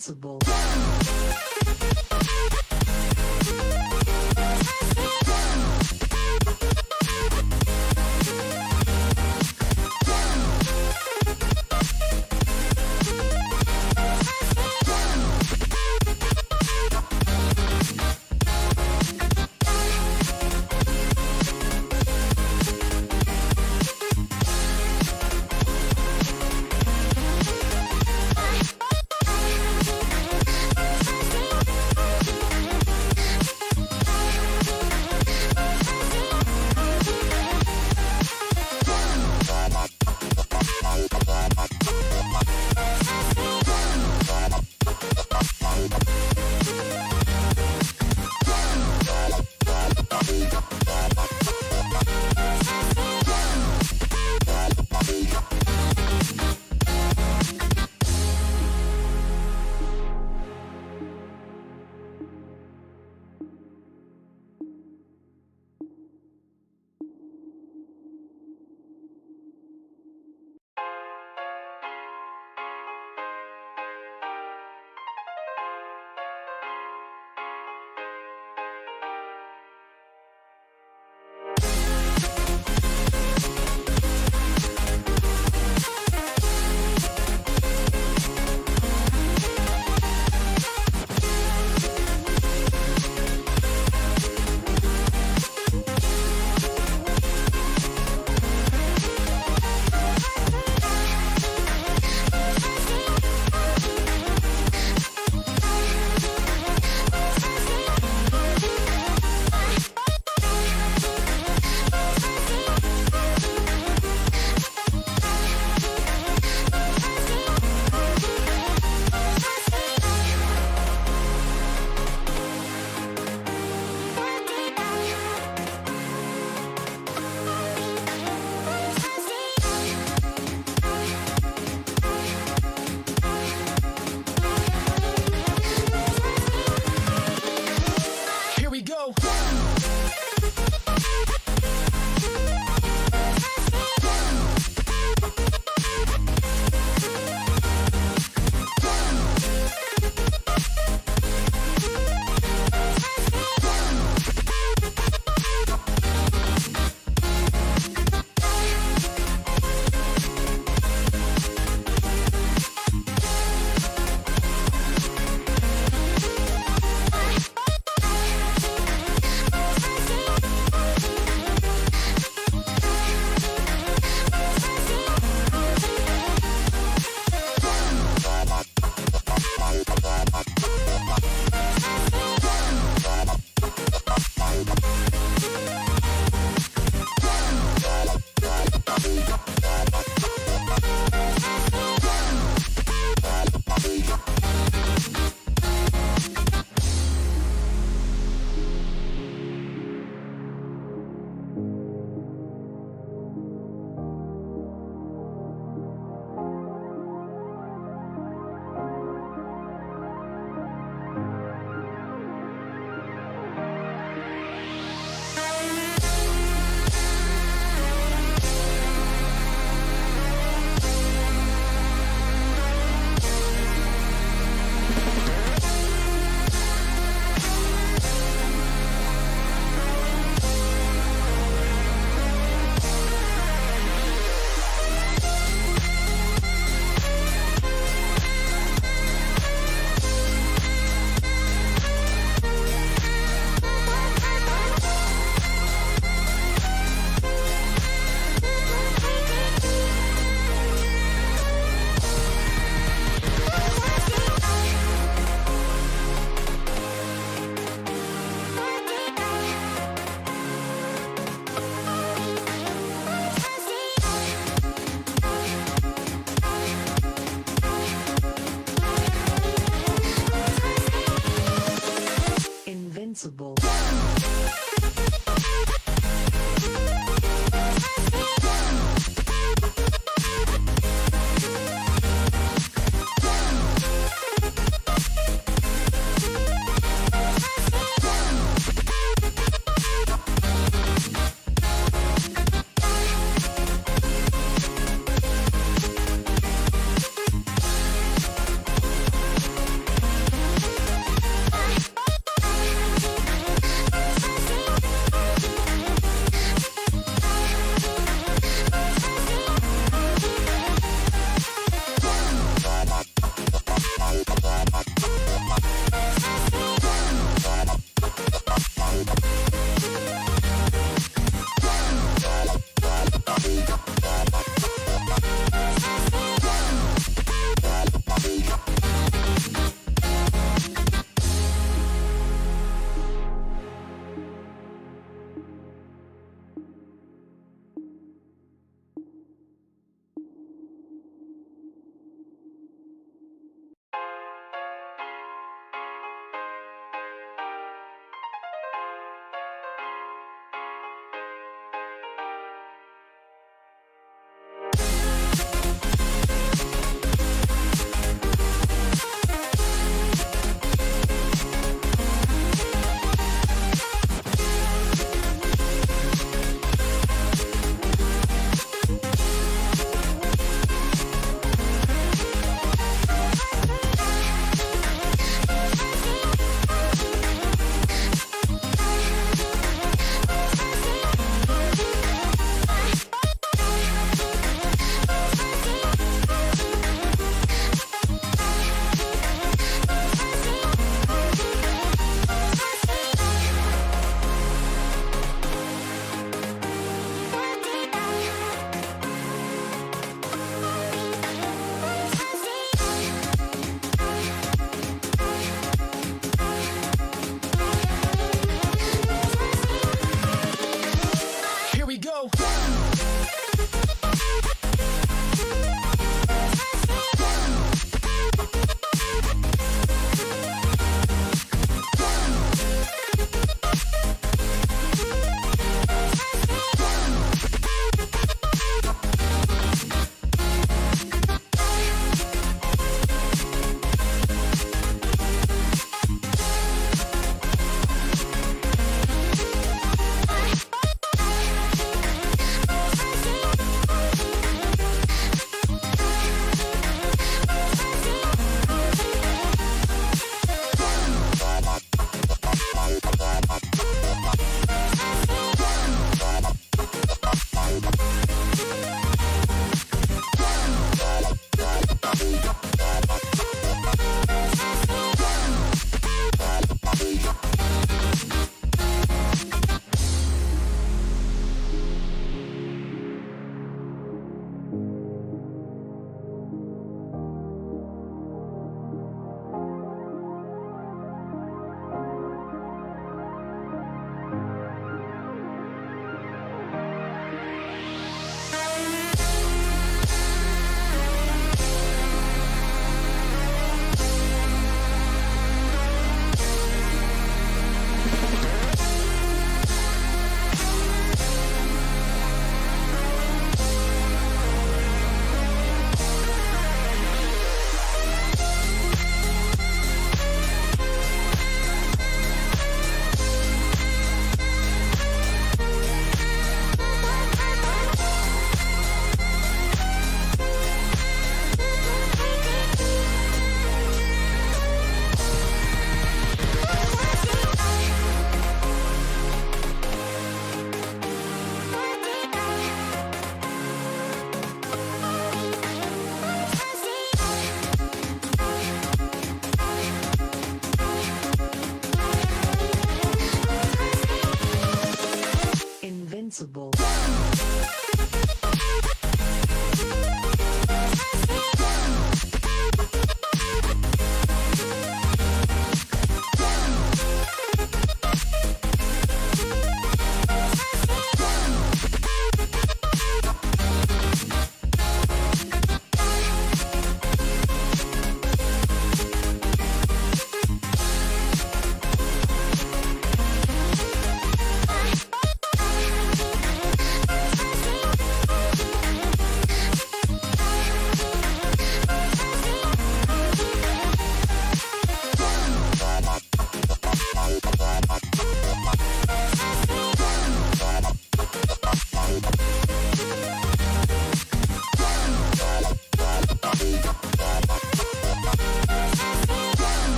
Invincible. Invincible.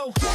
go.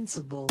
Invincible.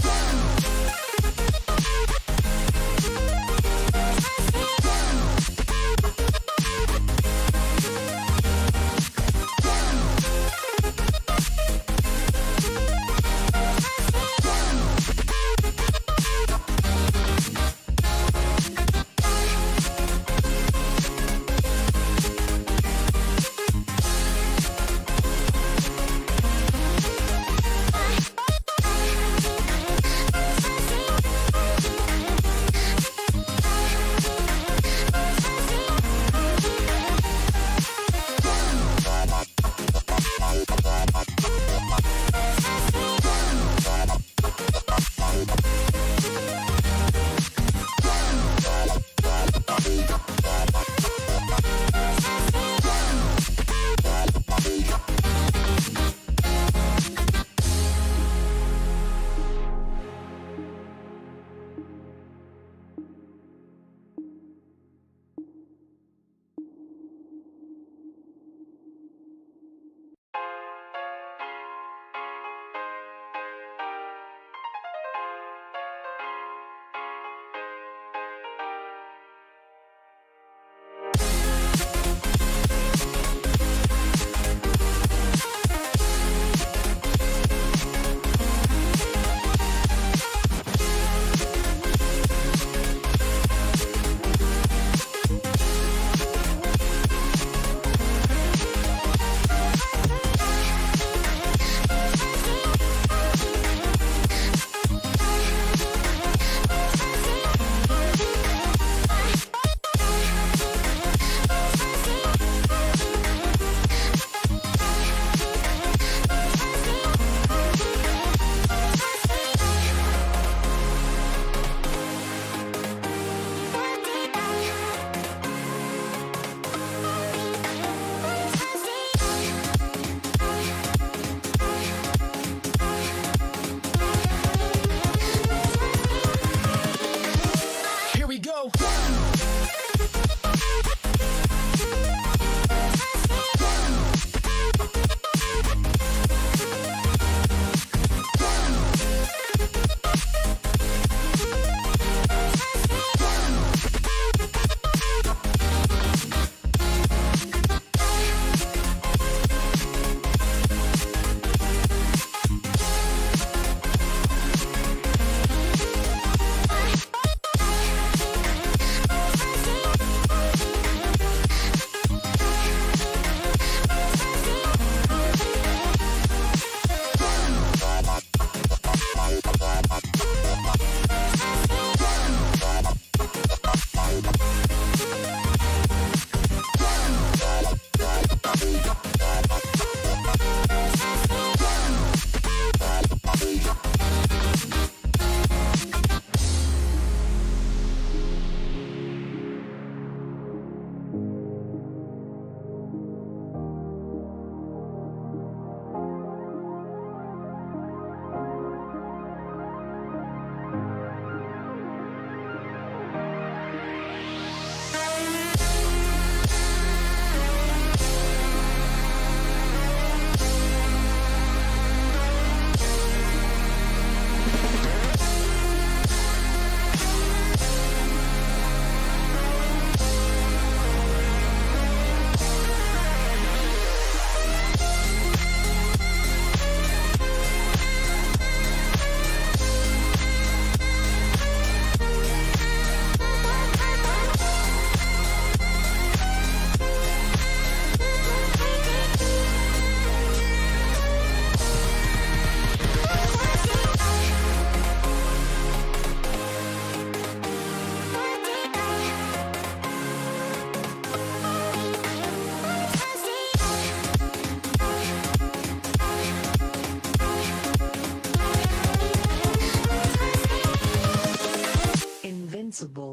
invincible.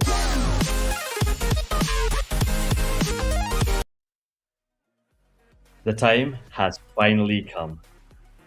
The time has finally come.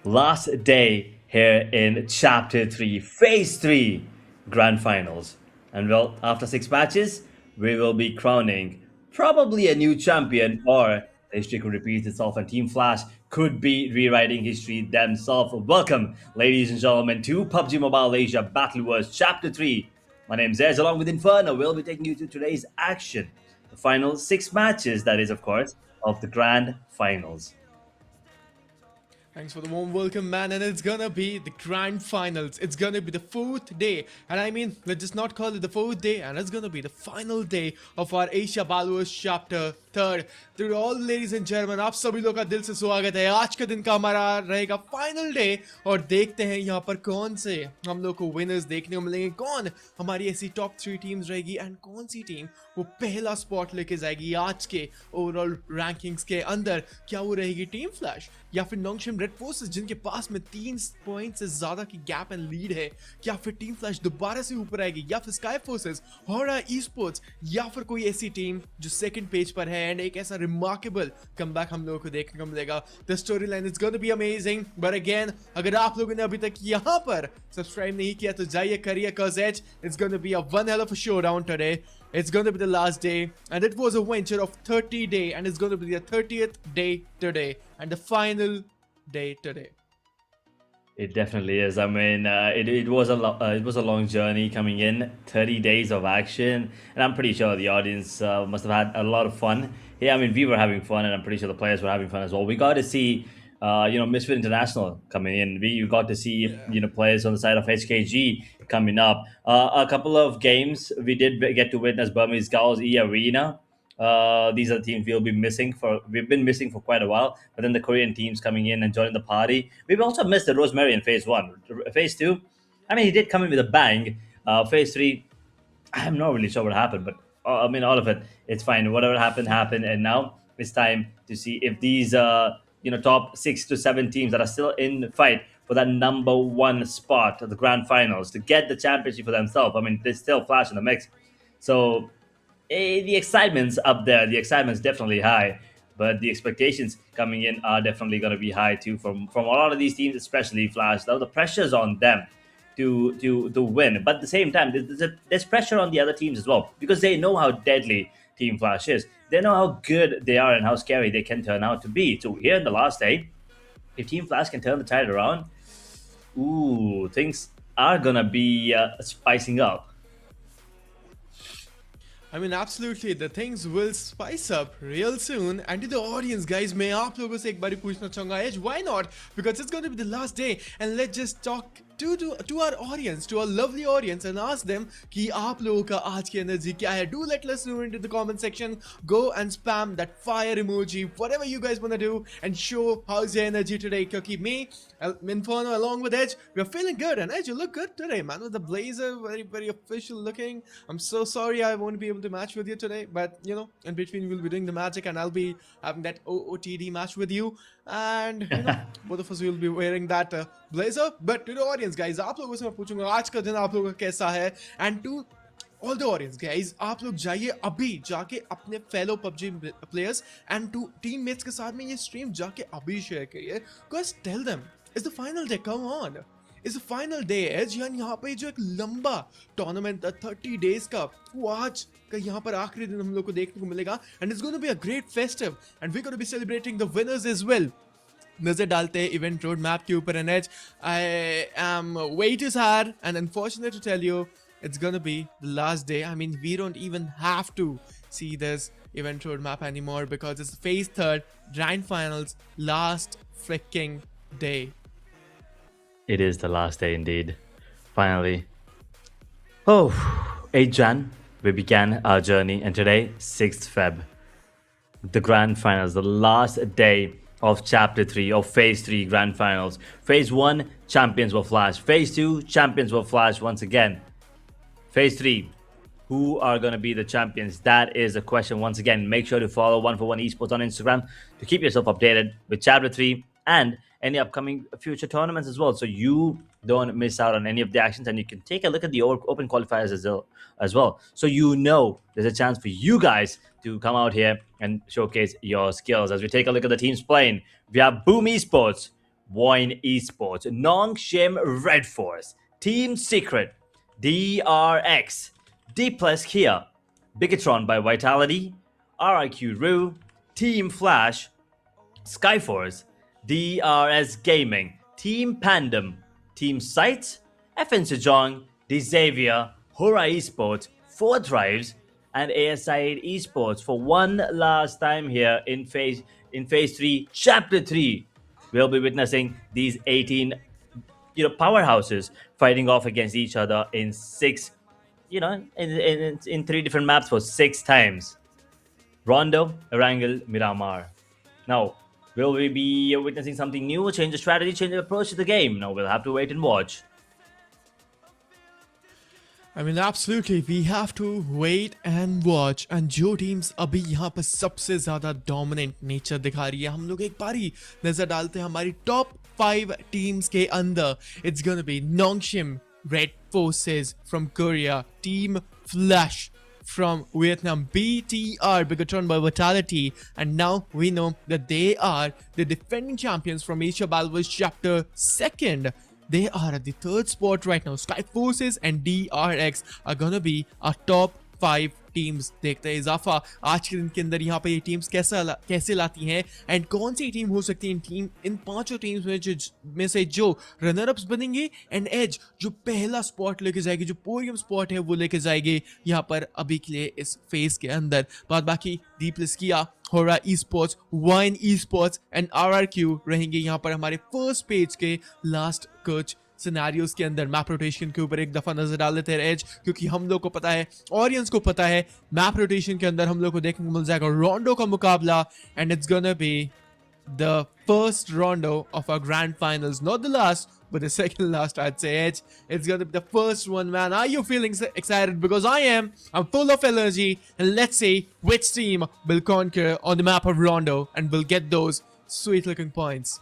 Last day here in Chapter 3, Phase 3 Grand Finals. And well, after 6 matches, we will be crowning probably a new champion, or history could repeat itself and Team Flash could be rewriting history themselves. Welcome, ladies and gentlemen, to PUBG Mobile Asia Battle Wars Chapter 3. My name's Ez, along with Inferno. We'll be taking you to today's action. The final 6 matches, that is, of course, of the Grand Finals. Thanks for the warm welcome, man, and it's gonna be the grand finals. It's gonna be the 4th day, and I mean, let's just not call it the 4th day, and it's gonna be the final day of our Asia Battle Wars Chapter 3rd. To all ladies and gentlemen, आप सभी लोग का दिल से स्वागत है। आज का दिन का हमारा रहेगा फाइनल डे, और देखते हैं यहाँ पर कौन से हम लोग को विनर्स देखने को मिलेंगे, कौन हमारी ऐसी टॉप 3 टीम्स रहेगी, एंड कौन सी टीम वो पहला स्पॉट लेके जाएगी आज के ओवरऑल रैंकिंग्स के अंदर। क्या वो रहेगी टीम फ्लैश या फिर नोंगशिम रेड फोर्सेस, जिनके पास में 3 पॉइंट से ज्यादा की गैप एंड लीड है, या फिर टीम फ्लैश दोबारा से ऊपर आएगी, या फिर स्काई फोर्सेस, होरा ई-स्पोर्ट्स, या फिर कोई ऐसी टीम जो सेकंड पेज पर है एंड एक ऐसा रिमार्केबल कमबैक हम लोगों को देखने को मिलेगा। The story line is gonna be amazing, but again अगर आप लोगों ने अभी तक यहाँ पर सब्सक्राइब नहीं किया तो जाइए करिए, cause it's gonna be a one hell of a showdown today. It's going to be the last day, and it was a venture of 30 days, and it's going to be the 30th day today, and the final day today. It definitely is. I mean, it was a long journey coming in, 30 days of action, and I'm pretty sure the audience must have had a lot of fun. Yeah, I mean, we were having fun, and I'm pretty sure the players were having fun as well. We got to see, Misfit International coming in. We got to see, players on the side of HKG coming up. A couple of games we did get to witness Burmese Gals E Arena. These are the teams we've been missing for quite a while, but then the Korean teams coming in and joining the party. We've also missed the Rosemary in phase 1. Phase 2, I mean, he did come in with a bang. Phase 3, I'm not really sure what happened, but I mean, all of it, it's fine. Whatever happened, and now it's time to see if these top 6 to 7 teams that are still in the fight for that number 1 spot at the grand finals to get the championship for themselves. I mean, there's still Flash in the mix, so the excitement's up there. The excitement's definitely high, but the expectations coming in are definitely going to be high too from a lot of these teams, especially Flash. Now the pressure's on them to win, but at the same time there's pressure on the other teams as well, because they know how deadly Team Flash is. They know how good they are and how scary they can turn out to be. So here in the last day, if Team Flash can turn the tide around, ooh, things are gonna be spicing up. I mean, absolutely, the things will spice up real soon. And to the audience, guys, मैं आप लोगों से एक बारी पूछना चाहूँगा, Edge, why not? Because it's going to be the last day, and let's just talk to our audience, to our lovely audience, and ask them कि आप लोगों का आज की एनर्जी क्या है. Do let us know into the comment section. Go and spam that fire emoji, whatever you guys want to do, and show how's your energy today. Because me, Inferno, along with Edge, we're feeling good. And Edge, you look good today, man, with the blazer, very, very official looking. I'm so sorry I won't be able to match with you today, but in between we'll be doing the magic, and I'll be having that OOTD match with you, and both of us will be wearing that blazer. But to the audience, guys, आप लोगों से मैं पूछूंगा आज का दिन आप लोगों का कैसा है, and to all the audience, guys, आप लोग जाइए अभी जाके अपने fellow PUBG players and to teammates के साथ में ये stream जाके अभी share करिए, because tell them it's the final day. Come on, it's the final day. Edge, यहाँ पे जो एक लंबा टूर्नामेंट 30 days का, वो आज का यहाँ पर आखिरी दिन हम लोग को देखने को मिलेगा, and it's going to be a great festive, and we're going to be celebrating the winners as well. नजर डालते हैं इवेंट रोड मैप के ऊपर, and as I am way too sad and unfortunate to tell you it's gonna be the last day. I mean, we don't even have to see this event road map anymore, because it's phase 3rd grand finals last freaking day. It is the last day indeed. Finally. Oh, 8 Jan, we began our journey, and today, 6th Feb. The grand finals, the last day of Chapter 3 of Phase 3 grand finals. Phase 1, champions will flash. Phase 2, champions will flash once again. Phase 3, who are going to be the champions? That is a question once again. Make sure to follow 1for1 Esports on Instagram to keep yourself updated with Chapter 3 and any upcoming future tournaments as well, so you don't miss out on any of the actions, and you can take a look at the open qualifiers as well. So you know there's a chance for you guys to come out here and showcase your skills. As we take a look at the teams playing, we have Boom Esports, VOIN Esports, Nongshim Red Force, Team Secret, DRX, D Plus Kia, BIGETRON by Vitality, RIQ Rue, Team Flash, SKYFORCE, DRS Gaming, Team PANDUM, Team SCYTES, FN Sejong, Xavier, HORAA Esports, 4 Drives, and ASI Esports for one last time here in phase 3, chapter 3. We'll be witnessing these 18 powerhouses fighting off against each other in 6, in 3 different maps for 6 times. Rondo, Erangel, Miramar. Now, will we be witnessing something new, change the strategy, change the approach to the game? Now, we'll have to wait and watch. I mean, absolutely, we have to wait and watch. And जो teams अभी यहाँ पर सबसे ज़्यादा dominant nature दिखा रही है, हम लोग एक बारी नज़र डालते हैं हमारी टॉप 5 टीम्स के अंदर. It's gonna be Nongshim Red Forces from Korea, Team Flash from Vietnam, BTR, BIGETRON by Vitality, and now we know that they are the defending champions from Asia Balvers Chapter 2nd. They are at the 3rd spot right now. SKYFORCES and DRX are gonna be our top 5 teams. देखते हैं इजाफा आज के दिन के अंदर यहाँ पे ये टीम्स कैसे लाती हैं एंड कौन सी टीम हो सकती है इन 5 टीम्स में से जो रनर अप्स बनेंगे एंड एज जो पहला स्पॉट लेके जाएगी, जो पोडियम स्पॉट है वो लेके जाएगी यहाँ पर अभी के लिए इस फेज के अंदर. बाकी डी प्लस किया, HORAA Esports, WAIN Esports and RRQ रहेंगे यहाँ पर हमारे फर्स्ट पेज के लास्ट कुछ सिनेरियोस के अंदर. मैप रोटेशन के ऊपर एक दफा नजर डाल लेते हैं एज, क्योंकि हम लोग को पता है, ऑडियंस को पता है, मैप रोटेशन के अंदर हम लोग को देखने को मिल जाएगा रोंडो का मुकाबला and it's gonna be the first rondo of our grand finals, not the last but the second last, I'd say, Edge. It's gonna be the first one, man. Are you feeling excited? Because I am. I'm full of energy, and let's see which team will conquer on the map of Rondo and will get those sweet looking points.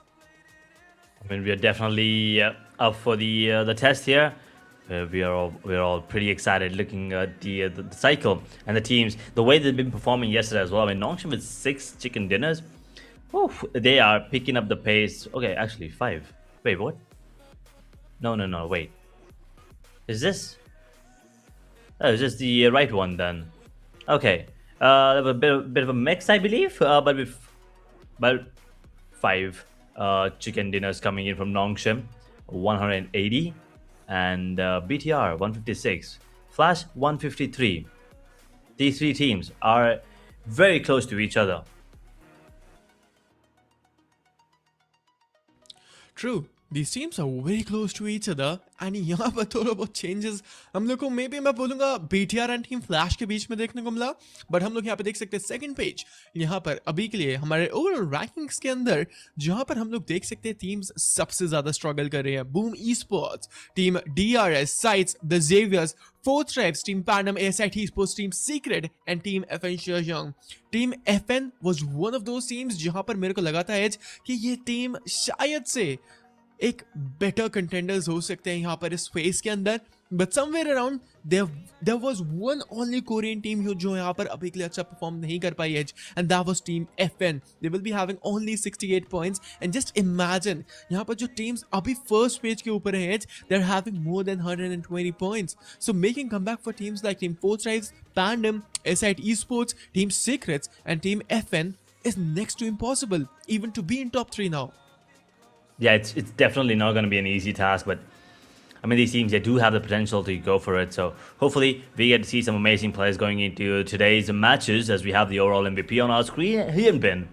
I mean, we are definitely up for the test here. We're all pretty excited looking at the cycle and the teams, the way they've been performing yesterday as well. I mean, Nongshim with 6 chicken dinners. Oof, they are picking up the pace. Okay, actually 5. Wait, what? No, wait. Is this? Oh, is this the right one then? Okay. There was a bit of a mix, I believe. But with about 5 chicken dinners coming in from Nongshim, 180, and BTR 156, Flash 153. These 3 teams are very close to each other. True. These teams are very close to each other and यहाँ पर थोड़ा बहुत changes हम लोग को may be मैं बोलूँगा BTR and team Flash के बीच में देखने को मिला. बट हम लोग यहाँ पे देख सकते हैं सेकंड पेज यहाँ पर अभी के लिए हमारे ओवरऑल रैंकिंग्स के अंदर, जहाँ पर हम लोग देख सकते हैं टीम्स सबसे ज़्यादा स्ट्रगल कर रहे हैं. Boom Esports, team DRS, SCYTES, the Xaviers, 4 Tribes, Team PANDUM, ASI Esports, Team Secret and Team FN Sejong. Team FN was one of those teams जहाँ पर मेरे को लगा था एज कि ये टीम शायद से एक बेटर कंटेंडर्स हो सकते हैं यहाँ पर इस फेस के अंदर. But somewhere around there was one only Korean team जो यहाँ पर अभी के लिए अच्छा परफॉर्म नहीं कर पाई as, and that was team FN. They will be having only 68 points and just imagine यहाँ पर जो टीम्स अभी फर्स्ट पेज के ऊपर है as, they are having more than 120 points. So making comeback for teams like team 4 Tribes, PANDUM, ASI Esports, Team Secrets and Team FN is next to impossible even to be in top 3 now. Yeah, it's definitely not going to be an easy task, but I mean, these teams, they do have the potential to go for it. So hopefully we get to see some amazing players going into today's matches, as we have the overall MVP on our screen, Hyunbin,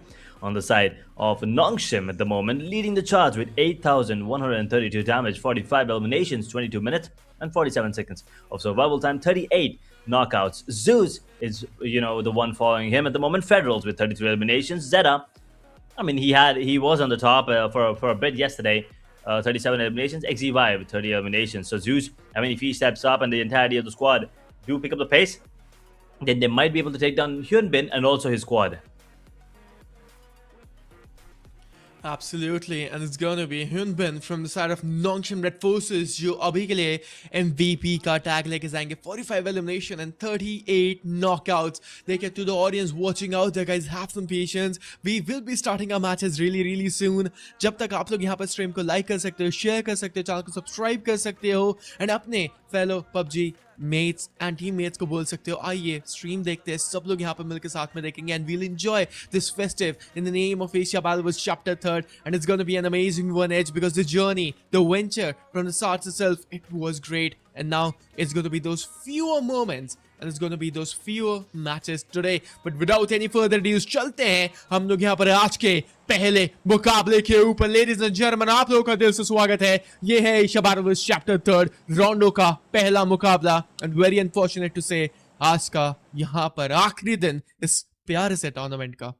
on the side of Nongshim at the moment, leading the charge with 8,132 damage, 45 eliminations, 22 minutes and 47 seconds of survival time, 38 knockouts. Zeus is, the one following him at the moment. Federals with 33 eliminations. Zeta, I mean, he was on the top for a bit yesterday, 37 eliminations. XEY with 30 eliminations. So Zeus, I mean, if he steps up and the entirety of the squad do pick up the pace, then they might be able to take down Hyunbin and also his squad. Absolutely, and it's gonna be Hyunbin from the side of Nongshim Red Forces जो अभी के लिए MVP का tag लेके जाएंगे 45 elimination and 38 knockouts. देखिए to the audience watching out there guys, have some patience. We will be starting our matches really soon. जब तक आप लोग यहाँ पर स्ट्रीम को लाइक कर सकते हो, शेयर कर सकते हो, चैनल को सब्सक्राइब कर सकते हो एंड अपने fellow PUBG mates and teammates को बोल सकते हो आइए स्ट्रीम देखते हैं, सब लोग यहाँ पर मिलकर साथ में देखेंगे and will enjoy this festive in the name of Asia battle chapter 3rd and it's going to be an amazing one edge because the journey, the venture from the start itself, it was great and now it's going to be those fewer moments and it's going to be those fewer matches today. But without any further ado, चलते हैं हम लोग यहाँ पर आज के पहले मुकाबले के ऊपर. Ladies and gentlemen, आप लोगों का दिल से स्वागत है. ये है एशिया बैटल chapter 3rd रोंडो का पहला मुकाबला and very unfortunate to say आज का यहाँ पर आखिरी दिन इस प्यारे से टूर्नामेंट का.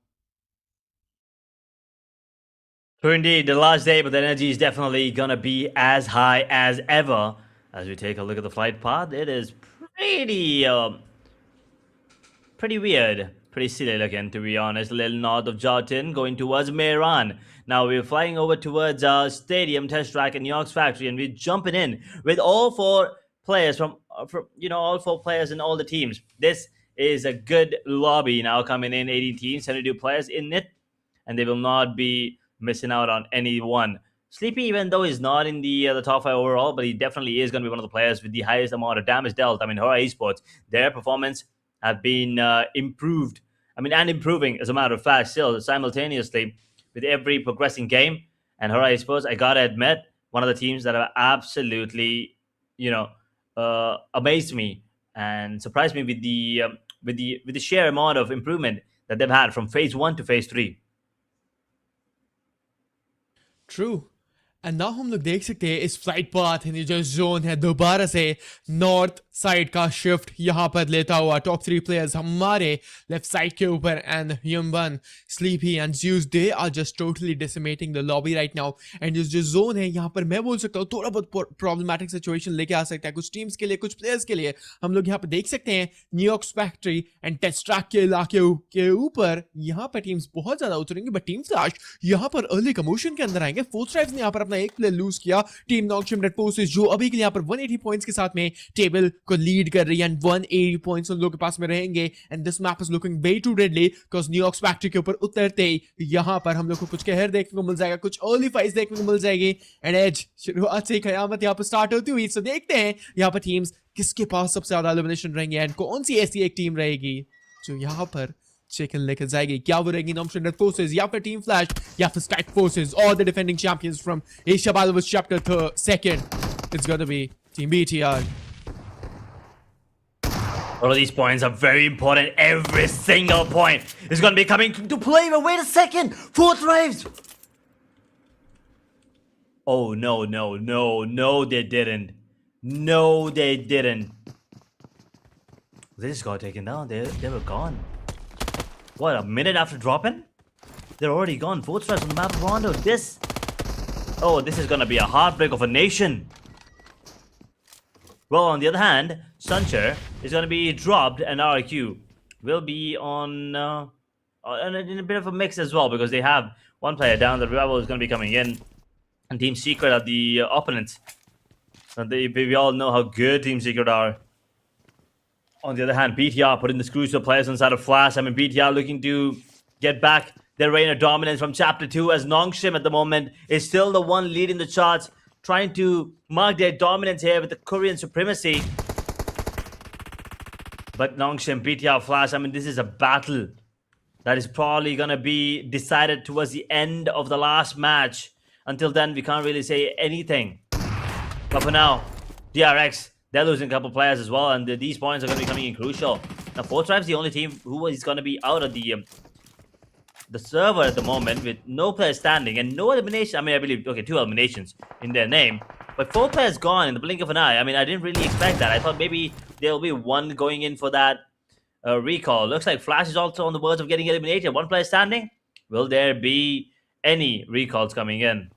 True indeed, the last day, but the energy is definitely gonna be as high as ever. As we take a look at the flight path, it is pretty weird, pretty silly looking to be honest. A little north of Jordan, going towards Miramar. Now we're flying over towards our stadium, test track, and York's factory, and we're jumping in with all four players from all four players in all the teams. This is a good lobby now coming in. 18 teams, 72 players in it, and they will not be missing out on anyone. Sleepy, even though he's not in the top 5 overall, but he definitely is going to be one of the players with the highest amount of damage dealt. I mean, HORAA Esports, their performance have been improved. I mean, and improving as a matter of fact, still simultaneously with every progressing game. And HORAA Esports, I gotta admit, one of the teams that have absolutely, amazed me and surprised me with the sheer amount of improvement that they've had from phase 1 to phase 3. True. And now हम लोग देख सकते हैं इस flight path यानी जो zone है दोबारा से नॉर्थ साइड का शिफ्ट यहाँ पर लेता हुआ. टॉप 3 प्लेयर्स हमारे लेफ्ट साइड के ऊपर and human, sleepy and juice, they are just totally decimating the lobby right now. And जो जोन है यहाँ पर मैं बोल सकता हूँ थोड़ा बहुत प्रॉब्लमेटिक सिचुएशन लेके आ सकता है कुछ टीम्स के लिए, कुछ प्लेयर्स के लिए. हम लोग यहाँ पर देख सकते हैं New York factory and test track के इलाके के ऊपर यहाँ पर टीम्स बहुत ज्यादा उतरेंगे, बट टीम फ्लैश यहाँ पर अर्ली कमोशन के अंदर आएंगे. फोर्थ स्ट्राइक्स ने यहाँ पर अपना एक प्लेयर लूज किया. टीम नॉकशिम रेड फोर्सेस जो अभी के लिए यहाँ पर 180 पॉइंट्स के साथ में टेबल को लीड कर रही है एंड 180 पॉइंट्स उन लोगों के पास में रहेंगे. And this map is looking way too deadly because New York factory के ऊपर उतरते ही यहाँ पर हम लोग को कुछ कहर देखने को मिल जाएगा, कुछ अर्ली फाइट्स देखने को मिल जाएगी एंड एज शुरुआत से कयामत यहाँ पर स्टार्ट होती हुई. सो देखते हैं यहाँ पर टीम्स किसके पास सबसे ज्यादा एलिमिनेशन रहेंगे एंड कौन सी ऐसी एक टीम रहेगी जो यहाँ पर चिकन लेकर जाएगी. क्या वो रहेगी नॉकशिम रेड फोर्सेस या फिर टीम फ्लैश या फिर स्काई फोर्सेस और the defending champions from Asia battle chapter 2nd. It's gonna be Team BTR. All of these points are very important. Every single point is going to be coming to play. But wait a second. 4 drives. Oh, no, they didn't. No, they didn't. They just got taken down. They were gone. What, a minute after dropping? They're already gone. 4 drives on the map of Rondo. This is going to be a heartbreak of a nation. Well, on the other hand, Suncher is going to be dropped and RQ will be in a bit of a mix as well because they have one player down. The revival is going to be coming in and Team Secret are the opponents. And we all know how good Team Secret are. On the other hand, BTR putting the screws to players inside of Flash. I mean, BTR looking to get back their reign of dominance from Chapter 2 as Nongshim at the moment is still the one leading the charts, trying to mark their dominance here with the Korean supremacy. But Nongshim, BTR, Flash, I mean, this is a battle that is probably going to be decided towards the end of the last match. Until then, we can't really say anything. But for now, DRX, they're losing a couple players as well, and these points are going to be coming in crucial. Now, 4 Tribe's the only team who is going to be out of the server at the moment with no players standing and no elimination. I mean, I believe, okay, 2 eliminations in their name, but 4 players gone in the blink of an eye. I mean, I didn't really expect that. I thought maybe there'll be one going in for that recall. Looks like Flash is also on the verge of getting eliminated. 1 player standing. Will there be any recalls coming in?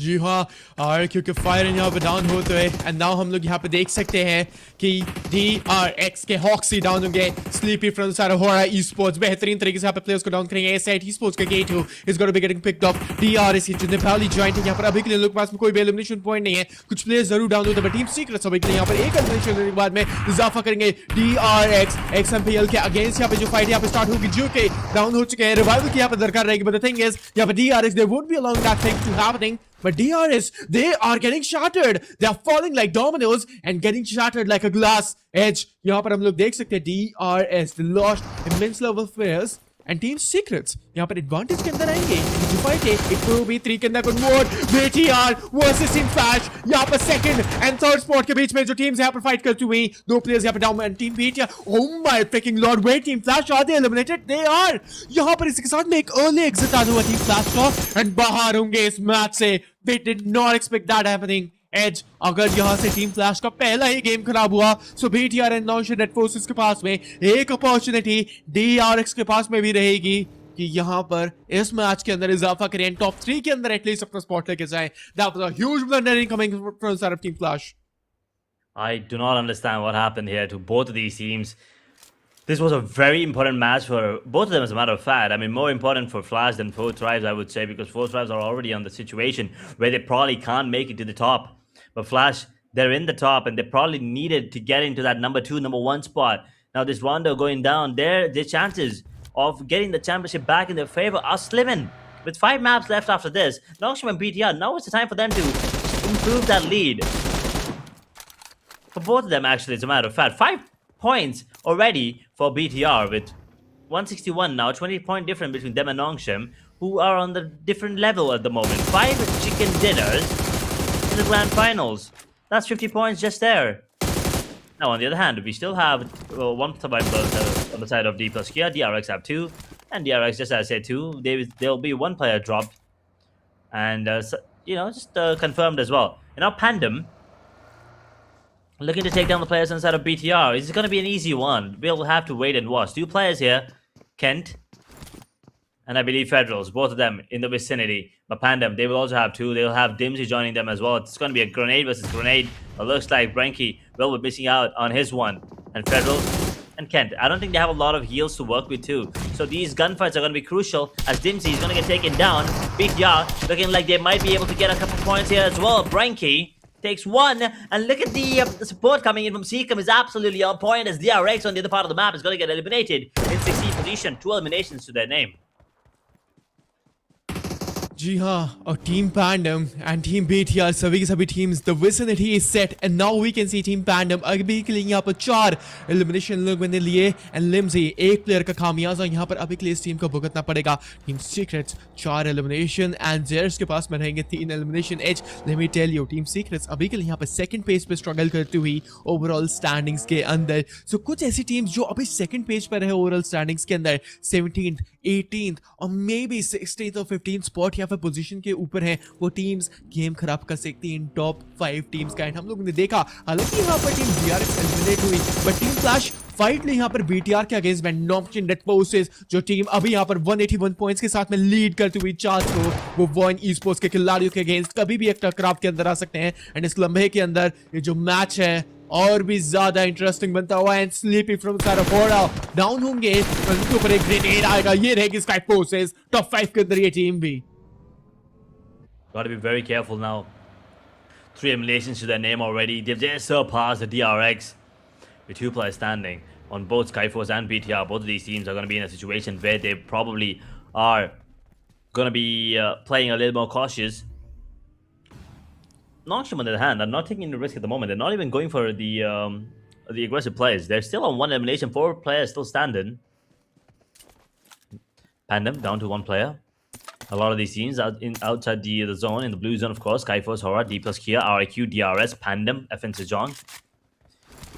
जी हाँ, और क्योंकि fire यहाँ पे down होते हुए and now हम लोग यहाँ पे देख सकते हैं कि DRX के हॉक्सी डाउन होंगे। स्लीपी फ्रॉम सारा होरा esports बेहतरीन तरीके से यहाँ पे प्लेयर्स को डाउन करेंगे। साइड esports का गेट हो is gonna be getting picked up. DRS जो नेपाली जॉइंट है यहाँ पर अभी के लिए लोग पास में कोई भी एलिमिनेशन पॉइंट नहीं है। कुछ प्लेयर्स जरूर डाउन होते हैं, टीम सीक्रेट्स अभी के लिए यहाँ पर एक एलिमिनेशन होने के बाद में इजाफा करेंगे। DRX XMPL के अगेंस्ट यहाँ पे जो फाइट यहाँ पे स्टार्ट होगी, जो कि डाउन हो चुके हैं। रिवाइवल की यहाँ पे दरकार रहेगी, बट द थिंग इज यहाँ पे DRX they won't be allowing that thing to happening. But DRS, they are getting shattered. They are falling like dominoes and getting shattered like a glass edge. यहाँ पर हम लोग देख सकते हैं DRS, they lost immense level of players and team secrets यहाँ पर advantage के अंदर आएंगे। जो फाइट है it will be 3 के अंदर convert. BTR versus team flash यहाँ पर सेकंड एंड थर्ड स्पॉट के बीच में जो टीम्स यहाँ पर फाइट करती हुई, दो प्लेयर्स यहाँ पर down and team BTR, oh my freaking lord, wait, team Flash are they eliminated? They are. यहाँ पर इसी के साथ में एक अर्ली एग्जिट आ हुआ टीम फ्लैश का एंड बाहर होंगे इस मैच से। We did not expect that happening. As अगर यहां से टीम फ्लैश का पहला ही गेम खराब हुआ, सो BTR and non net forces के पास में एक अपॉर्चुनिटी DRX के पास में भी रहेगी कि यहां पर इस मैच के अंदर इजाफा करें, टॉप 3 के अंदर एटलीस्ट अपना स्पॉट लेके जाएं। That was a huge blunder incoming from side of team flash. I do not understand what happened here to both of these teams. This was a very important match for both of them, as a matter of fact. I mean, more important for Flash than Four Tribes, I would say, because Four Tribes are already on the situation where they probably can't make it to the top. But Flash, they're in the top, and they probably needed to get into that number 2, number 1 spot. Now, this Rondo going down, their chances of getting the championship back in their favor are slimming. With 5 maps left after this, Nongshim and BTR, now it's the time for them to improve that lead. For both of them, actually, as a matter of fact. 5 points already for BTR with 161 now, 20-point difference between them and Nongshim, who are on the different level at the moment. 5 chicken dinners in the grand finals. That's 50 points just there. Now, on the other hand, we still have one survivor on the side of D plus Kia. DRX have 2, and DRX, just as I said, 2. There'll be 1 player dropped, and just confirmed as well. And now Pandum, looking to take down the players inside of BTR. Is it going to be an easy one? We'll have to wait and watch. 2 players here, Kent and I believe Federals, both of them in the vicinity. But Pandum, they will also have 2. They'll have Dimsy joining them as well. It's going to be a grenade versus grenade. It looks like Branky will be missing out on his one. And Federals and Kent, I don't think they have a lot of heals to work with too. So these gunfights are going to be crucial as Dimsy is going to get taken down. BTR looking like they might be able to get a couple points here as well. Branky takes 1, and look at the support coming in from Seacom is absolutely on point as DRX on the other part of the map is going to get eliminated in 16th position. 2 eliminations to their name. जी हाँ, और team Pandam and team BTR सभी की सभी teams the vicinity is set and now we can see team Pandam अभी के लिए यहाँ पर 4 एलिमिनेशन लोग मैंने लिए एंड लिम्जी एक प्लेयर का खामियाजा यहाँ पर अभी के लिए इस टीम को भुगतना पड़ेगा। टीम सीक्रेट्स 4 एलिमिनेशन एंड जेयर्स के पास में रहेंगे 3 elimination as. Let me tell you, team Secrets अभी के लिए यहाँ पर सेकंड पेज पे स्ट्रगल करती हुई ओवरऑल स्टैंडिंग्स के अंदर। सो कुछ ऐसी टीम्स जो अभी सेकंड पेज पर है ओवरऑल स्टैंडिंग्स के अंदर 17th 18th और मे बी 16th और 15th स्पॉट या फिर पोजीशन के ऊपर है, वो टीम्स गेम खराब कर सकती हैं इन टॉप 5 टीम्स का। एंड हम लोगों ने देखा हालांकि यहाँ पर टीम DRX एलिमिनेट हुई, बट टीम फ्लैश फाइट ने यहाँ पर BTR के अगेंस्ट में नॉन नेट फोर्सेस जो टीम अभी यहाँ पर 181 पॉइंट्स के साथ में लीड करती हुई चांस को वो वॉइन esports के खिलाड़ियों के अगेंस्ट कभी भी एक टकराव के अंदर आ सकते हैं। एंड इस लम्हे के अंदर ये जो मैच है और भी ज्यादा इंटरेस्टिंग बनता हुआ। And sleepy from side of होरा डाउन होंगे, उनके ऊपर एक ग्रेनेड आएगा। ये रहेगी SKYFORCES टॉप 5 के अंदर ये टीम भी। Got to be very careful now. 3 eliminations to their name already. They've just surpassed the DRX with 2 players standing on both SKYFORCE and BTR. Both of these teams are going to be in a situation where they probably are going to be playing a little more cautious. Nongshim, on the other hand, are not taking the risk at the moment. They're not even going for the aggressive players. They're still on 1 elimination. 4 players still standing. Pandum down to 1 player. A lot of these teams outside the zone, in the blue zone, of course. SKYFORCE, HORAA, D plus Kia, RIQ, DRS, Pandum, FN Sejong.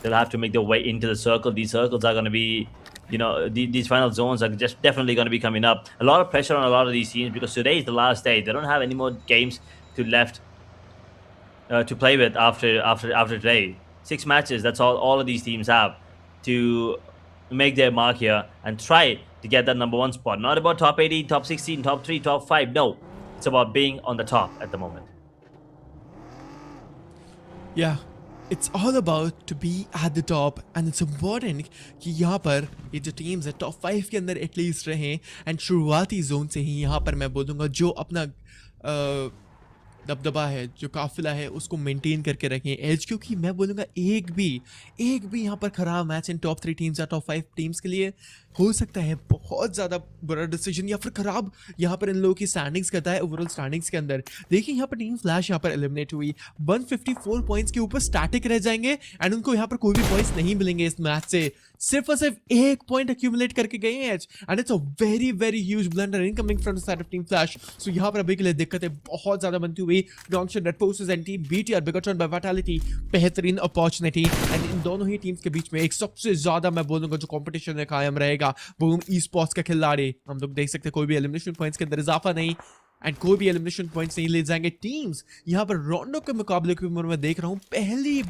They'll have to make their way into the circle. These circles are going to be, these final zones are just definitely going to be coming up. A lot of pressure on a lot of these teams because today is the last day. They don't have any more games left to play with after today. 6 matches. That's all of these teams have to make their mark here and try to get that number 1 spot. Not about top 18, top 16, top 3, top 5. No, it's about being on the top at the moment. Yeah, it's all about to be at the top and it's important कि यहाँ पर ये जो teams है top 5 के अंदर at least रहें and शुरुआती जोन से ही यहाँ पर मैं बोलूँगा जो अपना दबदबा है जो काफिला है उसको मेंटेन करके रखें एज, क्योंकि मैं बोलूँगा एक भी यहाँ पर खराब मैच इन टॉप 3 टीम्स या टॉप 5 टीम्स के लिए हो सकता है बहुत ज़्यादा बुरा डिसीजन या फिर खराब यहाँ पर इन लोगों की स्टैंडिंग्स करता है ओवरऑल स्टैंडिंग्स के अंदर। देखिए यहाँ पर टीम फ्लैश यहाँ पर एलिमिनेट हुई 154 पॉइंट्स के ऊपर स्टैटिक रह जाएंगे एंड उनको यहाँ पर कोई भी पॉइंट्स नहीं मिलेंगे इस मैच से, सिर्फ और सिर्फ एक पॉइंट एक्यूमुलेट करके गए हैं as and it's a very very huge blunder incoming from the side of team Flash. So यहाँ पर अभी के लिए दिक्कतें बहुत ज़्यादा बनती हुई Nongshim red forces and team BTR Bigetron by Vitality बेहतरीन अपॉर्चुनिटी एंड इन दोनों ही टीम्स के बीच में एक सबसे ज़्यादा मैं बोलूँगा जो कॉम्पिटिशन है कायम रहेगा वो ई-स्पोर्ट्स का खिलाड़ी। हम लोग देख सकते हैं कोई भी एलिमिनेशन पॉइंट्स के अंदर इजाफा नहीं एंड कोई भी एलिमिनेशन पॉइंट्स नहीं ले जाएंगे टीम्स। यहाँ पर रोंडो के मुकाबले की उम्र में देख रहा हूँ पहली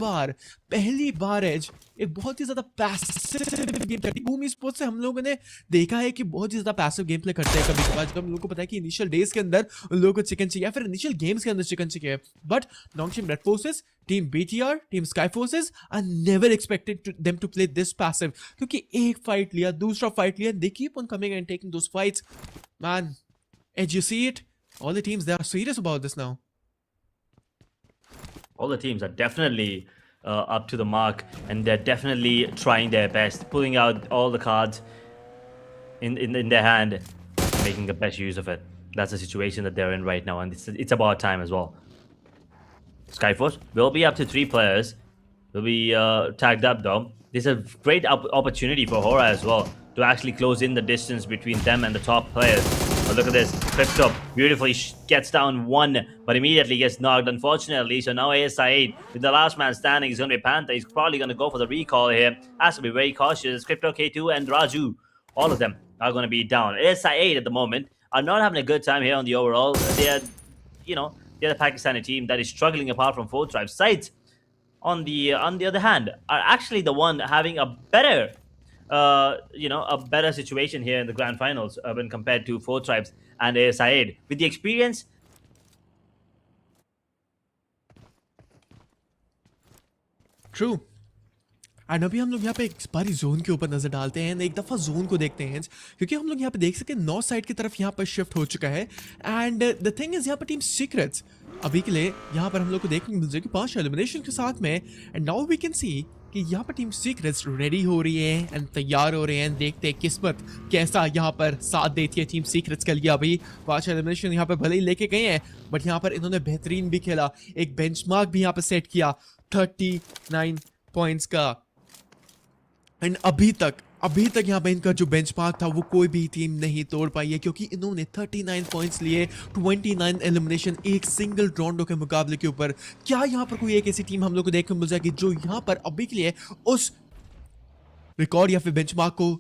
बार एज एक बहुत ही ज्यादा पैसिव गेम करती है। ई-स्पोर्ट्स से हम लोगों ने देखा है कि बहुत ही ज्यादा पैसिव गेम प्ले करते हैं कभी कभार, जब हम लोगों को पता है कि इनिशियल डेज के अंदर उन लोगों को चिकन चाहिए या फिर इनिशियल गेम्स के अंदर चिकन चाहिए, but Nongshim red forces team BTR team sky forces are never expected them to play this passive, क्योंकि एक फाइट लिया दूसरा फाइट लिया they keep on coming and taking those fights man as you see it all the teams they are serious about this now. All the teams are definitely up to the mark and they're definitely trying their best, pulling out all the cards in their hand, making the best use of it. That's the situation that they're in right now and it's about time as well. SKYFORCE will be up to 3 players, will be tagged up though. There's a great opportunity for HORAA as well to actually close in the distance between them and the top players. But look at this, tripped up beautifully, gets down 1 but immediately gets knocked unfortunately. So now ASI8 with the last man standing is going to be Panther. He's probably going to go for the recall here, has to be very cautious. Crypto K2 and Raju, all of them are going to be down. ASI8 at the moment are not having a good time here on the overall. They're the Pakistani team that is struggling apart from 4 tribes. SCYTES on the other hand are actually the one having a better a better situation here in the grand finals when compared to 4 tribes and ASI8 with the experience. True. And अभी हम लोग यहाँ पे एक बारी zone के ऊपर नजर डालते हैं, एक दफा जोन को देखते हैं क्योंकि हम लोग यहाँ पे देख सकते हैं नॉर्थ साइड की तरफ यहाँ पर शिफ्ट हो चुका है एंड द थिंग इज यहाँ पर टीम सीक्रेट्स अभी के लिए यहाँ पर हम लोग को देखने को मिल जाएगी 5 एलिमिनेशन के साथ में and now we can see कि यहाँ पर टीम सीक्रेट्स रेडी हो रही है एंड तैयार हो रहे हैं। देखते हैं किस्मत कैसा यहाँ पर साथ देती है टीम सीक्रेट्स के लिए। अभी 5 एलिमिनेशन यहाँ पर भले ही लेके गए हैं बट यहाँ पर इन्होंने बेहतरीन भी खेला, एक बेंचमार्क भी यहाँ पर सेट किया 39 पॉइंट्स का एंड अभी तक यहाँ पे इनका जो बेंचमार्क था वो कोई भी टीम नहीं तोड़ पाई है क्योंकि इन्होंने 39 पॉइंट्स लिए, 29 एलिमिनेशन एक सिंगल रोंडो के मुकाबले के ऊपर। क्या यहाँ पर कोई एक ऐसी टीम हम लोग को देखने को मिल जाएगी जो यहाँ पर अभी के लिए उस रिकॉर्ड या फिर बेंचमार्क को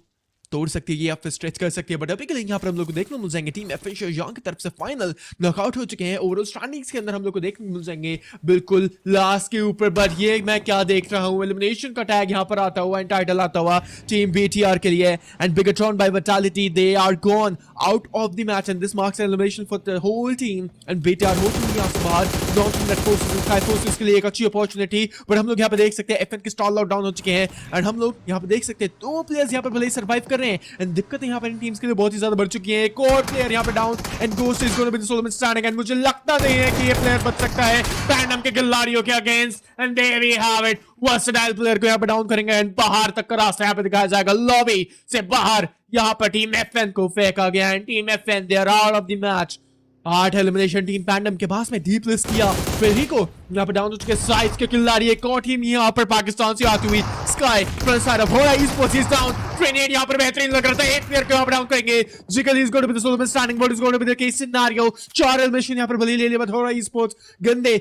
तोड़ सकती है या फिर स्ट्रेच कर सकती है? बट अभी के लिए यहाँ पर हम लोग को देखने को मिल जाएंगे टीम एफिशियल की तरफ से फाइनल नॉकआउट हो चुके हैं। ओवरऑल स्टैंडिंग्स के अंदर हम लोग को देखने को मिल जाएंगे बिल्कुल लास्ट के ऊपर, बट ये मैं क्या देख रहा हूँ एलिमिनेशन का टैग यहाँ पर आता हुआ एंड टाइटल आता हुआ टीम बीटीआर के लिए and Bigetron by Vitality they are gone out of the match and this marks elimination for the whole team and BTR हो चुकी है यहाँ से बाहर। Nongshim red forces and sky forces के लिए एक अच्छी अपॉर्चुनिटी, बट हम लोग यहाँ पे देख सकते हैं एफएन के स्टॉल आउट डाउन हो चुके हैं एंड हम लोग यहाँ पे देख सकते हैं 2 प्लेयर्स यहाँ पर भले ही सर्वाइव कर रहे हैं एंड दिक्कत यहाँ पर इन टीम्स के लिए बहुत ही ज्यादा बढ़ चुकी है। एक और प्लेयर यहाँ पे down and Ghost is going to be the solo man standing and मुझे लगता नहीं है कि ये प्लेयर बच सकता है पैंडम के खिलाड़ियों के against and there we have it. Versatile player को यहाँ पे डाउन करेंगे एंड बाहर तक का रास्ता यहाँ पे दिखाया जाएगा, लॉबी से बाहर यहाँ पर टीम एफएन को फेंका गया and team FN they are out of the match. 8 elimination team पैंडम के पास में डीप लिस्ट किया फिर को यहाँ पे डाउन हो चुके साइज के खिलाड़ी। एक और टीम यहाँ पर पाकिस्तान से आती हुई स्काई फ्रंट साइड ऑफ होरा ई-स्पोर्ट्स इज डाउन, ग्रेनेड यहाँ पर बेहतरीन लग रहा था, एक प्लेयर को यहाँ पर डाउन करेंगे। Jiggle is going to be the solo man standing, but is going to be the case scenario. 4 elimination यहाँ पर भले ले लिया बट होरा ई-स्पोर्ट्स गंदे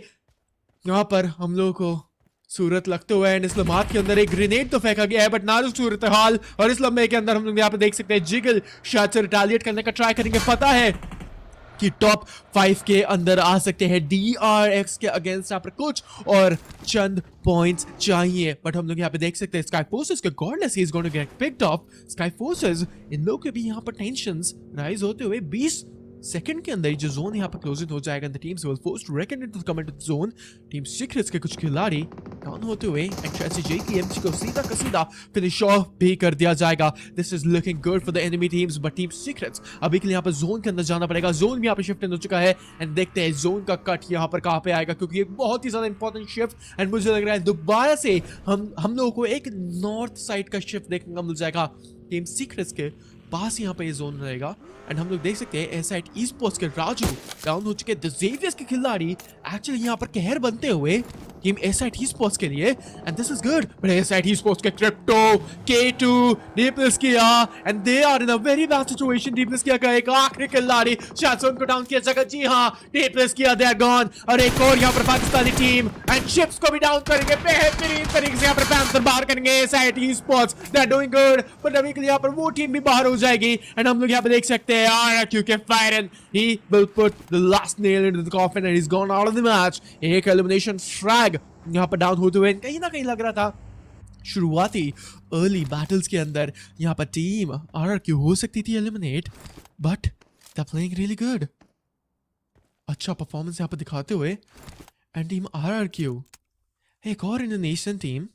यहाँ पर हम लोगों को सूरत लगते हुए एंड इस लम्हात के अंदर एक ग्रेनेड तो फेंका गया है बट नाजुक सूरत हाल और इस लम्हे के अंदर हम लोग यहाँ पे देख सकते हैं जिगल शायद से रिटेलिएट करने का ट्राई करेंगे। पता है कि टॉप 5 के अंदर आ सकते हैं DRX के अगेंस्ट यहाँ पर कुछ और चंद पॉइंट्स चाहिए, बट हम लोग यहाँ पे देख सकते हैं स्काई फोर्सेस के Godless he is going to get picked off. Sky Forces इन लोग के भी यहाँ पर टेंशंस राइज होते हुए 20 सेकंड के अंदर ही जो जोन यहाँ पर क्लोज हो जाएगा, the teams will force to reckon to come into the zone. Team Secrets के कुछ खिलाड़ी डाउन होते हुए एंट्रेंस की एमसी को सीधा का सीधा फिनिश ऑफ भी कर दिया जाएगा। This is looking good for the enemy teams, but team Secrets अभी के लिए यहाँ पर जोन के अंदर जाना पड़ेगा। जोन भी यहाँ पर शिफ्ट हो चुका है एंड देखते हैं जोन का कट यहाँ पर कहाँ पे आएगा, क्योंकि एक बहुत ही ज्यादा इंपॉर्टेंट शिफ्ट एंड मुझे लग रहा है दोबारा से हम लोगों को एक नॉर्थ साइड का शिफ्ट देखने को मिल जाएगा। टीम सीक्रेट्स के पास यहाँ पे ये जोन रहेगा एंड हम लोग देख सकते हैं एसाइट ई-स्पोर्ट्स के राजू डाउन हो चुके, द ज़ेवियर्स के खिलाड़ी एक्चुअली यहाँ पर कहर बनते हुए टीम एसाइट ई-स्पोर्ट्स के लिए, and this is good. But Excite esports के क्रिप्टो K2 डीपलेस किया and they are in a very bad situation. डीपलेस किया का एक आखिरी खिलाड़ी शायद से उनको डाउन किया जाएगा। जी हाँ, डीपलेस किया, दे आर गॉन। और एक और यहाँ पर पाकिस्तानी टीम एंड शिप्स को भी डाउन करेंगे बेहतरीन तरीके से। यहाँ पर पैंथर बाहर करेंगे Excite esports, they are doing good. But अभी के लिए यहाँ पर वो टीम भी बाहर हो जाएगी एंड हम लोग यहाँ पे देख सकते हैं RRQ के फायरन, he will put the last nail into the coffin and he's gone out of the match। एक एलिमिनेशन फ्रैग यहाँ पर डाउन होते हुए कहीं ना कहीं लग रहा था शुरुआती अर्ली बैटल्स के अंदर यहाँ पर टीम RRQ हो सकती थी eliminate, but they're playing really good। अच्छा परफॉर्मेंस यहाँ पर दिखाते हुए एंड टीम RRQ एक और Indonesian team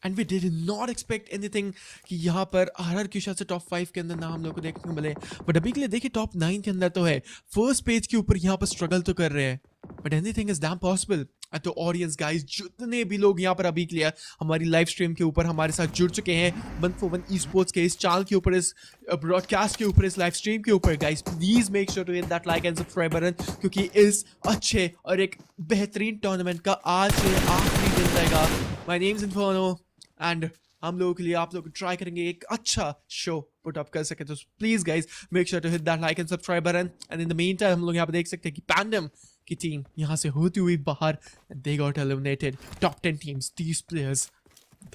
and we did not expect anything कि यहाँ पर RRQ शायद से टॉप 5 के अंदर ना हम लोग को देखने को मिले, बट अभी के लिए देखिए टॉप 9 के अंदर तो है। फर्स्ट पेज के ऊपर यहाँ पर स्ट्रगल तो कर रहे हैं, but anything is damn possible. तो ऑडियंस गाइस, जितने भी लोग यहाँ पर अभी के लिए हमारी लाइव स्ट्रीम के ऊपर हमारे साथ जुड़ चुके हैं 141 ई-स्पोर्ट्स के इस चैनल के ऊपर, इस ब्रॉडकास्ट के ऊपर, इस लाइव स्ट्रीम के ऊपर, guys please make sure to hit that like and subscribe button, क्योंकि इस अच्छे और एक बेहतरीन टूर्नामेंट का आज से आखिरी दिन रहेगा। My name is inferno and हम लोगों के लिए आप लोग ट्राई करेंगे एक अच्छा शो पुट अप कर सके, तो please guys make sure to hit that like and subscribe button. And in the mean time हम लोग यहाँ पे देख सकते हैं कि पैंडम की टीम यहाँ से होती हुई बाहर, they got eliminated. Top 10 teams, 30 players,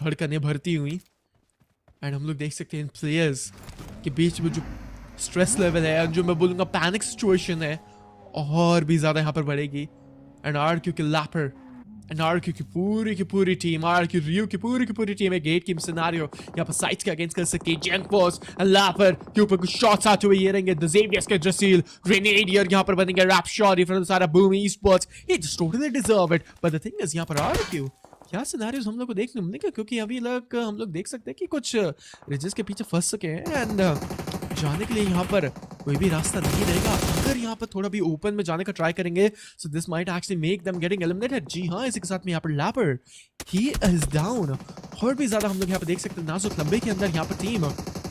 धड़कनें भरती हुई एंड हम लोग देख सकते हैं इन प्लेयर्स के बीच में जो स्ट्रेस लेवल है, जो मैं बोलूँगा पैनिक सिचुएशन है, और भी ज़्यादा यहाँ पर बढ़ेगी। एंड RRQ के लैपर एंड RRQ की पूरी टीम, RRQ रियो की पूरी टीम है गेट की सिनेरियो यहाँ पर साइट्स के अगेंस्ट कर सकती है। जेनफोर्स एंड लैपर के ऊपर कुछ शॉट्स आते हुए ये रहेंगे। द ज़ेवियर्स के जसील ग्रेनेडियर यहाँ पर बनेंगे रैप शॉट फ्रॉम सारा boom esports, he just totally deserve it. But the thing is यहाँ पर RRQ क्या सिनेरियोस हम लोग को देखने मिलेंगे, क्योंकि अभी लग हम लोग देख सकते हैं कि कुछ रिजेस के पीछे फंस सके हैं एंड जाने के लिए यहाँ पर कोई भी रास्ता नहीं रहेगा। अगर यहाँ पर थोड़ा भी ओपन में जाने का ट्राई करेंगे, so this might actually make them getting eliminated. जी हाँ, इसी के साथ में यहाँ पर लैपर ही इज डाउन। और भी ज्यादा हम लोग यहाँ पर देख सकते हैं नाजुक लंबे के अंदर यहाँ पर टीम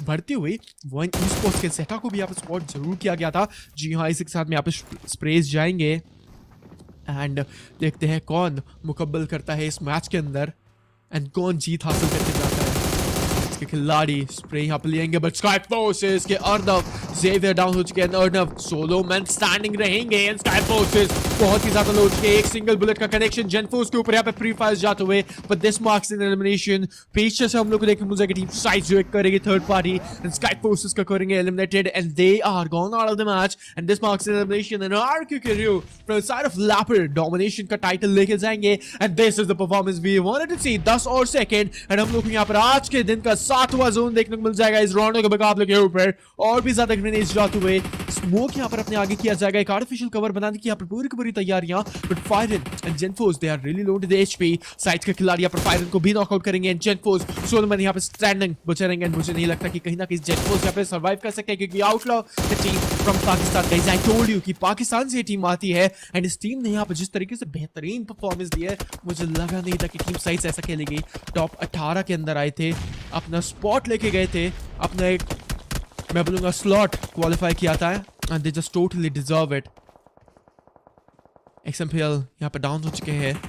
बढ़ती हुई। वॉइन ई-स्पोर्ट्स के सेटा को भी यहाँ पर स्पॉट जरूर किया गया था। जी हाँ, इसी के साथ में यहाँ पर स्प्रेज जाएंगे एंड देखते हैं कौन मुकम्मल करता है इस मैच के अंदर एंड कौन जीत हासिल करके जाता है। इसके खिलाड़ी स्प्रे यहाँ पे लेंगे, बट स्काईफोर्सेस के अर्नव ज़ेवियर डाउन हो चुके हैं। अर्नव सोलो मैन स्टैंडिंग रहेंगे एंड स्काईफोर्सेस बहुत ही ज्यादा लो हो चुके हैं। एक सिंगल बुलेट का कनेक्शन जेनफोर्स के ऊपर यहाँ पे प्री फायर जाते हुए, but this marks in elimination. पीछे से हम लोग को देखने मुझे टीम साइड जो करेगी थर्ड पार्टी एंड स्काईफोर्सेस का करेंगे eliminated and they are gone out of the match and this marks in elimination. And RRQ के Rio from side of Lapper domination का टाइटल लेके जाएंगे and this is the performance we wanted to see. 10 और second and हम लोग को यहाँ पर आज के दिन का 7वां जोन देखने को मिल जाएगा इस रोंडो के मुकाबले के ऊपर। और भी ज्यादा ग्रेनेड्स जाते हुए स्मोक यहाँ पर अपने आगे किया जाएगा, एक आर्टिफिशियल कवर बनाने की यहाँ पर पूरी की पूरी तैयारियां। बट फायरन and Genforce they are really low to the HP। Sides के खिलाड़ी यहाँ पर फायरन को भी नॉकआउट करेंगे एंड जेनफोर्स सोलोमन यहाँ पर स्टैंडिंग बचेंगे एंड मुझे नहीं लगता कि कहीं ना कहीं जेनफोर्स यहाँ पे सर्वाइव कर सकते हैं, क्योंकि outlaw the team from Pakistan. Guys I told you कि पाकिस्तान से टीम आती है एंड इस टीम ने यहाँ पर जिस तरीके से बेहतरीन परफॉर्मेंस दी है, मुझे लगा नहीं था कि टीम साइड्स ऐसा खेलेगी। टॉप 18 के अंदर आए थे, अपना स्पॉट लेके गए थे, अपना एक मैं बोलूंगा स्लॉट क्वालिफाई किया था and they just totally deserve it. XMPL यहाँ पे डाउन हो चुके हैं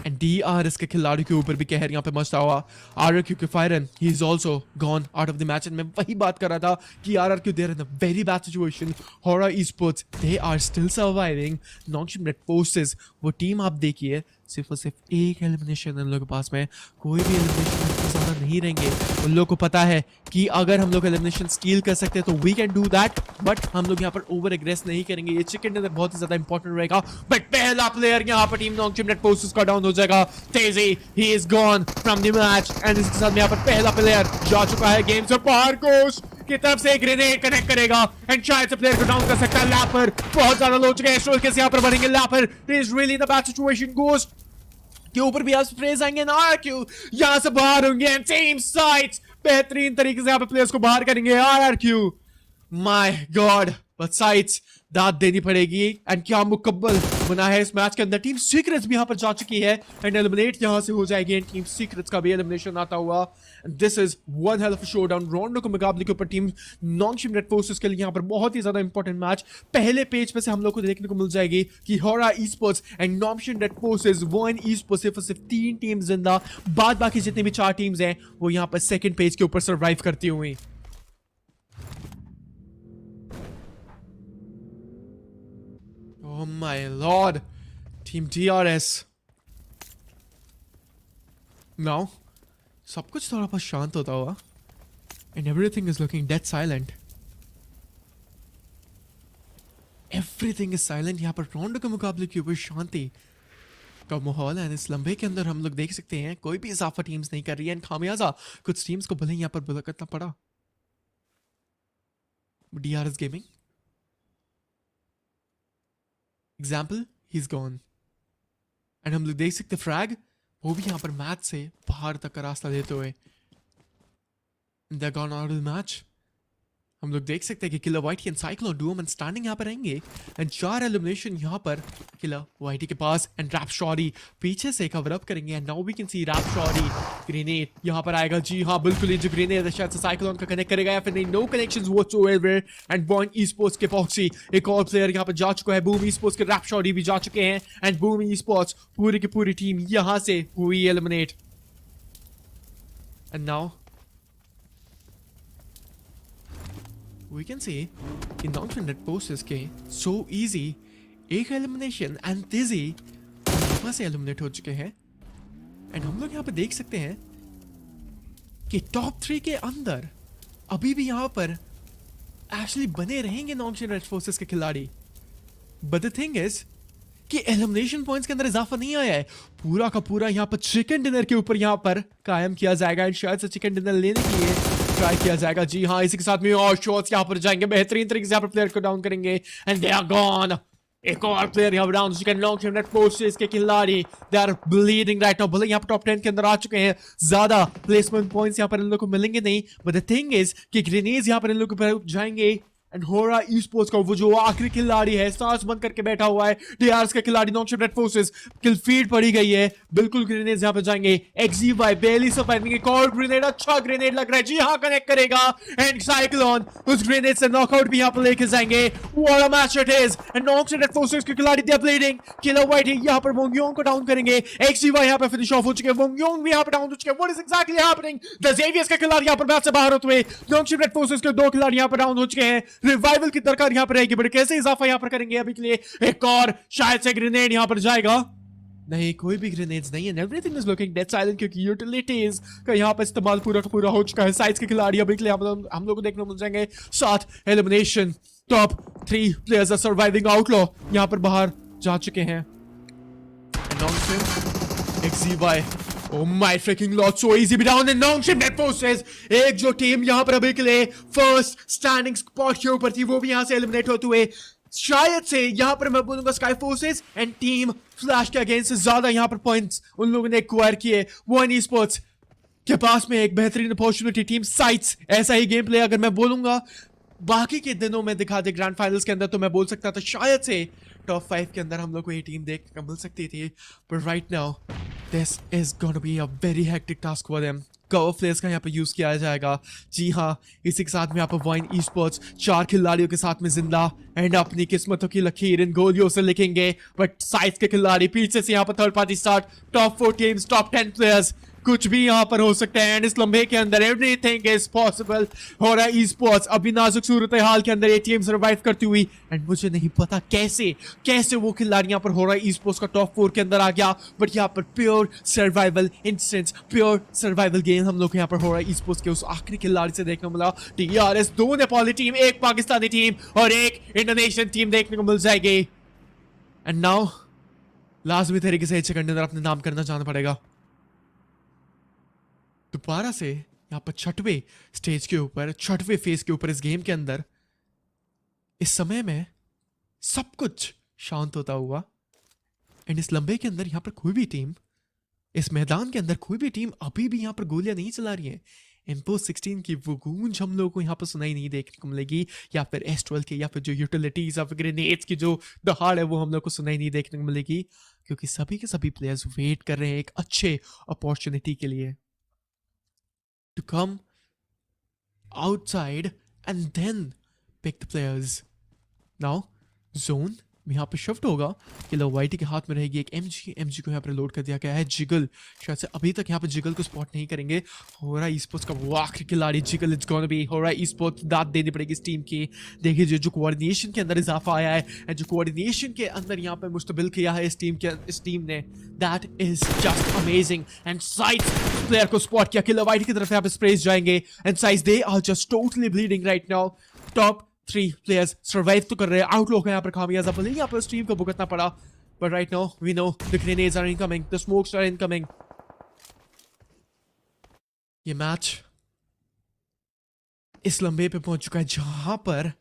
एंड DRS के खिलाड़ी के ऊपर भी कहर यहाँ पे मचता हुआ। RRQ के फायरन ही is also gone out of the match and मैं वही बात कर रहा था कि RRQ there in a very bad situation. HORAA esports they are still surviving. Nonstop forces वो टीम आप देखिए, सिर्फ और सिर्फ एक एलिमिनेशन उन लोगों के पास में, कोई भी एलिमिनेशन ज़्यादा नहीं रहेंगे। उन लोगों को पता है कि अगर हम लोग एलिमिनेशन स्टील कर सकते हैं तो we can do that, but हम लोग यहाँ पर ओवर एग्रेस नहीं करेंगे। ये चिकन डिनर बहुत ही ज़्यादा इंपॉर्टेंट रहेगा। बट पहला प्लेयर यहाँ पर टीम नॉन-स्टॉप फोर्सेस का डाउन हो जाएगा। तेजी ही is gone from the match and इसके साथ में यहाँ पर पहला प्लेयर जा चुका है गेम से बाहर। कोच की तरफ से ग्रेनेड कनेक्ट करेगा एंड शायद से प्लेयर को डाउन कर सकता है। लैपर बहुत ज्यादा लो चुके हैं, स्ट्रोल कैसे यहाँ पर बनेंगे। Lapper is really in a bad situation. Ghost के ऊपर भी आप स्प्रेज आएंगे ना, क्यों यहां से बाहर होंगे। टीम साइट्स बेहतरीन तरीके से यहाँ पे प्लेयर्स को बाहर करेंगे। RRQ my God, but sites दाद देनी पड़ेगी। एंड क्या मुकब्बल बना है इस मैच के अंदर। टीम सीक्रेट्स भी यहाँ पर जा चुकी है एंड एलिमिनेट यहाँ से हो जाएगी। एंड टीम सीक्रेट्स का भी एलिमिनेशन आता हुआ। This is one hell of showdown. रोंडो के मुकाबले के ऊपर टीम नॉन रेड फोर्सेस के लिए यहाँ पर बहुत ही ज्यादा इंपॉर्टेंट मैच पहले पेज पे से हम लोग को देखने को मिल जाएगी कि Horaa esports and non red forces Woin esports सिर्फ 3 टीम जिंदा, बाद बाकी जितनी भी 4 टीम्स हैं वो यहाँ पर सेकंड पेज के ऊपर सर्वाइव करती हुई। Oh my lord, Team DRS. Now, सब कुछ थोड़ा बहुत शांत होता हुआ and everything is looking dead silent. Everything is silent. यहाँ पर रोंडो के मुकाबले के ऊपर शांति का माहौल है। इस लंबे के अंदर हम लोग देख सकते हैं कोई भी इजाफा टीम्स नहीं कर रही है। खामियाजा कुछ टीम्स को भले यहाँ पर बुला करना पड़ा। DRS gaming example, he is gone. And हम लोग देख सकते फ्रैग वो भी यहाँ पर मैच से बाहर तक का रास्ता देते हुए they gone out of the match. हम लोग देख सकते हैं कि Killer Whitey and Cyclone Doom and standing यहाँ पर रहेंगे एंड 4 एलिमिनेशन यहाँ पर किलर वाइटी के पास एंड रैप शॉरी पीछे से कवर अप करेंगे। And now we can see रैप शॉरी ग्रेनेड यहाँ पर आएगा। जी हाँ, बिल्कुल ये जो ग्रेनेड है शायद से साइक्लोन का कनेक्ट करेगा या फिर नहीं। No connections whatsoever. And Woin esports के पॉक्सी एक और प्लेयर यहाँ पर जा चुका है। बूम esports के रैप शॉरी भी जा चुके हैं एंड बूम esports पूरी की पूरी टीम यहाँ से हुई eliminate. And now we can see in non-funded forces के so easy एक elimination and dizzy वहां से eliminate हो चुके हैं। एंड हम लोग यहाँ पे देख सकते हैं कि टॉप 3 के अंदर अभी भी यहाँ पर एक्चुअली बने रहेंगे non-funded forces के खिलाड़ी। बट द थिंग इज कि एलिमिनेशन पॉइंट्स के अंदर इजाफा नहीं आया है। पूरा का पूरा यहाँ पर चिकन डिनर के ऊपर यहाँ पर कायम किया जाएगा एंड शायद से चिकन डिनर लेने के लिए ट्राई किया जाएगा। जी हाँ, इसी के साथ में और शॉट्स यहाँ पर जाएंगे, बेहतरीन तरीके से यहाँ पर प्लेयर को डाउन करेंगे एंड दे आर गॉन। एक और प्लेयर यहाँ पर डाउन चिकन लॉन्ग नेट फोर्सेस के खिलाड़ी they are bleeding right now. भले यहाँ पर टॉप 10 के अंदर आ चुके हैं, ज्यादा प्लेसमेंट पॉइंट्स यहाँ पर इन लोगों को मिलेंगे नहीं। बट द थिंग इज कि ग्रेनेड्स यहाँ पर इन लोगों पर जाएंगे एंड होरा esports का वो जो आखिरी खिलाड़ी है सांस बंद करके बैठा हुआ है। डीआरएस का खिलाड़ी non red forces kill feed पड़ी गई है। बिल्कुल ग्रेनेड्स यहाँ पे जाएंगे। XZY बेली सर्वाइविंग एक और ग्रेनेड, अच्छा ग्रेनेड लग रहा है। जी हाँ, कनेक्ट करेगा एंड साइक्लोन उस ग्रेनेड से नॉकआउट भी यहाँ पे लेके जाएंगे। What a match it is. And non red forces के खिलाड़ी they are bleeding. Killer White यहाँ पर वोंगयोंग को डाउन करेंगे। XZY यहाँ पे फिनिश ऑफ हो चुके हैं, वोंगयोंग भी यहाँ पे डाउन हो चुके हैं। What is exactly happening. The Xavier's का खिलाड़ी यहाँ पर मैच से बाहर होते हुए नॉन रेड फोर्सेस के 2 खिलाड़ी यहाँ पर डाउन हो चुके हैं। रिवाइवल की दरकार यहाँ पर रहेगी, बट कैसे इजाफा यहाँ पर करेंगे अभी के लिए। एक और शायद से ग्रेनेड यहाँ पर जाएगा। नहीं, कोई भी ग्रेनेड्स नहीं है। Everything is looking dead silent क्योंकि यूटिलिटीज का यहाँ पर इस्तेमाल पूरा का पूरा हो चुका है। साइड्स के खिलाड़ी अभी के लिए हम लोग को देखने को मिल जाएंगे 7 elimination. Top 3 players are surviving. Outlaw यहाँ पर बाहर जा चुके हैं। XZY Oh my freaking lord, so easy be down in non-ship net forces। एक जो टीम यहाँ पर अभी के लिए फर्स्ट स्टैंडिंग स्पॉट के ऊपर थी वो भी यहाँ से एलिमिनेट होते हुए शायद से यहाँ पर मैं बोलूंगा sky forces and team Flash के अगेंस्ट ज्यादा यहाँ पर पॉइंट्स उन लोगों ने एक्वायर किए। वॉइन esports के पास में एक बेहतरीन अपॉर्चुनिटी। टीम साइट्स ऐसा ही गेम प्ले अगर मैं बोलूंगा बाकी के दिनों में दिखा दे ग्रैंड फाइनल्स के अंदर तो मैं बोल सकता था शायद से टॉप 5 के अंदर हम लोग को ये टीम देखने को मिल सकती थी। But right now this is gonna be a very hectic task for them. Cover फ्लेयर्स का यहाँ पे यूज किया जाएगा। जी हाँ, इसी के साथ में यहाँ पर वॉइन esports 4 खिलाड़ियों के साथ में जिंदा एंड अपनी किस्मतों की लकीर इन गोलियों से लिखेंगे। बट साइज के खिलाड़ी पीछे से यहाँ पर third party start. Top 4 teams, top 10 players, कुछ भी यहाँ पर हो सकता है एंड इस लम्बे के अंदर एवरीथिंग इज पॉसिबल। हो रहा है esports अभी नाजुक सूरत हाल के अंदर ये टीम सर्वाइव करती हुई एंड मुझे नहीं पता कैसे वो खिलाड़ी यहाँ पर हो रहा है esports का टॉप 4 के अंदर आ गया। बट यहाँ पर pure survival instance, pure survival game हम लोग यहाँ पर हो रहा है esports के उस आखिरी खिलाड़ी से देखने को मिला। TRS 2 Nepali team, 1 Pakistani team और 1 इंडोनेशियन टीम देखने को मिल जाएगी। एंड नाउ लाजमी तरीके से 1 सेकंड के अंदर अपने नाम करना चाहना पड़ेगा। दोबारा से यहाँ पर छठवें स्टेज के ऊपर, छठवें फेज के ऊपर इस गेम के अंदर इस समय में सब कुछ शांत होता हुआ। एंड इस लंबे के अंदर यहाँ पर कोई भी टीम, इस मैदान के अंदर कोई भी टीम अभी भी यहाँ पर गोलियां नहीं चला रही है। इम्पोस्ट 16 की वो गूंज हम लोगों को यहाँ पर सुनाई नहीं देखने को मिलेगी, या फिर S12 की, या फिर जो यूटिलिटीज या फिर ग्रेनेड्स की जो दहाड़ है वो हम लोग को सुनाई नहीं देखने को मिलेगी, क्योंकि सभी के सभी प्लेयर्स वेट कर रहे हैं एक अच्छे अपॉर्चुनिटी के लिए to come outside and then pick the players. Now zone यहाँ पे शिफ्ट होगा, किलर वाइटी के हाथ में रहेगी एक एमजी को यहाँ पर लोड कर दिया गया है। जिगल शायद से अभी तक यहाँ पे जिगल को स्पॉट नहीं करेंगे। होरा ई-स्पोर्ट्स का वो आखिरी खिलाड़ी जिगल, इट्स गोना बी होरा ई-स्पोर्ट्स, दाद देनी पड़ेगी इस टीम की। देखिए जो कोऑर्डिनेशन के अंदर इजाफा आया है एंड जो कोऑर्डिनेशन के अंदर यहाँ पे मुश्तबिल किया है इस टीम ने, that is just amazing. And Sites player को स्पॉट किया, किलर वाइटी की तरफ यहाँ पे स्प्रेस जाएंगे and Sites they are just totally bleeding right now. Top 3 players survive तो कर रहे हैं, आउटलो को यहाँ पर खामियाजा भले यहाँ पर स्ट्रीम को भुगतना पड़ा, but right now we know the grenades are incoming, the smokes are incoming. ये मैच इस लंबे पे पहुंच चुका है जहां पर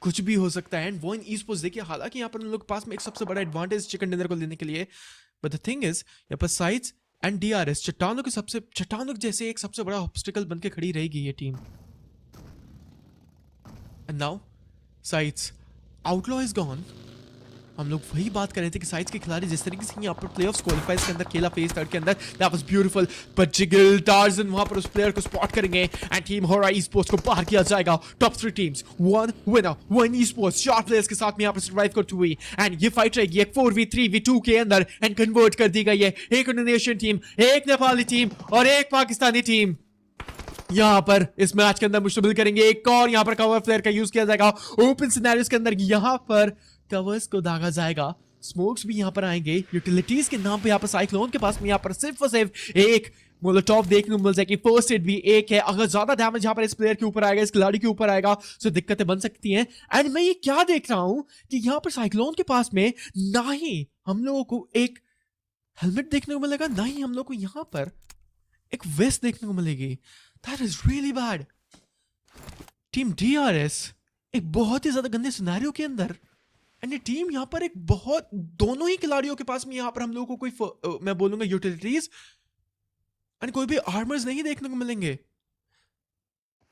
कुछ भी हो सकता है। एंड वॉइन ई-स्पोर्ट्स देखिए, हालांकि यहाँ पर उन लोग के पास में एक सबसे बड़ा एडवांटेज चिकन डिनर को लेने के लिए, बट द थिंग इज यहाँ पर साइट्स एंड DRS चट्टानों जैसे एक सबसे बड़ा ऑब्स्टिकल बन के खड़ी रहेगी ये team. And now, Sites, Outlaw is gone. हम लोग वही बात कर रहे थे कि साइट्स के खिलाड़ी जिस तरीके से यहाँ पर प्लेऑफ्स क्वालिफाइज के अंदर खेला फेज थर्ड के अंदर, that was beautiful. But jiggle torsion वहां पर उस प्लेयर को स्पॉट करेंगे एंड टीम होरा ई-स्पोर्ट्स को बाहर किया जाएगा। Top 3 teams, 1 winner, 1 esports, 4 players के साथ में यहाँ पर सर्वाइव करती हुई। एंड ये फाइट रहेगी एक 4v3v2 के अंदर एंड कन्वर्ट कर दी गई है। एक इंडोनेशियन टीम, एक नेपाली टीम और एक पाकिस्तानी टीम यहाँ पर इस मैच के अंदर मुश्तबिल करेंगे। एक और यहाँ पर कवर फ्लेयर का यूज किया जाएगा ओपन सिनेरियोस के अंदर, यहाँ पर कवर्स को दागा जाएगा। स्मोक्स भी यहाँ पर आएंगे यूटिलिटीज के नाम पे। यहाँ पर साइक्लोन के पास में यहाँ पर सिर्फ और सिर्फ एक मोलोटॉव देखने को मिल जाएगी। फर्स्ट एड भी एक है, अगर ज्यादा डैमेज यहाँ पर इस प्लेयर के ऊपर आएगा, इस खिलाड़ी के ऊपर आएगा तो दिक्कतें बन सकती हैं। एंड मैं ये क्या देख रहा हूं कि यहाँ पर साइक्लोन के पास में ना ही हम लोगों को एक हेलमेट देखने को मिलेगा, ना ही हम लोग को यहाँ पर एक वेस्ट देखने को मिलेगी। That is really bad. Team DRS एक बहुत ही ज्यादा गंदे सिनेरियो के अंदर, एंड ये टीम यहाँ पर एक बहुत, दोनों ही खिलाड़ियों के पास में यहाँ पर हम लोगों को कोई मैं बोलूंगा यूटिलिटीज एंड कोई भी आर्मर्स नहीं देखने को मिलेंगे।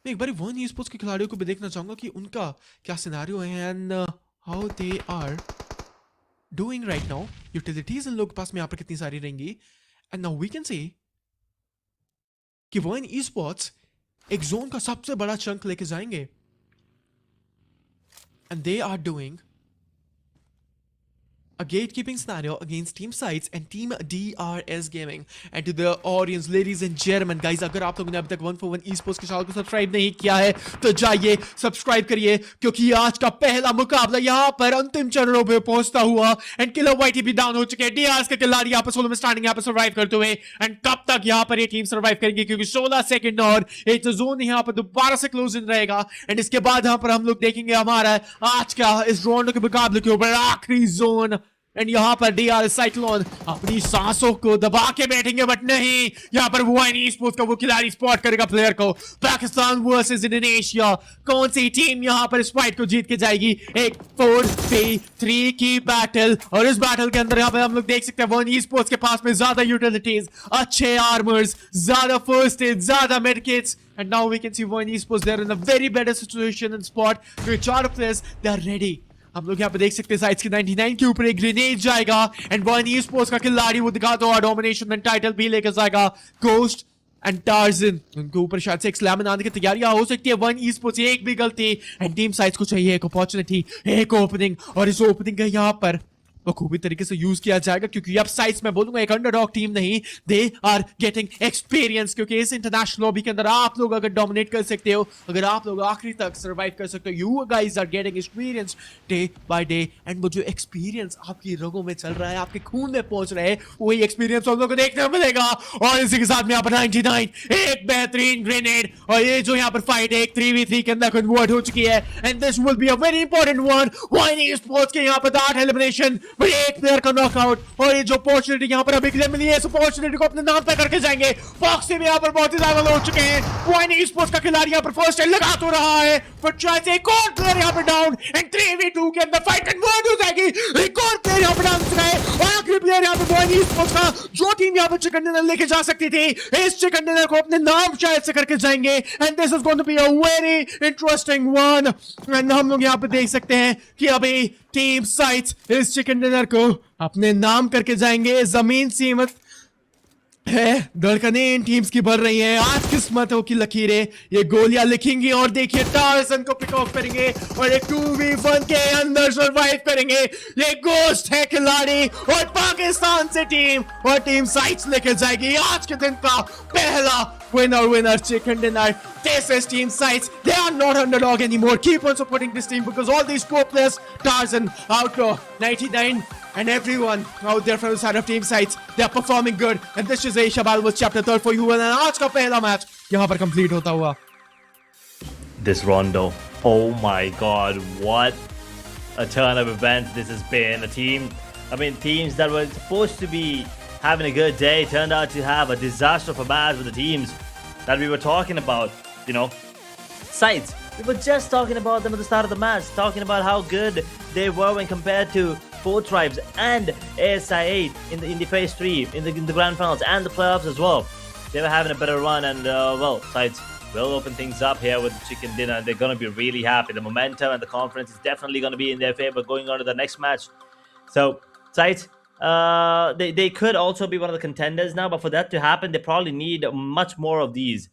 मैं एक बार वॉइन ई-स्पोर्ट्स के खिलाड़ियों को भी देखना चाहूंगा कि उनका क्या सिनेरियो है and how they are doing right now. Utilities इन लोगों के पास में यहाँ पर कितनी सारी रहेंगी। And now we can see कि वॉइन ई-स्पोर्ट्स एक जोन का सबसे बड़ा चंक लेके जाएंगे and they are doing a gatekeeping scenario against team sites and team DRS gaming. And to the audience, ladies and gentlemen, guys, अगर आप लोगों ने अभी तक 141 esports के चैनल को सब्सक्राइब नहीं किया है तो जाइए सब्सक्राइब करिए, क्योंकि आज का पहला मुकाबला यहाँ पर अंतिम चरणों पे पहुंचता हुआ एंड किलर वाइटी भी डाउन हो चुके हैं। DRS के खिलाड़ी यहाँ पर सोलो में स्टैंडिंग यहाँ पर सर्वाइव करते हुए, एंड कब तक यहाँ पर ये टीम सर्वाइव करेंगी, क्योंकि 16 सेकंड और एक जोन यहाँ पर दोबारा से क्लोज इन रहेगा। एंड इसके बाद यहाँ पर हम लोग देखेंगे हमारा आज का इस रोंडो के मुकाबले के ऊपर आखिरी जोन। एंड यहाँ पर DRS साइक्लोन अपनी सांसों को दबा के बैठेंगे, बट नहीं, यहाँ पर वॉइन ई-स्पोर्ट्स का वो खिलाड़ी स्पॉट करेगा प्लेयर को। पाकिस्तान वर्सेस इंडोनेशिया, कौन सी टीम यहाँ पर इस फाइट को जीत के जाएगी। एक 4v3 की बैटल, और इस बैटल के अंदर यहाँ पे हम लोग देख सकते हैं वॉइन ई-स्पोर्ट्स के पास में ज्यादा यूटिलिटीज, अच्छे आर्मर्स, ज्यादा फर्स्ट एड, ज्यादा medkits. And now we can see Woin esports they are in a very better situation and spot. तो 4 players they are ready. हम लोग यहाँ पे देख सकते हैं साइट्स की 99 के ऊपर एक ग्रेनेड जाएगा एंड वॉइन ई-स्पोर्ट्स का खिलाड़ी वो दिखाता हुआ डोमिनेशन एंड टाइटल भी लेकर जाएगा। गोस्ट एंड टार्जन, उनके ऊपर शायद से एक स्लैम आने की तैयारियां हो सकती है। वॉइन ई-स्पोर्ट्स एक भी गलती एंड टीम साइट्स को चाहिए एक अपॉर्चुनिटी, एक ओपनिंग, और इस ओपनिंग का यहाँ पर बखूबी तरीके से यूज किया जाएगा, क्योंकि अब साइट्स में बोलूंगा एक अंडरडॉग टीम नहीं, दे आर गेटिंग एक्सपीरियंस। क्योंकि इस इंटरनेशनल लॉबी के अंदर आप लोग अगर डोमिनेट कर सकते हो, अगर आप लोग आखिरी तक सर्वाइव कर सकते हो, you guys are getting experience day by day. And वो जो एक्सपीरियंस आपकी रगों में चल रहा है, आपके खून में पहुंच रहा है, वही एक्सपीरियंस हम लोग को देखने को मिलेगा। और इसी के साथ में यहाँ पर 99 एक बेहतरीन ग्रेनेड, और ये जो यहाँ पर फाइट एक 3v3 के अंदर कन्वर्ट हो चुकी है। And this will be a very important one. Woin esports के यहाँ पर 8 एलिमिनेशन भाई एक प्लेयर का नॉकआउट, और ये जो अपॉर्चुनिटी यहाँ पर अभी के लिए मिली है, इस अपॉर्चुनिटी को अपने नाम पे करके जाएंगे। फॉक्सी भी यहाँ पर बहुत ही ज्यादा लो हो चुके हैं। वॉइन स्पोर्ट्स का खिलाड़ी यहाँ पर फर्स्ट एड लगा तो रहा है, पर शायद से एक और प्लेयर यहाँ पर डाउन, एंड 3v2 के अंदर फाइट कन्वर्ट हो जाएगी। एक और प्लेयर यहाँ पर डाउन हो चुका है, और आखिरी प्लेयर यहाँ पर वॉइन स्पोर्ट्स का, जो टीम यहाँ पर चिकन डिनर लेके जा सकती थी, इस चिकन डिनर को अपने नाम शायद से करके जाएंगे। And this is going to be a very interesting one. And हम लोग यहाँ पे देख सकते हैं कि अभी टीम साइट्स इस चिकन डिनर को अपने नाम करके जाएंगे। जमीन सीमित है, धड़कनें इन टीम्स की बढ़ रही हैं। आज किस्मतों की लकीरें ये गोलियां लिखेंगी, और देखिए टार्जन को पिक ऑफ करेंगे और एक 2v1 के अंदर सरवाइव करेंगे। ये गोस्ट है खिलाड़ी, और पाकिस्तान से टीम और टीम साइट्स लेके जाएगी आज के दिन का पहला winner chicken dinner. This is team sites. They are not underdog anymore. Keep on supporting this team because all these pro players, Tarzan, Outlaw, 99, and everyone out there from the side of team sites, they are performing good. And this is Aisha Balwas chapter 3 for you. And आज का पहला match यहाँ पर complete होता हुआ. This Rondo, oh my god, what a turn of events this has been. Teams that were supposed to be having a good day turned out to have a disaster of a match with the teams that we were talking about. Sites. We were just talking about them at the start of the match, talking about how good they were when compared to Four Tribes and ASI8 in the phase 3, in the grand finals and the playoffs as well. They were having a better run, and Sites will open things up here with Chicken Dinner. They're going to be really happy. The momentum and the confidence is definitely going to be in their favor going on to the next match. So, Sites, they could also be one of the contenders now, but for that to happen, they probably need much more of these.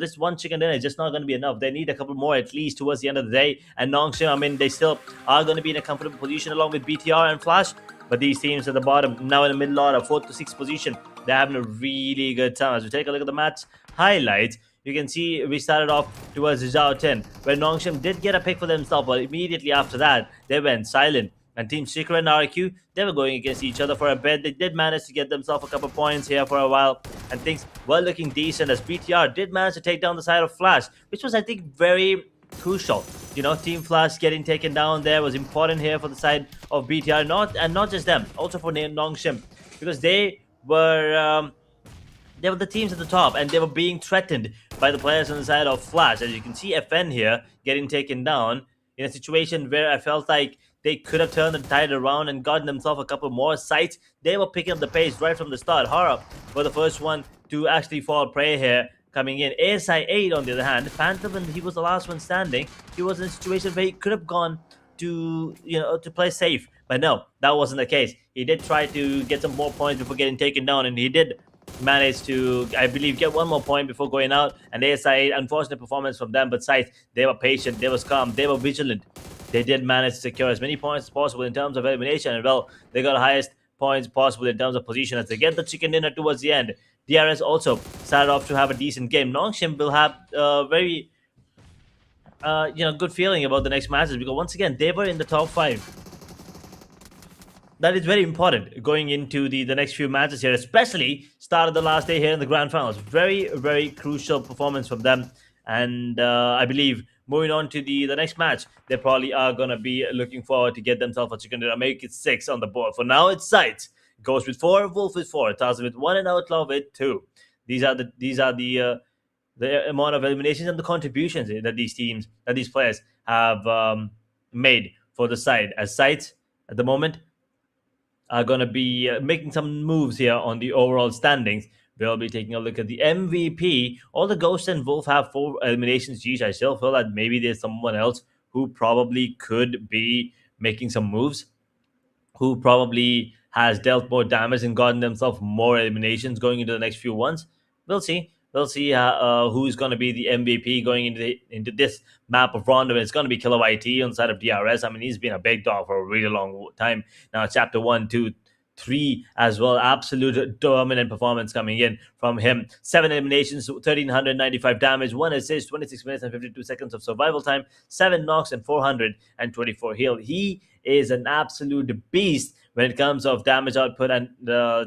This one chicken dinner is just not going to be enough. They need a couple more at least towards the end of the day. And Nongshim, they still are going to be in a comfortable position along with BTR and Flash. But these teams at the bottom, now in the middle order, 4th to 6th position, they're having a really good time. As we take a look at the match highlights, you can see we started off towards Zhao 10, where Nongshim did get a pick for themselves, but immediately after that, they went silent. And Team Secret and RQ, they were going against each other for a bit. They did manage to get themselves a couple points here for a while, and things were looking decent as BTR did manage to take down the side of Flash, which was, I think, very crucial. Team Flash getting taken down there was important here for the side of BTR, not just them, also for Nongshim, because they were the teams at the top, and they were being threatened by the players on the side of Flash. As you can see, FN here getting taken down in a situation where I felt like they could have turned the tide around and gotten themselves a couple more sites. They were picking up the pace right from the start. HORAA were the first one to actually fall prey here coming in. ASI8, on the other hand, PANDUM, and he was the last one standing. He was in a situation where he could have gone to play safe. But no, that wasn't the case. He did try to get some more points before getting taken down, and he did manage to, I believe, get one more point before going out. And ASI8, unfortunate performance from them, but sites, they were patient, they were calm, they were vigilant. They did manage to secure as many points as possible in terms of elimination, and they got the highest points possible in terms of position as they get the chicken dinner towards the end. DRS also started off to have a decent game. Nongshim will have a very good feeling about the next matches, because once again they were in the top 5. That is very important going into the next few matches here, especially start of the last day here in the grand finals. Very, very crucial performance from them, and I believe moving on to the next match, they probably are going to be looking forward to get themselves a chicken dinner, make it 6 on the board. For now, it's Sites. Goes with 4, Wolf with 4, Tarzan with 1, and Outlaw with 2. These are the amount of eliminations and the contributions that these players have made for the side. As Sites at the moment are going to be making some moves here on the overall standings. We'll be taking a look at the MVP. All the Ghost and Wolf have 4 eliminations each. I still feel that maybe there's someone else who probably could be making some moves, who probably has dealt more damage and gotten themselves more eliminations going into the next few ones. We'll see. We'll see who's going to be the MVP going into this map of Rondo. It's going to be Killer YT on the side of DRS. He's been a big dog for a really long time now. Chapter 1, 2, 3 as well. Absolute dominant performance coming in from him. 7 eliminations, 1,395 damage, 1 assist, 26 minutes and 52 seconds of survival time, 7 knocks and 424 heal. He is an absolute beast when it comes of damage output and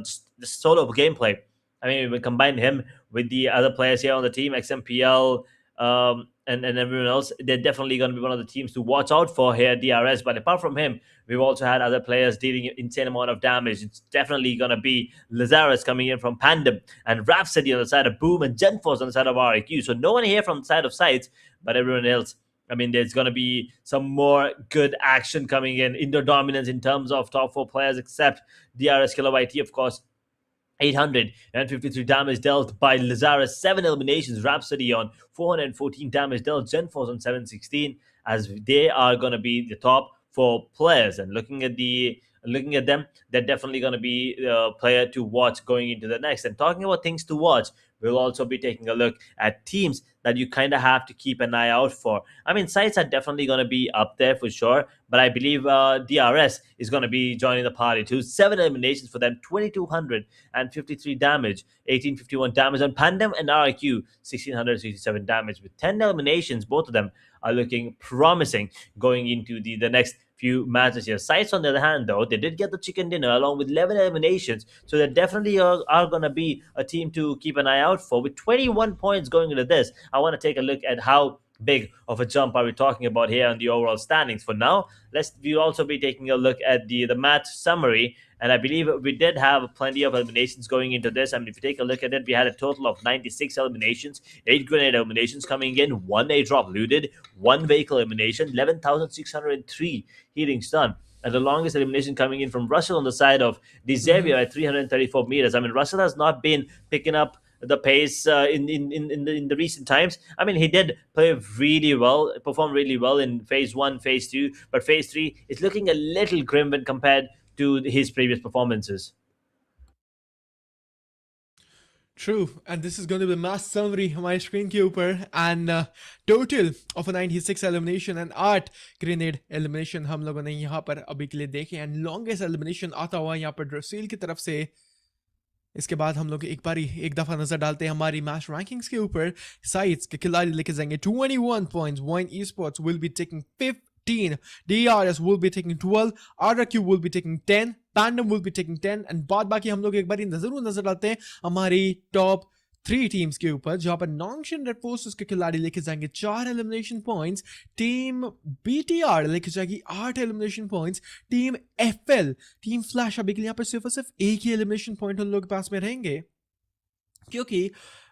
just the solo gameplay. We combine him with the other players here on the team, XMPL, and everyone else, they're definitely going to be one of the teams to watch out for here at DRS. But apart from him, we've also had other players dealing insane amount of damage. It's definitely going to be Lazarus coming in from PANDUM, and Rhapsody on the side of Boom, and GenForce on the side of RIQ. So no one here from the side of SCYTES, but everyone else. I mean, there's going to be some more good action coming in. Indo dominance in terms of top 4 players, except DRS Killer YT, of course. 853 damage dealt by Lazarus, 7 eliminations. Rhapsody on 414 damage dealt. GenForce on 716, as they are going to be the top 4 players. And looking at them, they're definitely going to be the player to watch going into the next. And talking about things to watch, we'll also be taking a look at teams that you kind of have to keep an eye out for. I mean, SCYTES are definitely going to be up there for sure, but I believe DRS is going to be joining the party too. 7 eliminations for them, 2,253 damage, 1,851 damage on PANDUM, and RIQ, 1,667 damage. With 10 eliminations, both of them are looking promising going into the next few matches here. SCYTES, on the other hand, though, they did get the chicken dinner along with 11 eliminations, so they definitely are going to be a team to keep an eye out for. With 21 points going into this, I want to take a look at how big of a jump are we talking about here on the overall standings. For now, we'll also be taking a look at the match summary, and I believe we did have plenty of eliminations going into this. I mean, if you take a look at it, we had a total of 96 eliminations, 8 grenade eliminations coming in, 1 A-drop looted, 1 vehicle elimination, 11,603 healings done. And the longest elimination coming in from Russell on the side of the Xavier at 334 meters. I mean, Russell has not been picking up the pace in the recent times. I mean, he did play really well, perform really well in phase 1, phase 2, but phase 3 is looking a little grim when compared to his previous performances. True, and this is going to be mass summary हमारे screen के ऊपर, and total of a 96 elimination and 8 grenade elimination हम लोगों ने यहाँ पर अभी के लिए देखे, and longest elimination आता हुआ यहाँ पर ड्रेसेल की तरफ से. इसके बाद हम लोग एक दफ़ा नज़र डालते हैं हमारी मैच रैंकिंग्स के ऊपर. SCYTES के खिलाड़ी लेके जाएंगे 21 points, VOIN esports will be taking 15, DRS will be taking 12, RQ will be taking 10, PANDUM will be taking 10, and बाद बाकी हम लोग एक बार नज़र डालते हैं हमारी टॉप 3 टीम्स के ऊपर, जहां पर नॉन्शन रेड फोर्सेस के खिलाड़ी लेके जाएंगे 4 एलिमिनेशन पॉइंट्स, टीम बीटीआर लेके जाएगी 8 elimination points, team FL, team flash अभी के लिए यहाँ पर सिर्फ और सिर्फ एक ही एलिमिनेशन पॉइंट उन लोगों के पास में रहेंगे, क्योंकि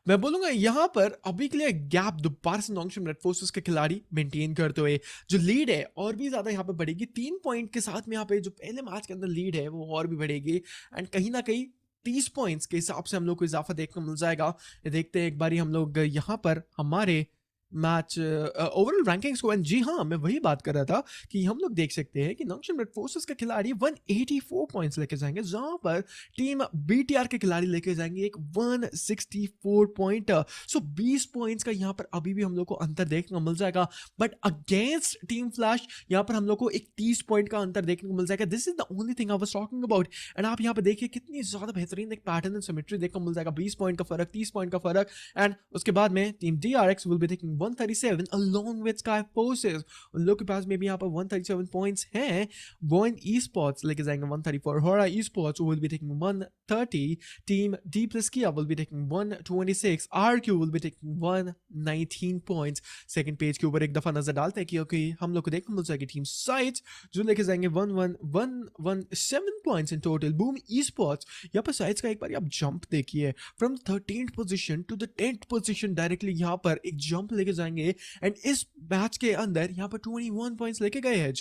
मैं बोलूंगा यहाँ पर अभी के लिए गैप दोबारा से नॉन्शन रेड फोर्सेस के खिलाड़ी मेंटेन करते हुए जो लीड है और भी ज्यादा यहाँ पे बढ़ेगी. 3 पॉइंट के साथ में यहाँ पे जो पहले मैच के अंदर लीड है वो और भी बढ़ेगी, एंड कहीं ना कहीं 30 पॉइंट्स के हिसाब से हम लोग को इजाफा देखने को मिल जाएगा. देखते हैं एक बारी हम लोग यहाँ पर हमारे मैच ओवरऑल रैंकिंग्स को, एंड जी हाँ मैं वही बात कर रहा था कि हम लोग देख सकते हैं कि नॉन्शन रेड फोर्सेस के खिलाड़ी 184 पॉइंट्स लेके जाएंगे, जहां पर टीम बीटीआर के खिलाड़ी लेके जाएंगे एक 164 पॉइंट. सो 20 पॉइंट्स का यहाँ पर अभी भी हम लोग को अंतर देखने को मिल जाएगा, बट अगेंस्ट टीम फ्लैश यहाँ पर हम लोग को एक 30 पॉइंट का अंतर देखने को मिल जाएगा. This is the only thing I was talking about, and आप यहाँ पर देखिए कितनी ज्यादा बेहतरीन एक पैटर्न एंड सिमेट्री देखने को मिल जाएगा. 20 पॉइंट का फर्क, 30 पॉइंट का फर्क, एंड उसके बाद में team DRX will be taking 137 along with SKYFORCE. उन लोग के पास में भी यहाँ पर 137 पॉइंट्स हैं. VOIN esports लेके जाएंगे 134, HORAA esports will be taking 130, team D+Kia will be taking 126, RQ will be taking 119 points. Second page के ऊपर एक दफा नजर डालते हैं क्योंकि हम लोग को देखने मिल जाएगी टीम SCYTES जो लेके जाएंगे 117 points in total. Boom esports यहाँ पर SCYTES का एक बार आप जंप देखिए from 13th position to the 10th position, directly यहाँ पर एक जंप लेके जाएंगे, एंड इस मैच के अंदर यहाँ पर 21 पॉइंट्स लेके गए हैं.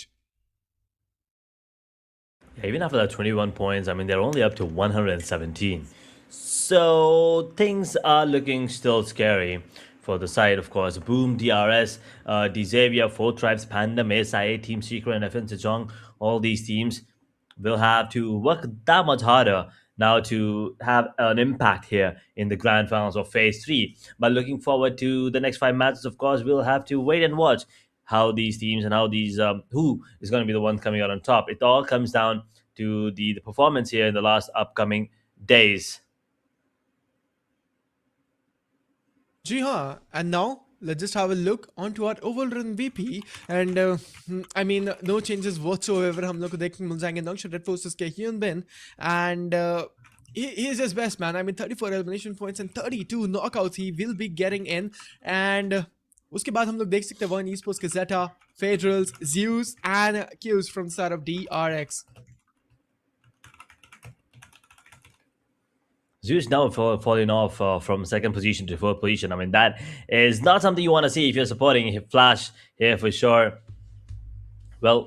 Yeah, even after that 21 points, I mean, they're only up to 117. So things are looking still scary for the side, of course. Boom, DRS, Xavier, 4 Tribes, PANDUM, SIA, Team Secret, and FN Sejong, all these teams will have to work that much harder now to have an impact here in the grand finals of phase 3. But looking forward to the next 5 matches, of course, we'll have to wait and watch how these teams and how these who is going to be the one coming out on top. It all comes down to the performance here in the last upcoming days. जी हाँ, and now let's just have a look onto our overall MVP, and I mean no changes whatsoever हम लोग को देखने मिल जाएंगे. नॉन्शन red forces के Hyun Bin, and he is his best man. I mean 34 elimination points and 32 knockouts he will be getting in, and उसके बाद हम लोग देख सकते हैं वन esports के Zeta, Federals, Zeus and Qs from the side of DRX. Zeus now falling off from second position to fourth position. I mean, that is not something you want to see if you're supporting Flash here for sure. Well,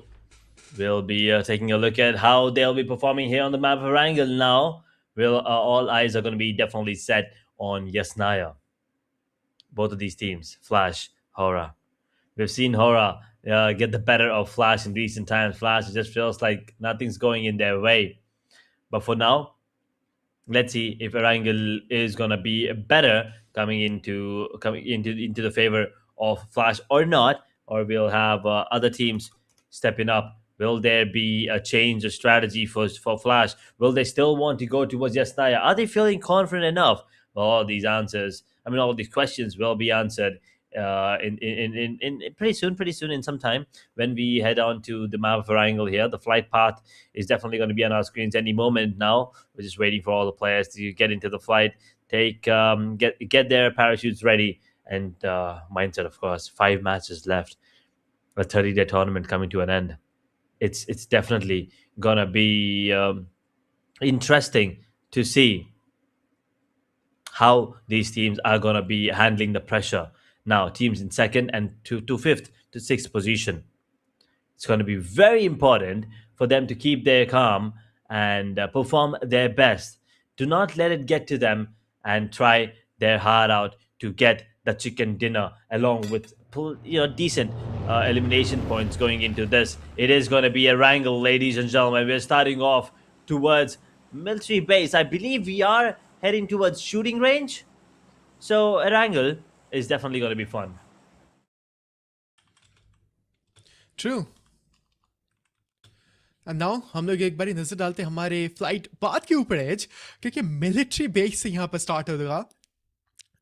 we'll be taking a look at how they'll be performing here on the map of Erangel now. All eyes are going to be definitely set on Yasnaya. Both of these teams, Flash, HORAA. We've seen HORAA get the better of Flash in recent times. Flash, it just feels like nothing's going in their way. But for now, let's see if Erangel is gonna be better coming into the favor of Flash or not, or we'll have other teams stepping up. Will there be a change of strategy for Flash? Will they still want to go towards Yasnaya? Are they feeling confident enough? Well, all these answers, all these questions will be answered in pretty soon in some time when we head on to the map of Erangel here. The flight path is definitely going to be on our screens any moment now. We're just waiting for all the players to get into the flight, get their parachutes ready, and mindset, of course. 5 matches left, a 30-day tournament coming to an end. It's definitely gonna be interesting to see how these teams are gonna be handling the pressure. Now, teams in second and to fifth to sixth position. It's going to be very important for them to keep their calm and perform their best. Do not let it get to them and try their heart out to get the chicken dinner along with decent elimination points going into this. It is going to be a wrangle, ladies and gentlemen. We're starting off towards military base. I believe we are heading towards shooting range. So Erangel is definitely going to be fun. True. And now हम लोग एक बारी नजर डालते हैं हमारे flight path के ऊपर एज, क्योंकि मिलिट्री बेस से यहाँ पर स्टार्ट होगा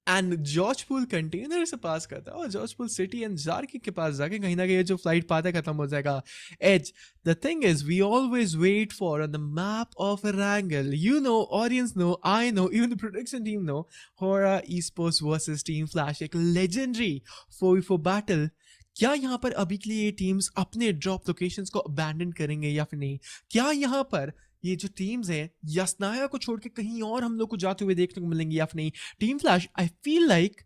एंड जॉर्ज पूल कंटेनर से पास करता है और जॉर्ज पूल सिटी एंड जार्की के पास जाके कहीं ना कहीं जो फ्लाइट पाथ है खत्म हो जाएगा. As the thing is we always wait for on the map of Erangel. You know, audience know, I know, even the production team know, HORAA esports versus Team Flash, एक legendary 4v4 battle. क्या यहाँ पर अभी के लिए ये teams अपने drop locations को अबैंडन करेंगे या फिर नहीं? क्या यहाँ पर ये जो टीम्स हैं यास्नाया को छोड़ के कहीं और हम लोग को जाते हुए देखने को मिलेंगे या फिर नहीं? Team Flash I feel like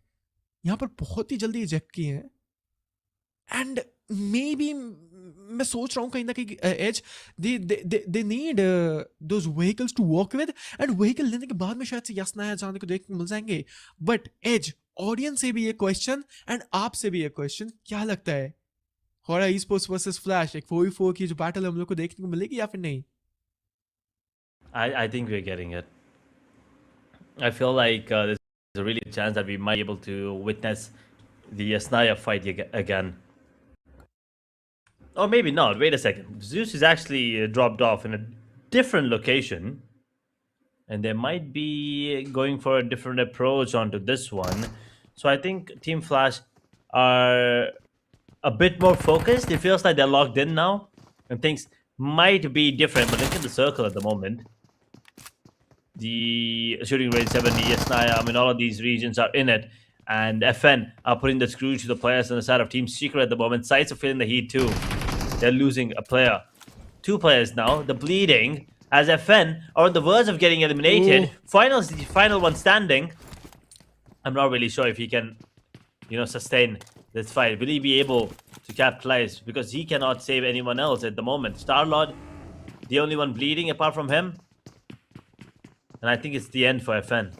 यहाँ पर बहुत ही जल्दी इजेक्ट किए हैं एंड मे बी मैं सोच रहा हूँ कहीं ना कहीं as they need those vehicles to work with and vehicle लेने के बाद में शायद से यास्नाया जाने को देखने को मिल जाएंगे. बट एज ऑडियंस से भी ये क्वेश्चन एंड आपसे भी ये क्वेश्चन, क्या लगता है HORAA esports वर्सेस फ्लैश एक 4v4 की जो बैटल हम लोग को देखने को मिलेगी या फिर नहीं? I think we're getting it. I feel like there's a really chance that we might be able to witness the Yasnaya fight again. Or maybe not. Wait a second. Zeus is actually dropped off in a different location. And they might be going for a different approach onto this one. So I think Team Flash are a bit more focused. It feels like they're locked in now. And things might be different. But look at the circle at the moment. The shooting range 70, Yasnaya, all of these regions are in it. And FN are putting the screw to the players on the side of Team Secret at the moment. SCYTES are feeling the heat too. They're losing a player. 2 players now. The bleeding as FN are on the verge of getting eliminated. Final one standing. I'm not really sure if he can, sustain this fight. Will he be able to capitalize? Because he cannot save anyone else at the moment. Starlord, the only one bleeding apart from him. And I think it's the end for FN.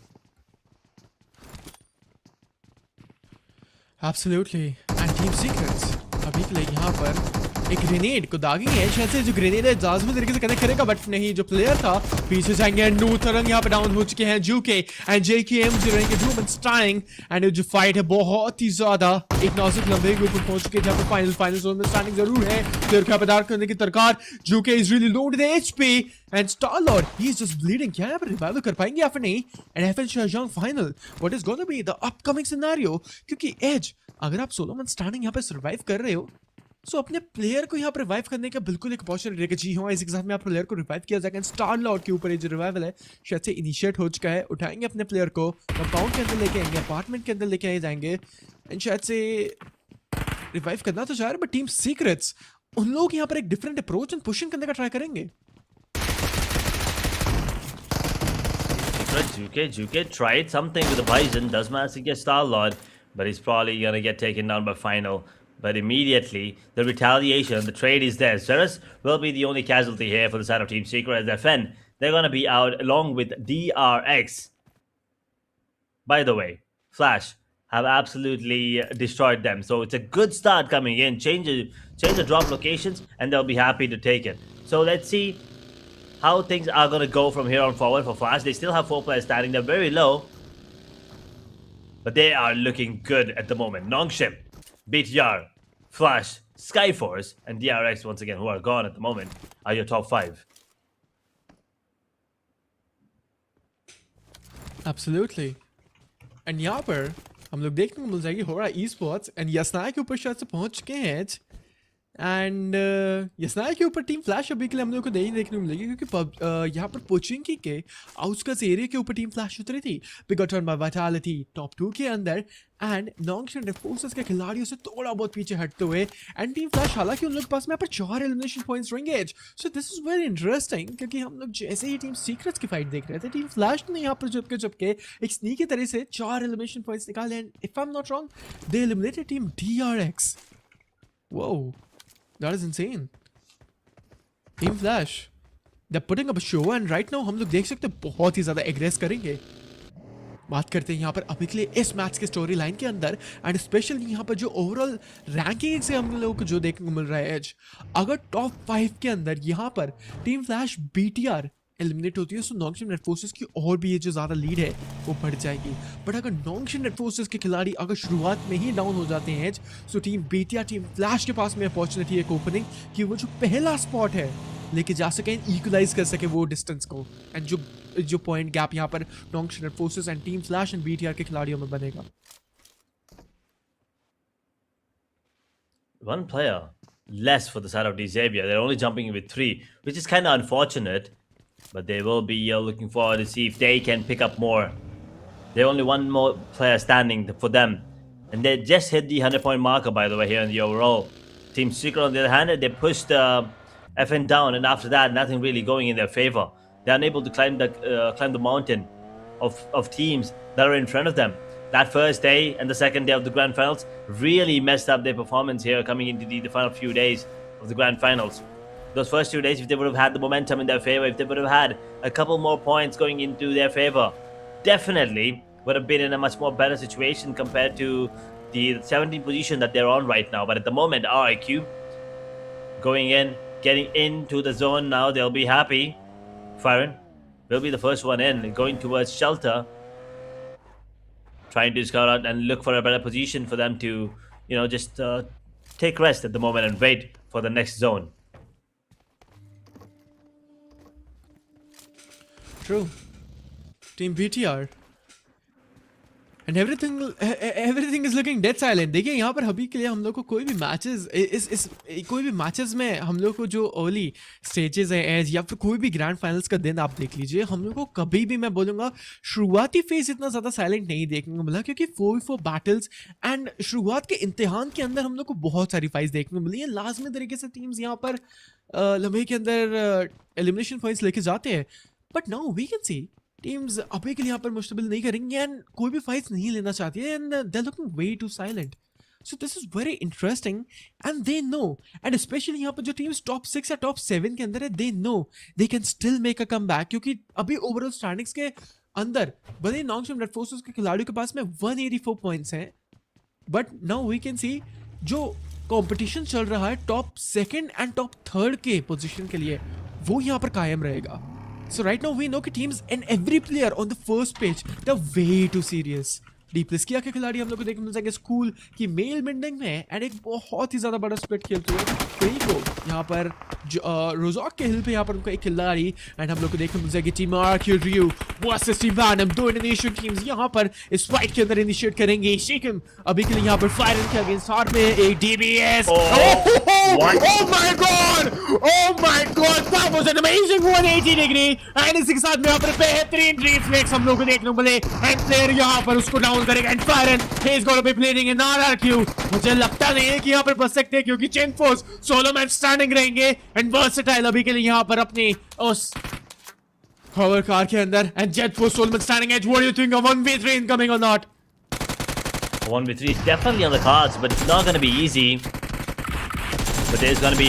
Absolutely. And Team Secrets अभी के लिए यहाँ पर एक grenade को दागेंगे. शायद से जो ग्रेनेड है जाज़मी तरीके से कनेक्ट करेगा, बट नहीं, जो प्लेयर था पीछे जाएंगे. नू तरंग यहाँ पे डाउन हो चुके हैं. जूके एंड जेकेएम जो रहेंगे ह्यूमन स्टाइंग. एंड जो फाइट है बहुत ही ज्यादा एक नाजुक लंबे के ऊपर पहुंच चुके हैं, जहाँ पे फाइनल जोन में स्टैंडिंग जरूर है. प्लेयर को पदार्थ करने की तरकार. Juke is really loaded HP and Starlord he is just bleeding. क्या यहाँ पर रिवाइव कर पाएंगे या फिर नहीं? And FN Shahjahan final what is gonna be the upcoming scenario? क्योंकि एज अगर आप सोलो मैन स्टैंडिंग यहाँ पे सर्वाइव कर रहे हो, सो अपने प्लेयर को यहाँ पर रिवाइव करने का बिल्कुल एक अपॉर्चुनिटी रहेगा. जी हाँ, इस एग्जाम में आप प्लेयर को रिवाइव किया जाएगा. स्टारलॉर्ड के ऊपर ये जो रिवाइवल है शायद से इनिशिएट हो चुका है. उठाएंगे अपने प्लेयर को, कंपाउंड के अंदर लेके आएंगे, अपार्टमेंट के अंदर लेके आए जाएंगे. एंड शायद से रिवाइव करना तो चाह रहे, बट टीम सीक्रेट्स उन लोग यहाँ पर एक डिफरेंट अप्रोच एंड पुशिंग करने का ट्राई करेंगे. Juke tried something with the Bison, does manage to get Star-Lord, but he's probably gonna get taken down by Final. But immediately, the retaliation, the trade is there. Zeros will be the only casualty here for the side of Team Secret as FN. They're gonna be out along with DRX. By the way, Flash have absolutely destroyed them. So it's a good start coming in. Change the drop locations and they'll be happy to take it. So let's see how things are going to go from here on forward for Flash. They still have 4 players standing. They're very low. But they are looking good at the moment. Nongshim, BTR, Flash, Skyforce, and DRX once again, who are gone at the moment, are your top 5. Absolutely. And यहाँ पर हम लोग देखने को मिल जाएगी HORAA esports and यसनाया के ऊपर शायद से पहुंच चुके हैं. एंड यसनाया के ऊपर टीम फ्लैश अभी के लिए हम लोग को नहीं देखने को मिलेगी, क्योंकि यहाँ पर पोचिंकी के आउटस्कर्ट्स एरिया के ऊपर टीम फ्लैश उतरी थी. बिगेट्रॉन बाय वाइटालिटी टॉप 2 के अंदर एंड नॉन्गशन फोर्सेस के खिलाड़ियों से थोड़ा बहुत पीछे हटते हुए. एंड टीम फ्लैश हालांकि उन लोग के पास में यहाँ पर 4 एलिमिनेशन पॉइंट्स रहेंगे. सो दिस इज वेरी इंटरेस्टिंग, क्योंकि हम लोग जैसे ही टीम सीक्रेट्स की फाइट देख रहे थे, टीम फ्लैश ने यहाँ पर चुपके एक स्नीकी तरह से 4 एलिमिनेशन पॉइंट्स निकाले. And if I am not wrong they eliminated team DRX. Whoa. That is insane. Team Flash, they're putting up a show and right now हम लोग देख सकते हैं बहुत ही ज़्यादा एग्रेस करेंगे. बात करते हैं यहाँ पर अभी के लिए इस मैच के स्टोरी लाइन के अंदर एंड स्पेशली यहाँ पर जो ओवरऑल रैंकिंग से हम लोगों को जो देखने को मिल रहा है एज. अगर टॉप 5 के अंदर यहाँ पर टीम फ्लैश BTR एलिमिनेट होती है, सो नॉन्गशन नेट फोर्सेस की और भी ये जो ज़्यादा लीड है वो बढ़ जाएगी. बट अगर नॉन्गशन नेट फोर्सेस के खिलाड़ी अगर शुरुआत में ही डाउन हो जाते हैं as, so team BTR team Flash के पास में अपॉर्चुनिटी है ओपनिंग कि वो जो पहला स्पॉट है लेके जा सके, इक्वलाइज कर सके वो डिस्टेंस को. एंड जो पॉइंट गैप यहाँ पर Nongshim red forces and team Flash and BTR के खिलाड़ियों में बनेगा. One player less for the side of Xavier. They're only jumping with 3, which is kind of unfortunate. But they will be looking forward to see if they can pick up more. They're only one more player standing for them. And they just hit the 100-point marker, by the way, here in the overall. Team Secret, on the other hand, they pushed FN down. And after that, nothing really going in their favor. They're unable to climb the mountain of teams that are in front of them. That first day and the second day of the Grand Finals really messed up their performance here coming into the final few days of the Grand Finals. Those first 2 days, if they would have had the momentum in their favor, if they would have had a couple more points going into their favor, definitely would have been in a much more better situation compared to the 17th position that they're on right now. But at the moment, RIQ going in, getting into the zone now, they'll be happy. Firen will be the first one in, going towards shelter, trying to scout out and look for a better position for them to, just take rest at the moment and wait for the next zone. True. Team BTR. And everything is looking dead silent. देखिए यहाँ पर अभी के लिए हम लोग को कोई भी मैचेस में हम लोग को जो अर्ली स्टेजेस है एज या फिर कोई भी ग्रैंड फाइनल्स का दिन आप देख लीजिए, हम लोग को कभी भी मैं बोलूँगा शुरुआती फेज इतना ज़्यादा साइलेंट नहीं देखने को मिला, क्योंकि 4v4 बैटल्स एंड शुरुआत के इम्तिहान के अंदर हम लोग को बहुत सारी फाइट्स देखने को मिली है. लाजमी तरीके से टीम्स यहाँ पर लम्हे के अंदर एलिमिनेशन पॉइंट्स लेके जाते हैं. But now we can see teams अभी के लिए यहाँ पर मुश्तबिल नहीं करेंगे एंड कोई भी फाइट्स नहीं लेना चाहती है and they are looking way to silent. So this is very interesting and they know, and specially यहाँ पर जो टीम्स टॉप 6 या टॉप 7 के अंदर है, दे know they can still make a come back, क्योंकि अभी ओवरऑल स्टैंडिंग्स के अंदर भले नॉन्गशन रेड फोर्सेस के खिलाड़ियों के पास में 184 पॉइंट्स हैं, but now we can see जो कॉम्पिटिशन चल रहा है top 2nd and top 3rd के पोजिशन के लिए, वो यहाँ पर कायम रहेगा. So right now we know कि teams and every player on the first page they're way too serious. डीप्लेस किया के खिलाड़ी हम लोग को देखने मिल जाएंगे स्कूल की मेल बिल्डिंग में एंड एक बहुत ही ज्यादा बड़ा स्प्लिट खेलते हुए कई को यहाँ पर रोजॉक के हिल पे यहाँ पर उनका एक खिलाड़ी एंड हम लोग को देखने मिल जाएगी team RRQ versus team Pandam. 2 Indonesian teams यहाँ पर इस फाइट के अंदर इनिशिएट करेंगे. शिकम अभी के लिए यहाँ पर फायर के अगेंस्ट साथ में एक DBS. Oh my god, that was an amazing 180 degree and इसी के साथ में यहाँ पर बेहतरीन रिफ्लेक्स हम लोग को देखने को मिले एंड प्लेयर यहाँ पर उसको डाउन फोन करेगा and fire he is gonna be playing in RRQ। मुझे लगता नहीं है कि यहाँ पर बच सकते हैं क्योंकि chain force solo man standing रहेंगे एंड वर्सेटाइल अभी के लिए यहाँ पर अपनी उस कवर कार के अंदर and Jet Forces solo man standing as. What do you think of 1v3 incoming और not? 1v3 is definitely on the cards, but it's not going to be easy. But there's going to be,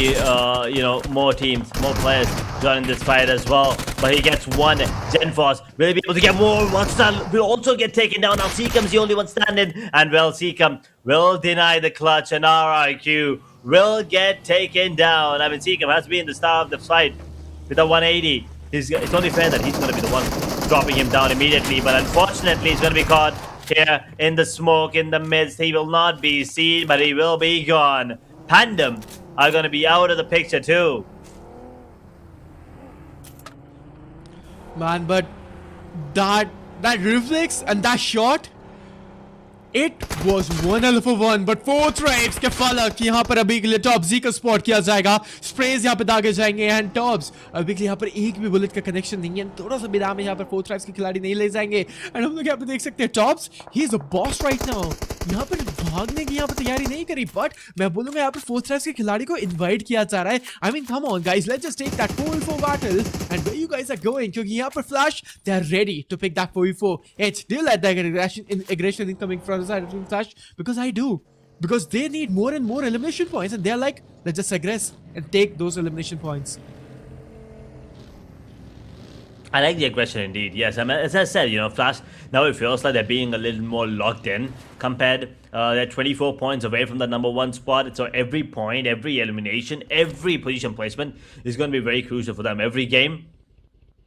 more teams, more players joining this fight as well. But he gets one. Genforce will be able to get more. Rockstar will also get taken down. Now Seacom's the only one standing. And well, Seacom will deny the clutch. And RIQ will get taken down. I mean, Seacom has been the star of the fight with a 180. It's only fair that he's going to be the one dropping him down immediately. But unfortunately, he's going to be caught here in the smoke, in the midst. He will not be seen, but he will be gone. PANDUM are going to be out of the picture too. Man, but that reflex and that shot, it was one hell of a one. But 4 tribes के फलक यहाँ पर अभी के लिए top जी का spot किया जाएगा। स्प्रेज यहाँ पे दागे जाएंगे एंड टॉप्स अभी के लिए यहाँ पर एक भी बुलेट का कनेक्शन नहीं है। थोड़ा सा बिराम में यहाँ पर 4 ट्राइब्स के खिलाड़ी नहीं ले जाएंगे एंड हम लोग यहाँ पे देख सकते हैं tops he is a boss right now. यहाँ पर भागने की यहाँ पर तैयारी नहीं करी बट मैं बोलूंगा यहाँ पर 4 ट्राइब्स के खिलाड़ी को इन्वाइट किया जा रहा है। I mean come on guys, let's just take that 4v4 battle and where you guys are going, क्योंकि यहाँ पर Flash they are ready to pick that 4v4 एच। Do you like that aggression incoming from the side of Flash? Because I do. Because they need more and more elimination points and they're like, let's just aggress and take those elimination points. I like the aggression indeed. Yes, I mean, as I said, Flash, now it feels like they're being a little more locked in compared. They're 24 points away from the #1 spot. So every point, every elimination, every position placement is going to be very crucial for them. Every game,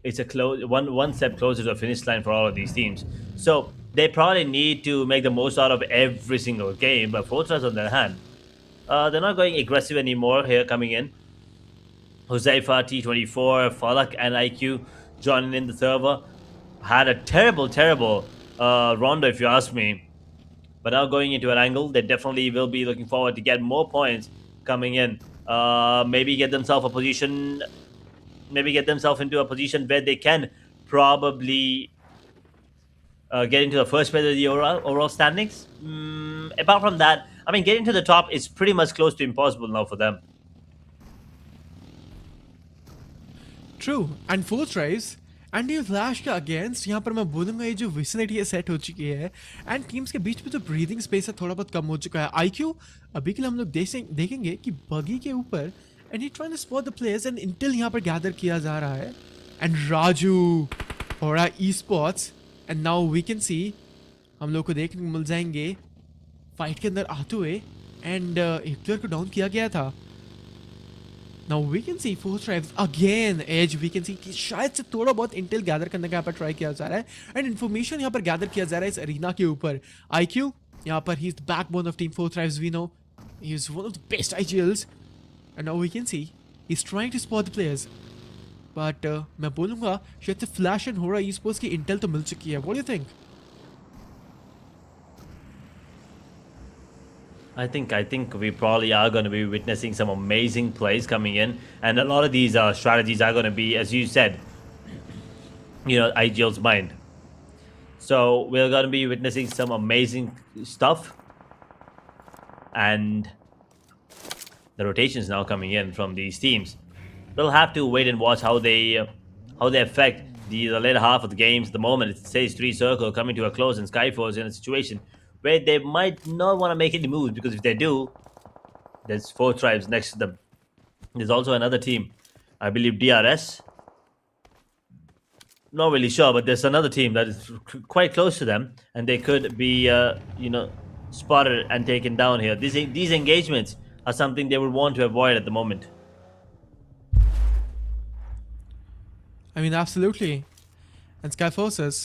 it's a one step closer to the finish line for all of these teams. So they probably need to make the most out of every single game. But Fortress, on the other hand, they're not going aggressive anymore here coming in. Huzaifa, T24, Falak, and IQ joining in the server. Had a terrible Rondo, if you ask me. But now going into Erangel, they definitely will be looking forward to get more points coming in. Maybe get themselves a position. Maybe get themselves into a position where they can probably get into the first place of the overall standings. Apart from that, I mean, getting to the top is pretty much close to impossible now for them. True. And 4 tries and ये flash के against यहाँ पर मैं बोलूँगा ये जो vicinity है set हो चुकी है एंड टीम्स के बीच में जो ब्रीदिंग स्पेस है थोड़ा बहुत कम हो चुका है। आईक्यू अभी के लिए हम लोग देखेंगे कि बगी के ऊपर and he trying to spot the players and intel यहाँ पर गैदर किया जा रहा है and Raju Horaa esports and now we can see हम लोग को देखने को मिल जाएंगे फाइट के अंदर आते हुए एंड एक प्लेयर को डाउन किया गया था। Now we can see 4 tribes again edge, we can see कि शायद से थोड़ा बहुत इंटेल गैदर करने का यहाँ पर ट्राई किया जा रहा है एंड इन्फॉर्मेशन यहाँ पर गैदर किया जा रहा है इस अरीना के ऊपर। IQ यहाँ पर ही is the backbone of team 4 tribes, we know he is one of the best IGLs and now we can see he's trying to spot the players but मैं बोलूँगा शायद से फ्लैश एंड होरा esports की Intel तो मिल चुकी है। What do you think? I think we probably are going to be witnessing some amazing plays coming in, and a lot of these strategies are going to be, as you said, IGL's mind. So we're going to be witnessing some amazing stuff, and the rotations now coming in from these teams. We'll have to wait and watch how they affect the later half of the games. At the moment, it says 3 circle coming to a close, and SKYFORCE in a situation where they might not want to make any moves, because if they do, there's 4 tribes next to them. There's also another team, I believe DRS. Not really sure, but there's another team that is quite close to them, and they could be, spotted and taken down here. These engagements are something they would want to avoid at the moment. I mean, absolutely. And SKYFORCEs.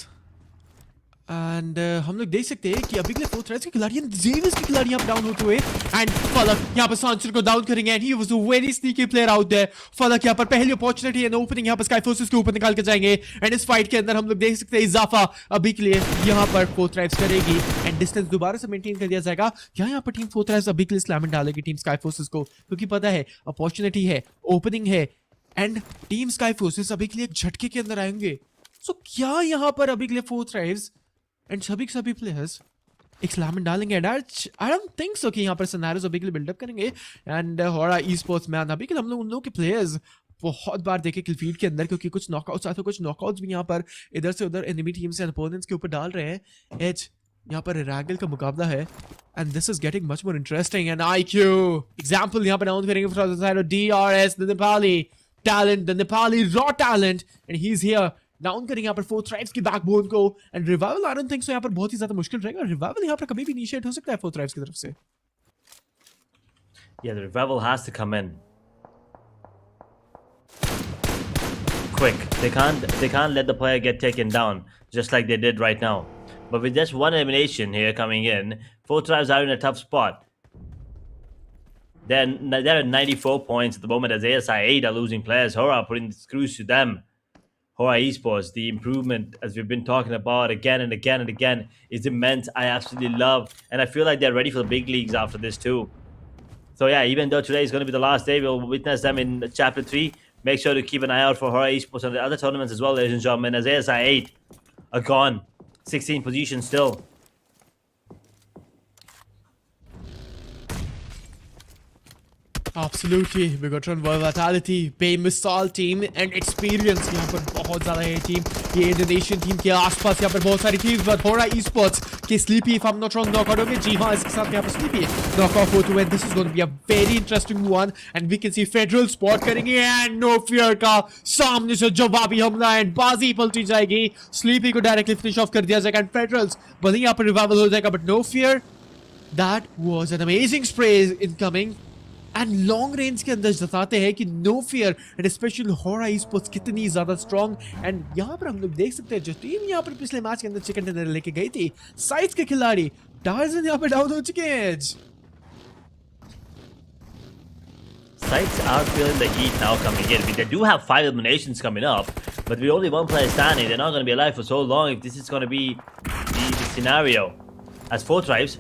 And हम लोग देख सकते हैं कि अभी के लिए 4 Tribes के खिलाड़ी जेविस के खिलाड़ी यहाँ डाउन होते हुए एंड फलक यहाँ पर सांचर को डाउन करेंगे and he was a very sneaky player out there. Falak यहाँ पर पहली अपॉर्चुनिटी एंड ओपनिंग यहाँ पर स्काईफोर्सेस के ऊपर निकाल के जाएंगे एंड इस फाइट के अंदर हम लोग देख सकते हैं इजाफा अभी के लिए यहाँ पर 4 ट्राइब्स करेगी एंड डिस्टेंस दोबारा से मेंटेन कर दिया जाएगा। यहाँ पर टीम 4 ट्राइब्स अभी के लिए स्लैम डालेगी टीम स्काईफोर्सेस को, क्योंकि पता है अपॉर्चुनिटी है, ओपनिंग है एंड टीम स्काईफोर्सेस अभी के लिए एक झटके के अंदर आएंगे। सो क्या यहाँ पर अभी के लिए 4 ट्राइब्स एंड सभी players एक स्लैम डालेंगे and I don't think so कि यहाँ पर सिनेरियोस अभी के लिए बिल्डअप करेंगे एंड होरा ई स्पोर्ट्स मैन अभी के लिए हम लोग उन लोगों के प्लेयर्स बहुत बार देखे किलफील्ड के अंदर क्योंकि कुछ नॉकआउट्स आते कुछ नॉकआउट्स भी यहाँ पर इधर से उधर एनिमी टीम से अपोनेंट्स के ऊपर डाल रहे हैं एज यहाँ पर एरांगल का मुकाबला है and this is getting much more interesting and IQ example यहाँ पर अनाउंस करेंगे from the side of DRS the Nepali talent the Nepali raw talent and he is here down करेंगे यहाँ पर 4 ट्राइब्स की बैकबोन को and revival I don't think सो यहाँ पर बहुत ही ज्यादा मुश्किल रहेगा रिवाइवल यहाँ पर कभी भी इनिशिएट हो सकता है 4 ट्राइब्स की तरफ से Yeah, the revival has to come in quick. They can't let the player get taken down just like they did right now. But with just one elimination here coming in, 4 tribes are in a tough spot. They're at 94 points at the moment as ASI 8 are losing players. HORAA putting the screws to them. HORAA esports, the improvement as we've been talking about again and again and again is immense. I absolutely love, and I feel like they're ready for the big leagues after this too. So yeah, even though today is going to be the last day, we'll witness them in Chapter 3. Make sure to keep an eye out for HORAA esports and the other tournaments as well, ladies and gentlemen, as ASI 8 are gone. 16 positions still. Absolutely, BIGETRON versatility, बेमिसाल team and experience यहाँ पर बहुत ज़्यादा है team ये Indonesian team के आसपास यहाँ पर बहुत सारी टीम्स बट HORAA esports के sleepy if I am not wrong knockout होंगे जी हाँ इसके साथ यहाँ पर स्लीपी नॉकआउट हो तो this is going to be a very interesting one and we can see Federal spot करेंगे एंड नो फियर का सामने से जवाबी हमला एंड बाजी पलटी जाएगी स्लीपी को डायरेक्टली फिनिश ऑफ कर दिया जाएगा एंड फेडरल्स भले यहाँ पर रिवाइवल हो जाएगा but no fear that was an amazing spray incoming and long range के अंदर बताते हैं कि no fear and specially HORAA esports कितनी ज्यादा स्ट्रॉन्ग एंड यहाँ पर हम लोग देख सकते हैं जो टीम यहाँ पर पिछले मैच के अंदर चिकन डिनर लेके गई थी साइट्स के खिलाड़ी टार्जन यहाँ पर डाउन हो चुके हैं SCYTES are feeling the heat now coming in. They do have 5 eliminations coming up, but with only 1 player standing, they're not going to be alive for so long if this is going to be the scenario. As 4 tribes,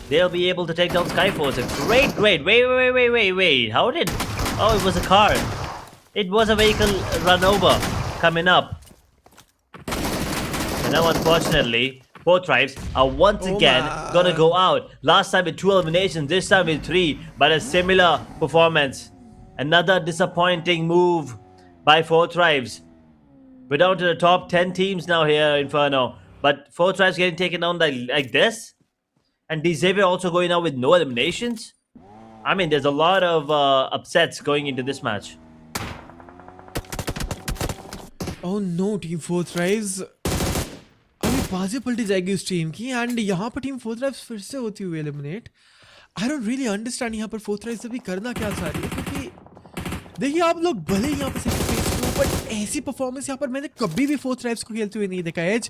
they'll be able to take down SKYFORCE. Great. Wait. How did... Oh, it was a car. It was a vehicle run over coming up. And now, unfortunately, 4 tribes are once again gonna go out. Last time with 2 eliminations, this time with 3. But a similar performance. Another disappointing move by 4 tribes. We're down to the top 10 teams now here, Inferno. But 4 tribes getting taken down like this? And Xavier also going out with no eliminations? I mean, there's a lot of upsets going into this match. Oh no, Team 4 Thrives. अभी बाजी पलटी जाएगी उस team की and यहाँ पर team 4 Thrives फिर से होती हुई eliminate I don't really understand यहाँ पर 4 Thrives अभी करना क्या चाह रही है क्योंकि देखिए आप लोग भले ही यहाँ पर बट ऐसी परफॉर्मेंस यहाँ पर मैंने कभी भी 4 Thrives को खेलते हुए नहीं देखा as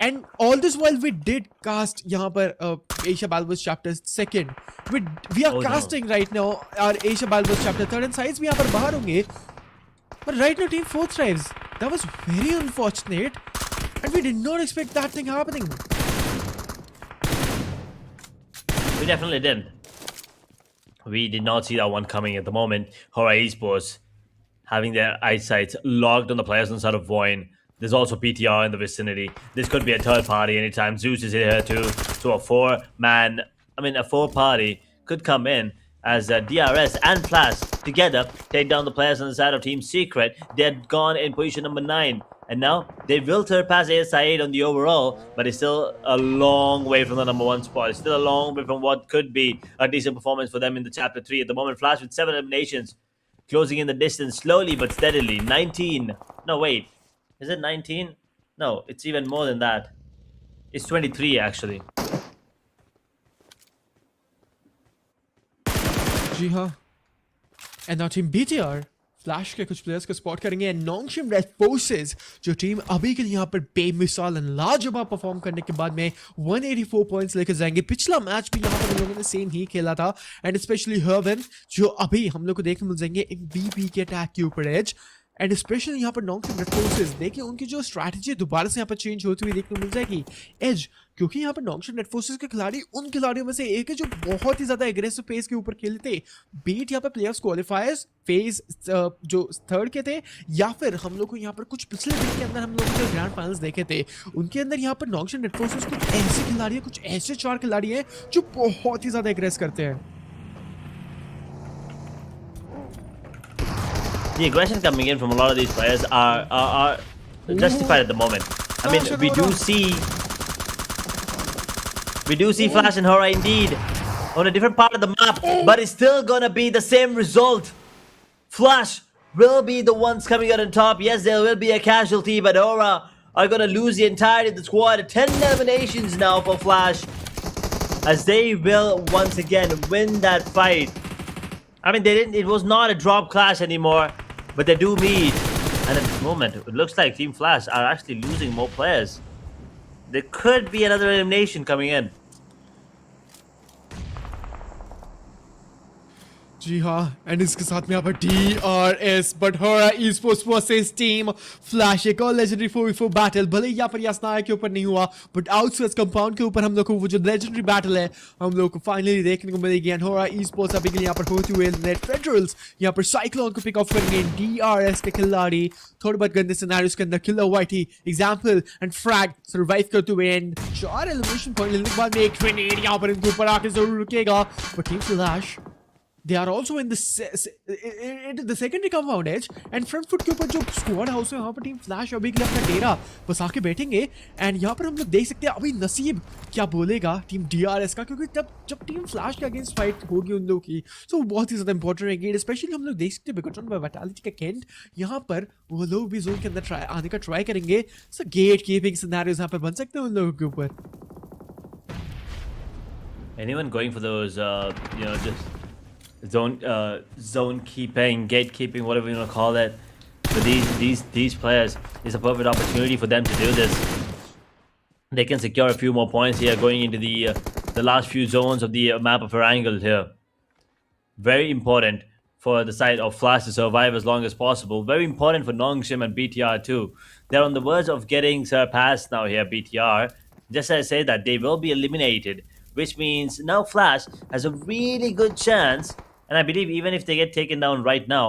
and all this while we did cast यहाँ पर एशिया बालवर्स chapter 2 we are casting right now और एशिया बालवर्स चैप्टर 3 एंड साइड्स भी यहाँ पर बाहर होंगे but right now team 4 Thrives that was very unfortunate and we did not expect that thing happening. We definitely didn't. We did not see that one coming at the moment. HORAA esports having their eyesight locked on the players inside of VOIN. There's also PTR in the vicinity. This could be a third party anytime. Zeus is here too. So a 4 party could come in as DRS and Flash together take down the players on the side of Team Secret. They're gone in position number 9. And now they will surpass ASI 8 on the overall, but it's still a long way from the number 1 spot. It's still a long way from what could be a decent performance for them in the Chapter 3. At the moment, Flash with 7 eliminations, closing in the distance slowly but steadily. 19. No, wait. Is it 19? No, it's even more than that. It's 23, actually. जी हाँ and now team BTR flash के कुछ players को spot करेंगे and Nongshim red forces जो team अभी के लिए यहाँ पर बेमिसाल एंड लाजवाब परफॉर्म करने के बाद में 184 पॉइंट्स लेकर जाएंगे पिछला मैच भी यहाँ पर हम लोगों ने सेम ही खेला था एंड स्पेशली हर्वन जो अभी हम लोग को देखने मिल जाएंगे एक बीपी के अटैक के ऊपर एज एंड स्पेशली यहाँ पर नॉन फोर्सेस देखिए उनकी जो स्ट्रैटेजी दोबारा से यहाँ पर चेंज होती हुई देखने को मिल जाएगी एज, क्योंकि यहाँ पर नॉन नेट फोर्सेस के खिलाड़ी उन खिलाड़ियों में से एक है जो बहुत ही ज्यादा एग्रेसिव पेस के ऊपर खेलते, बीट यहाँ पर प्लेयर्स क्वालिफायर्स फेज जो थर्ड के थे, या फिर हम लोग को यहाँ पर कुछ पिछले वीक के अंदर हम लोग जो ग्रैंड फाइनल्स देखे थे उनके अंदर यहाँ पर नॉन नेट फोर्सेस कुछ ऐसे खिलाड़ी हैं, कुछ ऐसे 4 खिलाड़ी हैं जो बहुत ही ज्यादा एग्रेस करते हैं. The aggression coming in from a lot of these players are justified at the moment. I mean, we do see Flash and HORAA indeed on a different part of the map, but it's still gonna be the same result. Flash will be the ones coming out on top. Yes, there will be a casualty, but HORAA are gonna lose the entirety of the squad. 10 eliminations now for Flash, as they will once again win that fight. I mean, it was not a drop clash anymore, but they do meet. And at this moment, it looks like Team Flash are actually losing more players. There could be another elimination coming in. जी हाँ, and इसके साथ में यहाँ पर DRS but HORAA esports versus team flash, एक और legendary 4v4 battle. भले यहाँ पर यासनाया के ऊपर नहीं हुआ, बट आउटस्कर्ट्स कंपाउंड के ऊपर हम लोग को वो जो लेजेंडरी बैटल है हम लोग को फाइनली देखने को मिलेगी. एंड HORAA esports अभी के लिए यहाँ पर होते हुए नेट फेडरल्स यहाँ पर साइक्लोन को पिक ऑफ करेंगे. DRS के खिलाड़ी थोड़े बहुत गंदे सिनेरियोस के अंदर Killer Whitey example and frag survive करते हुए एंड 4 एलिमिनेशन पॉइंट लेने के बाद में एक ग्रेनेड यहाँ पर इनके ऊपर आके जरूर रुकेगा. But team flash they are also in the secondary compound edge and front foot के ऊपर जो स्क्वाड हाउस है वहाँ पर टीम फ्लैश अभी के लिए अपना डेरा बसा के बैठेंगे. एंड यहाँ पर हम लोग देख सकते हैं अभी नसीब क्या बोलेगा टीम DRS का, क्योंकि जब टीम फ्लैश के अगेंस्ट फाइट होगी उन लोगों की तो बहुत ही ज़्यादा इंपॉर्टेंट रहेगी. स्पेशली हम लोग देख सकते हैं बिगेट्रॉन बाय वाइटालिटी का कैंट यहाँ पर वो लोग भी जोन के अंदर आने का ट्राई करेंगे. सो गेट कीपिंग सिनेरियोस यहाँ पर बन सकते हैं उन लोगों के ऊपर. Anyone going for those, just zone keeping, gatekeeping, whatever you want to call it, for these players is a perfect opportunity for them to do this. They can secure a few more points here going into the last few zones of the map of Erangel here. Very important for the side of Flash to survive as long as possible. Very important for Nongshim and BTR too. They're on the verge of getting surpassed now here, BTR. Just as I say that, they will be eliminated, which means now Flash has a really good chance. And I believe even if they get taken down right now,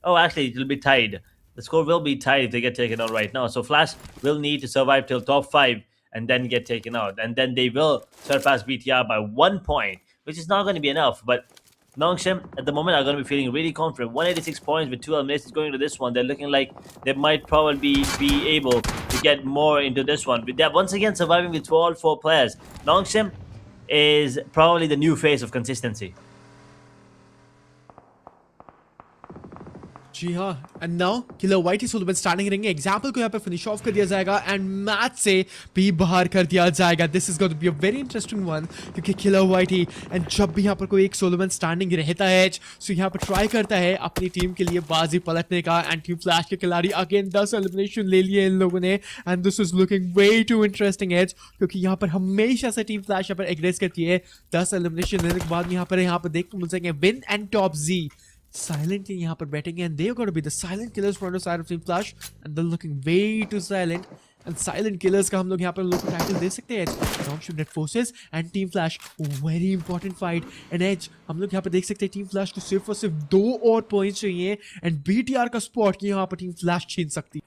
oh, actually, it will be tied. The score will be tied if they get taken down right now. So Flash will need to survive till top 5 and then get taken out. And then they will surpass BTR by 1 point, which is not going to be enough. But Nongshim, at the moment, are going to be feeling really confident. 186 points with 2 eliminations going into this one. They're looking like they might probably be able to get more into this one. But they're once again surviving with all 4 players. Nongshim is probably the new face of consistency. जी हाँ, and now Killer Whitey Solomon starting रहेंगे. Example को यहाँ पे finish off कर दिया जाएगा and match से भी बाहर कर दिया जाएगा. This is going to be a very interesting one, क्योंकि किलर वाइटी एंड जब भी यहाँ पर कोई एक सोलमन स्टैंडिंग रहता है सो यहाँ पर ट्राई करता है अपनी टीम के लिए बाजी पलटने का. एंड टीम फ्लैश के खिलाड़ी अगेन 10 एलिमिनेशन ले लिए इन लोगों ने and this is looking way too interesting as, क्योंकि यहाँ पर हमेशा से टीम फ्लैश यहाँ पर एग्रेस करती है. 10 एलिमिनेशन लेने के बाद यहाँ पर देखने मिल जाएंगे win and top G silently यहाँ पर बैठेंगे and they're going to be the silent killers from the side of Team Flash and they're looking way too silent. and silent killers का हम लोग यहाँ पर लोग टाइटल दे सकते हैं. Non net forces and team Flash, very important fight and as हम लोग यहाँ पर देख सकते हैं टीम फ्लैश को सिर्फ और सिर्फ 2 और पॉइंट्स चाहिए एंड BTR का स्पॉट यहाँ पर टीम फ्लैश छीन सकती.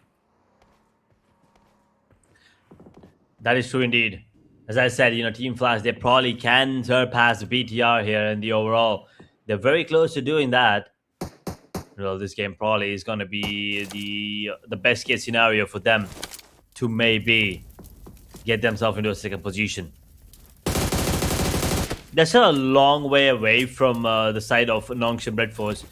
That is true indeed. As I said, Team Flash, they probably can surpass BTR here in the overall. They're very close to doing that. Well, this game probably is going to be the best case scenario for them to maybe get themselves into a second position. They're still a long way away from the side of Nongshim Red Force,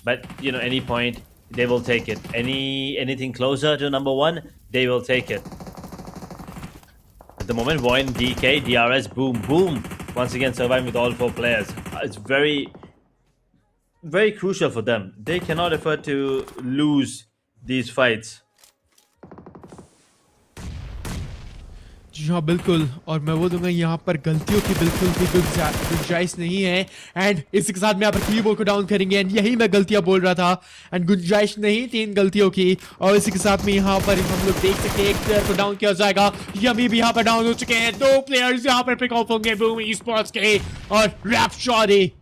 but any point they will take it. Anything closer to number 1, they will take it. At the moment, VOIN, DK, DRS, boom, boom, once again surviving with all 4 players. It's very crucial for them. They cannot afford to lose these fights. जी हाँ बिल्कुल, और मैं बोलूँगा यहाँ पर गलतियों की बिल्कुल भी गुंजाइश नहीं है। एंड इसी के साथ में यहाँ पर कीबोर्ड को डाउन करेंगे, एंड यही मैं गलतियाँ बोल रहा था। एंड गुंजाइश नहीं 3 गलतियों की, और इसी के साथ में यहाँ पर हम लोग देख सकते हैं एक प्लेयर को डाउन किया जाएगा। यमी भी यहाँ पर डाउन हो चुके हैं, 2 प्लेयर्स यहाँ पर पिक ऑफ होंगे बूम ई-स्पोर्ट्स के, और रैप शॉरी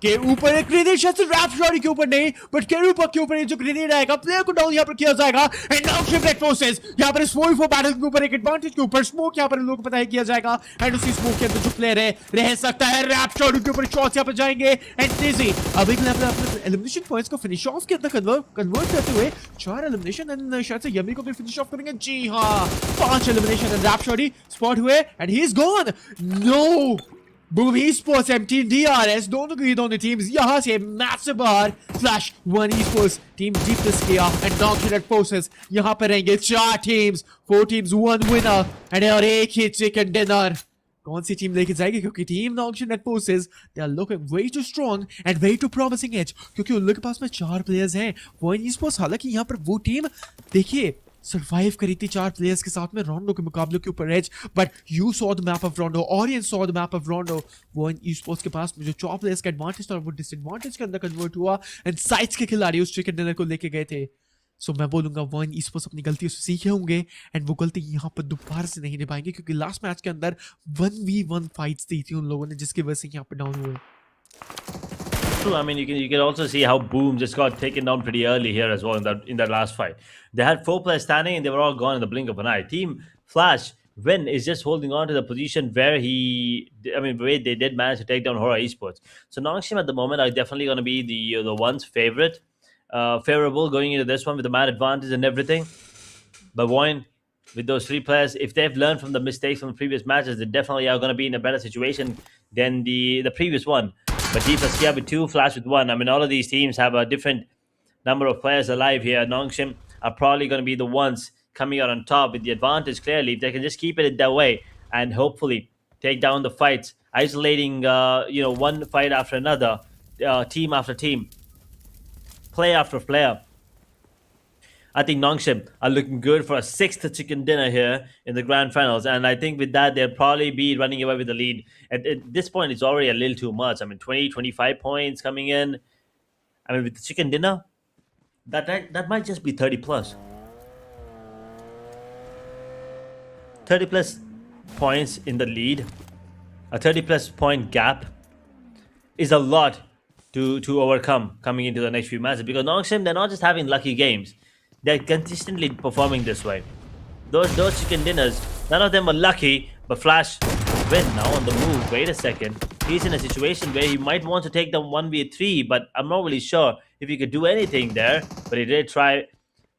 के ऊपर एक ग्रेनेड शायद से रैप शॉरी के ऊपर नहीं, बट केरूपा के ऊपर जो ग्रेनेड आएगा, प्लेयर को डाउन यहाँ पर किया जाएगा। And now shift red forces यहाँ पर स्मोक फॉर बैटल के ऊपर एक एडवांटेज के ऊपर स्मोक यहाँ पर इन लोगों को पता है किया जाएगा। एंड उसी स्मोक के अंदर जो प्लेयर है रह सकता है, रैप शॉरी के ऊपर शॉट्स यहाँ पर जाएंगे। एंड तेजी अब एक लेवल अपने एलिमिनेशन पॉइंट्स को फिनिश ऑफ के अंदर कन्वर्ट करते हुए 4 एलिमिनेशन, एंड शायद से यमी को भी फिनिश ऑफ करेंगे। जी हाँ, 5 एलिमिनेशन, एंड रैप शॉरी स्पॉट हुए and he is gone. No, Boom esports MT DRS दोनों की दोनों टीम्स यहां से मैच बाहर। फ्लैश वन ई-स्पोर्ट्स टीम जीत किया, एंड नॉक रेड फोर्सेस यहां पर रहेंगे 4 टीम्स, 4 टीम्स 1 विनर, एंड और एक ही चिकन डिनर। कौन सी टीम लेके जाएगी, क्योंकि team knock red forces they are looking way too strong and way too promising as, क्योंकि उन लोगों के पास में 4 प्लेयर्स हैं। वॉइन ई-स्पोर्ट्स हालांकि यहां पर वो टीम देखिए सर्वाइव करी थी 4 प्लेयर्स के साथ में रोंडो के मुकाबले के ऊपर as, but you saw the map of Rondo, audience saw the map of Rondo. वो इन ई-स्पोर्ट्स के पास में जो 4 प्लेयर्स का एडवांटेज था वो डिसएडवांटेज के अंदर कन्वर्ट हुआ, एंड साइट्स के खिलाड़ी उस चिकन डिनर को लेके गए थे। सो मैं बोलूंगा वो इन ई-स्पोर्ट्स अपनी गलतियों से सीखे होंगे, एंड वो गलती यहाँ पर दोबारा से नहीं निभाएंगे, क्योंकि लास्ट मैच के अंदर 1v1 फाइट्स दी थी उन लोगों ने, जिसकी वजह से यहाँ पर डाउन हुए। True. I mean, you can also see how Boom just got taken down pretty early here as well in that last fight. They had 4 players standing and they were all gone in the blink of an eye. Team Flash Vin is just holding on to the position where where they did manage to take down HORAA Esports. So Nongshim at the moment are definitely going to be the one's favorable going into this one with the man advantage and everything. But VOIN, with those 3 players, if they've learned from the mistakes from the previous matches, they definitely are going to be in a better situation than the previous one. But Deepaskia with 2, Flash with 1. I mean, all of these teams have a different number of players alive here. Nongshim are probably going to be the ones coming out on top with the advantage, clearly. If they can just keep it that way and hopefully take down the fights, isolating, one fight after another, team after team, player after player. I think Nongshim are looking good for a 6th chicken dinner here in the grand finals. And I think with that, they'll probably be running away with the lead. At this point, it's already a little too much. I mean, 20, 25 points coming in. I mean, with the chicken dinner, that might just be 30 plus. 30 plus points in the lead. A 30 plus point gap is a lot to overcome coming into the next few matches. Because Nongshim, they're not just having lucky games. They're consistently performing this way. Those chicken dinners, none of them were lucky, but Flash Vin now on the move. Wait a second. He's in a situation where he might want to take them 1v3, but I'm not really sure if he could do anything there. But he did try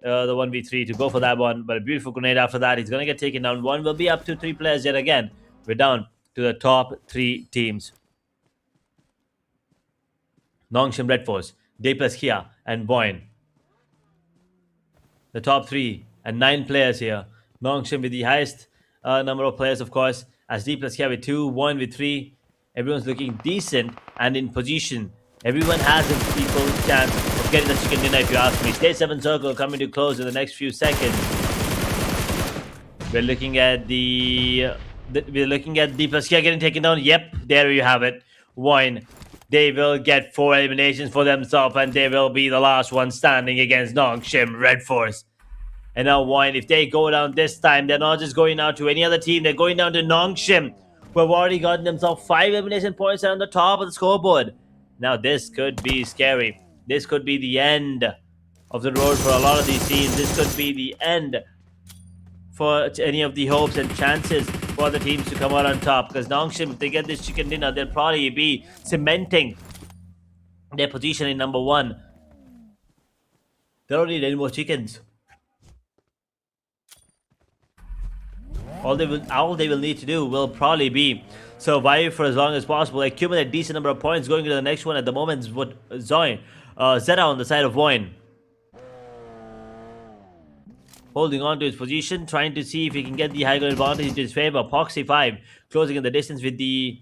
the 1v3 to go for that one. But a beautiful grenade after that. He's going to get taken down. One will be up to 3 players yet again. We're down to the top 3 teams. Nongshim Red Force, Day plus Kia, and VOIN. The top 3 and 9 players here. Nongshim with the highest number of players, of course, as D plus Kia with 2, VOIN with 3. Everyone's looking decent and in position. Everyone has an equal chance of getting the chicken dinner, if you ask me. Stage 7 circle coming to close in the next few seconds. We're looking at D plus Kia getting taken down. Yep, there you have it. VOIN. They will get 4 eliminations for themselves, and they will be the last one standing against Nongshim Red Force. And now VOIN, if they go down this time, they're not just going down to any other team, they're going down to Nongshim, who have already gotten themselves 5 elimination points on the top of the scoreboard. Now this could be scary. This could be the end of the road for a lot of these teams. This could be the end for any of the hopes and chances for the teams to come out on top. Because Nongshim, if they get this chicken dinner, they'll probably be cementing their position in number 1. They don't need any more chickens. All they will need to do will probably be survive for as long as possible, accumulate a decent number of points going into the next one. At the moment is what Zeta on the side of VOIN, holding on to his position, trying to see if he can get the high ground advantage into his favor. Poxy 5 closing in the distance with the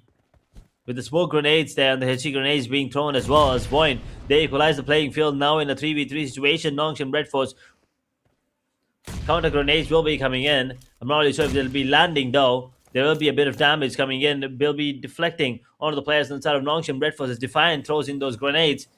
smoke grenades there, and the HE grenades being thrown as well as VOIN. They equalize the playing field now in a 3v3 situation. Nongshim Red Force Counter grenades will be coming in. I'm not really sure if they'll be landing though. There will be a bit of damage coming in. They'll be deflecting onto the players inside of Nongshim. Red Force is Defiant, throws in those grenades.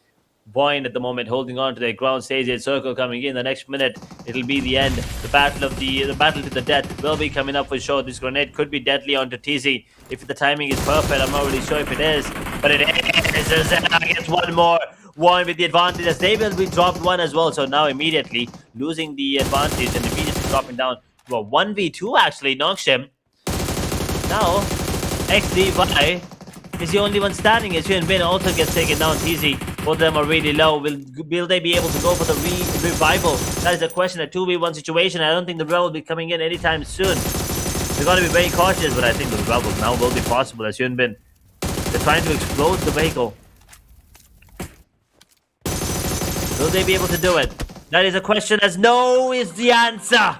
VOIN at the moment holding on to their ground. Stage 8 circle coming in. The next minute, it'll be the end. The battle to the death will be coming up for sure. This grenade could be deadly onto TZ. If the timing is perfect, I'm not really sure if it is. But it is. Gets one more. VOIN with the advantage as they will be dropped one as well. So now immediately losing the advantage and immediately dropping down to a 1v2 actually. Nongshim. Now, XDY is the only one standing. As Bin also gets taken down. TZ, both of them are really low. Will they be able to go for the revival? That is the question. A 2v1 situation. I don't think the revival will be coming in anytime soon. They've got to be very cautious, but I think the revival now will be possible. As Bin, they're trying to explode the vehicle. Will they be able to do it? That is a question, as no is the answer.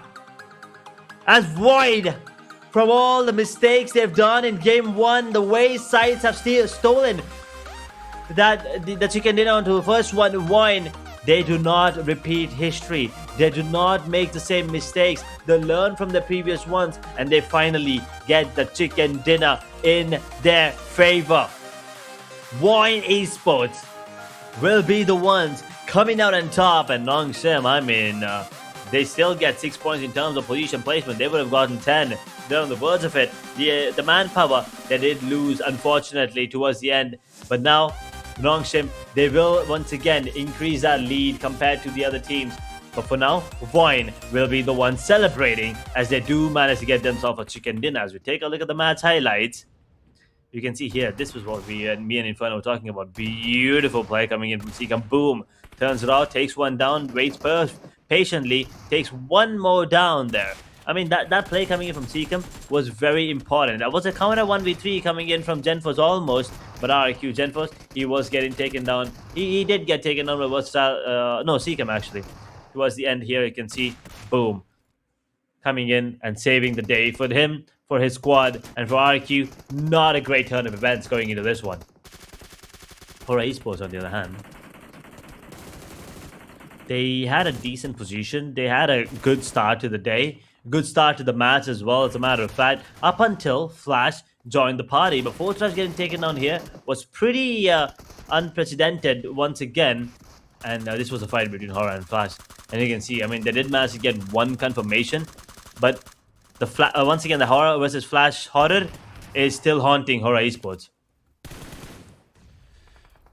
As VOIN, from all the mistakes they've done in game 1, the way SCYTES have stolen the chicken dinner onto the first one, VOIN, they do not repeat history. They do not make the same mistakes. They learn from the previous ones and they finally get the chicken dinner in their favor. VOIN Esports will be the ones coming out on top, and Nongshim, I mean, they still get 6 points in terms of position placement. They would have gotten 10. They're on the verge of it. The manpower, they did lose, unfortunately, towards the end. But now, Nongshim, they will once again increase that lead compared to the other teams. But for now, VOIN will be the one celebrating as they do manage to get themselves a chicken dinner. As we take a look at the match highlights, you can see here, this was what me and Inferno were talking about. Beautiful play coming in from Seacom. Boom. Turns it out, takes one down, waits patiently, takes one more down there. I mean, that play coming in from Seacom was very important. That was a counter 1v3 coming in from Genforce almost, but RQ Genforce, he was getting taken down. He did get taken down by Seacom actually. Towards the end here, you can see, boom, coming in and saving the day for him, for his squad, and for RQ. Not a great turn of events going into this one. HORAA Esports, on the other hand, they had a decent position. They had a good start to the day, good start to the match as well, as a matter of fact, up until Flash joined the party. But Fortress getting taken down here was pretty unprecedented once again. And this was a fight between HORAA and Flash. And you can see, I mean, they did manage to get one confirmation. But the once again, the HORAA versus Flash horror is still haunting HORAA Esports.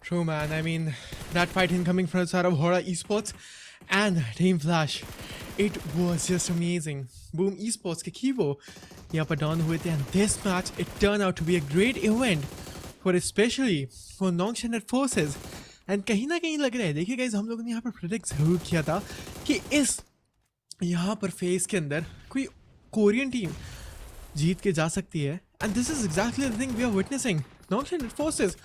True, man. I mean, that fight coming from the side of HORAA Esports and Team Flash, it was just amazing. Boom Esports के की वो यहाँ पर down हुए थे, and this match, it turned out to be a great event for especially for Nongshim forces. And कहीं ना कहीं लग रहा है, देखिए guys, हम लोगों ने यहाँ पर predict जरूर किया था कि इस यहाँ पर फेज के अंदर कोई कोरियन टीम जीत के जा सकती है. And this is exactly the thing we are witnessing. Nongshim forces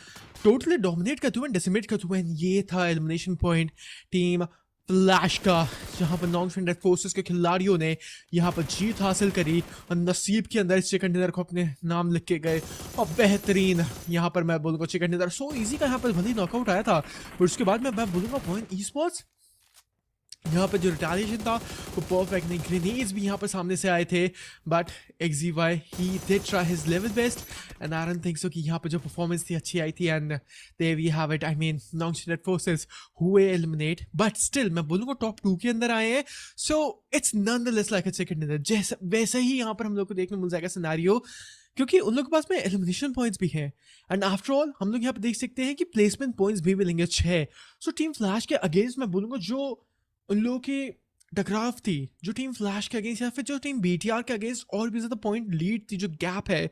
totally dominate करते हुए, decimate करते हुए. ये था elimination point टीम फ्लैश का, जहाँ पर नॉनस्टॉप फोर्सेस के खिलाड़ियों ने यहाँ पर जीत हासिल करी और नसीब के अंदर इस चिकन डिनर को अपने नाम लिख के गए. और बेहतरीन यहाँ पर मैं बोलूँगा चिकन डिनर सो इजी का यहाँ पर भले नॉकआउट आया था, पर उसके बाद मैं बोलूँगा VOIN Esports यहाँ पर जो रिटालिएशन था वो परफेक्ट नहीं. ग्रेनेड्स भी यहाँ पर सामने से आए थे, but XZY he did try his level best, and I don't think so कि यहाँ पर जो परफॉर्मेंस थी अच्छी आई थी. And there we have it. I mean nonstop forces हुए एलिमिनेट, बट स्टिल मैं बोलूँगा टॉप 2 के अंदर आए हैं. So it's nonetheless like a chicken dinner. जैसे वैसे ही यहाँ पर हम लोग को देखने मिल जाएगा सिनेरियो, क्योंकि उन लोगों के पास में एलिमिनेशन पॉइंट्स भी हैं. एंड आफ्टर ऑल हम लोग यहाँ पर देख सकते हैं कि प्लेसमेंट पॉइंट्स भी मिलेंगे 6. सो टीम फ्लैश के अगेंस्ट मैं बोलूँगा जो उन लोगों की टकराव थी, जो टीम फ्लैश के अगेंस्ट या फिर जो टीम BTR के अगेंस्ट और भी ज़्यादा पॉइंट लीड थी, जो गैप है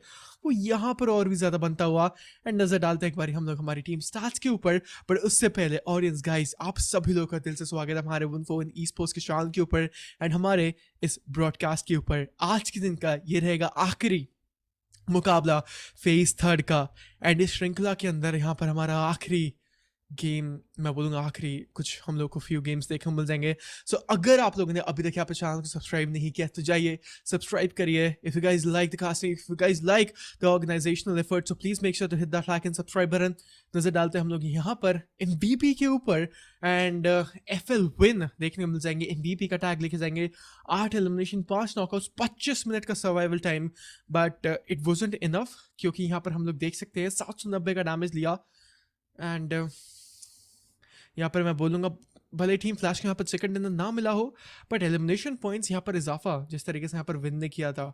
वो यहाँ पर और भी ज़्यादा बनता हुआ. एंड नज़र डालते हैं एक बार हम लोग हमारी टीम स्टार्स के ऊपर. पर उससे पहले ऑडियंस गाइस, आप सभी लोगों का दिल से स्वागत है हमारे VOIN Esports के चैनल के ऊपर एंड हमारे इस ब्रॉडकास्ट के ऊपर. आज के दिन का ये रहेगा आखिरी मुकाबला फेज 3 का, एंड इस श्रृंखला के अंदर यहाँ पर हमारा आखिरी गेम मैं बोलूँगा आखिरी कुछ हम लोग को फ्यू गेम्स देखने को मिल जाएंगे. सो अगर आप लोगों ने अभी तक यहाँ पर चैनल को सब्सक्राइब नहीं किया तो जाइए सब्सक्राइब करिए. If you guys like the casting, if you guys like the organizational effort, so please make sure to hit that like and subscribe button. नजर डालते हैं हम लोग यहाँ पर MVP के ऊपर एंड FL विन देखने को मिल जाएंगे. MVP का टैग लेके जाएंगे. 8 एलिमिनेशन, 5 नॉकआउट्स, 25 मिनट का survival time. But it wasn't enough क्योंकि यहाँ पर हम लोग देख सकते हैं 790 का डैमेज लिया. एंड यहाँ पर मैं बोलूँगा भले टीम फ्लैश के यहाँ पर सेकंड डिनर ना मिला हो बट एलिमिनेशन पॉइंट्स यहाँ पर इजाफा जिस तरीके से यहाँ पर विन ने किया था,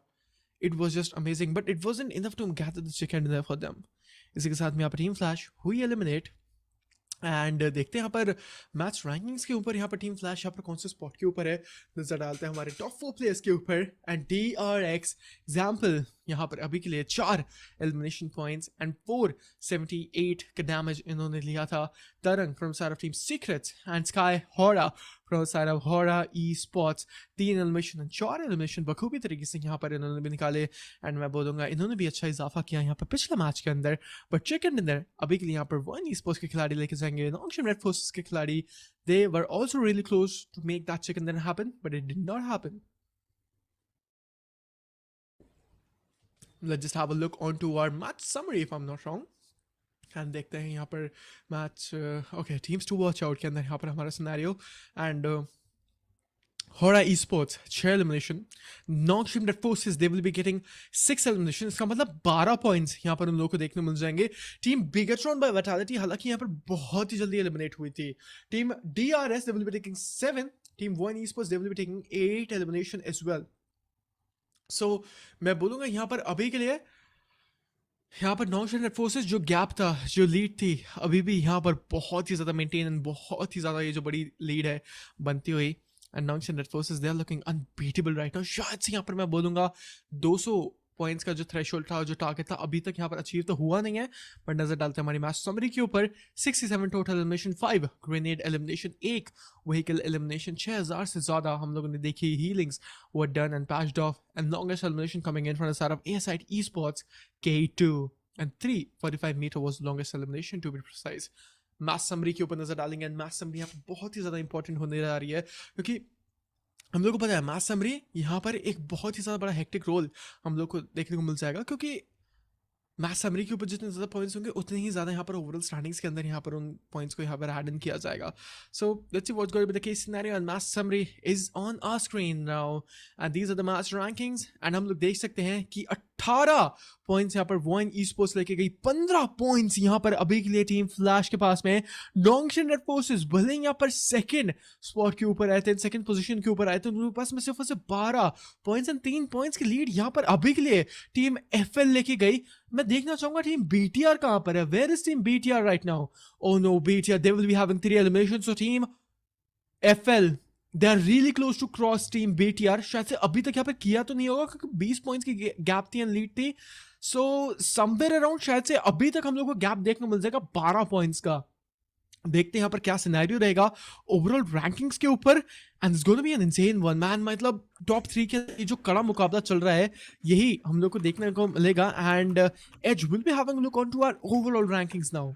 it was just amazing. But it wasn't enough to gather the second dinner for them. इसी के साथ में यहाँ पर टीम फ्लैश हुई एलिमिनेट. एंड देखते हैं यहाँ पर मैच रैंकिंग्स के ऊपर यहाँ पर टीम फ्लैश यहाँ पर कौन से स्पॉट के ऊपर है. नजर डालते हैं हमारे टॉप 4 प्लेयर्स के ऊपर. एंड DRX एग्जाम्पल यहाँ पर अभी के लिए 4 एलिमिनेशन पॉइंट्स एंड 478 का डैमेज इन्होंने लिया था. तरंग from side of team secrets and sky होरा फ्रॉम साइड ऑफ होरा esports 3 एलिमिनेशन एंड 4 एलिमिनेशन बखूबी तरीके से यहाँ पर इन्होंने भी निकाले. एंड मैं बोलूँगा इन्होंने भी अच्छा इजाफा किया यहाँ पर पिछले मैच के अंदर. बट चिकन डिनर अभी के लिए यहाँ पर WOIN esports के खिलाड़ी लेके जाएंगे. नॉन्गशिम रेड फोर्सेस के खिलाड़ी, they were also really close to make that chicken dinner happen, but it did not happen. Let's just have a look onto our match summary if I'm not wrong. And देखते हैं यहाँ पर मैच. Okay, teams to watch out के अंदर यहाँ पर हमारा scenario. And HORAA esports 6 elimination. Nongshim red forces they will be getting 6 elimination. इसका मतलब 12 पॉइंट्स यहाँ पर उन लोगों को देखने मिल जाएंगे. टीम बिगेट्रॉन बाय वैटालिटी हालांकि यहाँ पर बहुत ही जल्दी एलिमिनेट हुई थी. Team DRS they will be taking 7. Team WOIN esports they will be taking 8 elimination as well. So मैं बोलूँगा यहाँ पर अभी के लिए यहाँ पर नॉन्गशिम रेड फोर्सेस जो गैप था, जो लीड थी, अभी भी यहाँ पर बहुत ही ज़्यादा मेंटेन एंड बहुत ही ज़्यादा ये जो बड़ी लीड है बनती हुई. And Nongshim red forces they are looking unbeatable right now. शायद से यहाँ पर मैं बोलूँगा 200 पॉइंट्स का जो थ्रेशोल्ड था, जो टारगेट था, अभी तक यहाँ पर अचीव तो हुआ नहीं है. बट नजर डालते हैं हमारी मैच समरी के ऊपर. 67 total elimination, 5 grenade elimination, 1 vehicle elimination, 6000 से ज़्यादा हम लोगों ने देखी healings were done and patched of. And longest elimination coming in from the side of ASID esports K2 and 345 meter was the longest elimination to be precise. Match summary के ऊपर नजर डालेंगे. एंड मैच समरी यहाँ पर बहुत ही ज़्यादा important होने जा रही है क्योंकि हम लोग को पता है मैच समरी यहाँ पर एक बहुत ही ज़्यादा बड़ा हेक्टिक रोल हम लोग को देखने को मिल जाएगा क्योंकि मैच समरी के ऊपर जितने ज़्यादा पॉइंट्स होंगे उतने ही ज़्यादा यहाँ पर ओवरऑल स्टैंडिंग्स के अंदर यहाँ पर उन पॉइंट्स को यहाँ पर ऐड इन किया जाएगा. So let's see what's going to be the case scenario. And match summary is on our screen now and these are the match rankings. एंड हम लोग देख सकते हैं कि 18 पॉइंट्स यहाँ पर WOIN esports लेके गई. 15 पॉइंट्स यहाँ पर अभी के लिए टीम फ्लैश के पास में. नॉन्गशिम रेड फोर्सेस भले यहाँ पर सेकंड स्पॉट के ऊपर आए थे, सेकंड पोजीशन के ऊपर आए थे, उनके पास में सिर्फ 12 पॉइंट्स एंड 3 पॉइंट्स की लीड यहाँ पर अभी के लिए टीम FL लेके गई. मैं देखना चाहूंगा टीम BTR कहां पर है. Where is team BTR right now? Oh no, BTR they will be having 3 elimination. So team FL they are really close to cross team BTR. शायद से अभी तक यहाँ पे किया तो नहीं होगा क्योंकि 20 पॉइंट्स की गैप थी एंड लीड थी. सो समवेयर अराउंड शायद से अभी तक हम लोग को गैप देखने को मिल जाएगा 12 पॉइंट्स का. देखते हैं यहाँ पर क्या सिनेरियो रहेगा ओवरऑल रैंकिंग्स के ऊपर. And it's gonna be N insane one man. मतलब टॉप 3 के ये जो कड़ा मुकाबला चल रहा है यही हम लोग को देखने को मिलेगा. And as will be having a look on to our overall rankings now.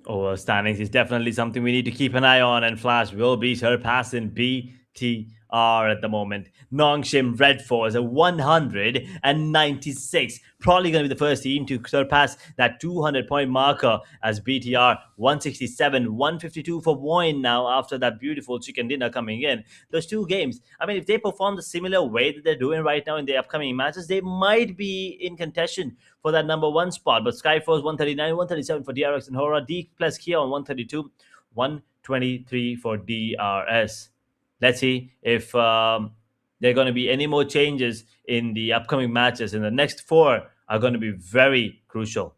Oh, standings is definitely something we need to keep an eye on, and Flash will be surpassing BTR at the moment. Nongshim Red Force at 196, probably going to be the first team to surpass that 200-point marker as BTR 167, 152 for WOIN now after that beautiful chicken dinner coming in. Those 2 games, I mean, if they perform the similar way that they're doing right now in the upcoming matches, they might be in contention for that number 1 spot. But SKYFORCE 139, 137 for DRX and HORAA, D plus Kia on 132, 123 for DRS. Let's see if there are going to be any more changes in the upcoming matches. And the next 4 are going to be very crucial.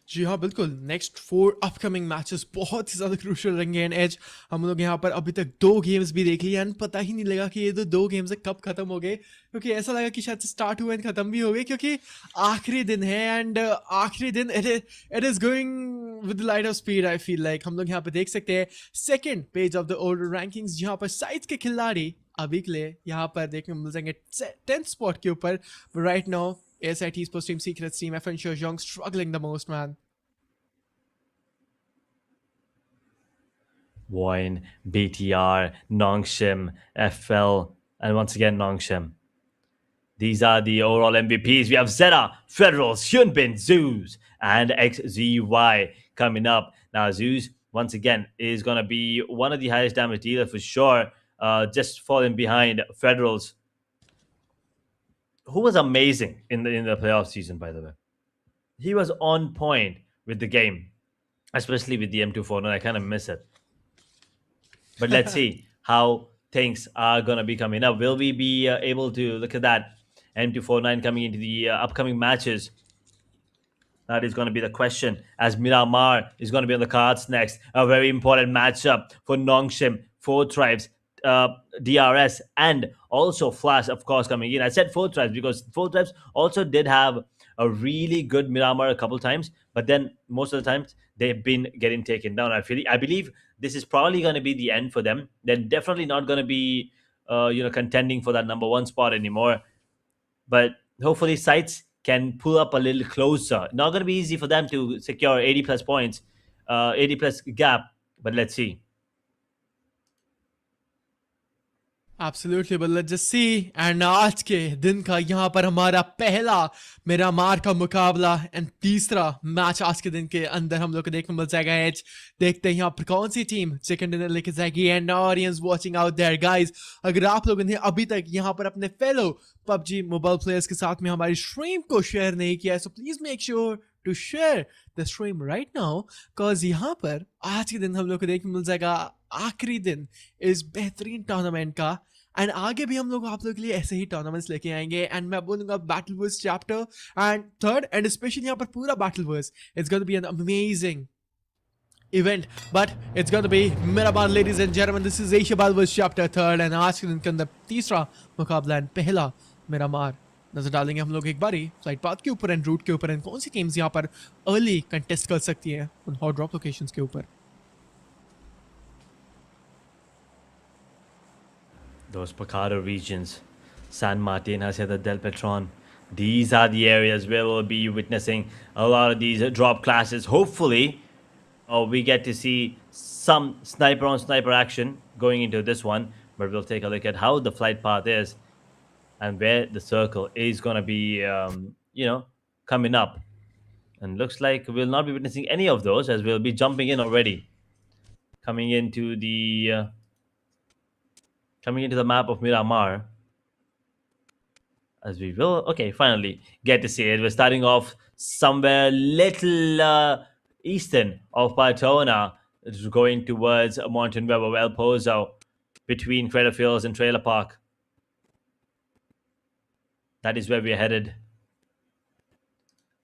जी हाँ बिल्कुल. Next 4 upcoming matches बहुत ही ज़्यादा crucial रहेंगे. And as हम लोग यहाँ पर अभी तक 2 गेम्स भी देख लिए एंड पता ही नहीं लगा कि ये 2 गेम्स कब खत्म हो गए क्योंकि ऐसा लगा कि शायद से स्टार्ट हुए एंड खत्म भी हो गए क्योंकि आखिरी दिन है. एंड आखिरी दिन it is going with light of speed. I feel like हम लोग यहाँ पर देख सकते हैं second page of the older rankings जहाँ पर साइट्स के खिलाड़ी अभी के लिए यहाँ पर देखने को मिल जाएंगे 10th स्पॉट के ऊपर. Right now ASIT's post team secrets team, FN Young struggling the most, man. VOIN, BTR, Nongshim, FL, and once again Nongshim. These are the overall MVPs. We have Zeta, Federals, Hyunbin, Zeus, and XZY coming up. Now, Zeus, once again, is going to be one of the highest damage dealers for sure, just falling behind Federals, who was amazing in the playoff season, by the way. He was on point with the game, especially with the M249. I kind of miss it. But let's see how things are going to be coming up. Will we be able to look at that M249 coming into the upcoming matches? That is going to be the question, as Miramar is going to be on the cards next. A very important matchup for Nongshim, Four Tribes, DRS, and also Flash, of course, coming in. I said Four Tribes because Four Tribes also did have a really good Miramar a couple times, but then most of the times they've been getting taken down. I believe this is probably going to be the end for them. They're definitely not going to be, contending for that #1 spot anymore. But hopefully, SCYTES can pull up a little closer. Not going to be easy for them to secure 80 plus points, 80 plus gap, but let's see. Absolutely, but let's just see. And आज के दिन का यहाँ पर हमारा पहला मिरामार का मुकाबला एंड तीसरा मैच आज के दिन के अंदर हम लोग को देखने मिल जाएगा एज देखते हैं यहाँ पर कौन सी टीम सेकंड डिनर लेके जाएगी and audience watching out there guys अगर आप लोगों ने अभी तक यहाँ पर अपने फेलो पबजी मोबाइल प्लेयर्स के साथ में हमारी स्ट्रीम को शेयर नहीं किया है सो please make sure to share the stream right now cause यहाँ पर आज के दिन हम लोग को देखने मिल जाएगा आखिरी दिन इस बेहतरीन टूर्नामेंट का एंड आगे भी हम लोग आप लोगों के लिए ऐसे ही टूर्नामेंट्स लेके आएंगे एंड मैं बोलूंगा battle verse chapter and third and specially यहाँ पर पूरा battle verse it's gonna be an amazing event but it's going to be Miramar ladies and gentlemen this is Asia Battle Wars chapter 3rd and आज के दिन के अंदर तीसरा मुकाबला एंड पहला Miramar नजर डालेंगे हम लोग एक बारी फ्लाइट पाथ के ऊपर एंड रूट के ऊपर एंड कौन सी टीम्स यहाँ पर अर्ली कंटेस्ट कर सकती हैं उन हॉट ड्रॉप लोकेशंस के ऊपर Those Picado regions, San Martin, Hacienda del Petron, these are the areas where we'll be witnessing a lot of these drop classes. Hopefully, we get to see some sniper on sniper action going into this one, but we'll take a look at how the flight path is and where the circle is going to be, coming up. And looks like we'll not be witnessing any of those as we'll be jumping in already. Coming into the map of Miramar. As we will, okay, finally get to see it. We're starting off somewhere little eastern of Patona, going towards Mountain Weber, El Pozo, between Crater Fields and Trailer Park. That is where we're headed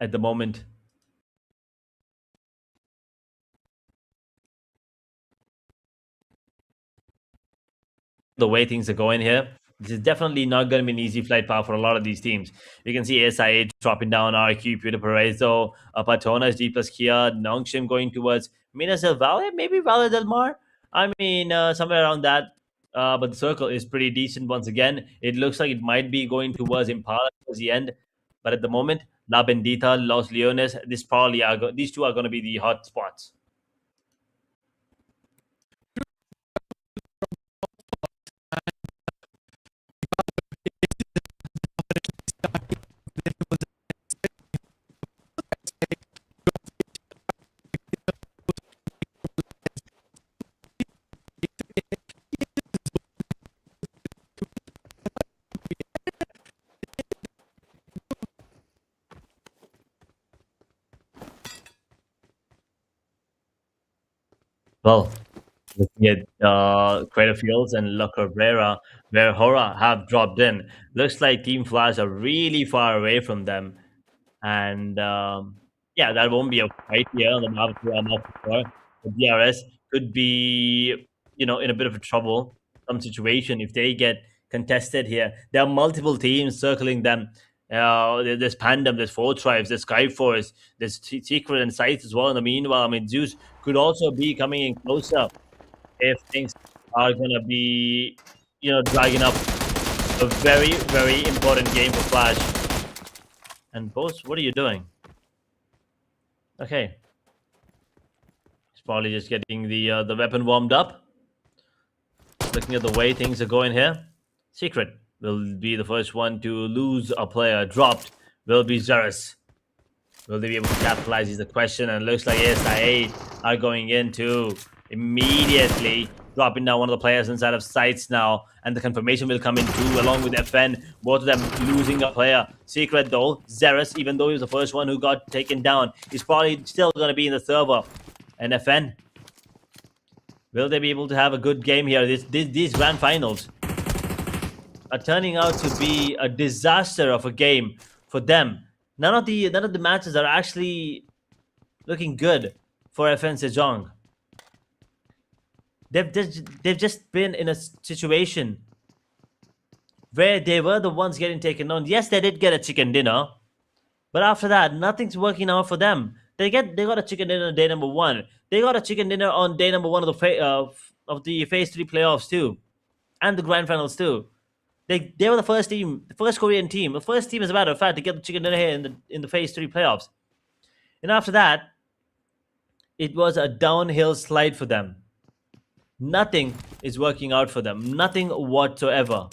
at the moment. The way things are going here, this is definitely not going to be an easy flight path for a lot of these teams. You can see SIA dropping down RQ, Puerto Paraiso, Patona is D plus Kia, Nongshim going towards Minas del Valle, maybe Valle del Mar. I mean, somewhere around that. But the circle is pretty decent once again. It looks like it might be going towards Impala towards the end. But at the moment, La Bendita, Los Leones, these two are going to be the hot spots. Well, looking at Crater Fields and La Cabrera, where HORAA have dropped in, looks like Team Flash are really far away from them. And yeah, that won't be a fight here on the map for sure. The DRS could be, in a bit of a trouble, some situation if they get contested here. There are multiple teams circling them. There's PANDUM, there's Four Tribes, there's SKYFORCE, there's Secret and SCYTES as well. In the meanwhile, I mean, Zeus could also be coming in closer if things are going to be, dragging up a very, very important game for Flash. And boss, what are you doing? Okay. He's probably just getting the weapon warmed up. Looking at the way things are going here. Secret will be the first one to lose a player. Dropped will be Xerus. Will they be able to capitalize is the question, and looks like ASI8 are going into immediately dropping down one of the players inside of sites now, and the confirmation will come in too, along with FN, both of them losing a player. Secret though, Xerus, even though he was the first one who got taken down, he's probably still going to be in the server. And FN, will they be able to have a good game here? These grand finals are turning out to be a disaster of a game for them. None of the matches are actually looking good for FN Sejong. They've just been in a situation where they were the ones getting taken on. Yes, they did get a chicken dinner, but after that, nothing's working out for them. They got a chicken dinner on day number 1. They got a chicken dinner on day number 1 of the phase 3 playoffs too, and the grand finals too. They were the first team, the first Korean team, the first team, as a matter of fact, to get the chicken dinner here in the phase 3 playoffs. And after that, it was a downhill slide for them. Nothing is working out for them. Nothing whatsoever.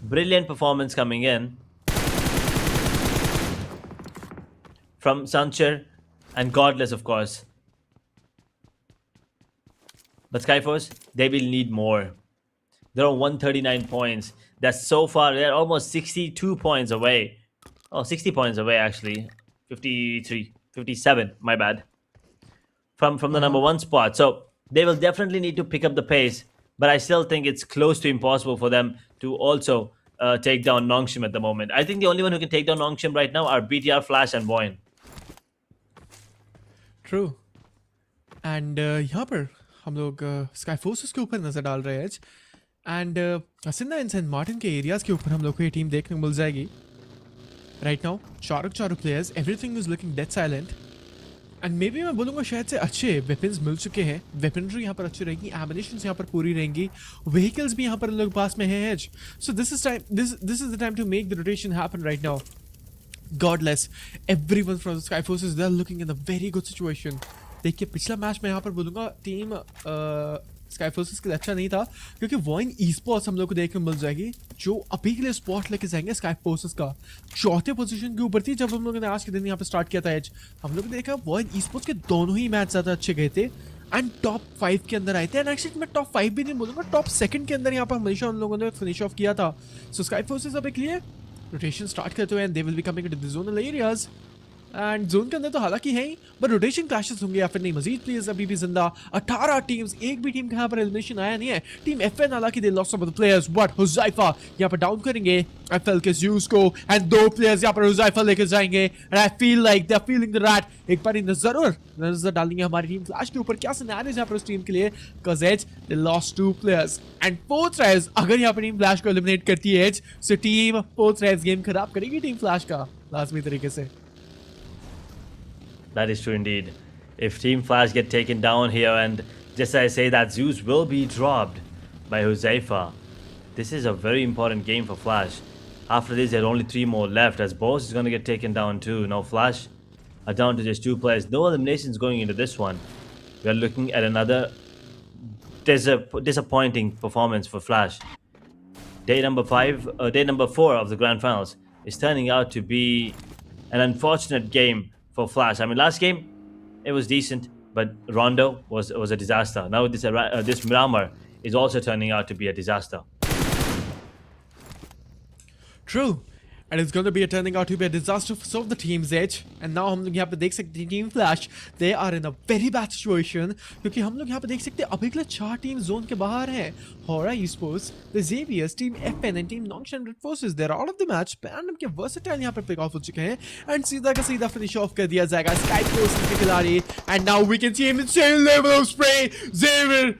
Brilliant performance coming in from Sancher and Godless, of course. But SKYFORCE, they will need more. They're on 139 points. That's so far. They're almost 62 points away. Oh, 60 points away, actually. 53, 57, my bad. From the number 1 spot. So they will definitely need to pick up the pace. But I still think it's close to impossible for them to also take down Nongshim at the moment. I think the only one who can take down Nongshim right now are BTR, Flash and VOIN. True. And यहाँ पर हम लोग स्काईफोर्सेस के ऊपर नजर डाल रहे हैं एंड सिंधा एंड सेंट मार्टिन के एरियाज के ऊपर हम लोग को ये टीम देखने को मिल जाएगी राइट नाउ चारों players everything is looking dead silent and may be मैं बोलूँगा शायद से अच्छे वेपन्स मिल चुके हैं वेपनरी यहाँ पर अच्छी रहेगी एमिनेशंस यहाँ पर पूरी रहेंगी व्हीकल्स भी यहाँ पर लोग पास में हैं so this is the time to make the rotation happen right now Godless, everyone from the SkyForces, they're looking in a very good situation. देखिए पिछला मैच मैं यहाँ पर बोलूँगा टीम SkyForces के लिए अच्छा नहीं था क्योंकि वॉइन esports हम लोग को देखने मिल जाएगी जो अभी के लिए स्पॉट लेके जाएंगे SkyForces का 4थे पोजीशन के ऊपर थी जब हम लोगों ने आज के दिन यहाँ पर स्टार्ट किया था एज हम लोगों ने देखा वॉइन esports के दोनों ही मैच ज़्यादा अच्छे गए थे एंड टॉप 5 के अंदर आए थे एंड एक्चुअली मैं टॉप 5 भी नहीं बोलूँगा टॉप 2nd के अंदर यहाँ पर हमेशा उन लोगों ने फिनिश ऑफ किया था सो SkyForces अब एक लिए रोटेशन स्टार्ट करते हुए and they will be coming into the zonal areas and zone के अंदर तो हालांकि है ही बट रोटेशन क्लैशेस होंगे या फिर नहीं मजीद प्लेयर्स अभी भी जिंदा 18 टीम्स एक भी टीम का यहाँ पर एलिमिनेशन आया नहीं है टीम एफएन हालांकि they lost some of the players but Huzaifa यहाँ पर डाउन करेंगे एफएल के ज़्यूस को एंड 2 प्लेयर्स यहाँ पर हुज़ैफा लेकर जाएंगे and I feel like they are feeling the rat एक बार जरूर नजर डालेंगे हमारी टीम फ्लैश के ऊपर क्या सिनेरियोस यहाँ पर उस टीम के लिए because as they lost 2 players and fourth rage अगर यहाँ पर टीम फ्लैश को एलिमिनेट करती है so team fourth rage game खराब करेगी टीम फ्लैश का लाजमी तरीके से That is true indeed. If Team Flash get taken down here, and just as I say that Zeus will be dropped by Huzzaifa, this is a very important game for Flash. After this, there are only 3 more left, as Boss is going to get taken down too. Now Flash are down to just 2 players. No eliminations going into this one. We are looking at another disappointing performance for Flash. Day number 4 of the Grand Finals is turning out to be an unfortunate game for Flash. I mean, last game it was decent, but Rondo was a disaster. Now this Miramar is also turning out to be a disaster. True. And it's going to be turning out to be a disaster for some of the teams edge. And now हम लोग यहाँ पे देख सकते हैं team flash they are in a very bad situation क्योंकि हम लोग यहाँ पे देख सकते हैं अभी के लिए 4 टीम जोन के बाहर हैं HORAA esports, the Xaviers, team FN and team Nongshim Forces. They're out of the match. PANDUM के versatile यहाँ पर pick off हो चुके हैं and सीधा का सीधा finish off कर दिया जाएगा SKYFORCE के खिलाड़ी and now we can see him insane level of spray. Xavier,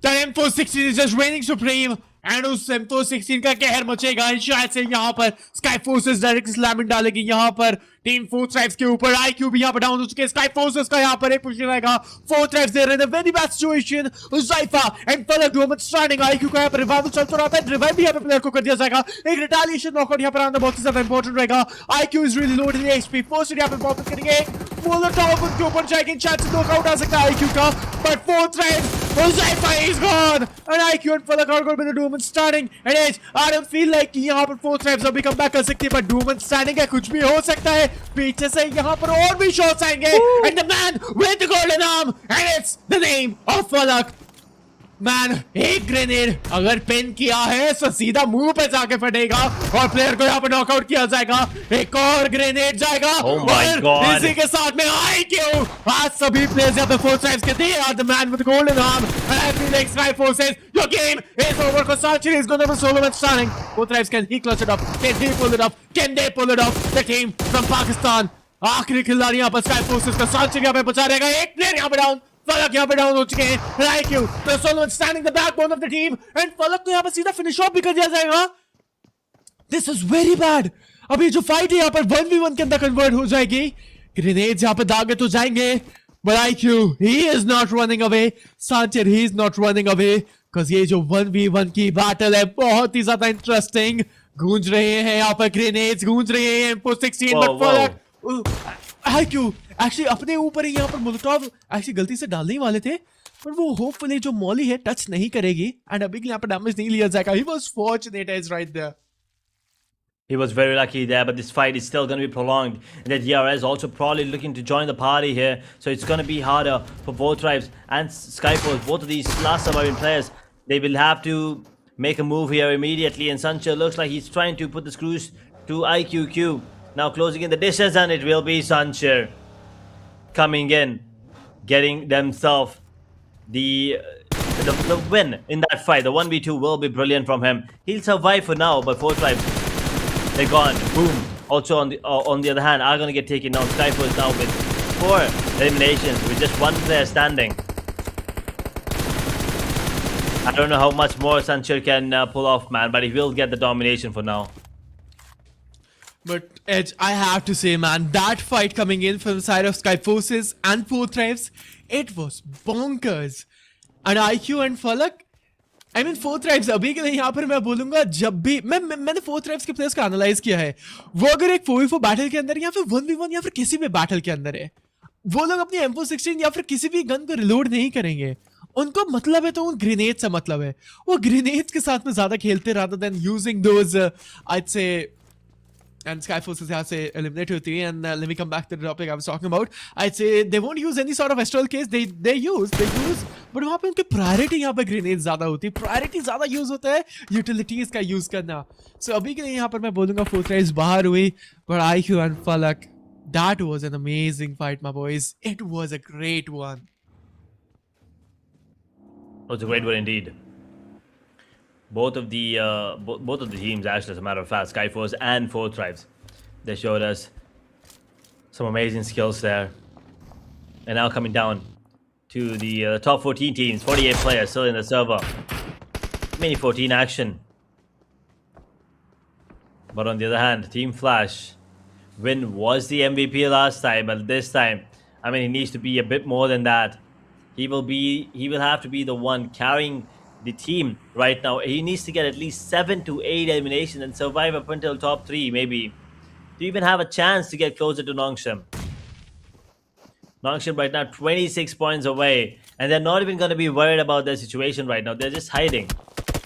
that M416 is just reigning supreme. And उस सेम्पो 16 का कहर मचेगा शायद से यहाँ पर स्काई फोर्सेस डायरेक्ट स्लैमिंग डालेगी यहाँ पर टीम फोर्थ ट्राइब्स के ऊपर। आईक्यू भी यहाँ पर डाउन हो चुके हैं। स्काई फोर्सेस का यहाँ पर एक पोजीशन रहेगा। फोर्थ ट्राइब्स दे रहे हैं वेरी बैड सिचुएशन। ज़ाइफा एंड फलक डू स्टार्टिंग। आईक्यू का यहाँ पर रिवाइवल चल तो रहा है। रिवाइव भी यहाँ पे प्लेयर को कर दिया जाएगा। एक रिटेलिएशन नॉकआउट यहाँ पर आना बहुत ही ज्यादा इंपॉर्टेंट रहेगा। IQ is really load in HP. First यहाँ पे वापस करेंगे। मोलोटॉव उनके ऊपर जाएंगे। चांस नॉकआउट आ सकता है आईक्यू का, but fourth tribes Zypher is gone, and IQ and Falak are going to be the Doom starting. And Edge, I don't feel like यहाँ पर fourth tribes अभी come back कर सकती है, but Doom standing है, कुछ भी हो सकता है। पीछे से यहाँ पर और भी shots आएंगे, and the man with the golden arm, and it's the name of Falak. Man एक ग्रेनेड अगर पिन किया है तो सीधा मुंह पे जाके फटेगा और प्लेयर को यहाँ पर नॉकआउट किया जाएगा। एक और ग्रेनेड जाएगा और इसी के साथ में IQ आज सभी प्लेयर्स यहाँ पे फोर्थ ट्राइब्स के they are the man with golden arm and I feel like sky forces your game is over for Sancher is going to be solo man starting. Both tribes can he clutch it up? Can he pull it up? Can they pull it off? The team from Pakistan आखिरी खिलाड़ी यहाँ पर sky forces का Sancher यहाँ पे बचा रहेगा। एक प्लेयर यहाँ पे डाउन। फलक यहाँ पे डाउन हो चुके हैं। IQ the solo standing the backbone of the team and फलक को यहाँ पे सीधा फिनिश ऑफ भी कर दिया जाएगा। This is very bad. अभी जो फाइट है यहाँ पर 1v1 के अंदर कन्वर्ट हो जाएगी। ग्रेनेड्स यहाँ पे दागे तो जाएंगे, but IQ he is not running away. Sancher he is not running away because ये जो 1v1 की बैटल है बहुत ही ज्यादा इंटरेस्टिंग। गूंज रहे हैं यहाँ पर ग्रेनेड्स, गूंज रहे हैं M416 बट फलक IQ एक्चुअली अपने ऊपर ही यहाँ पर मोलोटॉव एक्चुअली गलती से डालने ही वाले थे, पर वो होपफुली जो मॉली है टच नहीं करेगी एंड अभी के यहाँ पर डैमेज नहीं लिया जाएगा। He was fortunate as right there. He was very lucky there, but this fight is still going to be prolonged. And the DRS also probably looking to join the party here, so it's going to be harder for both tribes and SKYFORCE. Both of these last surviving players, they will have to make a move here immediately. And Sancher looks like he's trying to put the screws to IQQ. Now closing in the distance, and it will be Sancher coming in, getting themselves the win in that fight. The 1v2 will be brilliant from him. He'll survive for now, but four tribes, they're gone. Boom. Also on the other hand, are gonna get taken down. SKYFORCE now with 4 eliminations with just 1 player standing. I don't know how much more Sancher can pull off, man, but he will get the domination for now. But Edge, I have to say, man, that fight coming in from the side of SKYFORCES and fourth tribes, it was bonkers. And IQ and Falak, I mean fourth tribes अभी के लिए यहाँ पर मैं बोलूंगा जब भी मैंने fourth tribes के प्लेयर्स का एनालाइज किया है, वो अगर एक 4v4 बैटल के अंदर या फिर 1v1 या फिर किसी भी बैटल के अंदर है, वो लोग अपनी M416 या फिर किसी भी गन को रिलोड नहीं करेंगे। उनको मतलब है तो उन ग्रेनेड से मतलब है, वो ग्रेनेड्स के साथ में ज्यादा खेलते rather than using those I'd say and SKYFORCES यहाँ से eliminate होती है। And let me come back to the topic I was talking about. I'd say they won't use any sort of astral case. They use, but वहाँ पे उनकी priority यहाँ पे grenades ज़्यादा होती है, priority ज़्यादा use होता है utilities का use करना। So अभी के लिए यहाँ पर मैं बोलूँगा fourth tribes बाहर हुई, but IQ and Falak, that was an amazing fight, my boys. It was a great one. It was a great one indeed. Both of the teams, actually, as a matter of fact, SKYFORCE and fourth tribes, they showed us some amazing skills there. And now coming down to the top 14 teams, 48 players still in the server. Mini 14 action. But on the other hand, Team Flash, Win was the MVP last time, but this time, I mean, he needs to be a bit more than that. He will have to be the one carrying the team right now. He needs to get at least 7 to 8 eliminations and survive up until top 3 maybe to even have a chance to get closer to Nongshim. Nongshim right now 26 points away, and they're not even going to be worried about their situation right now. They're just hiding.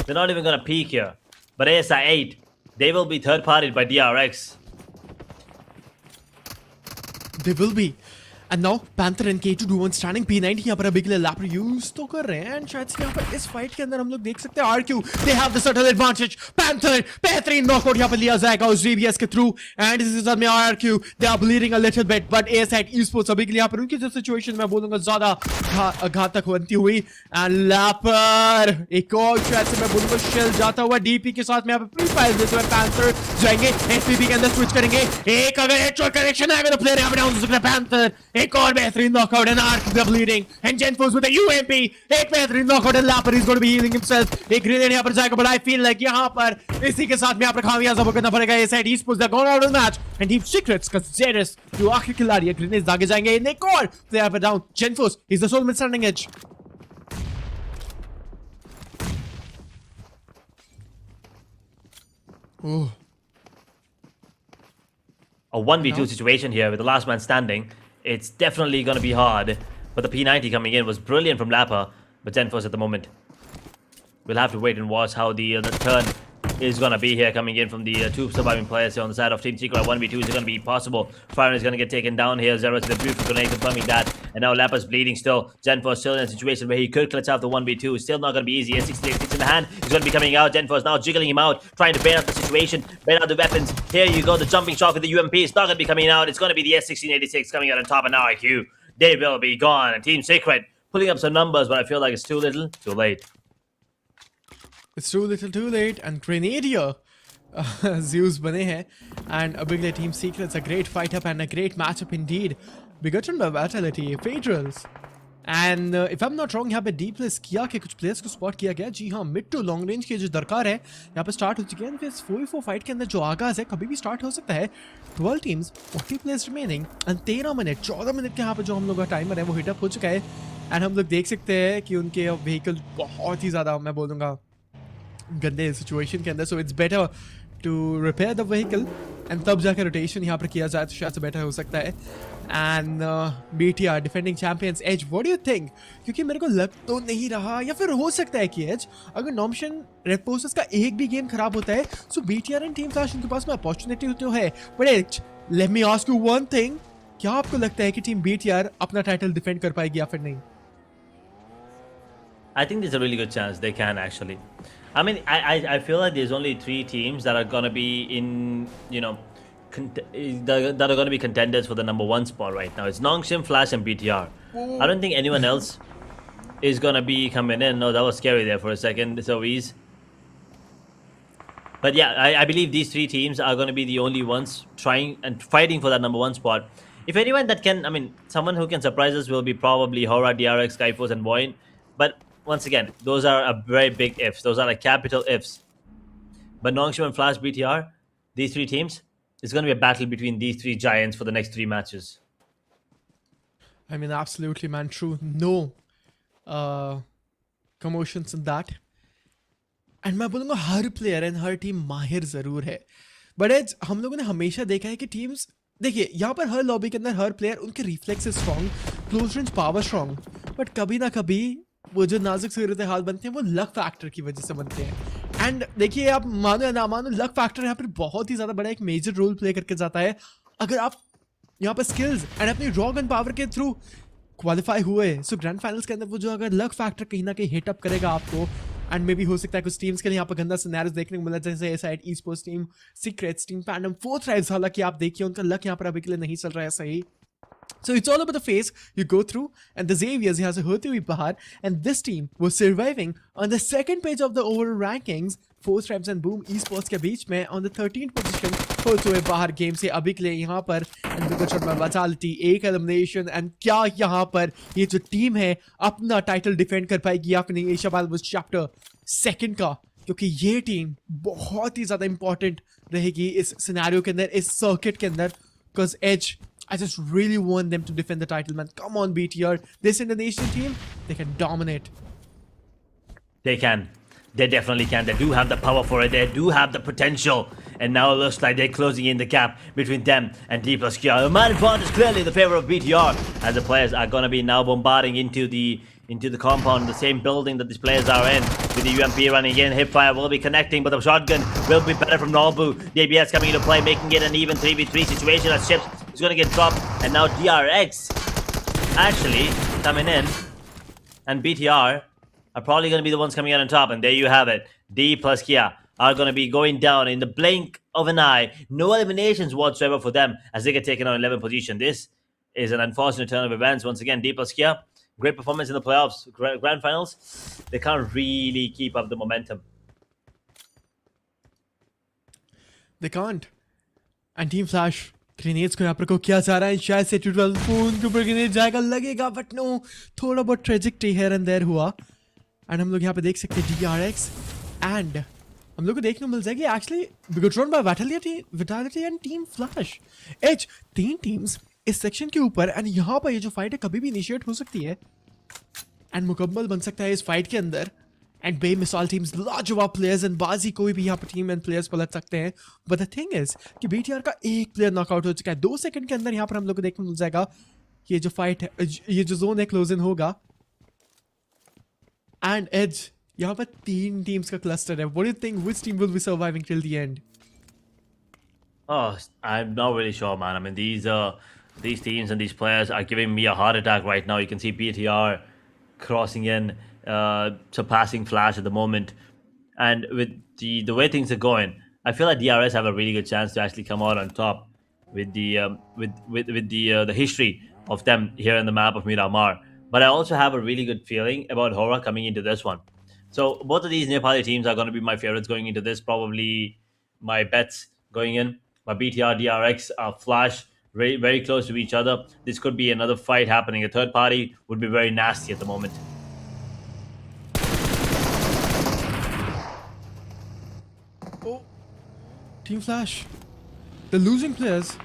They're not even going to peek here. But ASI 8, they will be third partied by DRX. They will be. And now Panther and K2 do one standing P90 यहाँ पर अभी के लिए lap use तो कर रहे हैं, and शायद से यहाँ पर इस फाइट के अंदर हम लोग देख सकते हैं RQ they have the subtle advantage. Panther बेहतरीन नॉकआउट यहाँ पर लिया जाएगा उस VBS के थ्रू, एंड इस साथ में RQ they are bleeding a little bit, but ASI esports अभी के लिए यहाँ पर उनकी जो सिचुएशन मैं बोलूंगा ज्यादा घातक बनती हुई, एंड लैपर एक और शायद से मैं बोलूंगा शेल जाता हुआ DP के साथ में यहाँ पर प्री फायर देते हुए पैंथर जाएंगे SPP के अंदर स्विच करेंगे। एक अगर हेडशॉट कनेक्शन आएगा तो प्लेयर यहाँ पर डाउन हो सकता है। पैंथर एक और बेहतरीन knockout and Arc the bleeding and Genforce with the UMP एक बेहतरीन knockout and Lapper is going to be healing himself एक ग्रेनेड यहां पर जाएगा बट आई फील लाइक यहां पर इसी के साथ में यहां पर खामियाजा भुगतना पड़ेगा ये side esports the gone out of the match and team secrets का जेरस जो आखिरी खिलाड़ी है ग्रेनेड्स आगे जाएंगे इन एक और प्लेयर पर down Genforce is the sole mid standing as oh A 1v2 situation here with the last man standing. It's definitely going to be hard. But the P90 coming in was brilliant from Lapper. But Zenfos at the moment. We'll have to wait and watch how the turn is going to be here coming in from the two surviving players here on the side of Team Secret. 1v2 is going to be possible. Fire is going to get taken down here. Zero to the beautiful grenade confirming that. And now Lapper's bleeding still. Zenfos still in a situation where he could clutch out the 1v2. Still not going to be easy. 68 in the hand. He's going to be coming out. Zenfos now jiggling him out. Trying to bail out the situation. Bail out the weapons. Here you go. The jumping shot with the UMP. It's not going to be coming out. It's going to be the S1686 coming out on top. And now IQ. They will be gone. And Team Secret pulling up some numbers. But I feel like it's too little, too late. It's too little too late and Grenadier Zeus bane hai and a big team secrets a great fight up and a great matchup indeed. BIGETRON by Vitality, Federals and if I'm not wrong यहाँ पे deep place किया के कुछ players को spot किया गया जी हाँ mid to long range के जो दरकार है यहाँ पे स्टार्ट हो चुके हैं फिर 4v4 फाइट के अंदर जो आगाज है कभी भी स्टार्ट हो सकता है 12 teams 40 players remaining and 13 minute 14 minute के यहाँ पे जो हम लोग का टाइमर है वो हिट अप हो चुका है एंड हम लोग देख सकते हैं कि उनके व्हीकल बहुत ही ज़्यादा मैं बोलूँगा गंदे सिचुएशन के अंदर so it's better to repair the vehicle and तब जाकर रोटेशन यहाँ पर किया जाए तो शायद से बेटर हो सकता है and BTR defending champions as what do you think क्योंकि मेरे को लग तो नहीं रहा या फिर हो सकता है कि एज अगर नॉमिशन रेपोसेस का एक भी गेम खराब होता है so BTR and team flash उनके पास में अपॉर्चुनिटी तो है but as let me ask you one thing क्या आपको लगता है कि टीम BTR अपना टाइटल डिफेंड कर पाएगी या फिर नहीं I think there's a really good chance they can actually. I mean, I feel like there's only 3 teams that are gonna be in, you know, that are gonna be contenders for the #1 spot right now. It's Nongshim, Flash, and BTR. I don't think anyone else is gonna be coming in. No, that was scary there for a second. So easy. But yeah, I believe these 3 teams are gonna be the only ones trying and fighting for that #1 spot. If anyone that can, I mean, someone who can surprise us will be probably HORAA, DRX, SKYFORCE, and VOIN. But once again, those are a very big ifs. Those are like capital ifs. But Nongshim and Flash BTR, these 3 teams, it's going to be a battle between these 3 giants for the next 3 matches. I mean, absolutely, man. True. No commotions in that. And मैं बोलूँगा हर player and her team माहिर ज़रूर है. But as हम लोगों ने हमेशा देखा है कि टीम्स देखिए यहाँ पर हर लॉबी के अंदर हर प्लेयर उनके reflex strong close range power strong but कभी ना कभी वो जो नाजुक सूरत हाल बनते हैं वो लक फैक्टर की वजह से बनते हैं एंड देखिए आप मानो या ना मानो लक फैक्टर यहाँ पर बहुत ही ज़्यादा बड़ा एक मेजर रोल प्ले करके जाता है अगर आप यहाँ पर स्किल्स एंड अपनी रॉ गन पावर के थ्रू क्वालिफाई हुए सो ग्रैंड फाइनल्स के अंदर वो जो अगर लक फैक्टर कहीं ना कहीं हिट अप करेगा आपको एंड मे भी हो सकता है कुछ टीम्स के लिए यहाँ पर गंदा सिनेरियोस देखने को मिला जैसे side esports team secrets team Pandam 4 thrives हालांकि आप देखिए उनका लक यहाँ पर अभी के लिए नहीं चल रहा है सही. So it's all about the phase you go through and the Xaviers has a होती हुई बाहर and this team was surviving on the second page of the overall rankings 4 stripes and boom esports के बीच में on the 13th position होते हुए बाहर game से अभी के लिए यहाँ पर and BIGETRON में vitality एक elimination and क्या यहाँ पर ये जो टीम है अपना टाइटल डिफेंड कर पाएगी या फिर नहीं एशिया बाल was chapter 2 का क्योंकि ये टीम बहुत ही ज़्यादा इंपॉर्टेंट रहेगी इस सिनेरियो के अंदर इस सर्किट के अंदर because edge I just really want them to defend the title, man. Come on, BTR. This Indonesian team, they can dominate. They can. They definitely can. They do have the power for it. They do have the potential. And now it looks like they're closing in the gap between them and D plus Kia. The man advantage is clearly in the favor of BTR. As the players are going to be now bombarding into the compound, the same building that these players are in. With the UMP running in, Hipfire will be connecting, but the shotgun will be better from Nobu. The ABS coming into play, making it an even 3v3 situation as Chips is going to get dropped. And now DRX actually coming in. And BTR are probably going to be the ones coming out on top. And there you have it. D plus Kia are going to be going down in the blink of an eye. No eliminations whatsoever for them as they get taken on 11th position. This is an unfortunate turn of events. Once again, D plus Kia, great performance in the playoffs, grand finals. They can't really keep up the momentum. They can't. And Team Flash, grenades को यहाँ पर को किया जा रहा है, शायद से 12 फोन के ऊपर ग्रेनेड जाएगा, लगेगा बट नो, थोड़ा बहुत ट्रेजेक्टरी हेयर एंड देयर हुआ। एंड हम लोग यहाँ पे देख सकते हैं DRX एंड हम लोग को देखने को मिल जाएगी actually Bigetron by Vitality and team Flash as. 3 teams इस सेक्शन के ऊपर एंड यहाँ पर ये जो फाइट है कभी भी इनिशिएट हो सकती है एंड मुकम्मल बन सकता है इस फाइट के अंदर। एंड बेमिसाल टीम्स, लाजवाब प्लेयर्स एंड बाजी कोई भी यहाँ पर टीम एंड प्लेयर्स पलट सकते हैं। बट द थिंग इज कि BTR का एक प्लेयर नॉकआउट हो चुका है। 2 सेकंड के अंदर यहाँ पर हम लोग को देखने को मिल जाएगा ये जो फाइट है, ये जो जोन है क्लोज इन होगा। एंड एज यहाँ पर 3 टीम्स का क्लस्टर है। What do you think, which team will be surviving till the end? Oh, I'm not really sure, man. I mean, these teams and these players are giving me a heart attack right now. You can see BTR crossing in, surpassing Flash at the moment, and with the way things are going, I feel like DRS have a really good chance to actually come out on top with the history of them here in the map of Miramar. But I also have a really good feeling about HORAA coming into this one. So both of these Nepali teams are going to be my favorites going into this. Probably my bets going in. My BTR, DRX, Flash, very, very close to each other. This could be another fight happening. A third party would be very nasty at the moment. Oh, Team Flash, the losing players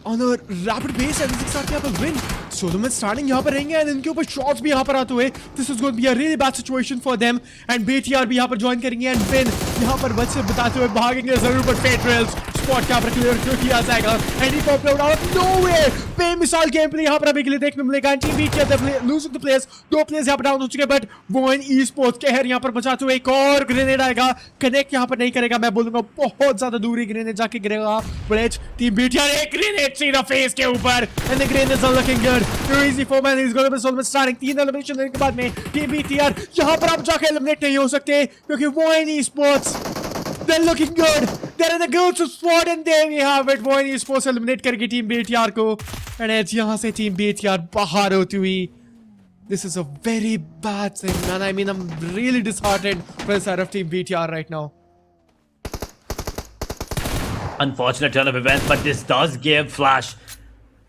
on a rapid pace and इसके साथ यहाँ पर win. Solomon starting यहाँ पर रहेंगे and इनके ऊपर shots भी यहाँ पर आते हुए. This is going to be a really bad situation for them. And BTR भी यहाँ पर join करेंगे and win यहाँ पर बच से बताते हुए भागेंगे जरूर, but Fate Rails स्पॉट यहाँ पर क्लियर किया जाएगा। And he pop out of nowhere, बेमिसाल गेम प्ले यहाँ पर अभी के लिए देखने मिलेगा। Team BTR losing the players, 2 players यहाँ पर डाउन हो चुके हैं, बट वोइन esports कहर यहाँ पर बचाते हुए एक और ग्रेनेड आएगा, कनेक्ट यहाँ पर नहीं करेगा, मैं बोलूंगा बहुत ज्यादा दूरी ग्रेनेड जाके गिरेगा। बट टीम BTR एक ग्रेनेड सीधा फेस के ऊपर and the grenades are looking good. Too easy for man is going to be solve starting. 3 elimination लेने के बाद में टीम BTR यहाँ पर अब जाके एलिमिनेट नहीं हो सकते क्योंकि वोइन esports they're looking good. They're in the good spot and there we have it. VOIN esports eliminate करके टीम BTR को and it's यहाँ से टीम BTR बाहर होती हुई। This is a very bad thing, man. I mean, I'm really disheartened for the side of team BTR right now. Unfortunate turn of events, but this does give Flash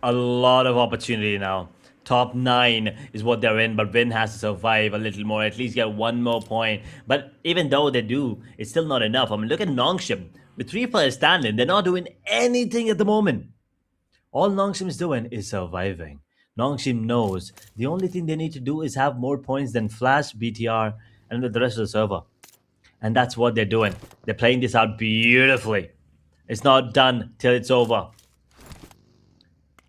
a lot of opportunity now. Top 9 is what they're in, but Vin has to survive a little more, at least get 1 more point. But even though they do, it's still not enough. I mean, look at Nongshim. With 3 players standing, they're not doing anything at the moment. All Nongshim is doing is surviving. Nongshim knows the only thing they need to do is have more points than Flash, BTR, and the rest of the server. And that's what they're doing. They're playing this out beautifully. It's not done till it's over.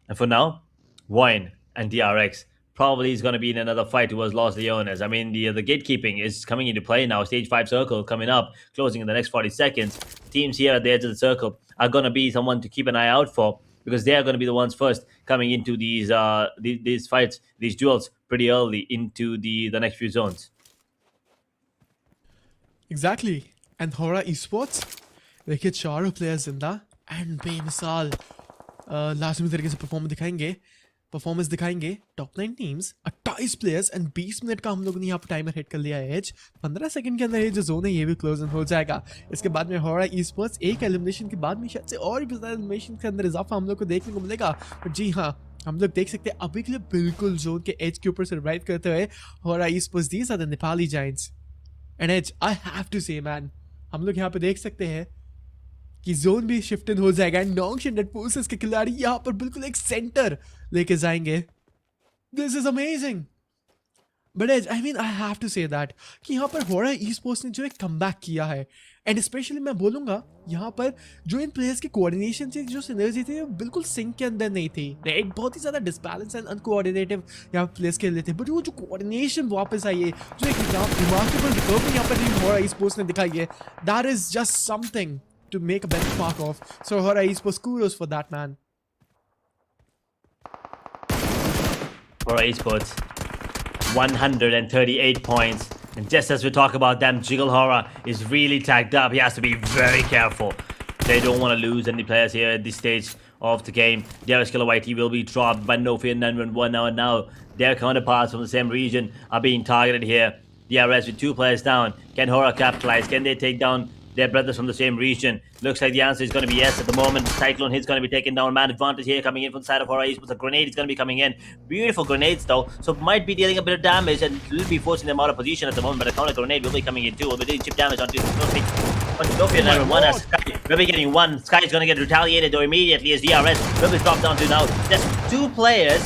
And for now, VOIN and DRX probably is going to be in another fight towards Los Leones. I mean, the gatekeeping is coming into play now. Stage 5 circle coming up, closing in the next 40 seconds. Teams here at the edge of the circle are going to be someone to keep an eye out for because they are going to be the ones first coming into these fights, these duels pretty early into the next few zones. Exactly. And HORAA esports, देखिए 4 players जिंदा and बेमिसाल लाजमी तरीके से performance दिखाएंगे। Top 9 teams, 28 players and 20 minute का हम लोगों ने यहाँ पर टाइमर हिट कर लिया है। 15 सेकंड के अंदर ये जो जोन है ये भी क्लोज हो जाएगा। इसके बाद में HORAA esports एक एलिमिनेशन के बाद में शायद से और भी एलिमिनेशन के अंदर इजाफा हम लोग को देखने को मिलेगा। बट जी हाँ, हम लोग देख सकते हैं अभी के लिए बिल्कुल जोन के एज के ऊपर सर्वाइव करते हुए HORAA esports, these are the Nepali giants and as I have to say man, हम लोग यहाँ पे देख सकते हैं कि जोन भी शिफ्ट इन हो जाएगा एंड नॉन्ग फोर्सेस के खिलाड़ी यहाँ पर बिल्कुल एक सेंटर लेके जाएंगे। This is amazing. But I mean I have to say that कि यहाँ पर HORAA esports ने जो एक कमबैक किया है एंड स्पेशली मैं बोलूंगा यहाँ पर जो इन प्लेयर्स की कोऑर्डिनेशन थी, जो सिनर्जी थी, वो बिल्कुल सिंक के अंदर नहीं थी। राइट, बहुत ही ज्यादा डिसबैलेंस एंड अनकोऑर्डिनेटिव यहाँ प्लेयर्स खेल रहे थे, बट वो जो कोऑर्डिनेशन वापस आई है, जो एक रिमार्केबल रिकवरी यहाँ पर HORAA esports ने दिखाई है, that is just something to make a benchmark of. So HORAA esports, kudos for that, man. HORAA esports, 138 points. And just as we talk about them, Jiggle HORAA is really tagged up. He has to be very careful. They don't want to lose any players here at this stage of the game. Darius Kilowite will be dropped by No Fear 911 now, and now their counterparts from the same region are being targeted here. DRS with 2 players down. Can HORAA capitalize? Can they take down They're brothers from the same region. Looks like the answer is going to be yes at the moment. Cyclone hit's going to be taken down. Man advantage here coming in from the side of HORAA Esports. A grenade is going to be coming in. Beautiful grenades though, so might be dealing a bit of damage and will be forcing them out of position at the moment. But a counter grenade will be coming in too. Will be doing chip damage onto Sophia number one as Sky will be getting one. Sky is going to get retaliated though immediately as DRS will be dropped down to now just 2 players.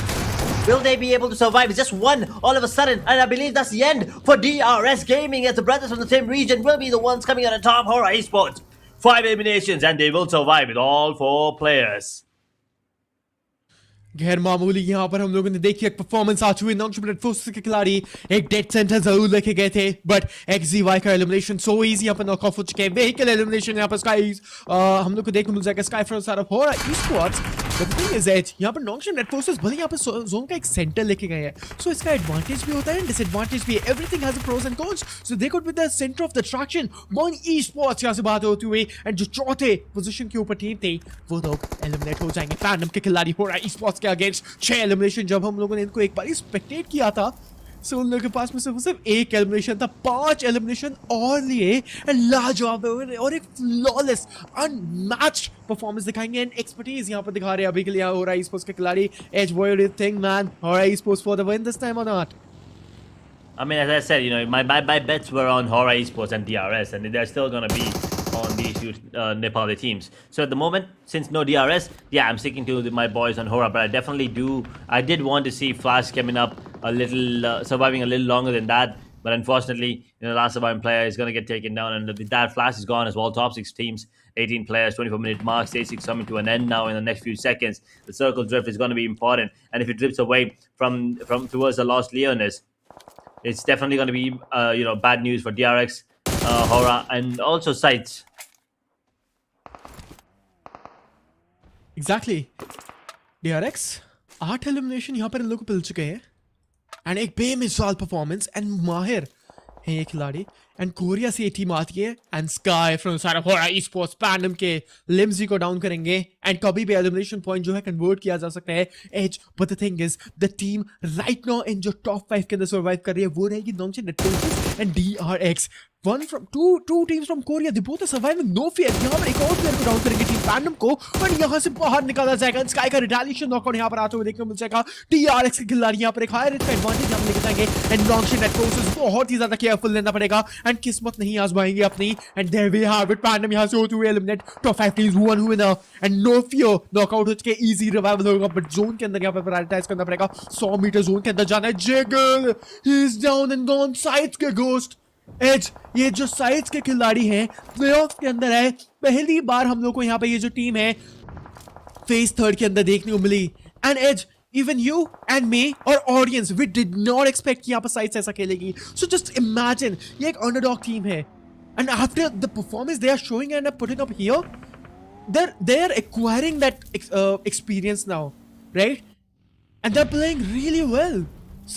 Will they be able to survive? It's just one all of a sudden, and I believe that's the end for DRS Gaming as the brothers from the same region will be the ones coming out on top. HORAA Esports 5 eliminations and they will survive with all 4 players. गैर मामूली यहाँ पर हम लोगों ने देखी एक performance आ चुकी नॉनस्टॉप फोर्सेस के खिलाड़ी एक डेड सेंटर जरूर लेके गए थे बट XZY का एलिमिनेशन सो इजी यहाँ पर नॉक ऑफ हो चुके हैं व्हीकल एलिमिनेशन यहाँ पर स्काईज हम लोग को देखने मिल जाएगा SKYFORCE out of HORAA Esports but the thing is that यहाँ पर नॉनस्टॉप फोर्सेस भले यहाँ पर जोन का एक सेंटर लेके गए हैं सो इसका एडवांटेज भी होता है डिसएडवांटेज भी everything has a pros and cons so they could be the centre of the attraction VOIN Esports यहाँ से बात होती हुई एंड जो चौथे पोजीशन के ऊपर टीम थी वो लोग एलिमिनेट हो जाएंगे पैंडम के खिलाड़ी HORAA Esports के अगेंस्ट 6 एलिमिनेशन जब हम लोगों ने इनको एक बार स्पेक्टेट किया था सो उन लोगों के पास में सिर्फ एक एलिमिनेशन था 5 एलिमिनेशन और लिए एंड लाजवाब और एक फ्लॉलेस अनमैच्ड परफॉर्मेंस दिखाएंगे एंड एक्सपर्टीज यहाँ पर दिखा रहे हैं अभी के लिए HORAA Esports के खिलाड़ी as what do you think man HORAA Esports for the win this time or not? I mean, as I said, you know, my bets were on HORAA Esports and DRS, and they're still going to be on these two Nepali teams. So at the moment, since no DRS, yeah, I'm sticking to my boys on HORAA, but I did want to see Flash coming up a little, surviving a little longer than that. But unfortunately, you know, the last surviving player is going to get taken down, and with that, Flash is gone as well. Top 6 teams, 18 players, 24-minute mark, stage 6 coming to an end now in the next few seconds. The circle drift is going to be important, and if it drifts away from towards the Lost Leones, it's definitely going to be, you know, bad news for DRX, HORAA, and also SCYTES. Exactly. DRX 8 elimination यहाँ पर इन लोगों को मिल चुके हैं and एक बेमिसाल performance and माहिर है ये खिलाड़ी एंड कोरिया से ये टीम आती है and sky from side of HORAA Esports पैंडम के लिम्जी को डाउन करेंगे एंड कभी भी एलिमिनेशन पॉइंट जो है कन्वर्ट किया जा सकता है as but the thing is the team right now in जो टॉप 5 के अंदर सर्वाइव कर रही है वो रहेगी non-stop and DRX two teams from Korea. They both are surviving no fear. यहाँ पर एक और प्लेयर को डाउन करेंगे टीम पैंडम को और यहाँ से बाहर निकाला जाएगा स्काई का रिटेलिएशन नॉकआउट यहाँ पर आते हुए देखने को मिल जाएगा DRX के खिलाड़ी यहाँ पर एक हायर का एडवांटेज हम लेके जाएंगे एंड लॉन्ग नेट फोर्सेस बहुत ही ज्यादा केयरफुल लेना पड़ेगा एंड किस्मत नहीं आजमाएंगे अपनी and there we have it Pandam यहाँ से होते हुए eliminate top 5 teams 1 winner and no fear knockout हो चुके इजी रिवाइवल होगा बट जोन के अंदर यहाँ पर प्रायोरिटाइज करना पड़ेगा 100 मीटर जोन के अंदर जाना है jiggle he is down and gone sides के घोस्ट एज ये जो साइड्स के खिलाड़ी हैं प्लेऑफ्स के अंदर है पहली बार हम लोग को यहाँ पे ये जो टीम है फेज 3 के अंदर देखने को मिली and as even you and me or audience we did not expect कि यहाँ पर साइड्स ऐसा खेलेगी so just imagine ये एक underdog team है and after the performance they are showing and putting up here they're acquiring that experience now right and they're playing really well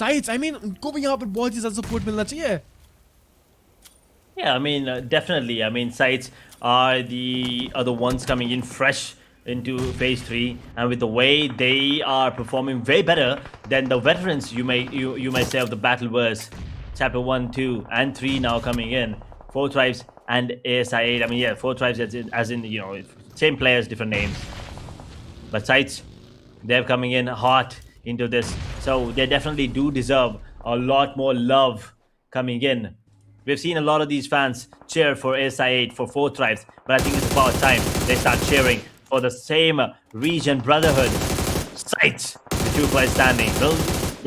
sides I mean उनको भी यहाँ पर बहुत ही ज़्यादा support मिलना चाहिए. Yeah, I mean, definitely. I mean, SCYTES are the ones coming in fresh into phase 3, and with the way they are performing way better than the veterans, you may say, of the Battleverse, chapter 1, 2, and 3 now coming in. 4 tribes and ASI8. I mean, yeah, 4 tribes as in, you know, same players, different names. But SCYTES, they're coming in hot into this, so they definitely do deserve a lot more love coming in. We've seen a lot of these fans cheer for SI8, for 4 tribes, but I think it's about time they start cheering for the same region brotherhood. SCYTES, the 2 players standing. Will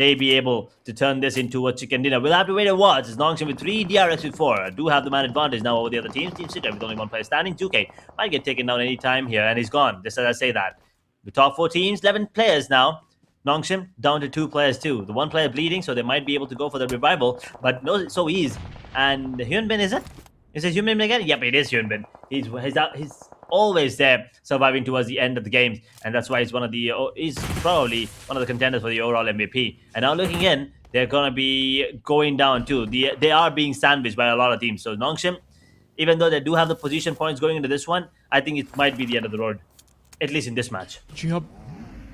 they be able to turn this into a chicken dinner? We'll have to wait and watch. It's Nongshim with 3, DRX with 4. I do have the man advantage now over the other teams. Team Sitter with only 1 player standing. 2K might get taken down any time here, and he's gone. Just as I say that. The top 4 teams, 11 players now. Nongshim down to 2 players too. The 1 player bleeding, so they might be able to go for the revival. But no, so easy. And Hyunbin, is it? Is it Hyunbin again? Yep, it is Hyunbin. He's always there, surviving towards the end of the games, and that's why he's he's probably one of the contenders for the overall MVP. And now looking in, they're gonna be going down too. They are being sandwiched by a lot of teams. So Nongshim, even though they do have the position points going into this one, I think it might be the end of the road, at least in this match.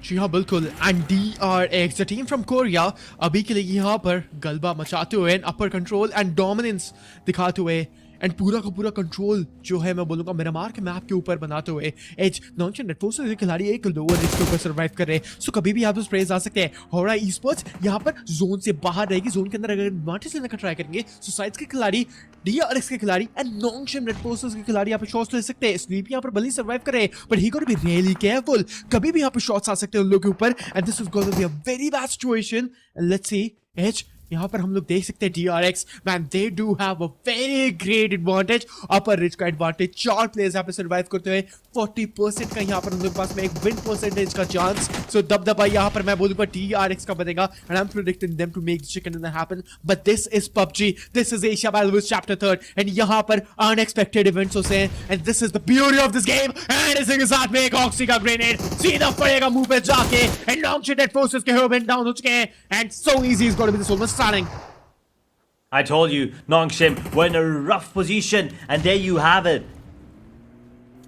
जी हाँ बिल्कुल and DRX the team from Korea अभी के लिए यहाँ पर गलबा मचाते हुए अपर कंट्रोल एंड डोमिनेंस दिखाते हुए एंड पूरा का पूरा कंट्रोल जो है मैं बोलूंगा मिरामार के मैप के ऊपर बनाते हुए एज नॉनस्टॉप नेटफोर्सेस के खिलाड़ी एक लोअर रिस्क के ऊपर सर्वाइव कर रहे हैं। सो कभी भी आप उस प्रेज आ सकते हैं। होरा ई-स्पोर्ट्स यहाँ पर जोन से बाहर रहेगी, जोन के अंदर अगर एडवांटेज लेने का ट्राई करेंगे सो साइड्स के खिलाड़ी, डीआरएक्स के खिलाड़ी एंड नॉनस्टॉप नेटफोर्सेस के खिलाड़ी यहाँ पे शॉट्स ले सकते हैं। स्लीप यहाँ पर भले सर्वाइव कर रहे हैं but he got to be really careful, कभी भी यहाँ पे शॉट्स आ सकते हैं उन लोगों के ऊपर and this is going to be a very bad situation. Let's see as यहाँ पर हम लोग देख सकते हैं DRX man they do have a very great advantage, upper reach का एडवांटेज, 4 प्लेयर्स यहाँ पे सर्वाइव करते हुए 40% का यहाँ पर उनके पास में एक विन परसेंटेज का चांस। सो दबदबा यहाँ पर मैं बोलूंगा DRX का बनेगा and I am predicting them to make the chicken dinner happen. But this is PUBG, this is Asia bible chapter 3 and यहाँ पर अनएक्सपेक्टेड इवेंट्स होते हैं and this is the beauty of this game. And इसी के साथ में एक oxy का ग्रेनेड सीधा पड़ेगा मुंह पे जाके एंड लॉन्ग शिट फोर्सेस के हीरो डाउन हो चुके हैं and so easy is going to be this almost starting. I told you, Nongshim were in a rough position, and there you have it.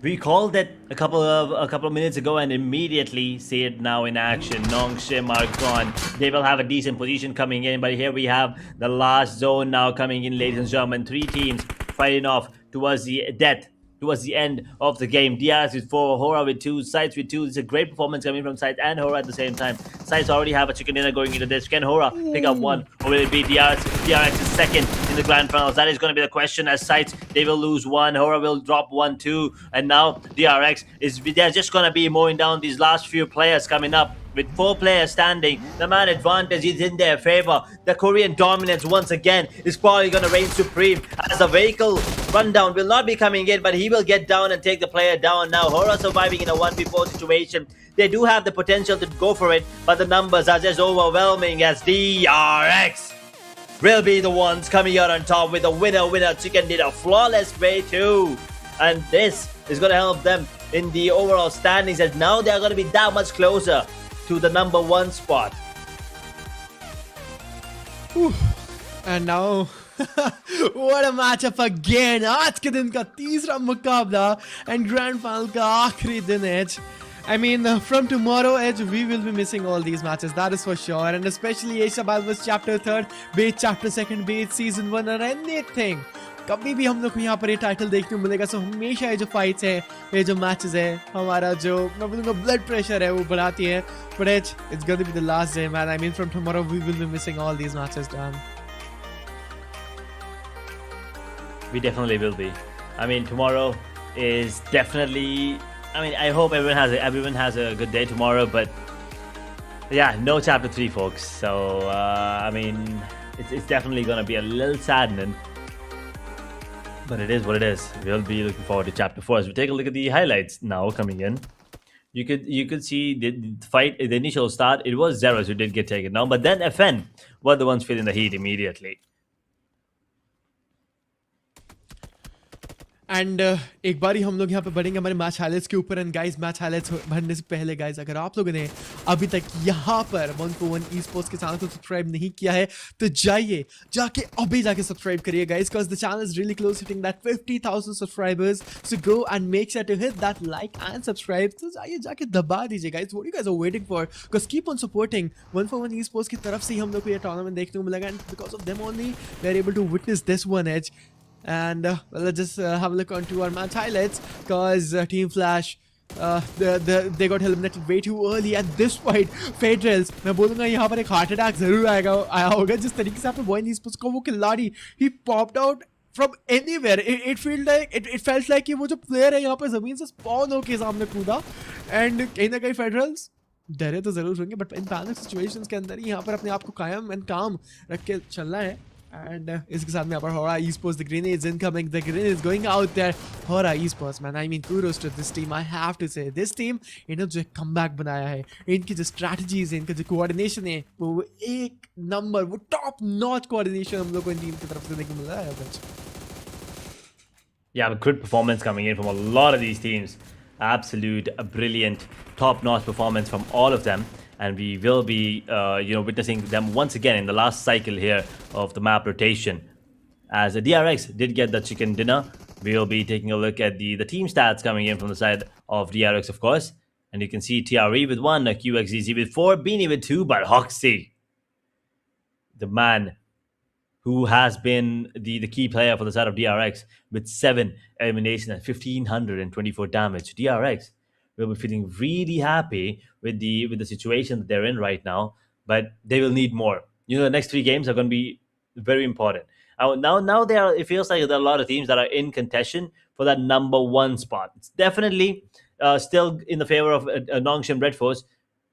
We called it a couple of minutes ago, and immediately see it now in action. Nongshim are gone. They will have a decent position coming in, but here we have the last zone now coming in, ladies and gentlemen. 3 teams fighting off towards the death, towards the end of the game. DRX with 4, HORAA with 2, SCYTES with 2. It's a great performance coming from SCYTES and HORAA at the same time. SCYTES already have a chicken dinner going into this. Can HORAA pick up one, or will it be DRX? DRX is second in the grand finals. That is going to be the question. As SCYTES, they will lose 1. HORAA will drop 1 too. And now DRX they're just going to be mowing down these last few players coming up. With 4 players standing, the man advantage is in their favor. The Korean dominance once again is probably going to reign supreme as the vehicle rundown will not be coming in, but he will get down and take the player down now. HORAA surviving in a 1v4 situation. They do have the potential to go for it, but the numbers are just overwhelming as DRX will be the ones coming out on top with a winner chicken dinner flawless way too. And this is going to help them in the overall standings as now they are going to be that much closer to the number 1 spot. And now what a matchup again. आज के दिन का तीसरा मुकाबला and grand final का आखिरी दिन Edge. I mean, from tomorrow, Edge, we will be missing all these matches. That is for sure. And especially Asia Balbus Chapter 3rd, be it Chapter 2nd, be it Season 1 or anything. कभी भी हम लोग को यहाँ पर ये title देखने को मिलेगा। सो हमेशा ये जो फाइट्स है, ये जो मैचेस है, हमारा जो मैं बोलूँगा ब्लड प्रेशर है वो बढ़ाती है। But it's going to be the last day man. I mean from tomorrow we will be missing all these matches done. We definitely will be. I mean, tomorrow is definitely. I mean, I hope everyone has a good day tomorrow. But yeah, no chapter 3, folks. So I mean, it's definitely gonna be a little saddening. But it is what it is. We'll be looking forward to chapter 4. As we take a look at the highlights now coming in. You could see the fight, the initial start, it was Zeros who did get taken down, but then FN were the ones feeling the heat immediately. And एक बार ही हम लोग यहाँ पे बढ़ेंगे हमारे match highlights के ऊपर। And guys match highlights भरने से पहले गाइस अगर आप लोगों ने अभी तक यहाँ पर 141 esports के चैनल को सब्सक्राइब नहीं किया है तो जाके अभी जाके सब्सक्राइब करिए guys, because the channel is really close hitting that 50,000 subscribers. So go and make sure to hit that like and subscribe. तो जाइए जाके दबा दीजिए guys, what you guys are waiting for, because keep on supporting 141 esports की तरफ से ही हम लोग को ये टूर्नामेंट देखने को मिलेगा। And because of them only we are able to witness this one as. And let's just have a look onto our match highlights, because Team Flash they got eliminated way too early at this fight. Federals, मैं बोलूँगा यहाँ पर एक heart attack जरूर आया होगा जिस तरीके से आपने वॉइन esports को वो खिलाड़ी he popped out from anywhere. It felt like कि वो जो प्लेयर है यहाँ पर जमीन से स्पॉन होके सामने कूदा। एंड कहीं ना कहीं फेडरल्स डरे तो जरूर होंगे बट इन पैनिक सिचुएशंस के अंदर ही यहाँ पर अपने आप को कायम एंड काम रख के चलना है। And इसके साथ में यहाँ पर HORAA esports, the grenades incoming, the grenades going out there. HORAA esports man, I mean kudos to this team. I have to say this team इन्होंने जो comeback बनाया है, इनकी जो strategies है, इनका जो coordination है, वो एक नंबर, वो top notch coordination हम लोग को इन टीम की तरफ से देखने मिल रहा है। Yeah, good performance coming in from a lot of these teams. Absolute, brilliant, top-notch performance from all of them. And we will be, witnessing them once again in the last cycle here of the map rotation. As the DRX did get the chicken dinner, we will be taking a look at the team stats coming in from the side of DRX, of course. And you can see TRE with 1, QXZZ with 4, Beanie with 2, but Hoxie, the man who has been the key player for the side of DRX with 7 eliminations and 1524 damage. DRX will be feeling really happy with the situation that they're in right now, but they will need more. The next 3 games are going to be very important. Now there are, it feels like there are a lot of teams that are in contention for that number 1 spot. It's definitely still in the favor of Nongshim Red Force,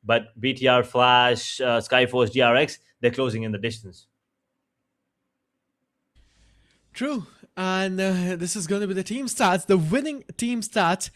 but BTR, Flash, Skyforce, DRX, they're closing in the distance. True. And this is going to be the team stats, the winning team stats.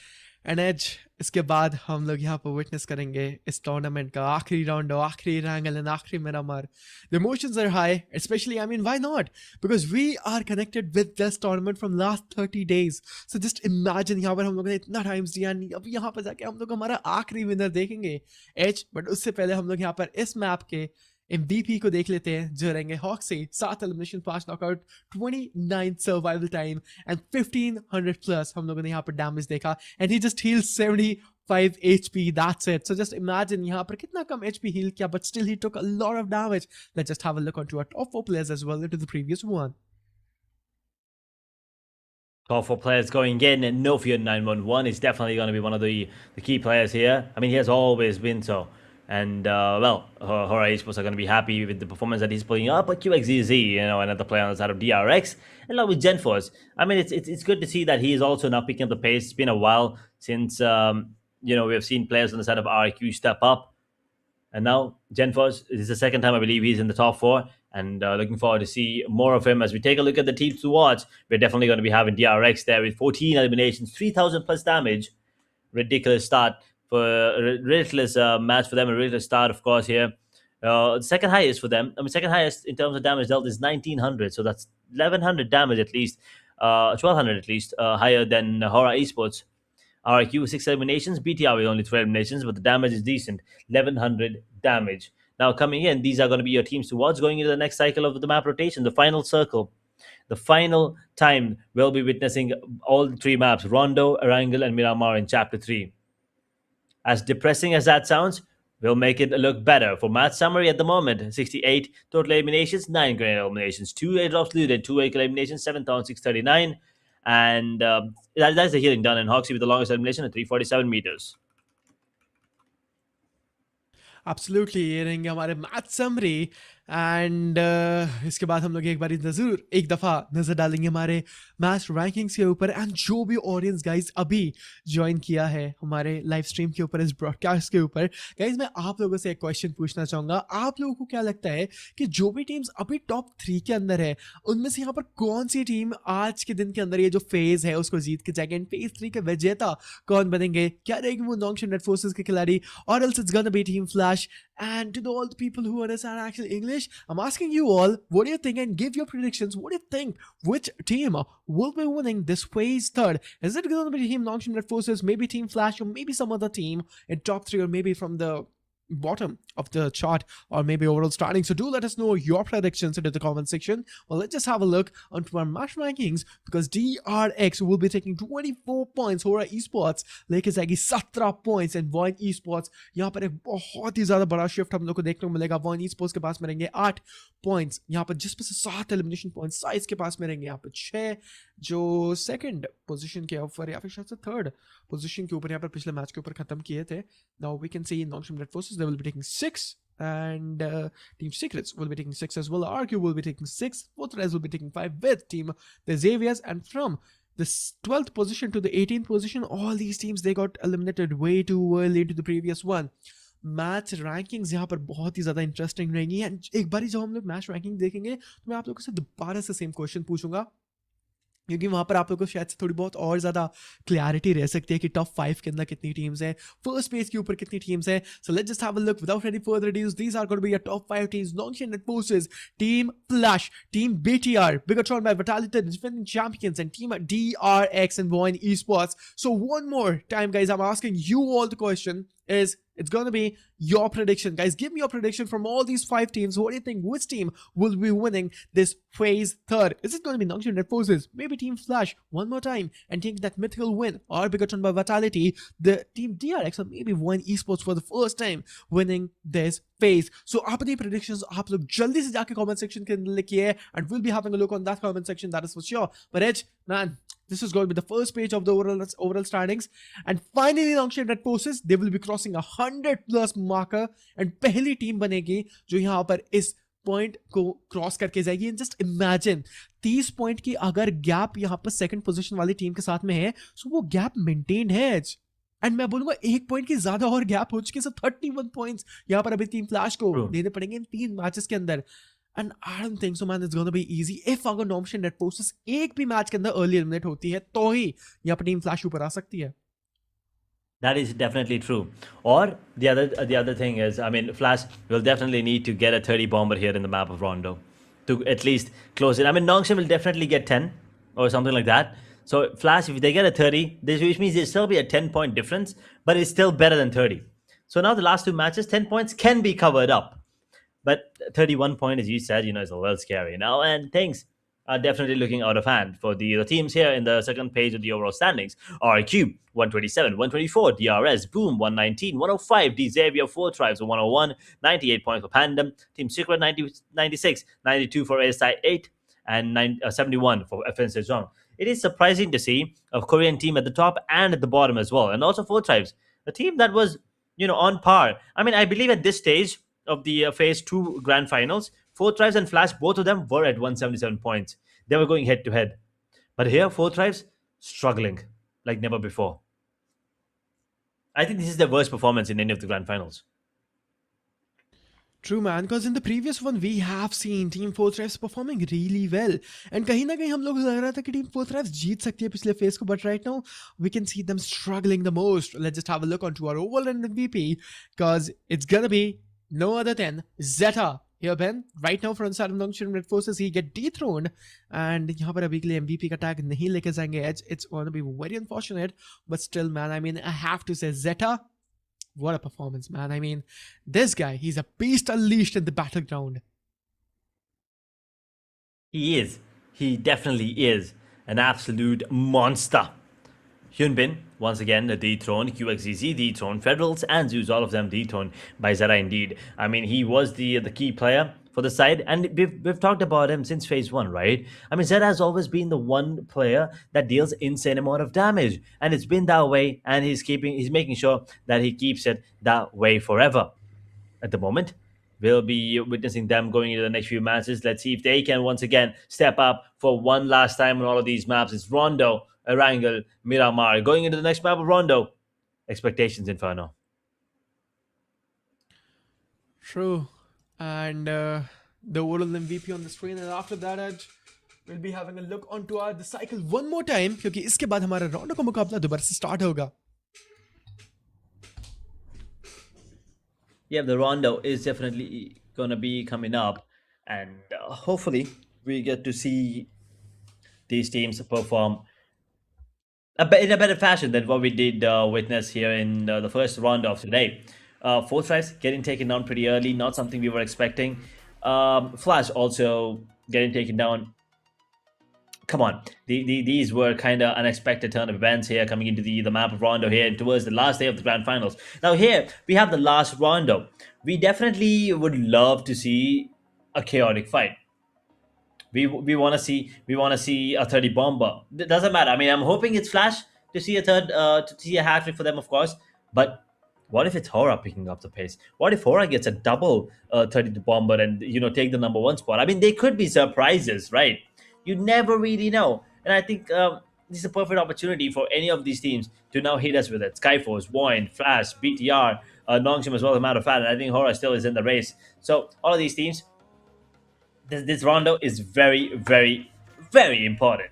And as इसके बाद हम लोग यहाँ पर witness करेंगे इस tournament का आखिरी राउंड, आखिरी एरांगल एंड आखिरी Miramar. The emotions are high, specially I mean why not, because we are connected with this tournament from last 30 days. So just imagine यहाँ पर हम लोगों ने इतना टाइम्स दिया, अब यहाँ पर जाके हम लोग हमारा आखिरी विनर देखेंगे एच. बट उससे पहले हम लोग यहाँ पर इस मैप के MVP को देख लेते हैं, जो रहेंगे हॉक से 7 elimination, 5 knockout, 29 survival time and 1500 plus हम लोगों ने यहाँ पर डैमेज देखा. And he just heal 75 HP, that's it. So just imagine यहाँ पर कितना कम HP heal किया, but still he took a lot of damage. Let's just have a look onto our top 4 players as well into the previous one. Top 4 players going in, and No Fear 911 is definitely going to be one of the key players here. I mean, he has always been so. And, HORAA esports are going to be happy with the performance that he's putting up. But QXZZ, another player on the side of DRX, and along with GenForce. I mean, it's good to see that he is also now picking up the pace. It's been a while since, we have seen players on the side of RQ step up. And now, GenForce, this is the second time I believe he's in the top 4. And looking forward to see more of him. As we take a look at the teams to watch, we're definitely going to be having DRX there with 14 eliminations, 3,000 plus damage. Ridiculous start. For a ridiculous match for them, a ridiculous start, of course, here. The second highest for them, second highest in terms of damage dealt is 1900, so that's 1100 damage at least, 1200 at least, higher than HORAA esports. RQ 6 eliminations, BTR with only 3 eliminations, but the damage is decent, 1100 damage. Now coming in, these are going to be your teams to watch going into the next cycle of the map rotation, the final circle. The final time we'll be witnessing all 3 maps, Rondo, Erangel, and Miramar in Chapter 3. As depressing as that sounds, we'll make it look better. For match summary at the moment, 68 total eliminations, 9 grenade eliminations, 2 airdrops looted, 2 vehicle eliminations, 7,639. And that's the healing done in Hoxie with the longest elimination at 347 meters. Absolutely, ये रहेंगे हमारे match summary. And इसके बाद हम लोग एक बार ज़रूर एक दफ़ा नज़र डालेंगे हमारे मैच रैंकिंग्स के ऊपर. एंड जो भी ऑडियंस गाइज अभी ज्वाइन किया है हमारे लाइव स्ट्रीम के ऊपर, इस ब्रॉडकास्ट के ऊपर, गाइज मैं आप लोगों से एक क्वेश्चन पूछना चाहूँगा. आप लोगों को क्या लगता है कि जो भी टीम्स अभी टॉप 3 के अंदर है, उनमें से यहाँ पर कौन सी टीम आज के दिन के अंदर ये जो फेज़ है उसको जीत के जाएगी, एंड फेज़ 3 के विजेता कौन बनेंगे? क्या रहेगी वो नॉन्गशिम रेड फोर्सेस के खिलाड़ी, और else it's gonna B team flash? And to all the people who understand actual English, I'm asking you all, what do you think? And give your predictions. What do you think? Which team will be winning this phase 3rd? Is it going to be Team Nongshim Red Forces, maybe Team Flash, or maybe some other team in top 3, or maybe from the bottom of the chart, or maybe overall starting? So do let us know your predictions into the comment section. Well, let's just have a look onto our match rankings, because DRX will be taking 24 points, HORAA esports लेके जाएगी 17 points, and VOIN esports यहाँ पर एक बहुत ही ज़्यादा बड़ा shift हम लोग को देखने को मिलेगा. VOIN esports के पास में रहेंगे 8 points यहाँ पर, जिसमें से 7 एलिमिनेशन पॉइंट्स साइज के पास में रहेंगे यहाँ पर 6, जो सेकंड पोजीशन के ऊपर या फिर शायद से थर्ड पोजीशन के ऊपर यहाँ पर पिछले मैच के ऊपर खत्म किए थे. Now we can see in Nongshim red forces they will be taking 6, and Team Secrets will be taking 6 as well. RQ will be taking 6, Fortress will be taking 5 with Team the Xaviers. And from the 12th position to the 18th position, all these teams they got eliminated way too early into the previous one. Match rankings यहाँ पर बहुत ही ज़्यादा interesting रहेंगी. And एक बार जब हम लोग मैच रैंकिंग देखेंगे तो मैं आप लोगों से दोबारा से सेम क्वेश्चन पूछूंगा, क्योंकि वहाँ पर आप लोगों को शायद से थोड़ी बहुत और ज़्यादा क्लैरिटी रह सकती है कि टॉप 5 के अंदर कितनी टीम्स हैं, फर्स्ट पेज के ऊपर कितनी टीम्स हैं. So let's just have a look without any further ado. These are going to be your top 5 teams: Nongshim red forces, team Flash, team BTR, Bigetron by Vitality, defending champions, and team DRX and VOIN esports. So one more time, guys, I'm asking you all the question: is it's gonna be your prediction, guys. Give me your prediction from all these 5 teams. What do you think? Which team will be winning this phase third? Is it gonna be Nongshim Red Forces, maybe Team Flash one more time and take that mythical win, or BIGETRON by Vitality, the Team DRX, or maybe VOIN esports for the first time winning this phase? So अपनी predictions आप लोग जल्दी से जाके comment section के अंदर लिखिए, and we'll be having a look on that comment section, that is for sure. But Edge, man, this is going to be the first page of the overall standings. And finally, Nongshim Red Forces, they will be crossing 100+ marker. And पहली team बनेगी जो यहाँ पर इस point को cross करके जाएगी. And just imagine 30 point की अगर गैप यहाँ पर सेकंड पोजीशन वाली टीम के साथ में है, सो वो गैप मेंटेन है. एंड मैं बोलूंगा 1 पॉइंट की ज्यादा और गैप हो चुकी है. 31 पॉइंट्स यहाँ पर अभी टीम फ्लैश को देने पड़ेंगे इन 3 मैचेस के अंदर. And I don't think so, man. It's gonna be easy. If अगर Nongshim Red Forces एक भी मैच के अंदर early eliminate होती है, तो ही यहाँ पर टीम फ्लैश ऊपर आ सकती है. That is definitely true. Or the other thing is, I mean, Flash will definitely need to get a 30 bomber here in the map of Rondo to at least close it. I mean, Nongshim will definitely get 10 or something like that. So Flash, if they get a 30, which means there'll still be a 10-point difference, but it's still better than 30. So now the last 2 matches, 10 points can be covered up. But 31 point, as you said, is a little scary now, and things are definitely looking out of hand for the teams here in the second page of the overall standings. RQ 127, 124, DRS, Boom 119, 105, D Xavier, 4 Tribes 101, 98 points for Pandum, Team Secret 96, 92 for ASI 8, and 71 for FN Sejong. It is surprising to see a Korean team at the top and at the bottom as well, and also 4 Tribes, a team that was on par. I mean, I believe at this stage of the phase 2 grand finals, 4 Tribes and Flash, both of them were at 177 points. They were going head to head. But here, 4 Tribes struggling like never before. I think this is their worst performance in any of the grand finals. True, man, because in the previous one we have seen Team 4 Tribes performing really well, and कहीं ना कहीं हम लोग लग रहा था कि Team 4 Tribes जीत सकती है पिछले phase को, but right now we can see them struggling the most. Let's just have a look onto our overall MVP, because it's gonna be no other than Zeta here, Ben. Right now from the side of Nongshim Red Forces, he get dethroned, and यहाँ पर अभी के लिए MVP का tag नहीं लेके जाएंगे. It's going to be very unfortunate, but still, man, I mean, I have to say Zeta, what a performance, man. I mean, this guy, he's a beast unleashed in the battleground. He is. He definitely is an absolute monster. Hyunbin, once again, dethroned. QXZZ dethroned. Federals and Zeus, all of them dethroned by Zeta indeed. I mean, he was the key player for the side, and we've talked about him since phase 1, right? I mean, Zeta has always been the one player that deals insane amount of damage, and it's been that way, and he's making sure that he keeps it that way forever. At the moment, we'll be witnessing them going into the next few matches. Let's see if they can once again step up for one last time on all of these maps. It's Rondo, Erangel, Miramar. Going into the next map of Rondo, expectations inferno. True. And the overall MVP on the screen. And after that, we'll be having a look onto the cycle one more time, क्योंकि इसके बाद हमारा Rondo का मुकाबला दोबारा से start होगा. Yeah, the Rondo is definitely going to be coming up, and hopefully we get to see these teams perform in a better fashion than what we did witness here in the first round of today. 4 Tribes getting taken down pretty early, not something we were expecting. Flash also getting taken down. Come on, these were kind of unexpected turn of events here coming into the map of Rondo here and towards the last day of the grand finals. Now here we have the last Rondo. We definitely would love to see a chaotic fight. We want to see a 30 bomber. It doesn't matter. I mean, I'm hoping it's Flash to see a hat trick for them, of course. But what if it's HORAA picking up the pace? What if HORAA gets a double 30 bomber and take the #1 spot? I mean, they could be surprises, right? You never really know. And I think this is a perfect opportunity for any of these teams to now hit us with it. SKYFORCE, VOIN, Flash, BTR, Nongshim as well, as a matter of fact. And I think HORAA still is in the race. So all of these teams, this Rondo is very, very, very important.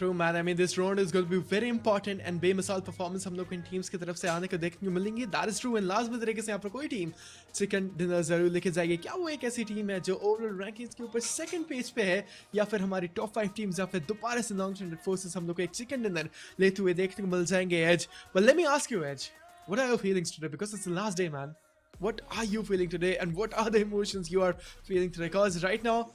True man, I mean this round is going to be very important and बेमिसाल performance हम लोग को इन teams की तरफ से आने को देखने को मिलेंगी. That is true. And last में तरीके से यहाँ पर कोई team chicken dinner जरूर लेके जाएगी. क्या वो एक ऐसी team है जो overall rankings के ऊपर second page पे है, या फिर हमारी top 5 teams या फिर दोबारा से non-standard forces हम लोग को एक chicken dinner लेते हुए देखने को मिल जाएंगे Edge. But let me ask you Edge, what are your feelings today? Because it's the last day man. What are you feeling today and what are the emotions you are feeling today? Because right now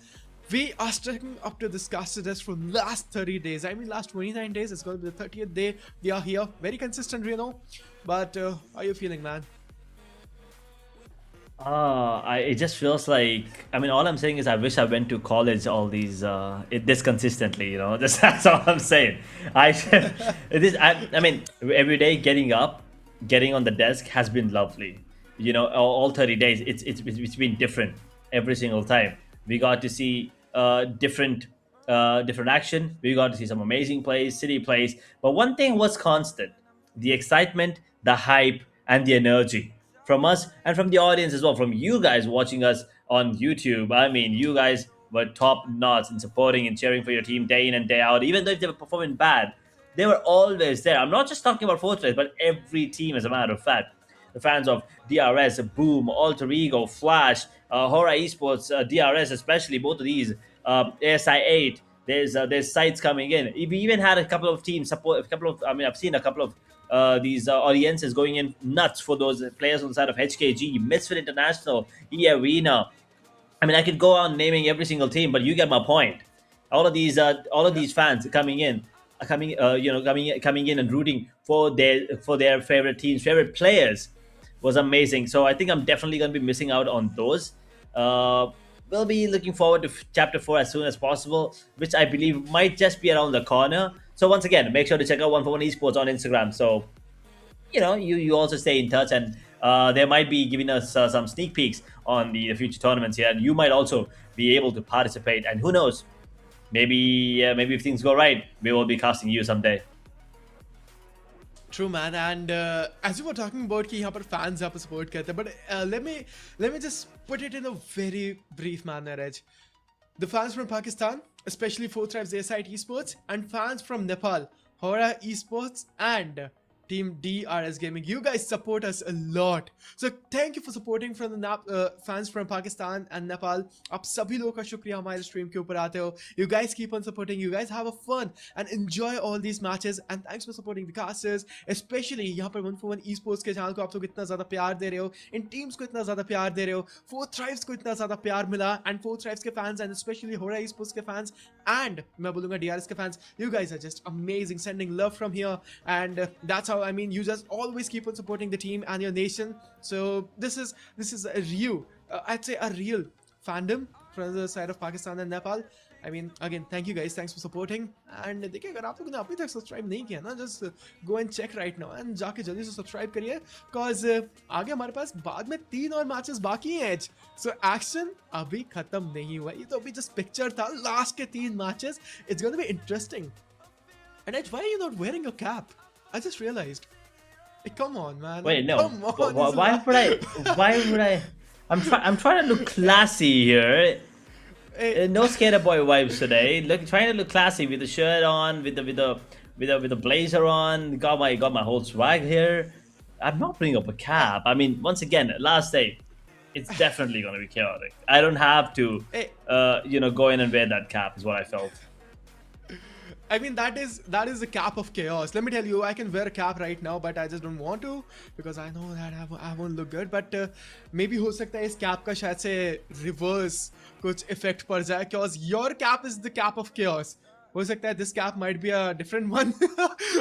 we are sticking up to this caster test for last 30 days. I mean last 29 days. It's going to be the 30th day. We are here. Very consistent, you know. But how are you feeling, man? It just feels like, I mean, all I'm saying is I wish I went to college all these this consistently, you know. That's all I'm saying. I mean, every day getting up, getting on the desk has been lovely. You know, all 30 days, it's been different every single time. We got to see different action. We got to see some amazing plays, city plays. But one thing was constant: the excitement, the hype, and the energy from us and from the audience as well. From you guys watching us on YouTube. I mean, you guys were top notch in supporting and cheering for your team day in and day out. Even though if they were performing bad, they were always there. I'm not just talking about Fortress, but every team, as a matter of fact. The fans of DRS, Boom, Alter Ego, Flash, HORAA Esports, DRS especially, both of these, ASI8, there's SCYTES coming in. We even had a couple of teams support, I've seen a couple of these audiences going in nuts for those players on the side of HKG, Misfit International, E Arena. I mean, I could go on naming every single team, but you get my point. All of these fans coming in and rooting for their favorite teams, favorite players, was amazing. So I think I'm definitely going to be missing out on those. We'll be looking forward to Chapter 4 as soon as possible, which I believe might just be around the corner. So once again, make sure to check out 141 Esports on Instagram. So, you know, you also stay in touch, and they might be giving us some sneak peeks on the future tournaments here. And you might also be able to participate. And who knows, maybe if things go right, we will be casting you someday. True man, and as you were talking about कि यहाँ पर fans यहाँ पर support करते हैं, but let me just put it in a very brief manner, Edge. The fans from Pakistan, especially 4Thrives ASI Esports, and fans from Nepal, HORAA Esports, and Team DRS Gaming, you guys support us a lot. So thank you for supporting from the fans from Pakistan and Nepal. आप सभी लोगों का शुक्रिया हमारे stream के ऊपर आते हो. You guys keep on supporting. You guys have a fun and enjoy all these matches. And thanks for supporting the casters, especially यहाँ पर 141 Esports के channel को आप लोग इतना ज़्यादा प्यार दे रहे हो. इन teams को इतना ज़्यादा प्यार दे रहे हो. 4Thrives को इतना ज़्यादा प्यार मिला. And 4Thrives के fans and especially HORAA Esports के fans and मैं बोलूँगा DRS के fans. You guys are just amazing. Sending love from here, and that's how, I mean, you just always keep on supporting the team and your nation. So this is a real, I'd say a real fandom from the side of Pakistan and Nepal. I mean, again, thank you guys. Thanks for supporting. And देखिए अगर आप लोगों ने अभी तक subscribe नहीं किया ना, just go and check right now and जाके जल्दी से सब्सक्राइब करिए, cause आगे हमारे पास बाद में 3 और मैचेस बाकी हैं Edge. So action अभी खत्म नहीं हुआ. ये तो अभी just picture था. Last के 3 matches. It's gonna be interesting. And Edge, why are you not wearing your cap? I just realized. Come on, man. Wait, no. Come on. Why would I? I'm trying to look classy here. No skater boy vibes today. Trying to look classy with the shirt on, with the blazer on. Got my whole swag here. I'm not putting up a cap. I mean, once again, last day, it's definitely going to be chaotic. I don't have to, go in and wear that cap. Is what I felt. I mean, that is the cap of chaos. Let me tell you, I can wear a cap right now, but I just don't want to because I know that I won't look good. But maybe हो सकता है इस cap का शायद से reverse कुछ effect पड़ जाए, because your cap is the cap of chaos. हो सकता है this cap might be a different one.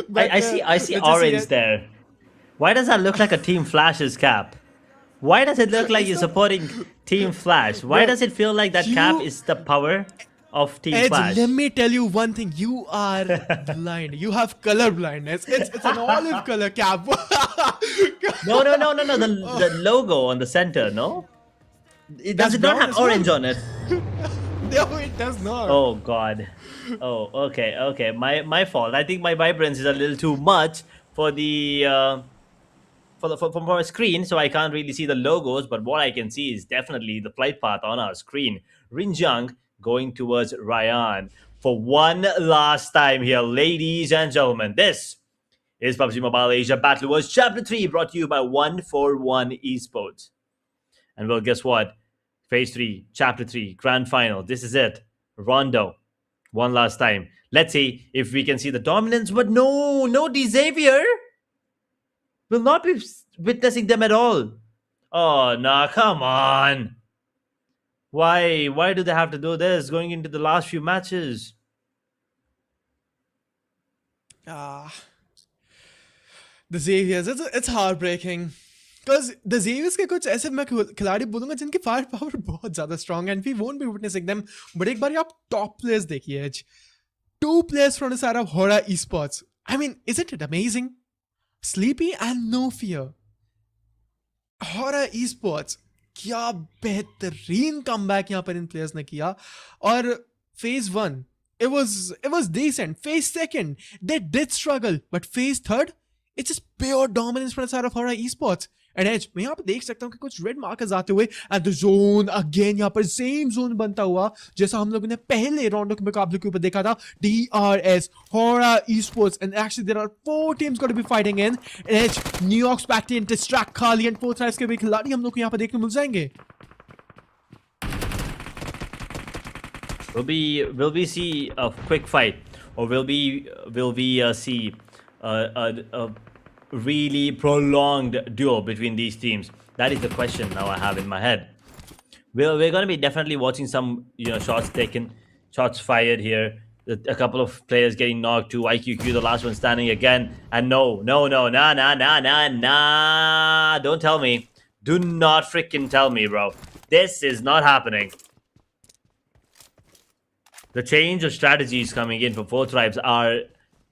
But, I see orange there. Why does that look like a Team Flash's cap? Why does it look like you're supporting Team Flash? Why does it feel like that cap is the power of Team Edge, Flash? let me tell you one thing. You are blind. You have color blindness. It's an olive color cap. No. The logo on the center, no? Does it not have orange on it? No, it does not. Oh God. Oh, okay. My fault. I think my vibrance is a little too much for the for a screen, so I can't really see the logos. But what I can see is definitely the flight path on our screen. Rinjang going towards Ryan for one last time here, ladies and gentlemen. This is PUBG Mobile Asia Battle Wars Chapter 3, brought to you by 141 Esports. And well, guess what? Phase 3, Chapter 3, Grand Final. This is it. Rondo. One last time. Let's see if we can see the dominance. But no Xavier. Will not be witnessing them at all. Oh, nah, come on. Why do they have to do this going into the last few matches? The Xaviers, it's heartbreaking. Because the Xaviers के कुछ ऐसे मैं खिलाड़ी बोलूंगा जिनकी fire power बहुत ज़्यादा strong and we won't be witnessing them. But एक बार आप top players देखिए. 2 players from the side of HORAA esports. I mean, isn't it amazing? Sleepy and no fear. HORAA esports. क्या बेहतरीन comeback यहाँ पर इन players ने किया. और phase 1, it was decent. Phase 2, they did struggle. But phase 3, it's just pure dominance from the side of HORAA esports. And Edge, मैं यहाँ पे देख सकता हूँ कि कुछ रेड मार्कर्स आते हुए एट द जोन अगेन यहाँ पर सेम जोन बनता हुआ जैसा हम लोगों ने पहले राउंड के मुकाबले के ऊपर देखा था. DRS, HORAA esports, and actually there are 4 teams going to be fighting in. Edge, New York's back team, Distract, Kali and 4 Thrives के भी खिलाड़ी हम लोग को यहाँ पर देखने मिल जाएंगे. Will we see a quick fight, or will we see a really prolonged duel between these teams? That is the question now I have in my head. We're going to be definitely watching some shots taken, shots fired here. A couple of players getting knocked to IQQ, the last one standing again. And no, nah. Don't tell me. Do not freaking tell me, bro. This is not happening. The change of strategies coming in for 4 Tribes are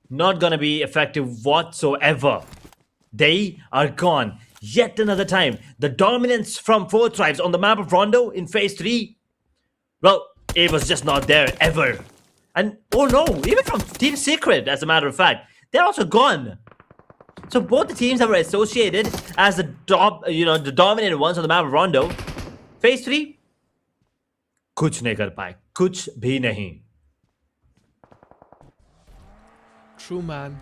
not going to be effective whatsoever. They are gone yet another time. The dominance from 4 Tribes on the map of Rondo in phase 3, well, it was just not there ever. And oh no, even from Team Secret, as a matter of fact, they're also gone. So both the teams that were associated as the dominant ones on the map of Rondo, phase 3, कुछ नहीं कर पाए, कुछ भी नहीं. True man.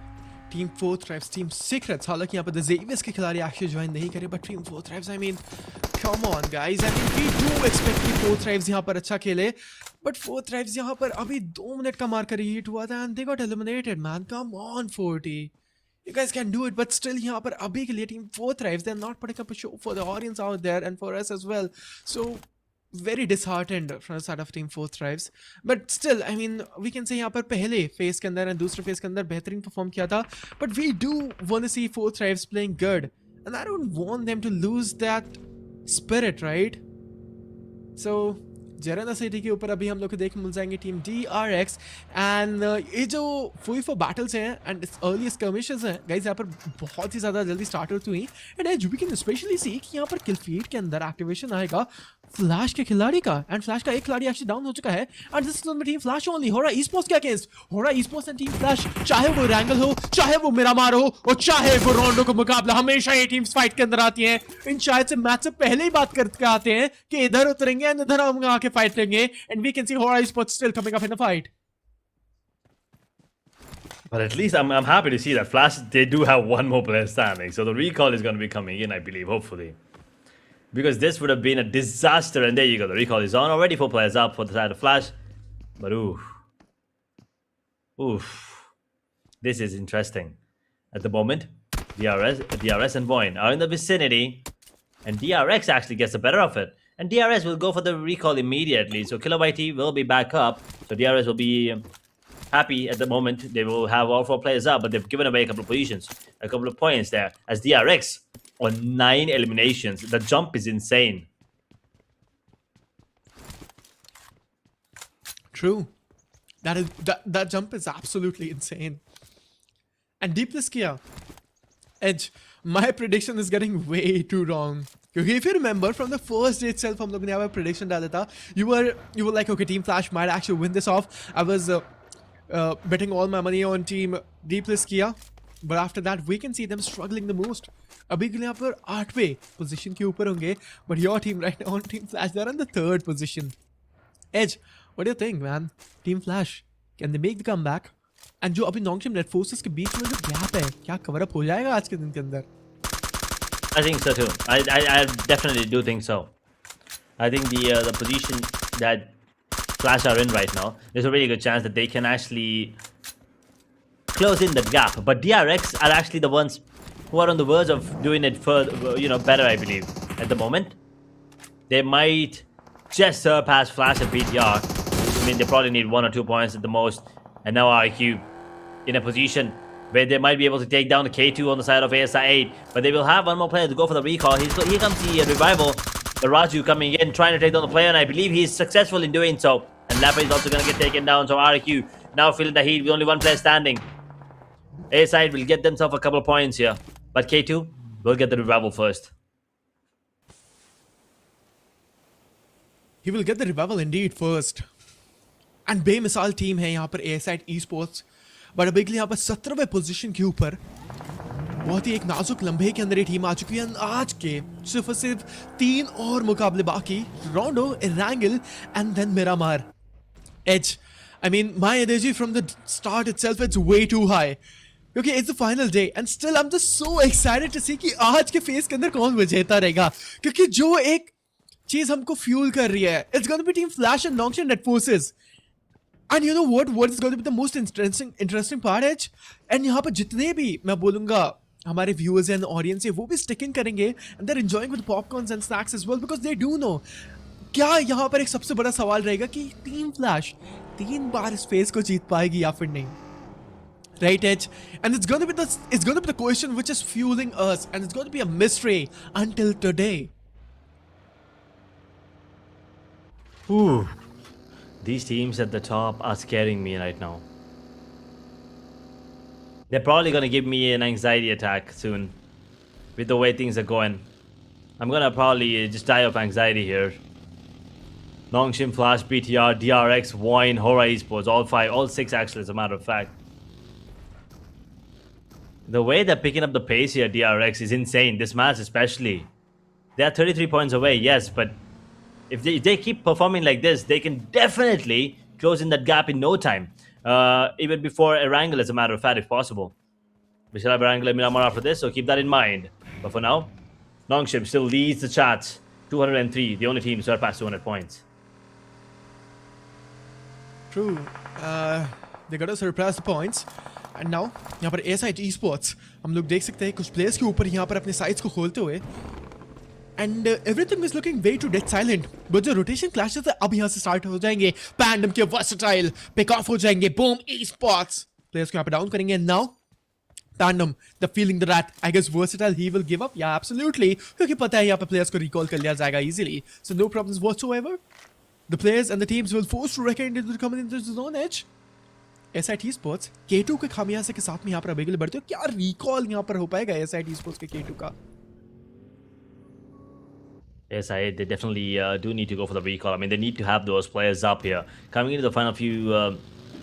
Team 4 Thrives, Team Secrets. हालांकि यहाँ पर the Xaviers के खिलाड़ी actually ज्वाइन नहीं करे, but Team 4 Thrives, I mean, come on guys. I mean, we do expect कि 4 Thrives यहाँ पर अच्छा खेले, but 4 Thrives यहाँ पर अभी 2 मिनट का मार्कर हिट हुआ था and they got eliminated, man. Come on 40. You guys can do it, but still यहाँ पर अभी के लिए Team 4 Thrives, they're not putting up a show for the audience out there and for us as well. So very disheartened from the side of Team 4 Thrives. But still, I mean, we can say यहाँ पर पहले phase के अंदर and दूसरे phase के अंदर बेहतरीन perform किया था. But we do want to see 4 Thrives playing good. And I don't want them to lose that spirit, right? So, जरना सिटी के ऊपर अभी हम लोग को देखने मिल जाएंगे टीम DRX एंड ये जो फुई फॉर बैटल्स हैं एंड अर्ली स्कर्मिशेस हैं गाइस यहाँ पर बहुत ही ज़्यादा जल्दी स्टार्ट होती हुई and as we can specially see कि यहाँ पर किल फीड के अंदर एक्टिवेशन आएगा फ्लैश के खिलाड़ी का एंड फ्लैश का एक खिलाड़ी एक्चुअली डाउन हो चुका है and this is on the team flash only HORAA esports के against HORAA esports and team flash चाहे वो एरेंगल हो चाहे वो मिरामार हो और चाहे वो रोंडो का मुकाबला हमेशा ये टीम्स फाइट के अंदर आती हैं इन शायद से मैच से पहले ही बात करके आते हैं कि इधर उतरेंगे एंड इधर हम आके फाइट करेंगे and we can see HORAA esports still coming up in the fight. But at least I'm happy to see that Flash, they do have one more player standing. So the recall is going to be coming in, I believe, hopefully. Because this would have been a disaster. And there you go, the recall is on. Already 4 players up for the side of Flash. But oof. This is interesting. At the moment, DRS and VOIN are in the vicinity. And DRX actually gets the better of it. And DRS will go for the recall immediately. So Kilobyte will be back up. So DRS will be happy at the moment. They will have all 4 players up, but they've given away a couple of positions, a couple of points there. As DRX on 9 eliminations, the jump is insane. True. That jump is absolutely insane. And Deepless Kia, Edge, my prediction is getting way too wrong. Okay, if you remember from the first day itself, हम लोग ने our prediction डाला था. You were like, okay, Team Flash might actually win this off. I was betting all my money on Team Deepless Kia, but after that we can see them struggling the most. अभी के लिए यहाँ पर 8वें position के ऊपर होंगे, but your team right now on Team Flash, they're on the 3rd position. Edge, What do you think, man? Team Flash, can they make the comeback? And जो अभी नॉन्गशिम रेड फोर्सेस के बीच में जो गैप है, क्या कवर अप हो जाएगा आज के दिन के अंदर? I think so too. I definitely do think so. I think the position that Flash are in right now, there's a really good chance that they can actually close in that gap. But DRX are actually the ones who are on the verge of doing it further, better, I believe, at the moment. They might just surpass Flash and BTR. I mean, they probably need 1 or 2 points at the most. And now RQ in a position where they might be able to take down the K2 on the side of ASI 8. But they will have one more player to go for the recall. Here comes the revival. The Raju coming in, trying to take down the player. And I believe he's successful in doing so. And Lappa is also going to get taken down. So RQ now feeling the heat with only one player standing. ASI 8 will get themselves a couple of points here. But K2 will get the revival first. He will get the revival indeed first. And बेमिसाल team है यहाँ पर ASI esports. But अभी के लिए यहाँ पर 17वें position के ऊपर बहुत ही एक नाजुक लम्हे के अंदर ये टीम आ चुकी है. आज के सिर्फ 3 और मुकाबले बाकी. Rondo, Erangel and then Miramar. Edge. I mean, my energy from the start itself, it's way too high. क्योंकि it's the final day and still I'm just so excited to see कि आज के फेस के अंदर कौन विजेता रहेगा. क्योंकि जो एक चीज हमको फ्यूल कर रही है, it's going to be Team Flash and Nongshan Net Forces. And you know what is going to be the most interesting part है? And यहाँ पर जितने भी मैं बोलूँगा हमारे viewers and audience है वो भी sticking करेंगे and they're enjoying with popcorns and snacks as well because they do know. क्या यहाँ पर एक सबसे बड़ा सवाल रहेगा कि Team Flash 3 बार इस फेस को जीत पाएगी या फिर नहीं? Right, Edge? And it's going to be the question which is fueling us and it's going to be a mystery until today. Ooh. These teams at the top are scaring me right now. They're probably going to give me an anxiety attack soon. With the way things are going. I'm going to probably just die of anxiety here. Nongshim, Flash, BTR, DRX, VOIN, HORAA esports. All 6 actually as a matter of fact. The way they're picking up the pace here, DRX, is insane. This match especially. They are 33 points away, yes, but if they keep performing like this, they can definitely close in that gap in no time. Even before Erangel, as a matter of fact, if possible. We shall have Erangel and Miramar after this, so keep that in mind. But for now, Nongshim still leads the charts. 203, the only team to surpass 200 points. True. They got to surpass the points. And now, यहाँ पर ASI esports, हम लोग देख सकते हैं कुछ players के ऊपर यहाँ पर अपने sites को खोलते हुए. And everything is looking way too dead silent. But जो rotation clashes है अब यहाँ से start हो जाएंगे. Pandum के versatile pick off हो जाएंगे. Boom, esports. Players को यहाँ पर down करेंगे. And now, Pandum, the feeling the rat. I guess versatile he will give up. Yeah, absolutely. क्योंकि पता है यहाँ पर players को recall कर लिया जाएगा easily. So no problems whatsoever. The players and the teams will force to reckon into coming into the zone edge. SI esports K2 के खामियाजे के साथ में यहाँ पर अभी के लिए बढ़ते हो. क्या recall यहाँ पर हो पाएगा SI esports के K2 का? Yes, they definitely do need to go for the recall. I mean, they need to have those players up here. Coming into the final few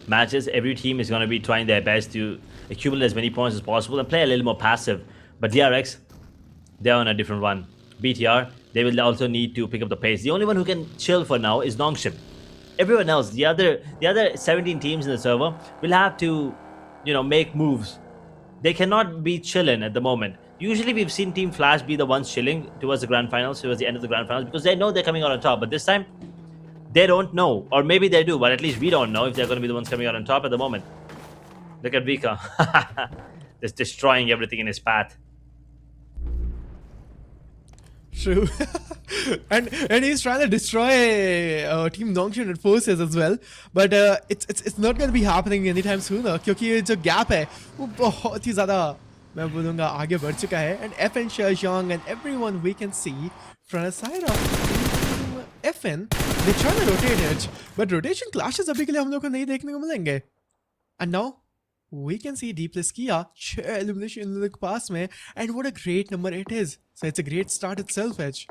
matches, every team is going to be trying their best to accumulate as many points as possible and play a little more passive. But DRX, they're on a different run. BTR, they will also need to pick up the pace. The only one who can chill for now is Nongshim. Everyone else, the other 17 teams in the server will have to, make moves. They cannot be chilling at the moment. Usually we've seen Team Flash be the ones chilling towards the grand finals, towards the end of the grand finals, because they know they're coming out on top. But this time, they don't know. Or maybe they do, but at least we don't know if they're going to be the ones coming out on top at the moment. Look at Vika. Just destroying everything in his path. True. and he's trying to destroy Team Nongshim Net Forces as well. But it's not going to be happening anytime soon. क्योंकि ये जो gap है वो बहुत ही ज़्यादा मैं बोलूँगा आगे बढ़ चुका है. And FN Shajong and everyone we can see from the side of FN, they're trying to rotate it. But rotation clashes अभी के लिए हम लोग को नहीं देखने को मिलेंगे. And now we can see Deepless Kia elimination in the pass mein, and what a great number it is. So it's a great start itself, Edge.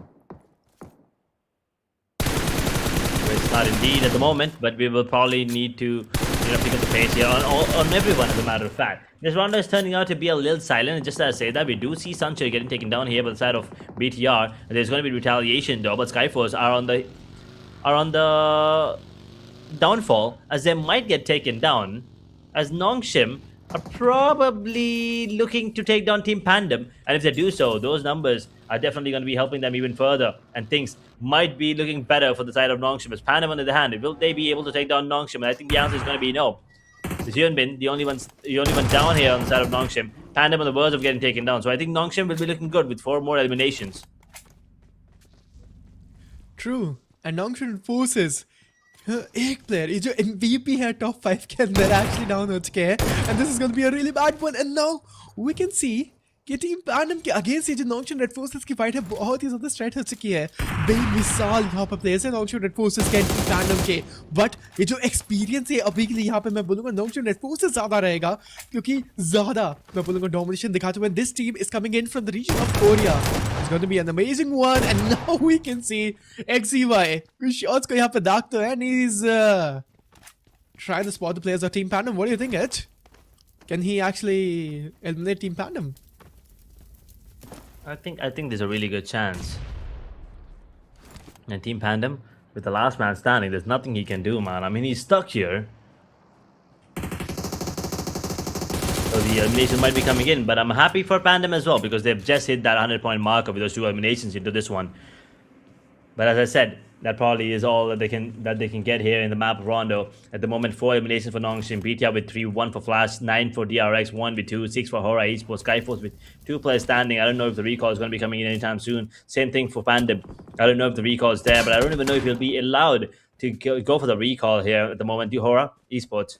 Great start indeed at the moment, but we will probably need to pick up the pace here on everyone as a matter of fact. This Rondo is turning out to be a little silent, and just as I say that, we do see Sancho getting taken down here by the side of BTR. There's going to be retaliation though, but SKYFORCE are on the downfall, as they might get taken down, as Nongshim are probably looking to take down Team Pandum, and if they do so, those numbers are definitely going to be helping them even further, and things might be looking better for the side of Nongshim. As Pandum, on the other hand, will they be able to take down Nongshim? And I think the answer is going to be no. Is Hyunbin the only one down here on the side of Nongshim? Pandum on the verge of getting taken down, so I think Nongshim will be looking good with 4 more eliminations. True. And Nongshim forces एक player ये जो MVP है top 5 के अंदर actually down हो चुके हैं and this is going to be a really bad one and now we can see कि टीम पैंडम के अगेंस्ट ये जो नॉन्गशन रेड फोर्सेस की फाइट है बहुत ही ज्यादा स्ट्रेट हो चुकी है बेमिसाल यहाँ पर प्लेयर्स है नॉन्गशन रेड फोर्सेस के टीम पैंडम के बट ये जो एक्सपीरियंस है अभी के लिए यहाँ पे मैं बोलूंगा नॉन्गशन रेड फोर्सेस ज्यादा रहेगा क्योंकि ज्यादा मैं बोलूंगा डोमिनेशन दिखाते हुए this team is coming in from the region of Korea It's going to be an amazing one, and now we can see XEY. Good shots ko yahan pe daagto hai, and he's trying to spot the players of Team Pandum. What do you think, Edge? Can he actually eliminate Team Pandum? I think there's a really good chance. And Team Pandum, with the last man standing, there's nothing he can do, man. I mean, he's stuck here. So the elimination might be coming in, but I'm happy for Pandum as well because they've just hit that 100-point marker with those 2 eliminations into this one. But as I said, that probably is all that they can get here in the map of Rondo. At the moment, 4 eliminations for Nongshim, BTR with 3, 1 for Flash, 9 for DRX, 1 with 2, 6 for HORAA, ESPORTS, SKYFORCE with 2 players standing. I don't know if the recall is going to be coming in anytime soon. Same thing for Pandum. I don't know if the recall is there, but I don't even know if he'll be allowed to go for the recall here at the moment. Do HORAA, ESPORTS.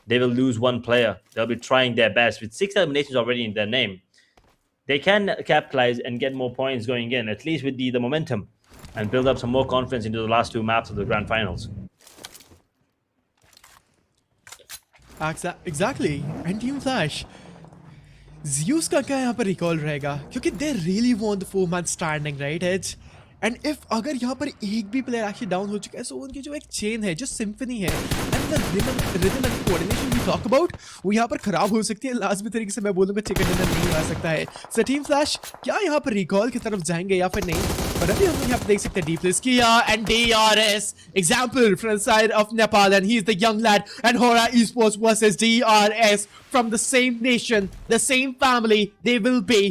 They will lose 1 player. They'll be trying their best. With 6 eliminations already in their name, they can capitalize and get more points going in, at least with the momentum, and build up some more confidence into the last 2 maps of the grand finals. Exactly. And Team Flash, Zeus का क्या यहाँ पर recall रहेगा क्योंकि they really want the 4-man standing, right, Edge? And if अगर यहाँ पर एक भी प्लेयर एक्चुअली डाउन हो चुका है so उनकी जो एक चेन है जो सिम्फनी है and the rhythm and coordination we talk about वो यहाँ पर खराब हो सकती है लाजमी तरीके से मैं बोलूँगा चिकन डिनर नहीं आ सकता है so टीम फ्लैश क्या यहाँ पर रिकॉल की तरफ जाएंगे या फिर नहीं पर अभी हम यहाँ पर देख सकते हैं डीप्लेस किया and DRS example from the side of Nepal and he is the young lad and HORAA Esports versus DRS from the same nation the same family they will be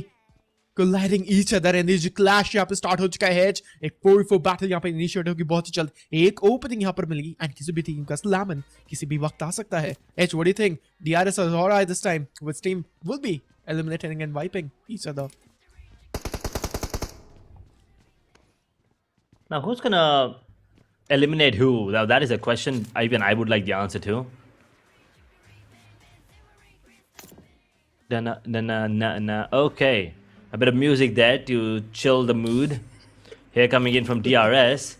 colliding each other and this clash यहाँ पे start हो चुका है एक 4v4 battle यहाँ पे initiate होगी बहुत ही जल्द एक opening यहाँ पर मिलेगी and किसी भी team का slammen किसी भी वक्त आ सकता है H, what do you think? DRS or HORAA this time which team will be eliminating and wiping each other? Now who's gonna eliminate who? Now that is a question even I would like the answer to. Okay. A bit of music there to chill the mood. Here coming in from DRS.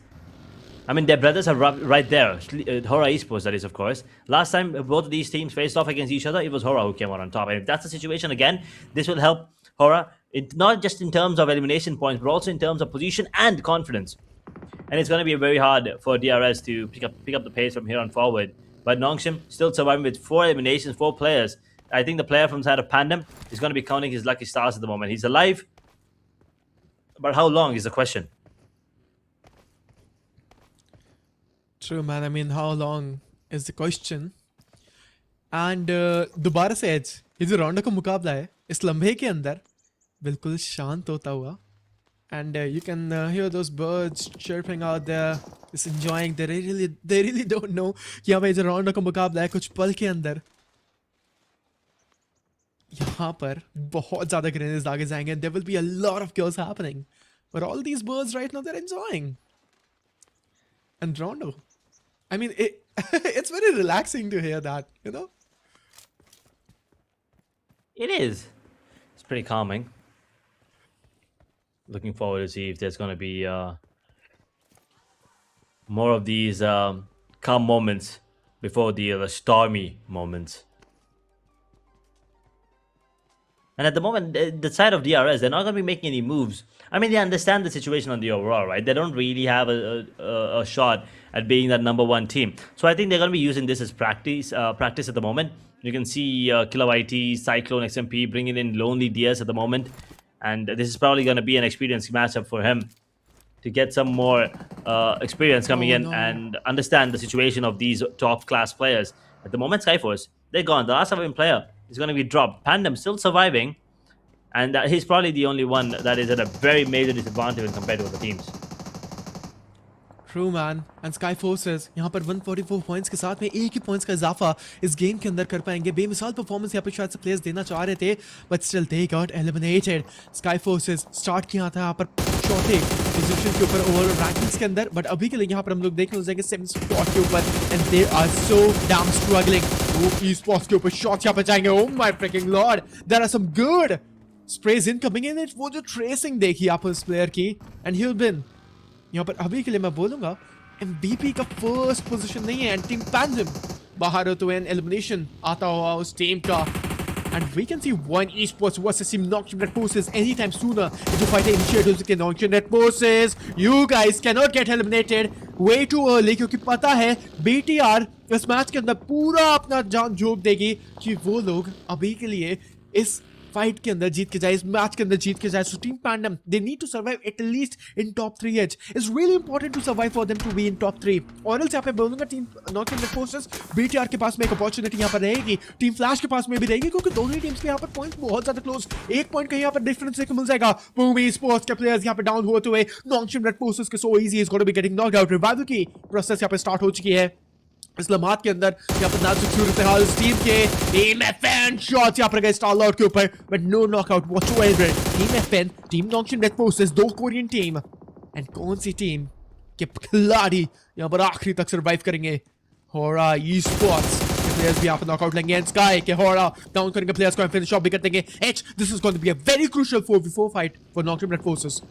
I mean, their brothers are right there. HORAA Esports, that is, of course. Last time both of these teams faced off against each other, it was HORAA who came out on top. And if that's the situation again, this will help HORAA, not just in terms of elimination points, but also in terms of position and confidence. And it's going to be very hard for DRS to pick up the pace from here on forward. But Nongshim still surviving with 4 eliminations, 4 players. I think the player from the side of Pandum is going to be counting his lucky stars at the moment. He's alive, but how long is the question? True, man. I mean, how long is the question? And दोबारा से as ये जो रोंडो का मुकाबला है इस लम्हे के अंदर बिल्कुल शांत होता हुआ and you can hear those birds chirping out there just enjoying they really don't know कि यहाँ पे जो रोंडो का मुकाबला है कुछ पल के अंदर यहाँ पर बहुत ज़्यादा ग्रेनेड्स दागे जाएंगे there will be a lot of kills happening but all these birds right now they're enjoying and Rondo I mean it's very relaxing to hear that you know it is it's pretty calming looking forward to see if there's going to be more of these calm moments before the stormy moments. And at the moment, the side of DRS, they're not going to be making any moves. I mean, they understand the situation on the overall, right? They don't really have a shot at being that #1 team. So I think they're going to be using this as practice at the moment. You can see Killer YT, Cyclone XMP bringing in Lonely DS at the moment. And this is probably going to be an experienced matchup for him to get some more experience coming in no. and understand the situation of these top class players. At the moment, SKYFORCE, they're gone. The last surviving player is going to be dropped. PANDUM still surviving, and he's probably the only one that is at a very major disadvantage when compared to other teams. True man, and SKYFORCEs यहाँ पर 144 points के साथ में एक ही points का इजाफा इस game के अंदर कर पाएंगे. बेमिसाल परफॉर्मेंस यहाँ पे शायद से प्लेयर्स देना चाह रहे थे, but still they got eliminated. SKYFORCEs start किया था यहाँ पर चौथे पोजीशन के ऊपर ओवरऑल रैंकिंग्स के अंदर, बट अभी के लिए यहाँ पर हम लोग देखने लग जाएंगे 7th स्पॉट के ऊपर, and they are so damn struggling. वो esports के ऊपर शॉट्स यहाँ पे जाएंगे. Oh my freaking lord, there are some good sprays incoming in. वो जो ट्रेसिंग देखी आप उस प्लेयर की, एंड ही विल विन. यहाँ पर अभी के लिए मैं बोलूंगा MVP का फर्स्ट पोजीशन नहीं है, एंड टीम पैंडम बाहर तो एन एलिमिनेशन आता हुआ उस टीम का. And we can see VOIN esports versus Team Nonstop Red Forces anytime sooner into fight initiatives against Nonstop Red Forces. You guys cannot get eliminated way too early, क्योंकि पता है BTR इस match के अंदर पूरा अपना जान झोंक देगी कि वो लोग अभी के लिए इस फाइट के अंदर जीत के जाए, इस मैच के अंदर जीत के जाए. So team Pandam they need to survive at least in top 3 as. It's really important to survive for them to be in top 3. और एल्स यहाँ पे बोलूंगा team knockout red forces BTR के पास में एक अपॉर्चुनिटी यहाँ पर रहेगी, टीम फ्लैश के पास में भी रहेगी, क्योंकि दोनों ही टीम्स के यहाँ पर पॉइंट्स बहुत ज्यादा क्लोज. एक पॉइंट का यहाँ पर डिफरेंस देखने मिल जाएगा. PUBG स्पोर्ट्स के प्लेयर्स यहाँ पे डाउन होते हुए नॉकआउट रेड फोर्सेस के सो easy is gonna be getting knocked out. Revival की प्रोसेस यहाँ पे स्टार्ट हो चुकी है इस लम्हात के अंदर. यहाँ पर नाजुक सूरत हाल इस टीम के. टीम एफएन शॉट्स यहाँ पर गए स्टार आउट के ऊपर, but no knockout whatsoever. Team FN, team knockout red forces, दो कोरियन टीम, एंड कौन सी टीम के खिलाड़ी यहाँ पर आखिरी तक सर्वाइव करेंगे? HORAA esports प्लेयर्स भी यहाँ पर नॉकआउट लेंगे, एंड स्काई के HORAA डाउन करेंगे प्लेयर्स को, फिनिश ऑफ भी कर देंगे. This is going to be a very crucial 4v4 fight for knockout red forces.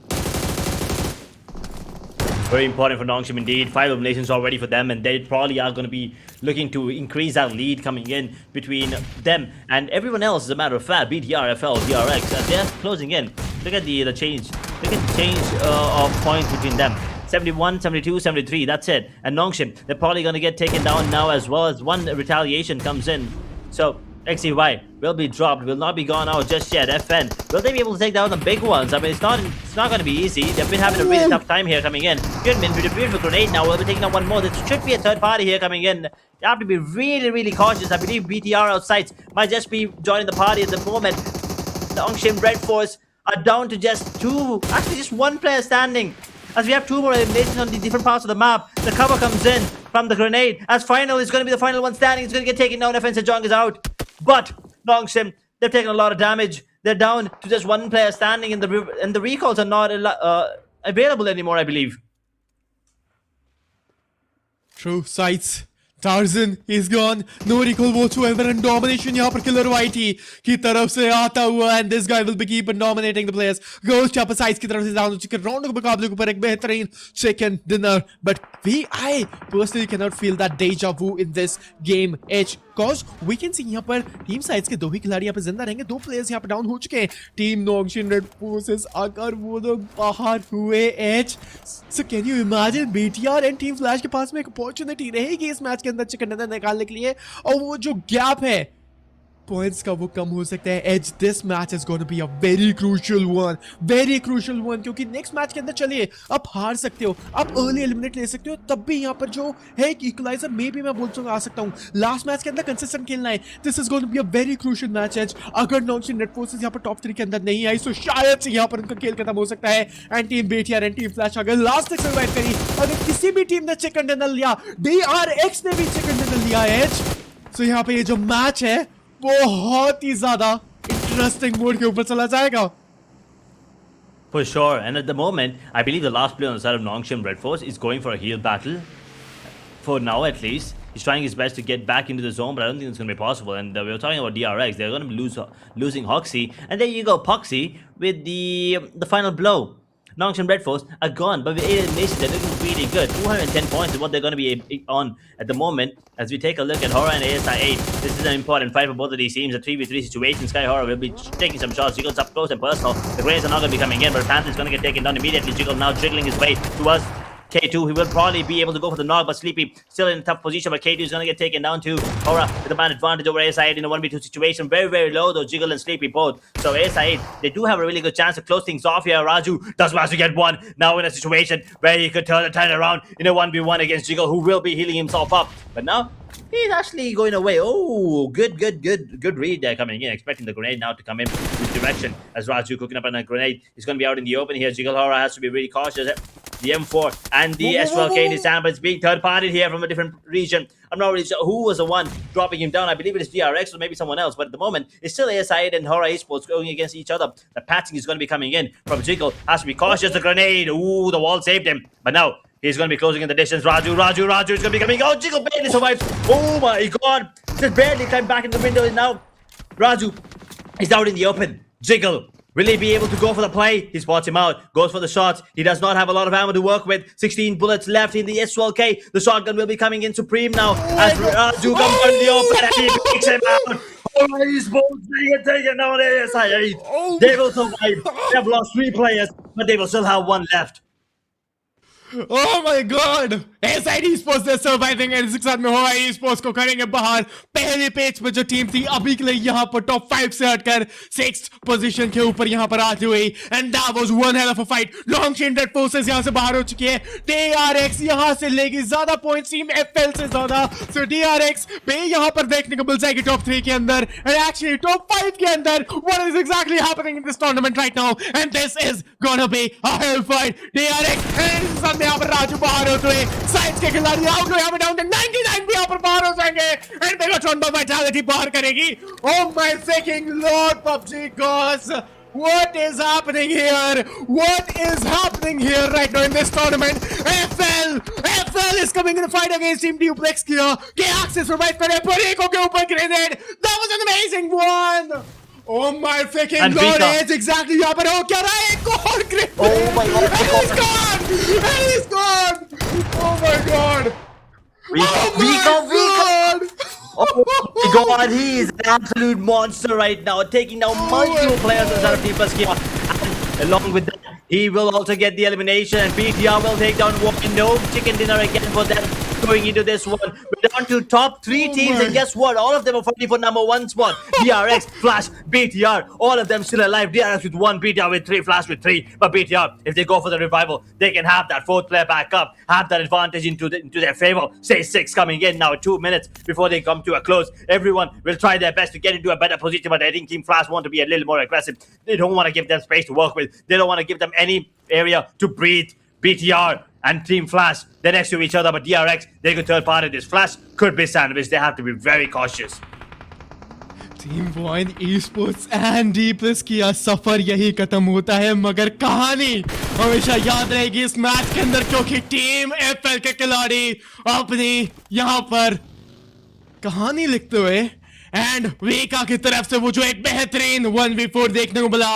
Very important for Nongshim indeed. 5 eliminations already for them, and they probably are going to be looking to increase that lead coming in between them and everyone else. As a matter of fact, BTR, FL, DRX, they're closing in. Look at the change. Look at the change of points between them. 71, 72, 73. That's it. And Nongshim, they're probably going to get taken down now as well, as one retaliation comes in. So XCY will be dropped, will not be gone out just yet. FN, will they be able to take down the big ones? I mean, it's not going to be easy. They've been having a really tough time here coming in. Goodman with a beautiful grenade now. We'll be taking out one more. There should be a third party here coming in. You have to be really, really cautious. I believe BTR outside might just be joining the party at the moment. The Nongshim Red Force are down to just just one player standing. As we have 2 more eliminations on the different parts of the map. The cover comes in from the grenade. As final is going to be the final one standing. It's going to get taken down. FN Sejong is out. But Nongshim, they've taken a lot of damage. They're down to just one player standing, and the recalls are not available anymore, I believe. True sights. Tarzan is gone. No recall whatsoever, and domination यहाँ पर Killer YT की तरफ से आता हुआ, and this guy will be keep on dominating the players. Ghost यहाँ पर Sides की तरफ से down हो चुके. Rondo के मुकाबले के ऊपर एक बेहतरीन chicken dinner, but I personally cannot feel that deja vu in this game H. Cause we can see यहाँ पर टीम साइड्स के 2 ही खिलाड़ी यहाँ पे जिंदा रहेंगे. 2 प्लेयर्स यहाँ पे डाउन हो चुके हैं. टीम नॉकआउट रेड फोर्सेस अगर वो लोग बाहर हुए H, so can you imagine BTR and team Flash के पास में एक अपॉर्चुनिटी रहेगी इस मैच के अंदर चिकन डिनर निकालने के लिए, और वो जो गैप है पॉइंट्स का वो कम हो सकता है. As this match is gonna be a very crucial one, क्योंकि नेक्स्ट मैच के अंदर चलिए आप हार सकते हो, आप अर्ली एलिमिनेट ले सकते हो, तब भी यहाँ पर जो है एक इक्वलाइजर में भी मैं बोल सकता आ सकता हूँ. लास्ट मैच के अंदर कंसिस्टेंट खेलना है. This is gonna be a very crucial match. As अगर नॉकआउट रेड फोर्सेस यहाँ पर टॉप 3 के अंदर नहीं आई, तो शायद से यहाँ पर उनका खेल खत्म हो सकता है. And team BTR and team flash अगर लास्ट तक सर्वाइव करी, अगर किसी भी टीम ने चिकन डिनर लिया, DRX ने भी चिकन डिनर लिया एज, सो यहाँ पे ये जो मैच है बहुत ही ज्यादा इंटरेस्टिंग मोड के ऊपर चला जाएगा. For sure, and at the moment, I believe the last player on the side of Nongshim Red Force is going for a heal battle. For now, at least, he's trying his best to get back into the zone, but I don't think it's going to be possible. And we were talking about DRX; they're going to be losing Hoxie, and there you go, Poxy with the final blow. Nongshim Red Force are gone, but with 8 eliminations, they're looking really good. 210 points is what they're going to be on at the moment. As we take a look at HORAA and ASI8, this is an important fight for both of these teams. A 3v3 situation. SKYFORCE will be taking some shots. Jiggle's up close and personal. The Grays are not going to be coming in, but Panther is going to get taken down immediately. Jiggle now jiggling his way towards K2. He will probably be able to go for the knock, but Sleepy still in a tough position. But K2 is going to get taken down too. HORAA with a man advantage over ASI in a 1v2 situation. Very, very low though. Jiggle and Sleepy both. So ASI, they do have a really good chance to close things off here. Raju does manage to get one. Now in a situation where he could turn around in a 1v1 against Jiggle, who will be healing himself up. But now he's actually going away. Oh, good read there coming in. Expecting the grenade now to come in this direction as Raju cooking up on a grenade. He's going to be out in the open here. Jiggle HORAA has to be really cautious. The M4 and the S12K in his hand, but it's being third-partied here from a different region. I'm not really sure who was the one dropping him down. I believe it is DRX or maybe someone else, but at the moment, it's still ASI and HORAA Esports going against each other. The patching is going to be coming in from Jiggle. Has to be cautious. The grenade. Ooh, the wall saved him. But now, he's going to be closing in the distance. Raju is going to be coming. Oh, Jiggle barely survives. Oh my god. Just barely climbed back in the window now. Raju is out in the open. Jiggle, will he be able to go for the play? He spots him out, goes for the shots. He does not have a lot of ammo to work with. 16 bullets left in the S12K. The shotgun will be coming in supreme now as Raju comes out in the open and he picks him out. Oh, he's being taken down. They will survive. They have lost 3 players, but they will still have 1 left. Oh my god! SID Esports is surviving and इसके साथ में HORAA Esports को करेंगे बाहर. पहले page पे जो team थी अभी के लिए यहाँ पर टॉप 5 से हटकर 6th पोजीशन के ऊपर यहाँ पर आती हुई. And that was one hell of a fight. Long chain red forces यहाँ से बाहर हो चुकी है. DRX यहाँ से लेगी ज्यादा पॉइंट्स टीम FL से ज्यादा. So DRX पे यहाँ पर देखने को मिल जाएगी टॉप 3 के अंदर and actually टॉप 5 के अंदर. What is exactly happening in this tournament right now? And this is gonna be a hell fight. DRX and यहाँ पर राजू बाहर होते हुए साइड्स के खिलाड़ी आउट हो यहाँ पे डाउन 99 भी यहाँ पर बाहर हो जाएंगे एंड बिगेट्रॉन पर वाइटैलिटी बाहर करेगी. Oh my freaking lord, PUBG gods, what is happening here? What is happening here right now in this tournament? FL is coming in the fight against Team Duplex here. K-Axis survive करे परेको के ऊपर grenade. That was an amazing one. Oh my freaking god, it's exactly यहाँ पर हो क्या रहा है? एक और grenade. Oh my god, and he's gone. Oh my god. Oh my god, he is an absolute monster right now, taking down multiple players inside of Team Plus here. And along with that, he will also get the elimination, and BTR will take down WARGYE. No chicken dinner again for them going into this one. We're down to top 3 teams, and guess what? All of them are fighting for number 1 spot. DRX, Flash, BTR, all of them still alive. DRX with 1, BTR with 3, Flash with 3. But BTR, if they go for the revival, they can have that 4th player back up, have that advantage into their favor. Say 6 coming in now, 2 minutes before they come to a close. Everyone will try their best to get into a better position, but I think Team Flash want to be a little more aggressive. They don't want to give them space to work with. They don't want to give them any area to breathe. BTR and Team Flash, they're next to each other, but DRX, they could third party this. Flash could be sandwiched. They have to be very cautious. Team VOIN Esports and D+ किया सफर यही खत्म होता है, मगर कहानी हमेशा याद रहेगी इस मैच के अंदर, क्योंकि टीम FL के खिलाड़ी अपनी यहाँ पर कहानी लिखते हुए एंड वेका की तरफ से वो जो एक बेहतरीन 1v4 देखने को मिला.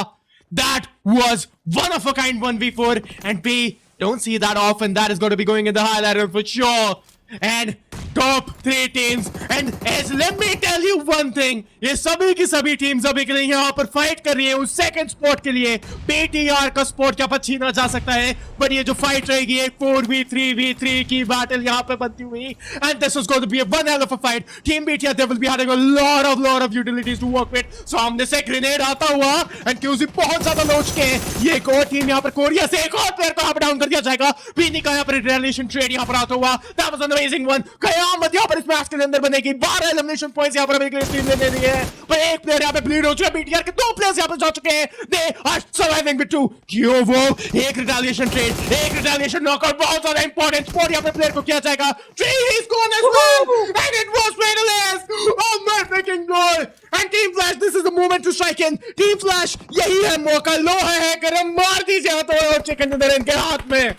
That was one of a kind 1v4 and we don't see that often. That is going to be going in the highlight reel for sure. And top 3 teams, and as let me tell you one thing, ये सभी की सभी teams अभी के लिए यहाँ पर fight कर रही है उस सेकंड स्पॉट के लिए. BTR का स्पॉट क्या पता छीना जा सकता है, पर ये जो फाइट रहेगी एक 4v3v3 की बैटल यहाँ पे बनती हुई, and this is going to be a one hell of a fight. Team BTR, they will be having a lot of utilities to work with. सामने से ग्रेनेड आता हुआ and क्यूजी बहुत ज्यादा लोच के ये एक और टीम यहाँ पर कोरिया से एक और प्लेयर को यहाँ पर डाउन कर दिया जाएगा. बीनी का यहाँ पर रिटेलिएशन ट्रेड यहाँ पर आता हुआ. That was an amazing one. कयामत यहाँ पर इस मैच के अंदर बनेगी. 12 एलिमिनेशन पॉइंट्स यहाँ पर अभी टीम ने दे दिए हैं, पर एक प्लेयर यहाँ पे ब्लीड हो चुका है. BTR के 2 प्लेयर्स यहाँ पे जा चुके हैं. They are surviving with 2. क्यों वो एक रिटेलिएशन ट्रेड, एक रिटेलिएशन नॉकआउट, बहुत ज्यादा इंपॉर्टेंट स्पॉट यहाँ पे प्लेयर को किया जाएगा. He's gone as well, and it was Ruthless. Oh my freaking god. And Team Flash, this is the moment to strike in. Team Flash, यही है मौका. लोहा है गरम, मार दीजिए हाथों और चिकन डिनर इनके हाथ में.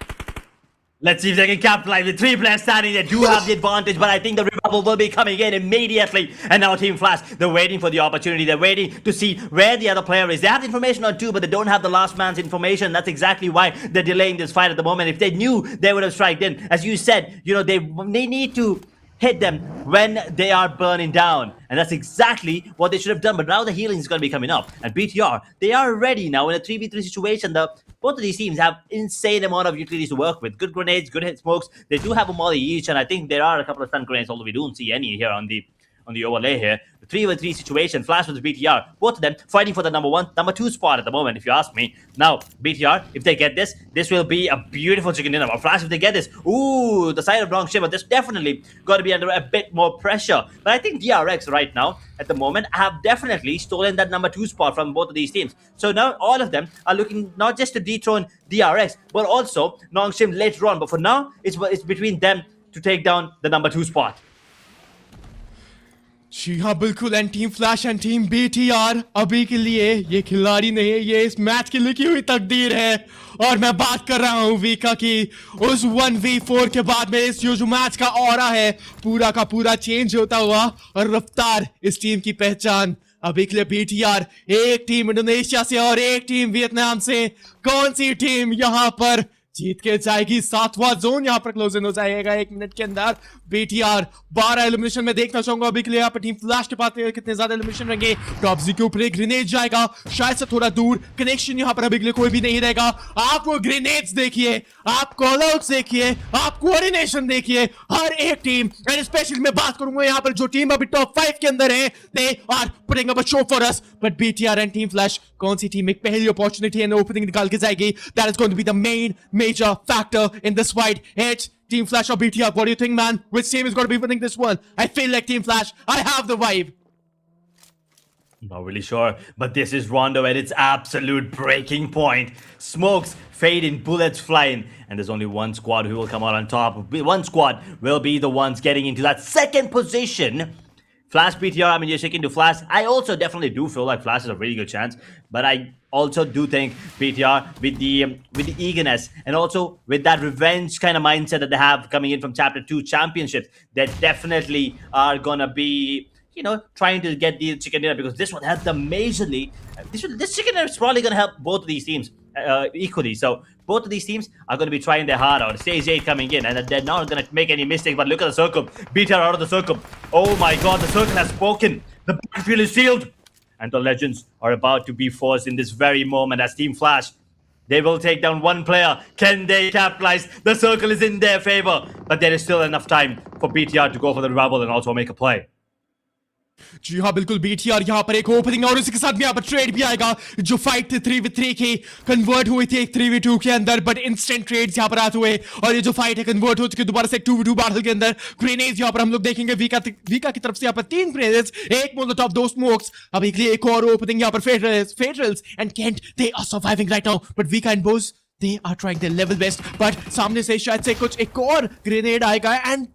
Let's see if they can capitalize with 3 players standing. They do have the advantage, but I think the revival will be coming in immediately. And now Team Flash, they're waiting for the opportunity. They're waiting to see where the other player is. They have the information on 2, but they don't have the last man's information. That's exactly why they're delaying this fight at the moment. If they knew, they would have striked in. As you said, you know, they need to hit them when they are burning down. And that's exactly what they should have done. But now the healing is going to be coming up. And BTR, they are ready now in a 3v3 situation. Both of these teams have insane amount of utilities to work with. Good grenades, good hit smokes. They do have a molly each. And I think there are a couple of stun grenades, although we don't see any here on the overlay here. The 3v3 situation, Flash versus BTR, both of them fighting for the number 1, number 2 spot at the moment, if you ask me. Now, BTR, if they get this, this will be a beautiful chicken dinner. But Flash, if they get this, ooh, the side of wrong shimmer, this definitely got to be under a bit more pressure. But I think DRX right now, at the moment, have definitely stolen that number 2 spot from both of these teams. So now all of them are looking not just to dethrone DRX, but also Nongshim later on. But for now, it's between them to take down the number 2 spot. जी हाँ बिल्कुल and team Flash and team BTR अभी के लिए ये खिलाड़ी नहीं है, ये इस मैच की लिखी हुई तकदीर है। और मैं बात कर रहा हूँ वीका की। उस 1v4 के बाद में इस जो मैच का ऑरा है पूरा का पूरा चेंज होता हुआ और रफ्तार इस टीम की पहचान अभी के लिए बीटीआर, एक टीम इंडोनेशिया से और एक टीम वियतनाम से। कौन सी टीम यहाँ पर जीत के जाएगी? 7वां जोन यहाँ पर क्लोज इन हो जाएगा 1 मिनट के अंदर। बीटीआर 12 एलिमिनेशन में देखना चाहूंगा अभी के लिए यहाँ पर टीम फ्लैश के पास कितने ज्यादा एलिमिनेशन रहेंगे। टॉप जी के ऊपर एक ग्रेनेड जाएगा शायद से थोड़ा दूर, कनेक्शन यहाँ पर अभी के लिए कोई भी नहीं रहेगा। आप वो ग्रेनेड्स देखिए, आप कॉल आउट्स देखिए, आप कोऑर्डिनेशन देखिए, हर एक टीम एंड स्पेशली मैं बात करूंगा यहाँ पर जो टीम अभी टॉप 5 के अंदर है, they are putting up a show for us. But BTR and team flash, कौन सी टीम एक पहली अपॉर्चुनिटी एंड ओपनिंग निकाल के जाएगी? That is going to be the main major factor in this fight. It's Team Flash or BTR. What do you think, man? Which team is going to be winning this one? I feel like Team Flash. I have the vibe. Not really sure, but this is Rondo at its absolute breaking point. Smokes fading, bullets flying, and there's only one squad who will come out on top. One squad will be the ones getting into that second position. Flash BTR, I mean, you're shaking to Flash. I also definitely do feel like Flash has a really good chance, but I also do think BTR with the eagerness and also with that revenge kind of mindset that they have coming in from Chapter 2 championships, they definitely are gonna be, you know, trying to get the chicken dinner, because this one helped them majorly. This chicken dinner is probably gonna help both of these teams equally. So both of these teams are going to be trying their heart out. Stage 8 coming in, and they're not going to make any mistakes. But look at the circle. BTR out of the circle. Oh my god, the circle has spoken. The battlefield is sealed. And the legends are about to be forced in this very moment as Team Flash. They will take down one player. Can they capitalize? The circle is in their favor. But there is still enough time for BTR to go for the revival and also make a play. जी हाँ बिल्कुल BTR यहाँ पर एक opening और उसी के साथ में यहाँ पर ट्रेड भी आएगा। जो फाइट थी 3v3 की कन्वर्ट हुई थी एक 3v2 के अंदर, बट इंस्टेंट ट्रेड्स यहाँ पर आते हुए और ये जो फाइट है कन्वर्ट हो चुकी है दोबारा से 2v2 बैटल के अंदर। ग्रेनेड्स यहाँ पर हम लोग देखेंगे वीका की तरफ से यहाँ पर 3 ग्रेनेड्स, एक मोलोटॉव, 2 स्मोक्स। अब एक लिए एक और ओपनिंग यहाँ पर Federals and Kent, they are surviving right now, but Vika and Boss they are trying their level best. But सामने से शायद से कुछ एक और ग्रेनेड आएगा एंड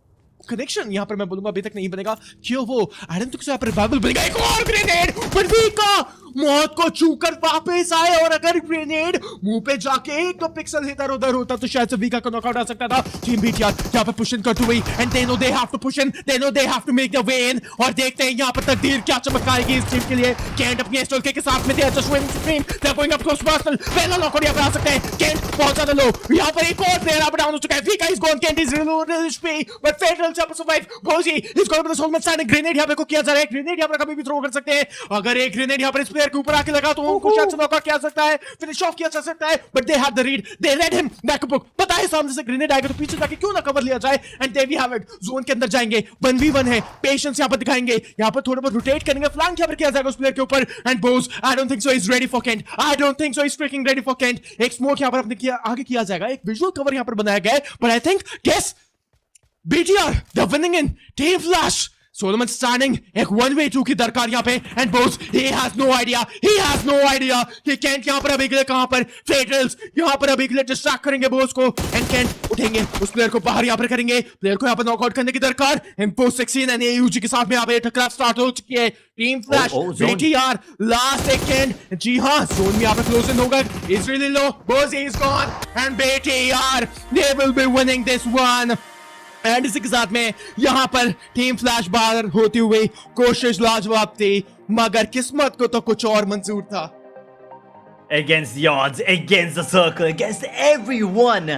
कनेक्शन यहाँ पर मैं बोलूंगा अभी तक नहीं बनेगा। क्यों वो एडम तक से यहाँ पर रिवाइवल बनेगा, एक और ग्रेनेड, पर वीका मौत को छूकर वापस आए और अगर ग्रेनेड मुंह पे जाके एक तो पिक्सल इधर उधर होता तो शायद से वीका को नॉकआउट आ सकता था। टीम बीटीआर यहाँ पर पुश इन करते हुए and they know they have to push in, they know they have to make the way in. और देखते हैं यहाँ पर तकदीर क्या चमत्कारेगी इस टीम के लिए। केंट अपने एस्टोल के साथ में थे, just winning stream, they are going up close personal, पहला नॉकआउट यहाँ पर आ सकते हैं। केंट बहुत ज्यादा लो, यहाँ पर एक और प्लेयर अब डाउन हो चुका है। Vika is gone, Kent is reloaded HP, but Federal यहाँ पर survive. Bhoji is going to the Solman stand, grenade यहाँ पे को किया जा रहा है। ग्रेनेड यहाँ पर कभी भी थ्रो कर सकते हैं। अगर एक ग्रेनेड यहाँ पर इस प्लेयर के ऊपर आके लगा तो उनको शायद से नॉकआउट किया सकता है, फिनिश ऑफ किया जा सकता है, but they have the read, they red him back book. पता है सामने से ग्रेनेड आएगा तो पीछे जाके क्यों ना कवर लिया जाए। And they we have it, zone के अंदर जाएंगे, 1v1 है, पेशेंस यहाँ पर दिखाएंगे, यहाँ पर थोड़ा बहुत रोटेट करेंगे, फ्लैंक यहाँ पर किया जाएगा उस प्लेयर के ऊपर। And boss, I don't think so is ready for Kent, I don't think so is freaking ready for Kent. एक स्मोक यहाँ पर अपने किया आगे किया जाएगा, एक विजुअल कवर यहाँ पर बनाया गया है, but I think guess BTR the winning in team flash. Solomon standing, एक 1v2 की दरकार यहाँ पे and boss he has no idea कि केंट यहाँ पर अभी के लिए कहाँ पर। फेडरल्स यहाँ पर अभी के लिए डिस्ट्रैक्ट करेंगे बोस को एंड केंट उठेंगे, उस प्लेयर को बाहर यहाँ पर करेंगे, प्लेयर को यहाँ पर नॉकआउट करने की दरकार। एंड बोस 16 एंड एयूजी के साथ में यहाँ पे टकराव स्टार्ट हो चुकी है। Team Flash BTR last second, जी हाँ जोन में यहाँ पे क्लोज इन होगा, is really low, Boss is gone and BTR they will be winning this one. And इसी के साथ में यहाँ पर टीम फ्लैश बाहर होती हुई कोशिश लाजवाब थी, मगर किस्मत को तो कुछ और मंजूर था। Against the odds, against the circle, against everyone,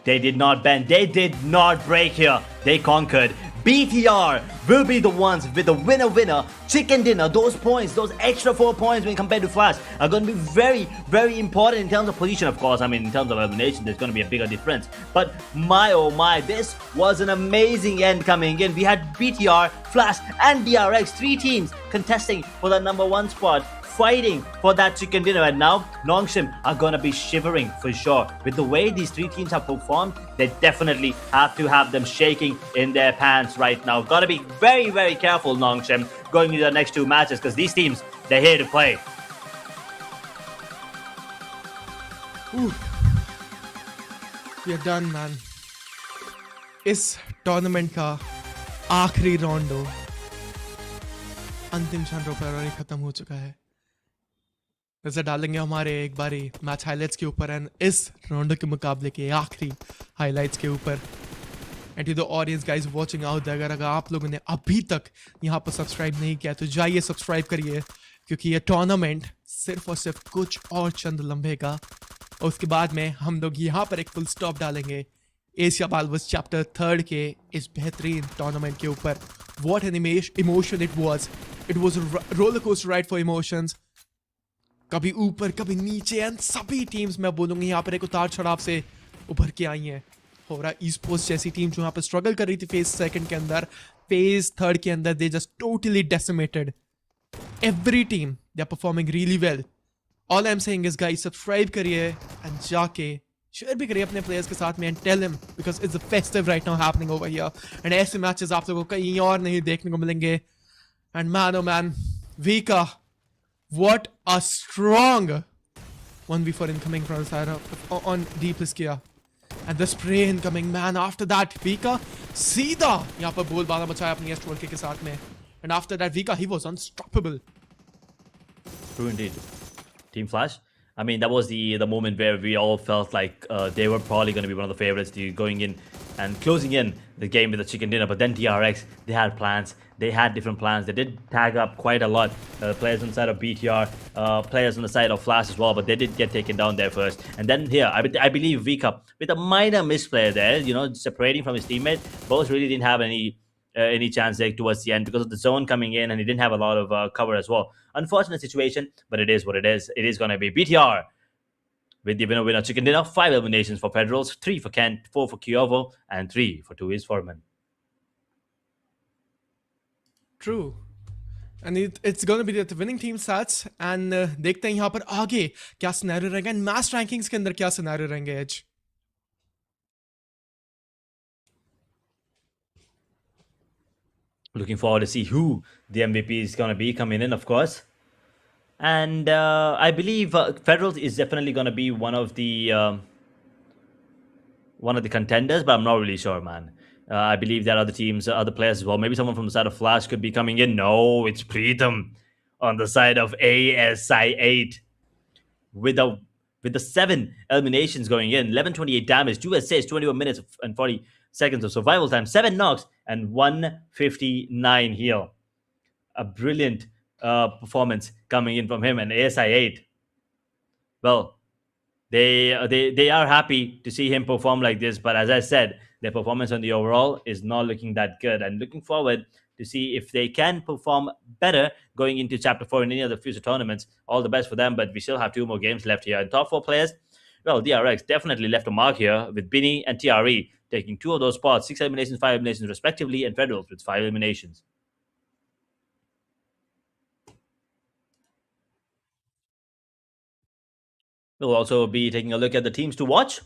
they did not bend, they did not break here. They conquered. BTR will be the ones with the winner chicken dinner. Those points, those extra 4 points when compared to Flash are going to be very, very important in terms of position, of course. I mean, in terms of elimination, there's going to be a bigger difference. But my oh my, this was an amazing end coming in. We had BTR, Flash, and DRX, 3 teams contesting for the #1 spot, fighting for that chicken dinner. And now Nongshim are gonna be shivering for sure. With the way these 3 teams have performed, they definitely have to have them shaking in their pants right now. Gotta be very, very careful, Nongshim, going into the next 2 matches, because these teams, they're here to play. Ooh. We are done, man. इस tournament का आखिरी राउंडो अंतिम क्षणों पर ही खत्म हो चुका है. नजर डालेंगे हमारे एक बारी मैच हाइलाइट्स के ऊपर एंड इस राउंड के मुकाबले के आखिरी हाइलाइट्स के ऊपर. And to the audience guys watching out there, अगर आप लोगों ने अभी तक यहाँ पर सब्सक्राइब नहीं किया तो जाइए सब्सक्राइब करिए, क्योंकि ये टूर्नामेंट सिर्फ और सिर्फ कुछ और चंद लम्हे का, और उसके बाद में हम लोग यहाँ पर एक फुल स्टॉप डालेंगे एशिया बालवर्स चैप्टर 3 के इस बेहतरीन टूर्नामेंट के ऊपर. What an emotion it was roller coaster ride for emotions. कभी ऊपर कभी नीचे एंड सभी टीम्स मैं बोलूँगी यहाँ पर एक उतार चढ़ाव से उभर के आई हैं. होरा ई-स्पोर्ट्स जैसी टीम जो यहाँ पर स्ट्रगल कर रही थी फेज 2 के अंदर, फेज 3 के अंदर they just totally decimated every team. They are performing really well. All I am saying is guys, subscribe करिए एंड जाके शेयर भी करिए अपने प्लेयर्स के साथ में and tell him, because it's a festive right now happening over here. And ऐसे matches आप लोगों को कहीं और नहीं देखने को मिलेंगे. And man oh man, Vika, what a strong 1v4 incoming from the side of on deep Iskia. And the spray incoming, man. After that, Vika सीधा यहाँ पर बोल बाला मचाया अपनी S12 के साथ में. And after that, Vika, he was unstoppable. True indeed. Team Flash. I mean, that was the moment where we all felt like they were probably going to be one of the favorites to going in and closing in the game with a chicken dinner. But then DRX, they had plans. They had different plans. They did tag up quite a lot. Players on the side of BTR, players on the side of Flash as well. But they did get taken down there first. And then here, I believe Vika, with a minor misplay there, you know, separating from his teammate, both really didn't have any chance there towards the end because of the zone coming in, and he didn't have a lot of cover as well. Unfortunate situation, but it is what it is. It is going to be BTR with the winner chicken dinner. 5 eliminations for Federals, 3 for Kent, 4 for Kiovo, and 3 for Tuiz Foreman. True. And it's going to be the winning team stats. And देखते हैं यहाँ पर आगे क्या scenario रहेगा and match rankings के अंदर क्या सिनेरियो रहेंगे as. Looking forward to see who the MVP is going to be coming in, of course. And I believe Federals is definitely going to be one of the contenders, but I'm not really sure, man. I believe that other teams, other players as well. Maybe someone from the side of Flash could be coming in. No, it's Preetham on the side of ASI8 with the 7 eliminations going in, 1128 damage, 2 assists, 21 minutes and 40 seconds of survival time, 7 knocks, and 159 heal. A brilliant performance coming in from him. And ASI8, well, they are happy to see him perform like this, but as I said, their performance on the overall is not looking that good, and looking forward to see if they can perform better going into Chapter 4 in any of the future tournaments. All the best for them, but we still have 2 more games left here. And top 4 players, well, DRX definitely left a mark here with Binny and TRE taking 2 of those spots, 6 eliminations, 5 eliminations respectively, and Federals with 5 eliminations. We'll also be taking a look at the teams to watch.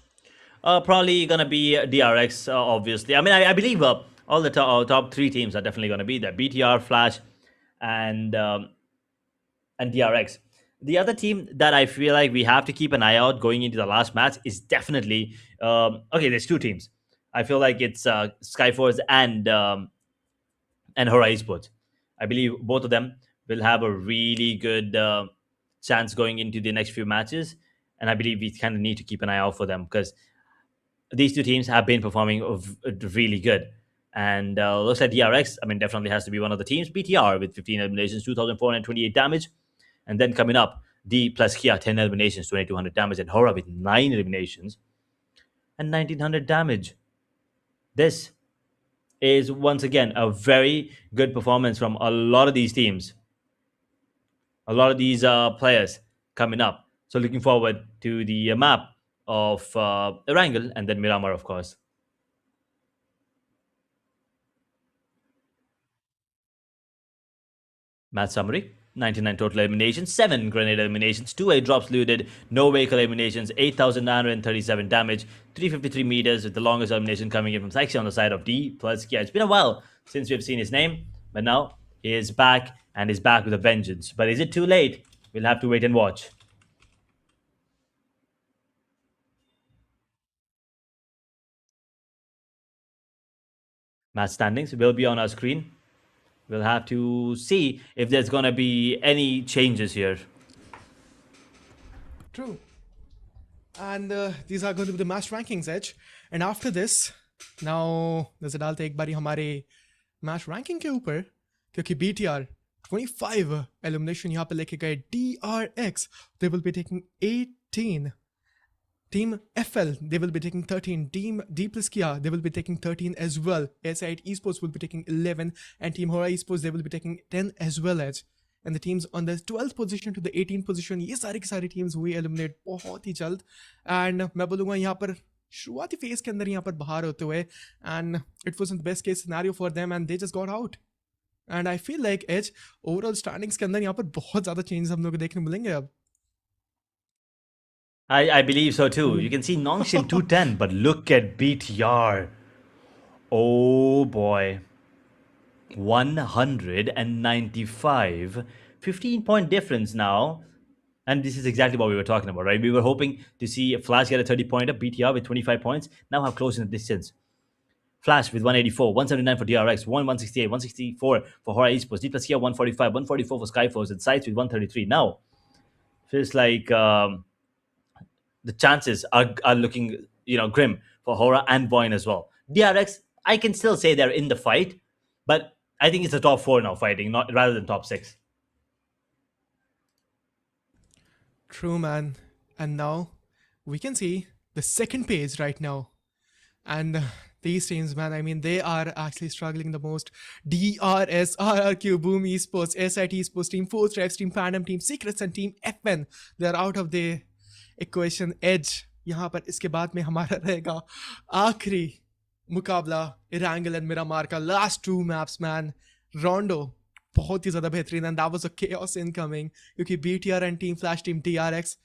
Probably going to be DRX, obviously. I mean, I believe all the top 3 teams are definitely going to be there. BTR, Flash, and DRX. The other team that I feel like we have to keep an eye out going into the last match is definitely... okay, there's 2 teams. I feel like it's SKYFORCE and HORAA Esports. I believe both of them will have a really good chance going into the next few matches. And I believe we kind of need to keep an eye out for them because these 2 teams have been performing really good. And looks like DRX, I mean, definitely has to be one of the teams. BTR with 15 eliminations, 2,428 damage. And then coming up, D plus Kia, 10 eliminations, 2,200 damage. And HORAA with 9 eliminations and 1,900 damage. This is once again a very good performance from a lot of these teams, a lot of these players coming up. So looking forward to the map of Erangel and then Miramar, of course. Match summary: 99 total eliminations, 7 grenade eliminations, 2 airdrops looted, no vehicle eliminations, 8,937 damage, 353 meters, with the longest elimination coming in from Saxi on the side of D plus Kia. It's been a while since we've seen his name, but now he is back and is back with a vengeance. But is it too late? We'll have to wait and watch. Match standings will be on our screen. We'll have to see if there's going to be any changes here. True. And these are going to be the match rankings, Edge. And after this, now नजर डालते एक बारी हमारे match ranking के ऊपर, क्योंकि BTR 25 elimination यहाँ पे लेके गए. DRX, they will be taking 18. Team FL, they will be taking 13. Team D plus Kia, they will be taking 13 as well. SIT Esports will be taking 11. And Team HORAA Esports, they will be taking 10 as well. Edge. And the teams on the 12th position to the 18th position, ये सारे के सारे teams हुए eliminate बहुत ही जल्द. And मैं बोलूँगा यहाँ पर शुरुआती फेज के अंदर यहाँ पर बाहर होते हुए, and it wasn't the best case scenario for them and they just got out. And I feel like Edge overall standings के अंदर यहाँ पर बहुत ज़्यादा changes हम लोग को देखने मिलेंगे अब. I believe so too. You can see Nongshim 210, but look at BTR. Oh boy. 195. 15-point difference now. And this is exactly what we were talking about, right? We were hoping to see Flash get a 30-pointer, BTR with 25 points. Now have close in the distance. Flash with 184, 179 for DRX, 168, 164 for HORAA Esports, D plus here 145, 144 for SKYFORCE, and SCYTES with 133. Now, feels like the chances are looking, grim for HORAA and VOIN as well. DRX, I can still say they're in the fight, but I think it's the top 4 now fighting, not rather than top 6. True, man. And now we can see the second page right now. And these teams, man, I mean, they are actually struggling the most. DRS, RRQ, Boom Esports, SIT Esports, Team Force Drives, Team PANDUM, Team Secrets, and Team FN. They're out of the equation. Edge. यहाँ पर इसके बाद में हमारा रहेगा आखिरी मुकाबला Erangel and Miramar का last 2 maps, man. Rondo. बहुत ही ज़्यादा बेहतरीन, and that was a chaos incoming, क्योंकि BTR and Team Flash, Team DRX,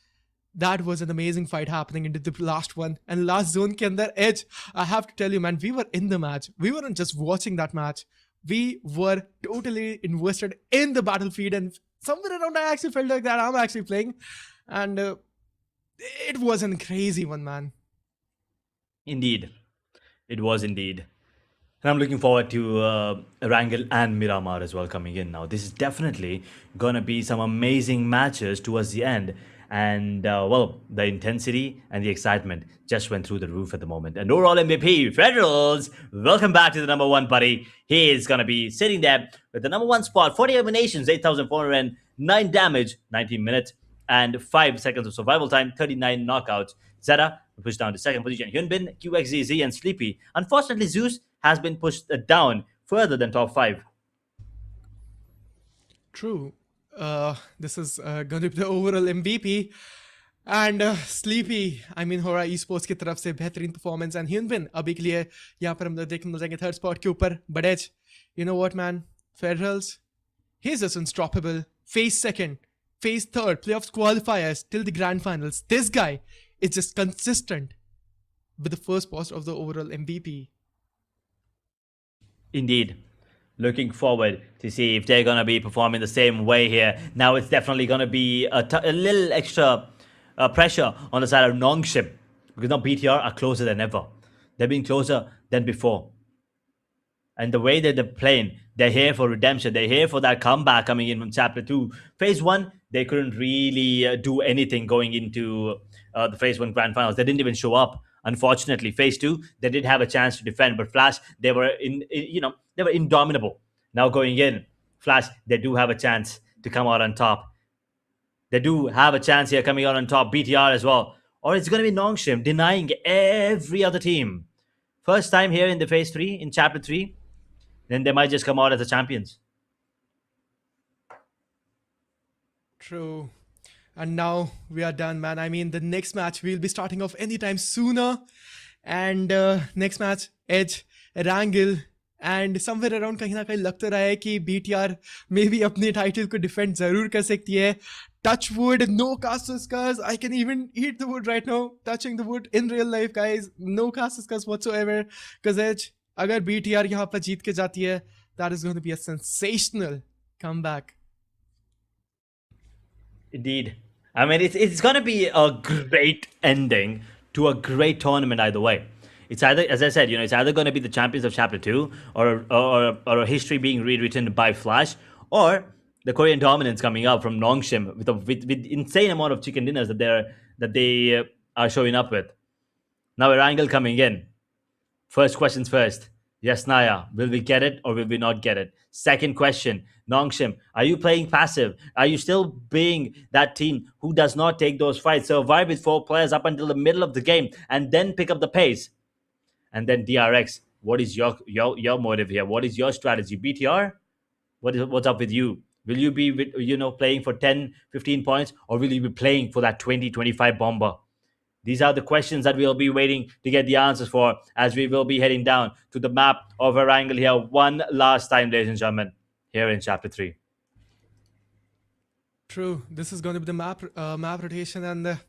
that was an amazing fight happening into the last one. And last zone के अंदर Edge, I have to tell you, man, we were in the match. We weren't just watching that match. We were totally invested in the battlefield, and somewhere around I actually felt like that I'm actually playing. And it was a crazy one, man. Indeed. It was indeed. And I'm looking forward to Erangel and Miramar as well coming in now. This is definitely going to be some amazing matches towards the end. And, well, the intensity and the excitement just went through the roof at the moment. And overall MVP, Federals, welcome back to the number 1, buddy. He is going to be sitting there with the number 1 spot, 40 eliminations, 8,409 damage, 19 minutes, and 5 seconds of survival time, 39 knockouts. Zeta pushed down to second position. Hyunbin, QXZZ, and Sleepy. Unfortunately, Zeus has been pushed down further than top 5. True. This is going to be the overall MVP. And Sleepy, I mean, HORAA Esports की तरफ से बेहतरीन performance, and Hyunbin अभी के लिए यहाँ पर हम लोग देखने मिल जाएंगे third spot के ऊपर. But Edge, you know what, man? Federals, he's just unstoppable. Phase second, phase third, playoffs qualifiers till the grand finals. This guy is just consistent with the first post of the overall MVP. Indeed. Looking forward to see if they're going to be performing the same way here. Now it's definitely going to be a little extra pressure on the side of Nongshim, because now BTR are closer than ever. They've been closer than before. And the way that they're playing, they're here for redemption. They're here for that comeback coming in from Chapter 2. Phase 1, they couldn't really do anything going into the Phase 1 Grand Finals. They didn't even show up. Unfortunately, Phase 2, they did have a chance to defend, but Flash, they were they were indomitable. Now going in, Flash, they do have a chance to come out on top. They do have a chance here coming out on top. BTR as well. Or it's going to be Nongshim denying every other team. First time here in the Phase 3, in Chapter 3, then they might just come out as the champions. True. And now we are done, man. I mean, the next match we'll be starting off anytime sooner. And next match, Edge, Erangel. And somewhere around कहीं ना कहीं लगता रहा है कि BTR maybe अपने title को defend जरूर कर सकती है. Touch wood, no cast scars. I can even eat the wood right now. Touching the wood in real life, guys. No cast scars whatsoever. Because Edge, अगर BTR यहाँ पर जीत के जाती है, that is going to be a sensational comeback. Indeed. I mean, it's going to be a great ending to a great tournament either way. It's either, as I said, it's either going to be the champions of Chapter 2 or a history being rewritten by Flash, or the Korean dominance coming up from Nongshim with insane amount of chicken dinners that they are showing up with. Now Erangel coming in. First questions first. Yes, Naya, will we get it or will we not get it? Second question, Nongshim, are you playing passive? Are you still being that team who does not take those fights, survive with 4 players up until the middle of the game, and then pick up the pace? And then DRX, what is your motive here? What is your strategy? BTR, what's up with you? Will you be playing for 10, 15 points, or will you be playing for that 20, 25 bomber? These are the questions that we'll be waiting to get the answers for as we will be heading down to the map of Erangel here one last time, ladies and gentlemen, here in Chapter 3. True. This is going to be the map rotation, and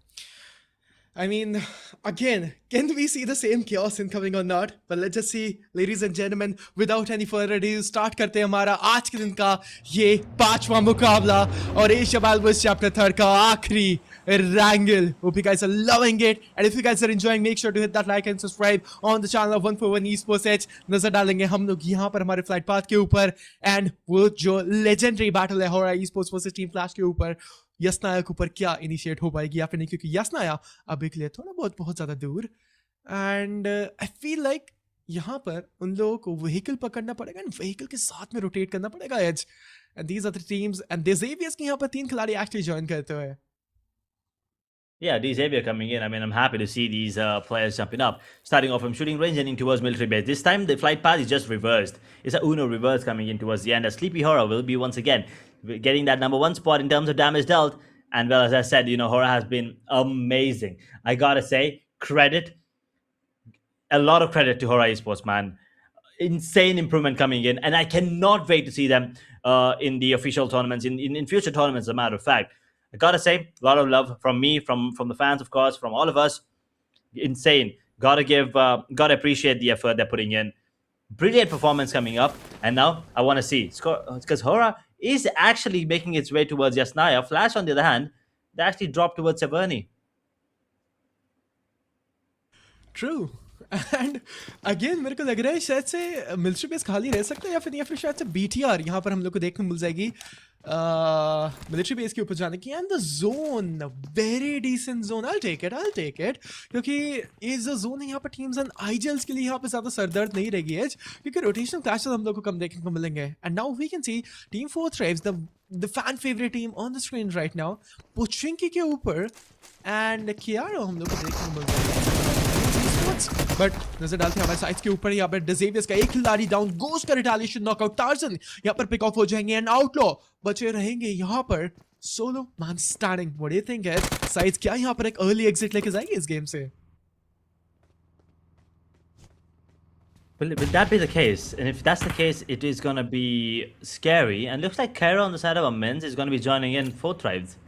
I mean, again, can we see the same chaos incoming or not? But let's just see, ladies and gentlemen, without any further ado, start करते हैं हमारा आज के दिन का ये 5वां मुकाबला और Asia Balbus Chapter 3 का आखिरी Erangel. Hope you guys are loving it, and if you guys are enjoying, make sure to hit that like and subscribe on the channel of 141 Esports Edge. नजर डालेंगे हम लोग यहाँ पर हमारे फ्लाइट पाथ के ऊपर, and वो जो legendary battle है HORAA Esports versus Team Flash के ऊपर, यसनाया के ऊपर क्या इनिशिएट हो पाएगी या फिर नहीं, क्योंकि यसनाया अभी के लिए थोड़ा बहुत ज़्यादा दूर. एंड आई फील लाइक यहाँ पर उन लोगों को व्हीकल पकड़ना पड़ेगा एंड व्हीकल के साथ में रोटेट करना पड़ेगा as. And these are the teams and Xavier's के यहाँ पर 3 खिलाड़ी एक्चुअली ज्वाइन करते हुए. Yeah, Xavier coming in. I mean, I'm happy to see these players jumping up. Starting off from shooting range, heading towards military base. This time, the flight path is just reversed. It's a Uno reverse coming in towards the end. A Sleepy HORAA will be once again getting that #1 spot in terms of damage dealt. And well, as I said, HORAA has been amazing. I gotta say, a lot of credit to HORAA Esports, man. Insane improvement coming in. And I cannot wait to see them in the official tournaments, in future tournaments, as a matter of fact. I gotta say, a lot of love from me, from the fans, of course, from all of us. Insane. Gotta appreciate the effort they're putting in. Brilliant performance coming up. And now I want to see, because HORAA is actually making its way towards Yasnaya. Flash, on the other hand, they actually dropped towards Severny. True. And again मेरे को लग रहा है शायद से military base खाली रह सकता है या फिर शायद से BTR यहाँ पर हम लोग को देखने मिल जाएगी मिलिट्री बेस के ऊपर जाने की. And the zone, very decent zone. I take it क्योंकि ये जो जोन है यहाँ पर टीम्स एंड आईजेल्स के लिए यहाँ पर ज़्यादा सरदर्द नहीं रहेगी एज, क्योंकि रोटेशनल क्लैशेस हम लोग को कम देखने को मिलेंगे. And now we can see team 4 Thrives, the fan favourite team on the screen right now, पुचिंकी के ऊपर. एंड कियारो हम लोग को देखने को मिल जाएगा. बट नजर डालते हैं हमारे साइड्स के ऊपर. यहाँ पर Xavier's का एक खिलाड़ी डाउन, गोस्ट का रिटालिएशन नॉकआउट. टार्जन यहाँ पर पिक ऑफ हो जाएंगे एंड आउटलॉ बचे रहेंगे यहाँ पर. Solo man standing. What do you think है साइड्स, क्या यहाँ पर एक अर्ली एग्जिट लेके जाएंगे इस गेम से? Will that be the case? And if that's the case, it is going to be scary. And looks like Kairo on the side of our men's is going to be joining in 4 tribes.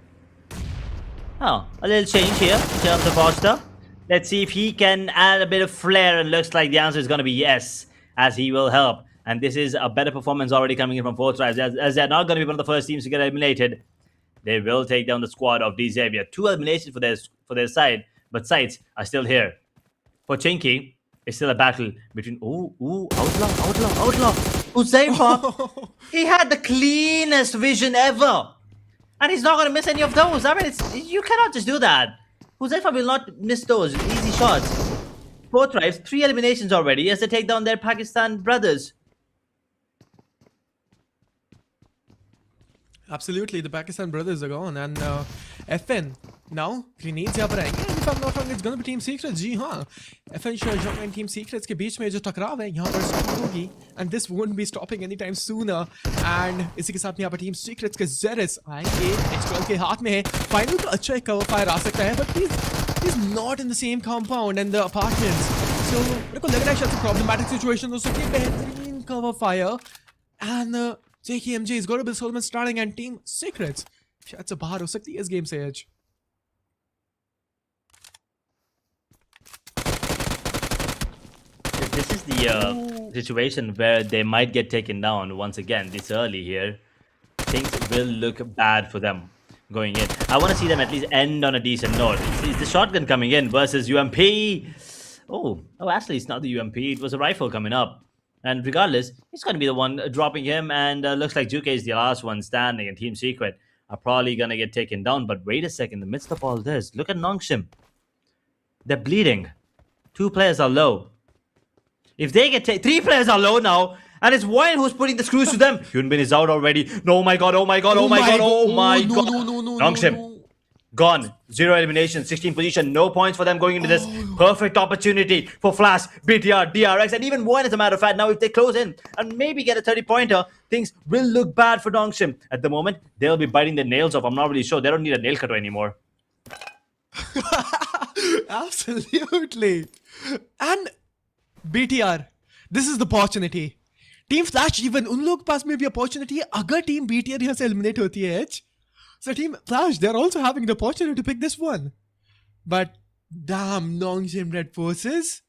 Oh, a little change here in terms of roster. Let's see if he can add a bit of flair, and looks like the answer is going to be yes, as he will help. And this is a better performance already coming in from 4 tribes, as they're not going to be one of the first teams to get eliminated. They will take down the squad of Xavier. 2 eliminations for their side, but sights are still here. For Chinky, it's still a battle between outlaw. Uzaifa, he had the cleanest vision ever, and he's not going to miss any of those. I mean, you cannot just do that. Uzaifa will not miss those easy shots. 4 tribes, 3 eliminations already as they take down their Pakistan brothers. Absolutely, the Pakistan brothers are gone, and FN Now, grenades यहाँ पर आएंगे. And if I'm not wrong, it's gonna be Team Secrets. जी हाँ. FN Shahjong and Team Secrets के बीच में जो टकराव है यहाँ पर start होगी. And this won't be stopping anytime sooner. And इसी के साथ में यहाँ पर Team Secrets के Zeris आएंगे. X12 के हाथ में है. Final तो अच्छा एक cover fire आ सकता है. But he's not in the same compound and the apartments. So मेरे को लग रहा है शायद problematic situation हो सकती है. बेहतरीन cover fire. And JKMJ is going to be Solomon starting and Team Secrets शायद से बाहर हो सकती है इस गेम से आज. This is the situation where they might get taken down once again this early here. Things will look bad for them going in. I want to see them at least end on a decent note. It's the shotgun coming in versus UMP. Oh, actually, it's not the UMP. It was a rifle coming up. And regardless, it's going to be the one dropping him. And looks like Juke is the last one standing. And Team Secret are probably going to get taken down. But wait a second. In the midst of all this, look at Nongshim. They're bleeding. 2 players are low. If they get 3 players are low now, and it's VOIN who's putting the screws to them. Hyunbin is out already. No, oh my god, oh my god, oh my god, oh my god. Nongshim, gone. 0 elimination, 16 position, no points for them going into this. Perfect opportunity for Flash, BTR, DRX, and even VOIN as a matter of fact. Now if they close in and maybe get a 30-pointer, things will look bad for Nongshim. At the moment, they'll be biting their nails off. I'm not really sure. They don't need a nail cutter anymore. Absolutely. And BTR, this is the opportunity. Team Flash even उन लोग के पास में भी opportunity है अगर team BTR यहाँ से eliminate होती है. So Team Flash, they're also having the opportunity to pick this one. But damn, Nongshim Red Forces.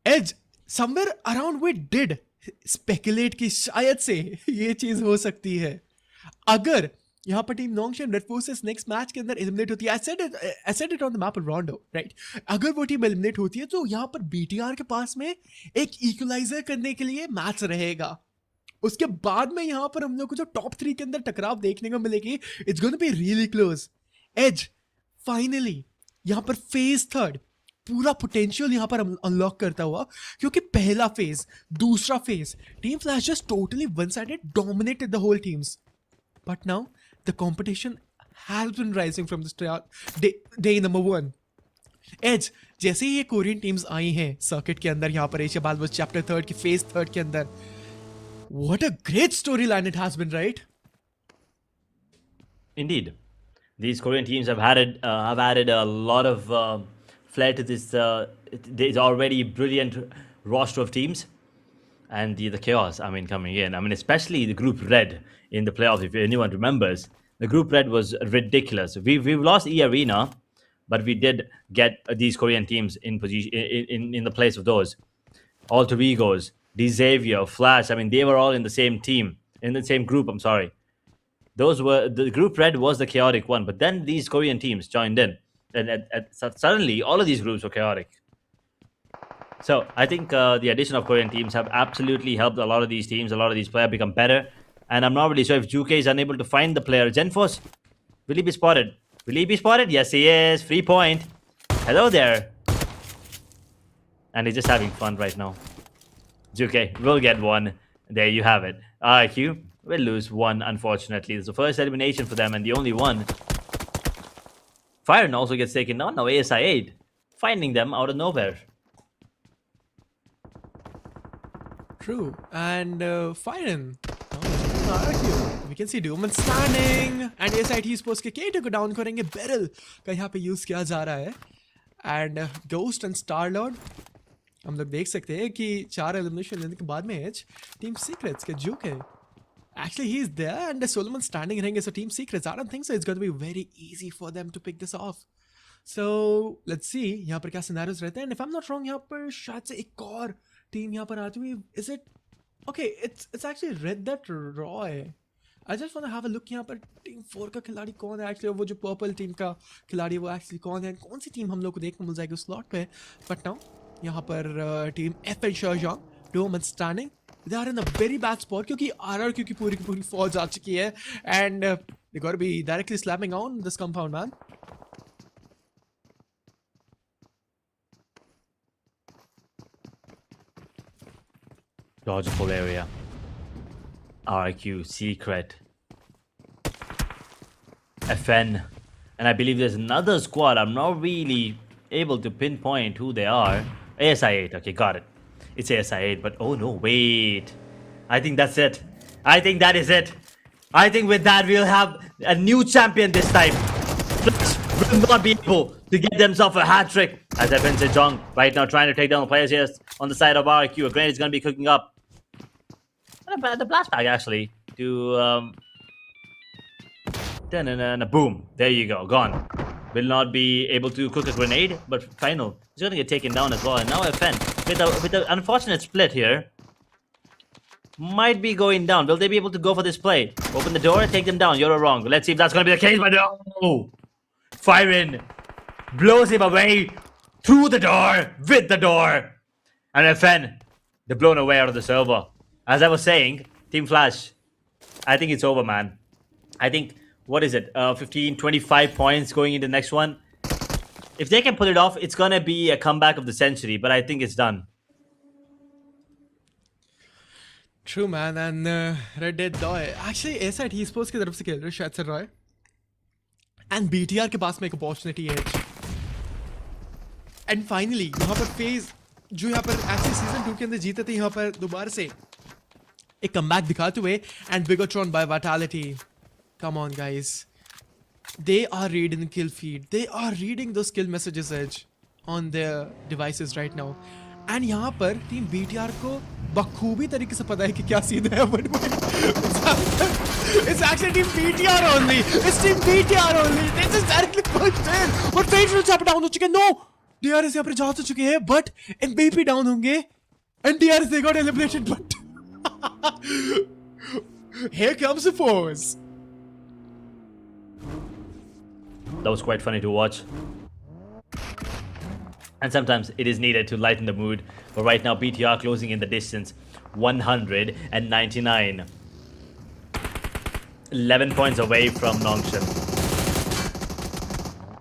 Edge, somewhere around we did speculate कि शायद से ये चीज हो सकती है. अगर यहाँ पर team Nongshim Red Forces next match के अंदर एलिमिनेट होती है. I said it on the map of Rondo, right? अगर वो टीम एलिमिनेट होती है तो यहाँ पर BTR के पास में एक इक्वलाइजर करने के लिए मैच रहेगा. उसके बाद में यहाँ पर हम लोग को जो टॉप 3 के अंदर टकराव देखने को मिलेगी, it's going to be really close. As finally यहाँ पर फेज 3 पूरा पोटेंशियल यहाँ पर अनलॉक करता हुआ, क्योंकि पहला फेज, दूसरा phase team flash just totally one sided dominated the whole teams. But now the competition has been rising from the start, day number 1. Edge, जैसे ही ये कोरियन टीम्स आई हैं सर्किट के अंदर यहाँ पर एशिया बालबस चैप्टर 3 की फेज 3 के अंदर, what a great storyline it has been, right? Indeed, these Korean teams have added a lot of flair to this. There's already brilliant roster of teams, and the chaos. I mean, coming in. I mean, especially the group red in the playoffs. If anyone remembers, the group red was ridiculous. We've lost E Arena, but we did get these Korean teams in position in the place of those. Alter Egos, Xavier, Flash. I mean, they were all in the same team, in the same group. I'm sorry. Those were the group red was the chaotic one, but then these Korean teams joined in, and suddenly all of these groups were chaotic. So I think the addition of Korean teams have absolutely helped a lot of these teams, a lot of these players become better. And I'm not really sure if Juke is unable to find the player. Genforce, will he be spotted? Will he be spotted? Yes, he is. Free point. Hello there. And he's just having fun right now. Juke will get one. There you have it. IQ will lose one, unfortunately. It's the first elimination for them and the only one. Firen also gets taken down. Now ASI 8 finding them out of nowhere. True. And Firen. We can see Doom standing. And ASI esports के K2 को down करेंगे. Beryl का यहाँ पे use किया जा रहा है. And Ghost and Starlord, हम लोग देख सकते हैं कि 4 एलिमिनेशन लेने के बाद में टीम सीक्रेट्स के जुक है. Actually, he's there and Solomon standing रहेंगे. So Team Secrets, I don't think so. It's going to be very easy for them to pick this off. So let's see यहाँ पर क्या scenarios रहते हैं. And if I'm not wrong, यहाँ पर शायद से एक और टीम यहाँ पर आती हुई. Is it? Okay, it's actually Red That Roy. I just want to have a look यहाँ पर टीम 4 का खिलाड़ी कौन है actually, वो जो पर्पल टीम का खिलाड़ी वो actually कौन है, कौन सी टीम हम लोग को देखने मिल जाएगी उस स्लॉट पे. But now यहाँ पर team FN Shahjong, Dome and standing. They are in a very bad spot क्योंकि RRQ की पूरी फौज आ चुकी है. And they got to be directly slamming on this compound, man. Dodgeable area. RQ, Secret. FN And I believe there's another squad. I'm not really able to pinpoint who they are. ASI 8. Okay, got it. It's ASI 8, but oh no, wait. I think that's it. I think that is it. I think with that, we'll have a new champion this time. Flash will not be able to get themselves a hat trick. As Evan Sejong right now trying to take down the players here on the side of RQ. A grenade is going to be cooking up. And the blast bag actually to boom. There you go. Gone. Will not be able to cook a grenade, but final. He's going to get taken down as well. And now FN with an unfortunate split here. Might be going down. Will they be able to go for this play? Open the door and take them down. You're wrong. Let's see if that's going to be the case. But no! Fire in. Blows him away through the door. With the door. And FN, they're blown away out of the server. As I was saying, Team Flash, I think it's over, man. I think, what is it? 15, 25 points going into the next one. If they can pull it off, it's going to be a comeback of the century. But I think it's done. True man, and Red Dead Doy actually a side he sports की तरफ से खेल रहे शायद से Roy and BTR के पास में एक अपॉर्चुनिटी है एंड फाइनली यहाँ पर फेज जो यहाँ पर एक्चुअली सीजन 2 के अंदर जीते थे यहाँ पर दोबारा से एक कमबैक दिखाते हुए and Bigetron by Vitality come on guys they are reading the kill feed, they are reading those kill messages edge on their devices right now. And यहाँ पर टीम बीटीआर को बखूबी तरीके से पता है कि क्या सीन है but it's actually team BTR only. It's team BTR only. They just directly pushed in. और फेज यहाँ पे डाउन हो चुके हैं. No, DRS यहाँ पर जा तो चुके हैं but MVP डाउन होंगे and DRS they got eliminated but here comes the force. That was quite funny to watch. And sometimes it is needed to lighten the mood. But right now, BTR closing in the distance. 199. 11 points away from Nongshan.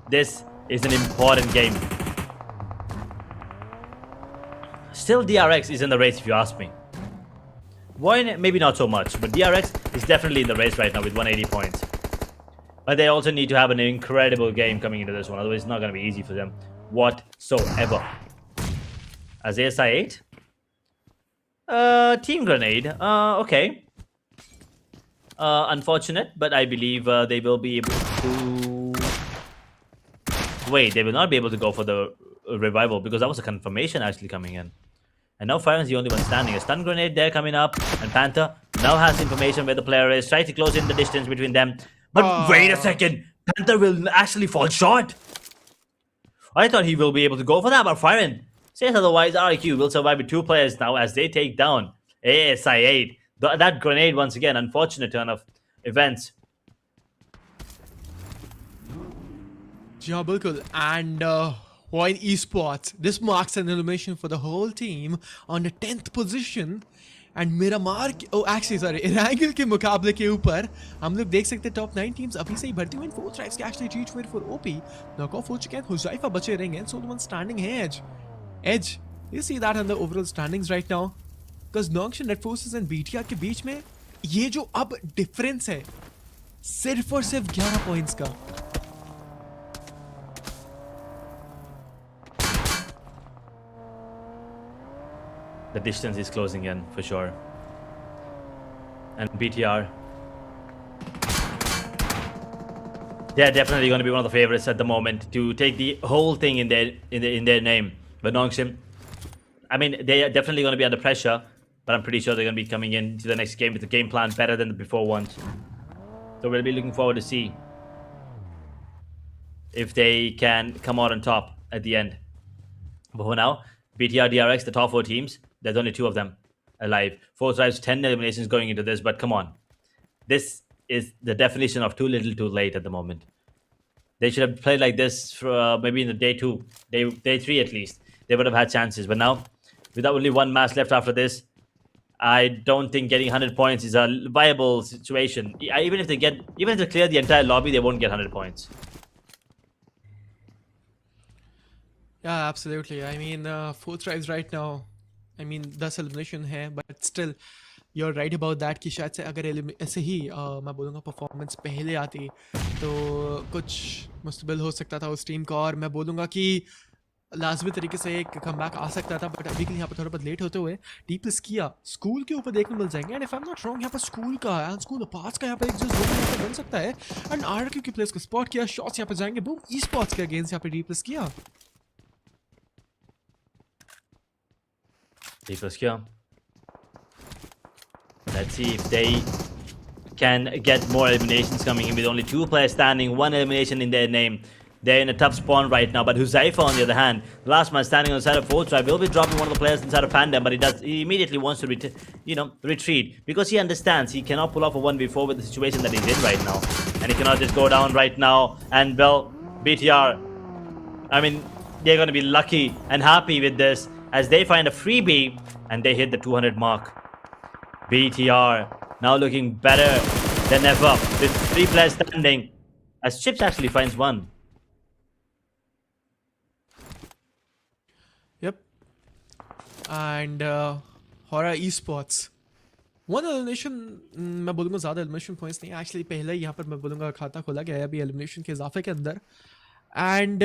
This is an important game. Still, DRX is in the race if you ask me. VOIN, maybe not so much. But DRX is definitely in the race right now with 180 points. But they also need to have an incredible game coming into this one. Otherwise, it's not going to be easy for them whatsoever. As ASI 8. Team grenade. Okay. Unfortunate, but I believe they will be able to... Wait, they will not be able to go for the revival because that was a confirmation actually coming in. And now Firen's the only one standing. A stun grenade there coming up. And Panther now has information where the player is. Try to close in the distance between them. But wait a second. Panther will actually fall short. I thought he will be able to go for that, but Firen says otherwise. RQ will survive with 2 players now as they take down ASI 8. That grenade once again, unfortunate turn of events. Yeah, bilkul. And VOIN esports, this marks an elimination for the whole team on the 10th position. And Miramar, actually sorry, Erangel के मुकाबले के ऊपर हम लोग देख सकते हैं top 9 teams अभी से ही भर्ती हुई 4 ट्राइब्स के actually reach wait for OP knock off हो चुके हैं हुज़ैफा बचे रहेंगे सो द वन स्टैंडिंग है as you see that in the overall standings right now because नॉक्शन नेट फोर्सेस एंड बीटीआर के बीच में ये जो अब डिफरेंस है सिर्फ और सिर्फ 11 पॉइंट्स का. The distance is closing in for sure. And BTR, they're definitely going to be one of the favorites at the moment to take the whole thing in their name. But Nongshan, I mean, they are definitely going to be under pressure, but I'm pretty sure they're going to be coming into the next game with a game plan better than the before ones. So we'll be looking forward to see if they can come out on top at the end. But for now, BTR, DRX, the top 4 teams. There's only 2 of them alive. 4 drives, 10 eliminations going into this. But come on. This is the definition of too little too late at the moment. They should have played like this for maybe in the day 2. Day 3 at least. They would have had chances. But now, with only 1 match left after this, I don't think getting 100 points is a viable situation. Even if they clear the entire lobby, they won't get 100 points. Yeah, absolutely. I mean, 4 tries right now. I mean, that's elimination here, but still, you're right about that कि शायद से अगर ऐसे ही मैं बोलूँगा performance पहले आती तो कुछ मुस्तबिल हो सकता था उस टीम का, और मैं बोलूँगा कि लाजमी तरीके से एक कमबैक आ सकता था, बट अभी के लिए यहाँ पर थोड़ा बहुत लेट होते हुए डी प्लस किया स्कूल के ऊपर देखने मिल जाएंगे। And if I am not wrong यहाँ पर स्कूल का एंड स्कूल पास का यहाँ पर एक जो जोन यहाँ पर बन सकता है। एंड आरक्यू के प्लेयर्स को स्पॉट किया, शॉट्स यहाँ पर जाएंगे बूम ई स्पोर्ट्स के अगेंस्ट यहाँ पे डी प्लस किया। Let's see if they can get more eliminations coming in with only 2 players standing, 1 elimination in their name. They're in a tough spawn right now, but Huzaifa on the other hand, the last man standing on the side of 4th drive, will be dropping one of the players inside of Pandum, but he immediately wants to retreat because he understands he cannot pull off a 1v4 with the situation that he's in right now, and he cannot just go down right now. And well, BTR, I mean, they're going to be lucky and happy with this as they find a freebie and they hit the 200 mark. BTR now looking better than ever with 3 players standing as Chips actually finds one. Yep. And HORAA esports 1 elimination, मैं बोलूँगा ज़्यादा elimination points नहीं, actually पहले ही यहाँ पर मैं बोलूँगा खाता खोला गया है अभी elimination के इजाफे के अंदर। And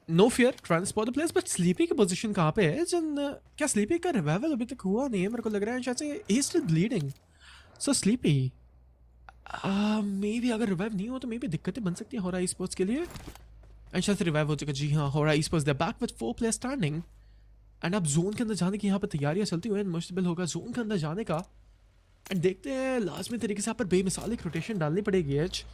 no fear transport the place, but sleepy की पोजीशन कहाँ पे है? क्या स्लीपी का रिवाइवल अभी तक हुआ नहीं है? मेरे को लग रहा है शायद से he still bleeding. So sleepy may be अगर रिवाइव नहीं हो तो मे बी दिक्कतें बन सकती है HORAA esports के लिए। एंड शायद से रिवाइव हो चुका। जी हाँ, HORAA esports they back with 4 players standing. And अब जोन के अंदर जाने की यहाँ पर तैयारियाँ चलती हुई, मुश्तबिल होगा जोन के अंदर जाने का। एंड देखते हैं लाजमी तरीके से यहाँ पर बेमिसाल एक रोटेशन डालनी पड़ेगी एच,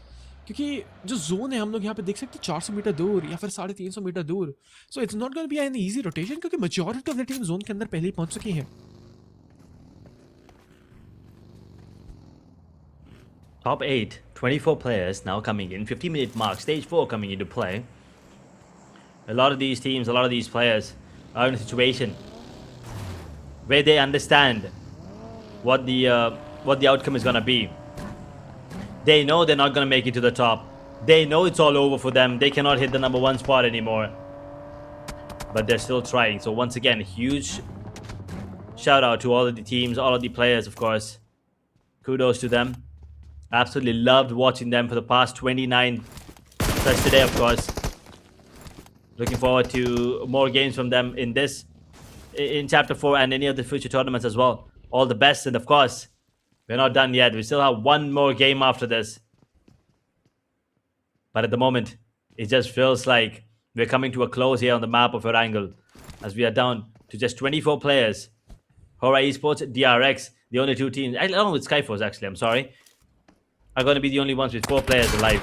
क्योंकि जो जोन है हम लोग यहाँ पे देख सकते हैं 400 मीटर दूर या फिर 350 मीटर दूर। So it's not going to be an easy rotation क्योंकि majority of the team zone के अंदर पहले ही पहुंच चुकी है। Top 8, 24 players now coming in, 50-minute mark, stage 4 coming into play. A lot of these teams, a lot of these players are in a situation where they understand what the outcome is going to be. They know they're not going to make it to the top. They know it's all over for them. They cannot hit the number 1 spot anymore. But they're still trying. So once again, huge shout out to all of the teams, all of the players, of course. Kudos to them. Absolutely loved watching them for the past 29 plus today, of course. Looking forward to more games from them in Chapter 4 and any of the future tournaments as well. All the best, and of course, we're not done yet. We still have 1 more game after this. But at the moment, it just feels like we're coming to a close here on the map of Erangel, as we are down to just 24 players. HORAA esports, DRX, the only 2 teams, along with SKYFORCE actually, I'm sorry, are going to be the only ones with 4 players alive.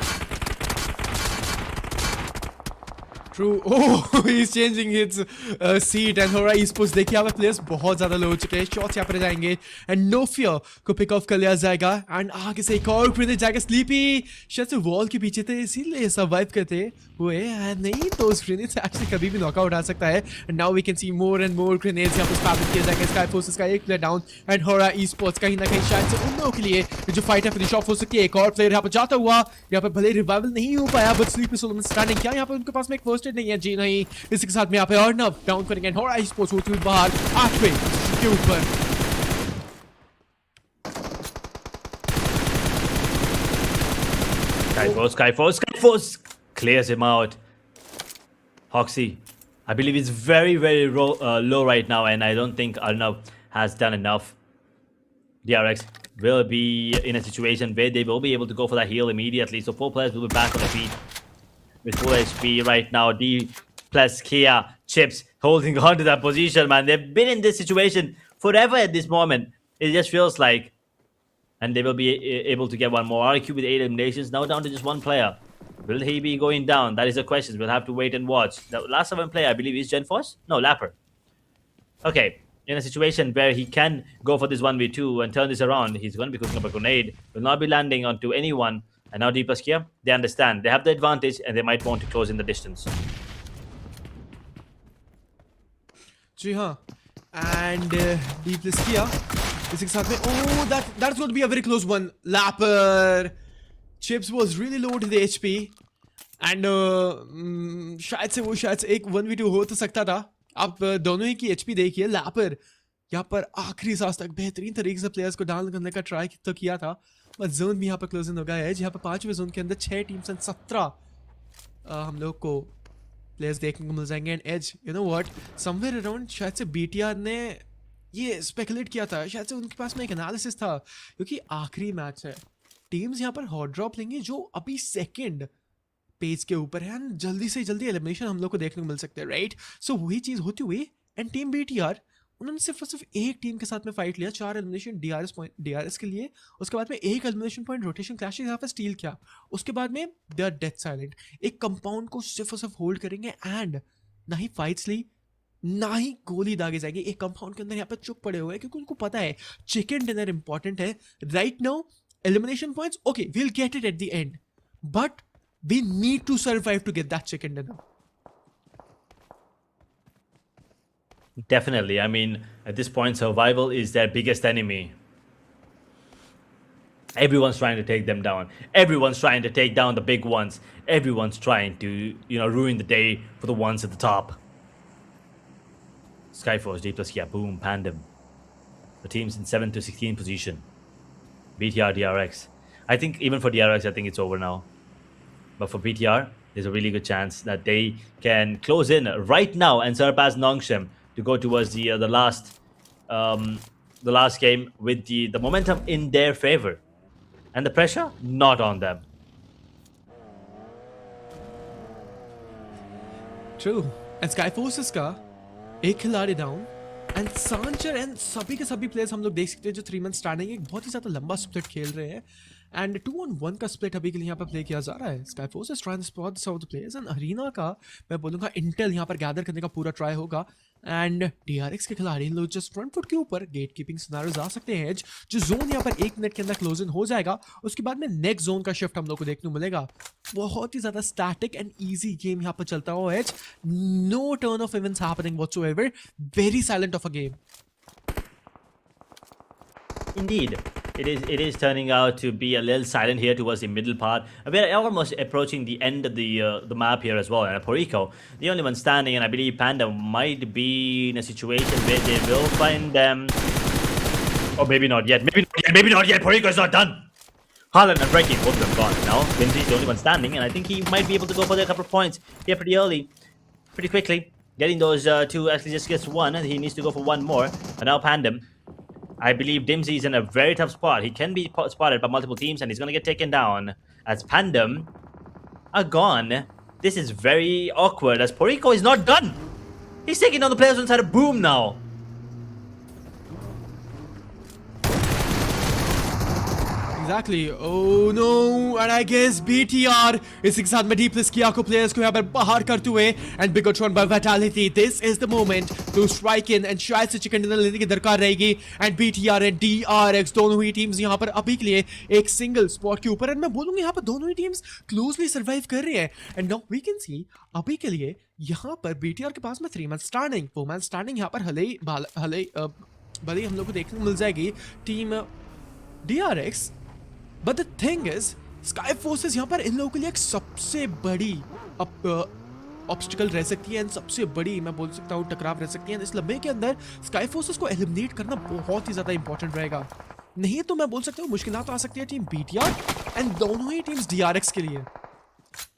True. Oh, he's changing his seat and HORAA esports देखिए यहाँ पे players बहुत ज़्यादा लो हो चुके हैं। Shots यहाँ पर जाएंगे एंड नो फियर को पिक ऑफ कर लिया जाएगा एंड आगे से एक और ग्रेनेड जाएगा। स्लीपी शायद से वॉल के पीछे थे इसीलिए सर्वाइव करते हुए, एंड नहीं तो उस ग्रेनेड से एक्चुअली कभी भी नॉकआउट आ सकता है। And now we can see more and more grenades यहाँ पर स्पैम किए जाएंगे। स्काईफोर्सेस का एक player down and HORAA esports कहीं ना कहीं शायद से उन लोगों के लिए जो फाइट है फिनिश ऑफ हो सकती है। एक और प्लेयर यहाँ पर जाता हुआ, यहाँ पर भले रिवाइवल नहीं हो पाया बट स्लीपी सोलोमन स्टैंडिंग। क्या यहाँ पर उनके पास में एक फर्स्ट एड नहीं है? जी नहीं। इसी के साथ में यहाँ पे अर्नव डाउन करेंगे। HORAA esports होती हुई बाहर 8वें के ऊपर। Skyforce clears him out. Hoxie, I believe he's very, very low right now, and I don't think Arnav has done enough. DRX will be in a situation where they will be able to go for that heal immediately. So 4 players will be back on their feet with full HP right now. D plus Kia, Chips holding on to that position, man. They've been in this situation forever at this moment. It just feels like. And they will be able to get 1 more. RQ with 8 eliminations, now down to just 1 player. Will he be going down? That is the question. We'll have to wait and watch. The last 7 player, I believe, is GenForce? No, Lapper. Okay, in a situation where he can go for this 1v2 and turn this around, he's going to be cooking up a grenade. Will not be landing onto anyone. And now D plus Kia, they understand. They have the advantage and they might want to close in the distance. जी हाँ, and D plus Kia इसी के साथ में that's going to be a very close one. Lapper Chips was really low to the HP and शायद से एक 1v2 हो तो सकता था। आप दोनों ही की HP देखिए। Lapper यहाँ पर आखिरी सांस तक बेहतरीन तरीके से प्लेयर्स को डाउन करने का ट्राई तो किया था, बट जोन भी यहाँ पर क्लोज इन हो गया है। यहाँ पर 5वें जोन के अंदर 6 टीम्स एंड 17 हम लोग को प्लेयर्स देखने को मिल जाएंगे। And as you know what, somewhere around शायद से बीटीआर ने ये स्पेकुलेट किया था, शायद से उनके पास में एक एनालिसिस था, क्योंकि आखिरी मैच है, टीम्स यहाँ पर हॉट ड्रॉप लेंगे जो अभी सेकंड पेज के ऊपर है, एंड जल्दी से जल्दी एलिमिनेशन हम लोग को देखने को मिल सकते हैं, राइट। सो वही चीज़ होती हुई एंड टीम बीटीआर उन्होंने सिर्फ और सिर्फ एक टीम के साथ में फाइट लिया, 4 एलिमिनेशन डीआरएस के लिए, उसके बाद में एक एलिमिनेशन पॉइंट रोटेशन क्लैशेस यहाँ पर स्टील किया, उसके बाद में दे आर डेथ साइलेंट, एक कंपाउंड को सिर्फ और सिर्फ होल्ड करेंगे एंड ना ही फाइट्स ली ना ही गोली दागे जाएगी, एक कंपाउंड के अंदर यहाँ पर चुप पड़े हुए हैं, क्योंकि उनको पता है चिकन डिनर इंपॉर्टेंट है right now. Elimination points okay, we will get it at the end, but we need to survive to get that chicken dinner. Definitely. I mean, at this point, survival is their biggest enemy. Everyone's trying to take them down. Everyone's trying to take down the big ones. Everyone's trying to, ruin the day for the ones at the top. SKYFORCE, D plus, yeah, boom, PANDUM. The team's in 7 to 16 position. BTR, DRX. I think even for DRX, I think it's over now. But for BTR, there's a really good chance that they can close in right now and surpass Nongshim to go towards the last game with the momentum in their favor, and the pressure not on them. True. And SKYFORCES का एक खिलाड़ी down and सांचर and सभी के सभी players हम लोग देख सकते हैं जो 3 मंथ स्टार्टिंग एक बहुत ही ज्यादा लंबा स्प्लिट खेल रहे हैं, एंड 2-on-1 का स्प्लिट अभी के लिए यहाँ पर प्ले किया जा रहा है। SKYFORCES trying to spot some of the players and arena का मैं बोलूँगा इंटेल यहाँ पर गैदर करने का पूरा ट्राई होगा, एंड डीआरएक्स के खिलाड़ी लोग जस्ट फ्रंट फुट के ऊपर गेट कीपिंग सिनेरियोज आ सकते हैं। एज जो जोन यहाँ पर 1 मिनट के अंदर क्लोज इन हो जाएगा, उसके बाद में नेक्स्ट जोन का शिफ्ट हम लोग को देखने को मिलेगा। बहुत ही ज्यादा स्टैटिक एंड इजी गेम यहाँ पर चलता हुआ as, no turn of events happening whatsoever, very silent of a game. Indeed, it is turning out to be a little silent here towards the middle part. We're almost approaching the end of the map here as well. And Porrico, the only one standing, and I believe PANDUM might be in a situation where they will find them. Or maybe not yet. Maybe not yet. Porrico is not done. Haaland and Breaking, both of them gone now. Lindsay's the only one standing, and I think he might be able to go for a couple of points here pretty early, pretty quickly. Getting those two, actually just gets one, and he needs to go for one more. And now PANDUM, I believe Dimsy is in a very tough spot. He can be spotted by multiple teams, and he's going to get taken down as PANDUM are gone. This is very awkward as Porrico is not done. He's taking down the players inside of Boom now. Exactly. Oh no, and I guess BTR इसी के साथ में D+ किया को players को यहाँ पर बाहर करते हुए, and BIGETRON by Vitality, this is the moment to strike in, and शायद से चिकन डिनर लेने की दरकार रहेगी, and BTR and DRX दोनों ही टीम्स यहाँ पर अभी के लिए एक सिंगल स्पॉट के ऊपर, एंड मैं बोलूँगा यहाँ पर दोनों ही टीम्स क्लोजली सर्वाइव कर रही है, and now we can see अभी के लिए यहाँ पर BTR के पास में 3 मंथ स्टार्टिंग 4 मंथ स्टार्टिंग यहाँ पर भले हम लोग को देखने को मिल जाएगी team DRX, but the thing is SKYFORCES यहाँ पर इन लोगों के लिए एक सबसे बड़ी ऑब्स्टिकल रह सकती है, एंड सबसे बड़ी मैं बोल सकता हूँ टकराव रह सकती है। इस लम्बे के अंदर SKYFORCES को एलिमिनेट करना बहुत ही ज़्यादा इंपॉर्टेंट रहेगा, नहीं तो मैं बोल सकता हूँ मुश्किल तो आ सकती है टीम BTR एंड दोनों ही टीम्स DRX के लिए।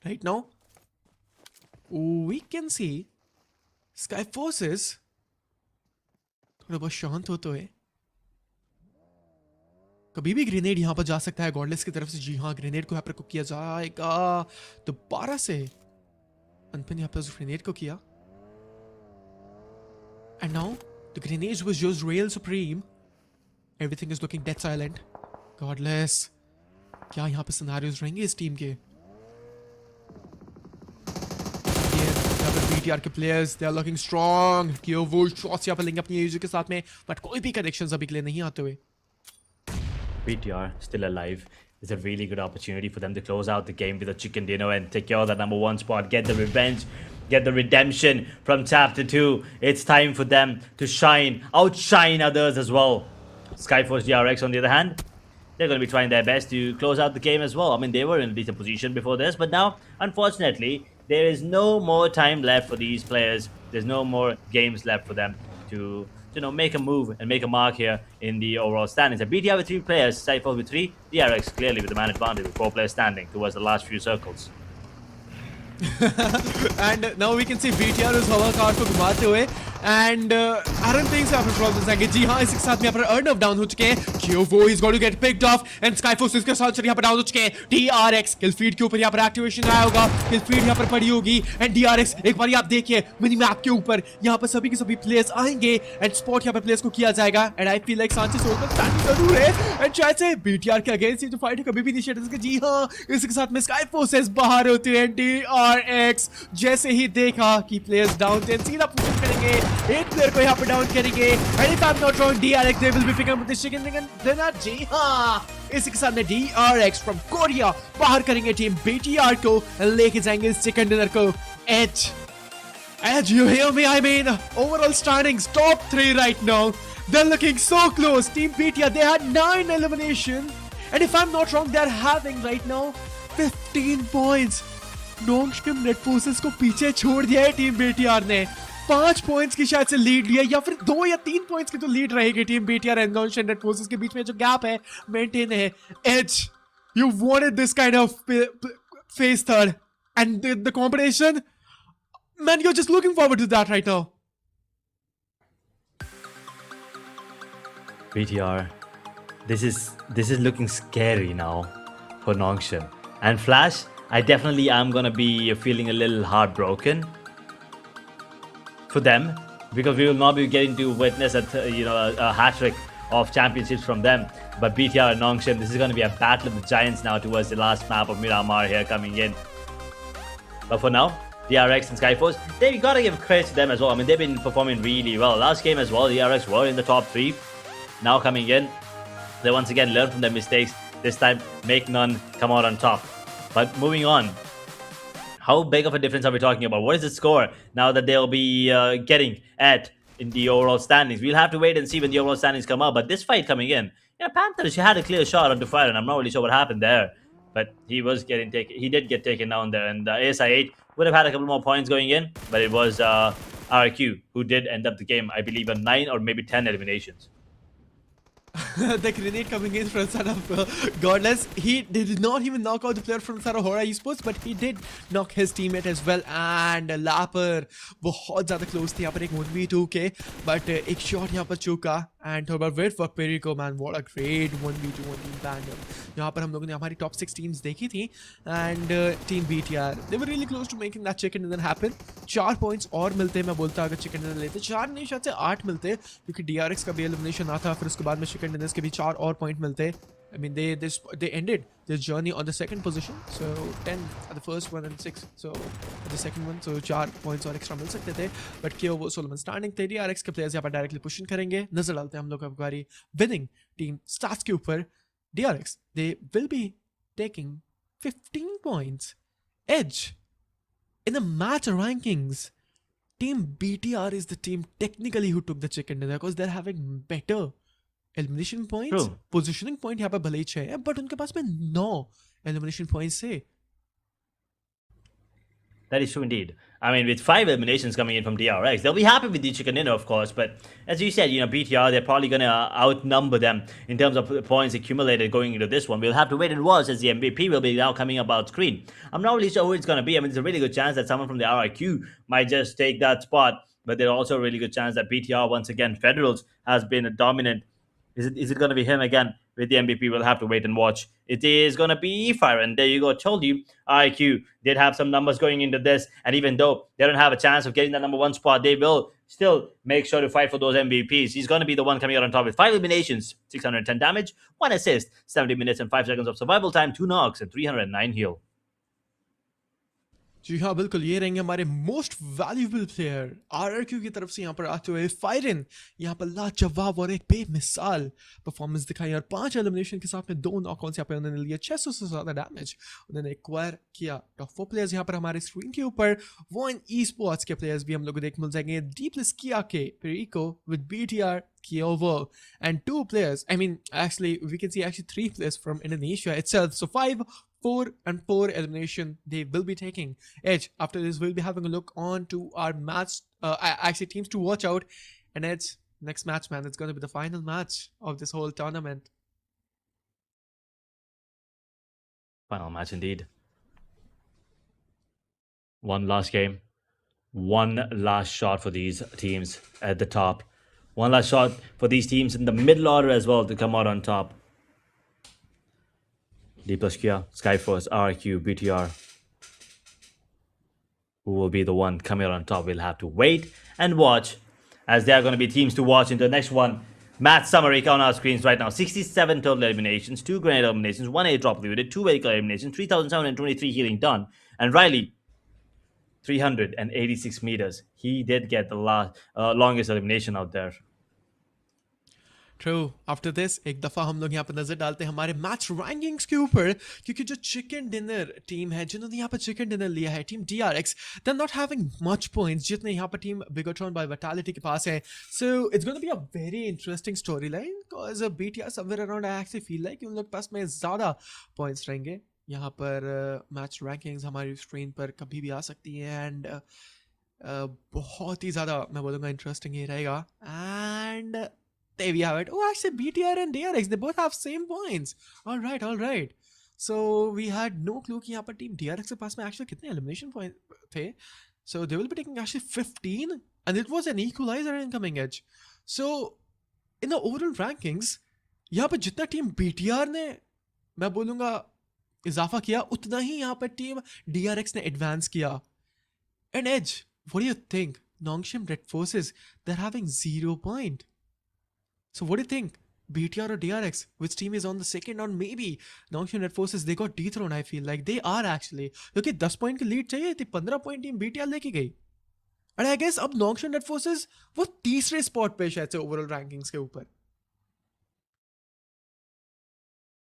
Right now we can see SKYFORCES थोड़ा बहुत शांत हो तो है, कभी भी ग्रेनेड यहां पर जा सकता है गॉडलेस की तरफ से। जी हाँ, ग्रेनेड को यहाँ पर कुक किया जाएगा दोबारा से, अनपिन यहाँ पर उस ग्रेनेड को किया, and now the grenade was used real supreme, everything is looking dead silent. Godless, क्या यहाँ पे सिनेरियोज रहेंगे इस टीम के? BTR के players they are looking strong, कि वो शॉट्स यहाँ पर लेंगे अपनी यूजर के साथ में, बट कोई भी कनेक्शंस अभी के लिए नहीं आते हुए। BTR still alive. It's a really good opportunity for them to close out the game with a chicken dinner and take care of that #1 spot, get the revenge, get the redemption from chapter 2. It's time for them to shine, outshine others as well. SKYFORCE DRX on the other hand, they're going to be trying their best to close out the game as well. I mean, they were in a decent position before this, but now, unfortunately, there is no more time left for these players. There's no more games left for them to make a move and make a mark here in the overall standings. And BTR with 3 players, SKYFORCE with 3, DRX clearly with the man advantage with 4 players standing towards the last few circles. And now we can see BTR उस हवा car को घुमाते हुए and I don't think so यहाँ पर problems आएंगे. जी हाँ, इसके साथ में यहाँ पर अर्नव डाउन हो चुके हैं. Kyovo is going to get picked off and SKYFORCE इसके साथ यहाँ पर डाउन हो चुके हैं. DRX किल फीड के ऊपर यहाँ पर एक्टिवेशन आया होगा. किल फीड यहाँ पर पड़ी होगी and DRX एक बार आप देखिए मिनी मैप के ऊपर यहाँ पर सभी के सभी प्लेयर्स आएंगे and स्पॉट यहाँ पर प्लेयर्स को किया जाएगा. And I feel like सांचे सोच पर स्टैंड जरूर है and शायद से BTR के अगेंस्ट ये जो फाइट है कभी भी इनिशिएट करके. जी हाँ, इसके साथ में SKYFORCE बाहर होते हैं. DRX जैसे ही देखा कि प्लेयर्स डाउन थे सीधा पुश करेंगे, एक प्लेयर को यहाँ पर डाउन करेंगे. And if I am not wrong DRX they will be picking up this chicken dinner. जी हाँ, इसी के साथ में DRX फ्रॉम कोरिया बाहर करेंगे टीम BTR को, लेके जाएंगे इस चिकन डिनर को. Edge, you hear me? I mean, overall standings, top 3 right now. They're looking so close. Team BTR, they had 9 elimination. And if I'm not wrong, they're having right now 15 points. Non-stop net forces को पीछे छोड़ दिया है team BTR ने. 5 points की शायद से lead लिया या फिर 2 या 3 पॉइंट्स की तो लीड रहेगी team BTR and nonstop net forces के बीच में जो गैप है मेंटेन है. As, you wanted this kind of face third and the competition, man, you're just looking forward to that right now. BTR, this is looking scary now for Nongshan. And Flash, I definitely am gonna be feeling a little heartbroken for them because we will not be getting to witness a hat trick of championships from them. But BTR and Nongshan, this is gonna be a battle of the giants now towards the last map of Miramar here coming in. But for now, DRX and SKYFORCE, they gotta give credit to them as well. I mean, they've been performing really well. Last game as well, DRX were in the top 3. Now coming in, they once again learn from their mistakes. This time, make none come out on top. But moving on, how big of a difference are we talking about? What is the score now that they'll be getting at in the overall standings? We'll have to wait and see when the overall standings come up. But this fight coming in, Panther, she had a clear shot onto Fire, and I'm not really sure what happened there. But he was getting taken. He did get taken down there, and ASI8 would have had a couple more points going in, but it was RQ who did end up the game, I believe, on 9 or maybe 10 eliminations. The grenade coming in from side of Godless. He did not even knock out the player from side of HORAA esports, but he did knock his teammate as well. And Lapper बहुत ज़्यादा close थे यहाँ पर एक 1v2 के, but एक shot यहाँ पर चुका. And थोड़ा बहुत वेट फॉर पेरिको, man, what a great 1v2 1 team PANDUM. यहाँ पर हम लोगों ने हमारी top 6 teams देखी थी, and team BTR, they were really close to making that chicken dinner happen. 4 points और मिलते, मैं बोलता अगर chicken dinner लेते, 4 नहीं शायद से 8 मिलते, क्योंकि DRX का भी elimination आता, फिर उसके बाद में chicken dinners के भी 4 और point मिलते. I mean, they ended their journey on the second position, so 10 at the first one and 6 so at the second one, so 4 points और extra मिल सकते थे. But Kyovo Solomon standing थे. DRX के players यहाँ पर directly pushing करेंगे. नजर डालते हैं हम लोग अब हमारी winning team stats के ऊपर. DRX, they will be taking 15 points edge in the match rankings. Team BTR is the team technically who took the chicken dinner because they're having better elimination points. True. Positioning point यहाँ पे भले ही 6 है, but उनके पास में 9 elimination points है. That is true indeed. I mean, with 5 eliminations coming in from DRX, they'll be happy with the chicken dinner, of course. But as you said, BTR, they're probably going to outnumber them in terms of points accumulated going into this one. We'll have to wait and watch as the MVP will be now coming up on screen. I'm not really sure who it's going to be. I mean, there's a really good chance that someone from the RIQ might just take that spot. But there's also a really good chance that BTR, once again, Federals has been a dominant. Is it going to be him again with the MVP? We'll have to wait and watch. It is going to be Fire, and there you go. Told you, IQ did have some numbers going into this, and even though they don't have a chance of getting that number 1 spot, they will still make sure to fight for those MVPs. He's going to be the one coming out on top with 5 eliminations, 610 damage, 1 assist, 70 minutes and 5 seconds of survival time, 2 knocks, and 309 heal. जी हाँ बिल्कुल, ये रहेंगे हमारे most valuable player RRQ की तरफ से यहाँ पर आते हुए. फायरिन यहाँ पर लाजवाब और एक बेमिसाल परफॉर्मेंस दिखाई और 5 एलिमिनेशन के साथ में 2 नॉकआउट्स यहाँ पर उन्होंने लिए, 600 से ज़्यादा डैमेज उन्होंने एक्वायर किया. टॉप 4 प्लेयर्स यहाँ पर हमारे स्क्रीन के ऊपर. वॉइन esports के प्लेयर्स भी हम लोग को देख मिल जाएंगे. डीप्लेस किया के Perico with BTR Kyovo, and 2 players. I mean, actually, we can see 3 players from Indonesia itself. So 5, 4, and 4 elimination they will be taking. Edge, after this, we'll be having a look on to our match, actually teams to watch out. And Edge, next match, man. It's going to be the final match of this whole tournament. Final match indeed. One last game. One last shot for these teams at the top. One last shot for these teams in the middle order as well to come out on top. D plus Kia, SKYFORCE, RQ, BTR. Who will be the one coming out on top? We'll have to wait and watch, as there are going to be teams to watch in the next one. Match summary on our screens right now. 67 total eliminations, 2 grenade eliminations, 1 airdrop looted, 2 vehicle eliminations, 3,723 healing done. And Riley, 386 meters. He did get the longest elimination out there. True after this एक दफ़ा हम लोग यहाँ पर नज़र डालते हैं हमारे मैच रैंकिंग्स के ऊपर, क्योंकि जो चिकन डिनर टीम है जिन्होंने यहाँ पर चिकन डिनर लिया है, team DRX, they are not having much points जितने यहाँ पर टीम बिगेट्रॉन बाय विटालिटी के पास है. So it's gonna be a very interesting story line, because BTR somewhere around I actually feel like उन लोग के पास में ज़्यादा पॉइंट्स रहेंगे. यहाँ पर मैच रैंकिंग्स हमारी स्क्रीन पर कभी भी आ सकती है, एंड बहुत ही ज़्यादा मैं बोलूँगा इंटरेस्टिंग ही रहेगा. And there we have it. Oh, actually, BTR and DRX, they both have same points. All right. So we had no clue कि यहाँ पर team DRX के पास में actually कितने elimination points थे. So they will be taking actually 15, and it was an equalizer incoming edge. So in the overall rankings, यहाँ पर जितना team BTR ने मैं बोलूँगा इजाफा किया, उतना ही यहाँ पर team DRX ने advance किया. And Edge, what do you think? Nongshim Red Forces, they're having 0 point. So what do you think? BTR or DRX? Which team is on the second? Or maybe Nongshim Red Forces, they got dethroned, I feel like. They are actually. क्योंकि 10 point की lead चाहिए थी, 15 point team BTR लेके गई. And I guess अब Nongshim Red Forces वो तीसरे spot पे शायद से ओवरऑल रैंकिंग्स के ऊपर.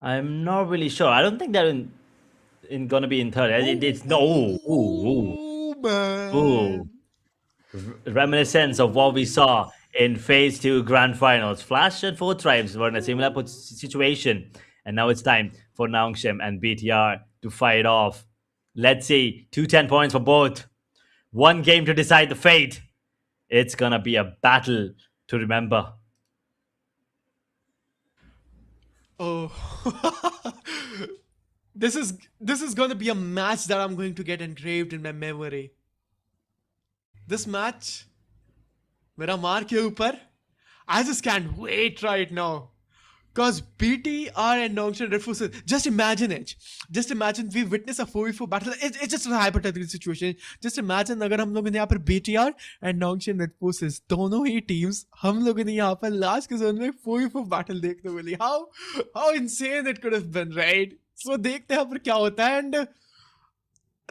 I'm not really sure. I don't think they're gonna be in third. It's no. Man. Reminiscence of what we saw in Phase 2 Grand Finals. Flash and 4 Tribes were in a similar situation. And now it's time for Nongshim and BTR to fight off. Let's see. 210 points for both. One game to decide the fate. It's gonna be a battle to remember. Oh. This is going to be a match that I'm going to get engraved in my memory. This match, Miramar ke upar, I just can't wait right now. Because BTR and Nongshim Red Forces, just imagine it. Just imagine we witness a 4v4 battle. It's just a hypothetical situation. Just imagine अगर हम लोगों ने यहाँ पर BTR and Nongshim Red Forces दोनों ही teams हम लोगों ने यहाँ पर लास्ट के जोन में 4v4 battle देखने को मिली. How insane it could have been, right? So देखते हैं यहाँ पर क्या होता है, and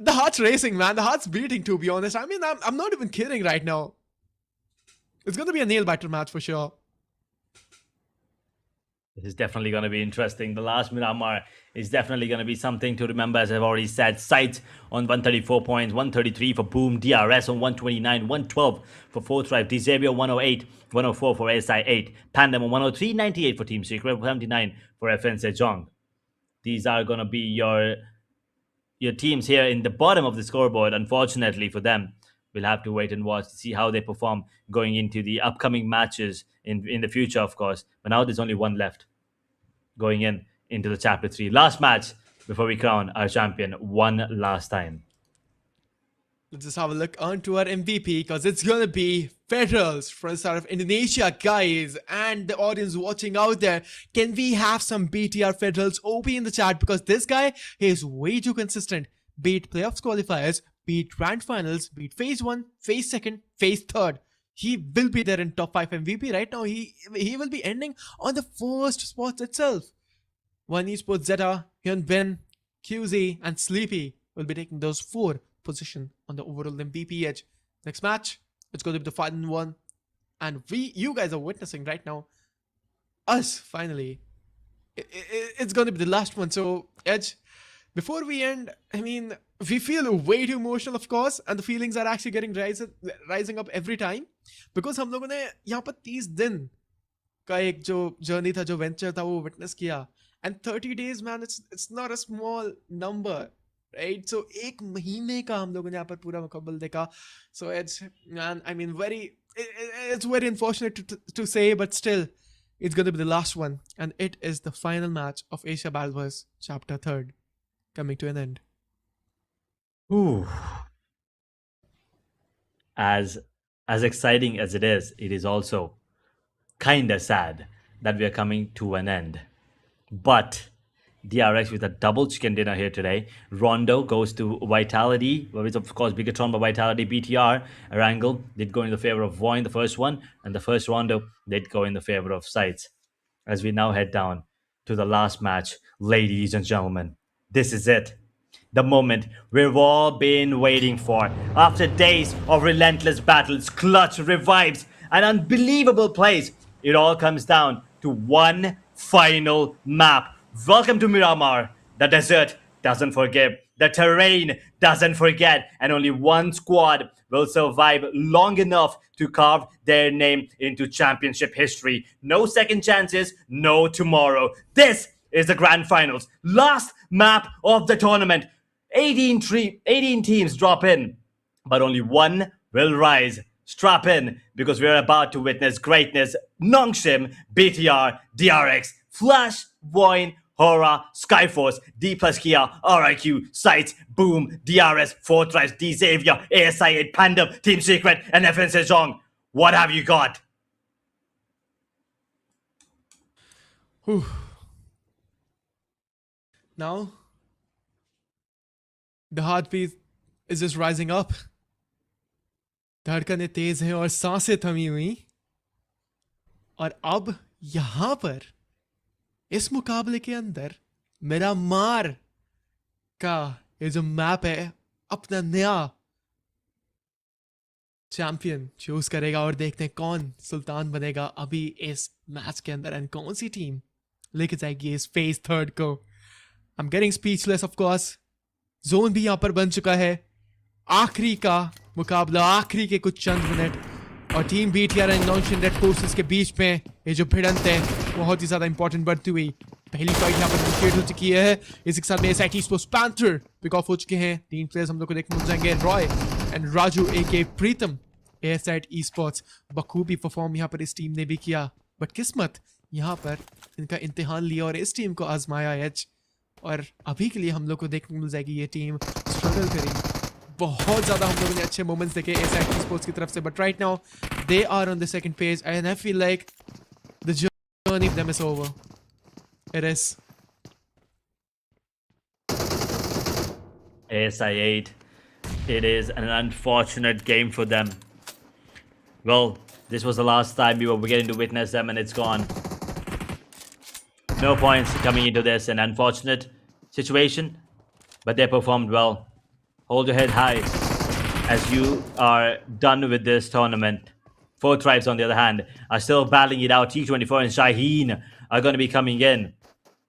the heart's racing, man. The heart's beating, to be honest. I mean, I'm not even kidding right now. It's going to be a nail-biter match for sure. This is definitely going to be interesting. The last Miramar is definitely going to be something to remember, as I've already said. SCYTES on 134 points, 133 for Boom, DRS on 129, 112 for 4th Drive, Xavier 108, 104 for SI8, PANDUM on 103, 98 for Team Secret, 79 for FN Sejong. These are going to be your teams here in the bottom of the scoreboard. Unfortunately for them, we'll have to wait and watch to see how they perform going into the upcoming matches in the future, of course. But now there's only one left going into the Chapter 3. Last match before we crown our champion one last time. Let's just have a look onto our MVP, because it's going to be Federals from the side of Indonesia, guys, and the audience watching out there. Can we have some BTR Federals OP in the chat? Because this guy, he is way too consistent. Beat playoffs qualifiers, beat grand finals, beat phase 1, phase 2nd, phase 3rd. He will be there in top 5 MVP right now. He will be ending on the first spots itself. One esports Zeta, Hyun Bin, QZ, and Sleepy will be taking those 4 position on the overall MVP edge. Next match, it's going to be the final one, and you guys are witnessing right now us finally. It's going to be the last one. So Edge, before we end, I mean, we feel way too emotional, of course, and the feelings are actually getting rising up every time, because हम लोगों ने यहाँ पर 30 दिन का एक जो journey था, जो वेंचर था, वो विटनेस किया. And 30 days, man, it's not a small number. Right, so एक महीने का हम लोगों ने यहाँ पर पूरा मुकम्मल देखा. So it's, man, I mean, very it's very unfortunate to say, but still, it's going to be the last one. And it is the final match of Asia Battlewars Chapter 3rd coming to an end. Ooh. As exciting as it is also kinda sad that we are coming to an end. But DRX with a double chicken dinner here today. Rondo goes to Vitality, which of course BIGETRON by Vitality. BTR, Erangel did go in the favor of VOIN, the first one, and the first Rondo did go in the favor of SCYTES. As we now head down to the last match, ladies and gentlemen, this is it. The moment we've all been waiting for. After days of relentless battles, clutch revives, and unbelievable plays, it all comes down to one final map. Welcome to Miramar. The desert doesn't forgive. The terrain doesn't forget. And only one squad will survive long enough to carve their name into championship history. No second chances, no tomorrow. This is the grand finals. Last map of the tournament. 18 teams drop in, but only one will rise. Strap in, because we're about to witness greatness. Nongshim, BTR, DRX, Flash, VOIN, HORAA, SKYFORCE, D plus Kia, RIQ, SCYTES, Boom, DRS, Fortress, D Xavier, ASI8, PANDUM, Team Secret, and FN Sejong. What have you got? Whew. Now, the heartbeat is just rising up. धड़कनें तेज हैं और सांसें थमी हुई. और अब यहां पर इस मुकाबले के अंदर मिरामार का ये जो मैप है अपना नया चैंपियन चूज करेगा और देखते हैं कौन सुल्तान बनेगा अभी इस मैच के अंदर एंड कौन सी टीम लेके जाएगी इस फेज 3 को. I am getting speechless of course. Zone भी यहां पर बन चुका है. आखिरी का मुकाबला, आखिरी के कुछ चंद मिनट और team BTR and non red forces के बीच में ये जो भिड़ंत है बहुत ही ज्यादा इंपॉर्टेंट बढ़ती हुई. पहली फाइट यहाँ पर क्रिएट हो चुकी है. इसी के साथ में SIT sports panther pick off हो चुके हैं. 3 प्लेयर्स हम लोग को देखने मिल जाएंगे. Roy and Raju AK Pritam. ASIT esports बखूबी परफॉर्म यहाँ पर इस टीम ने भी किया, बट किस्मत यहाँ पर इनका इम्तिहान लिया और इस टीम को आजमाया एज. और अभी के लिए हम लोग को देखने मिल जाएगी ये टीम स्ट्रगल करेगी. बहुत ज़्यादा हम लोगों ने अच्छे मोमेंट्स देखे SIT esports की तरफ से, but right now they are on the second page and I feel like the journey of them is over. It is. ASI8, it is an unfortunate game for them. Well, this was the last time we were getting to witness them and it's gone. No points coming into this, an unfortunate situation, but they performed well. Hold your head high as you are done with this tournament. 4 tribes, on the other hand, are still battling it out. T24 and Shaheen are going to be coming in.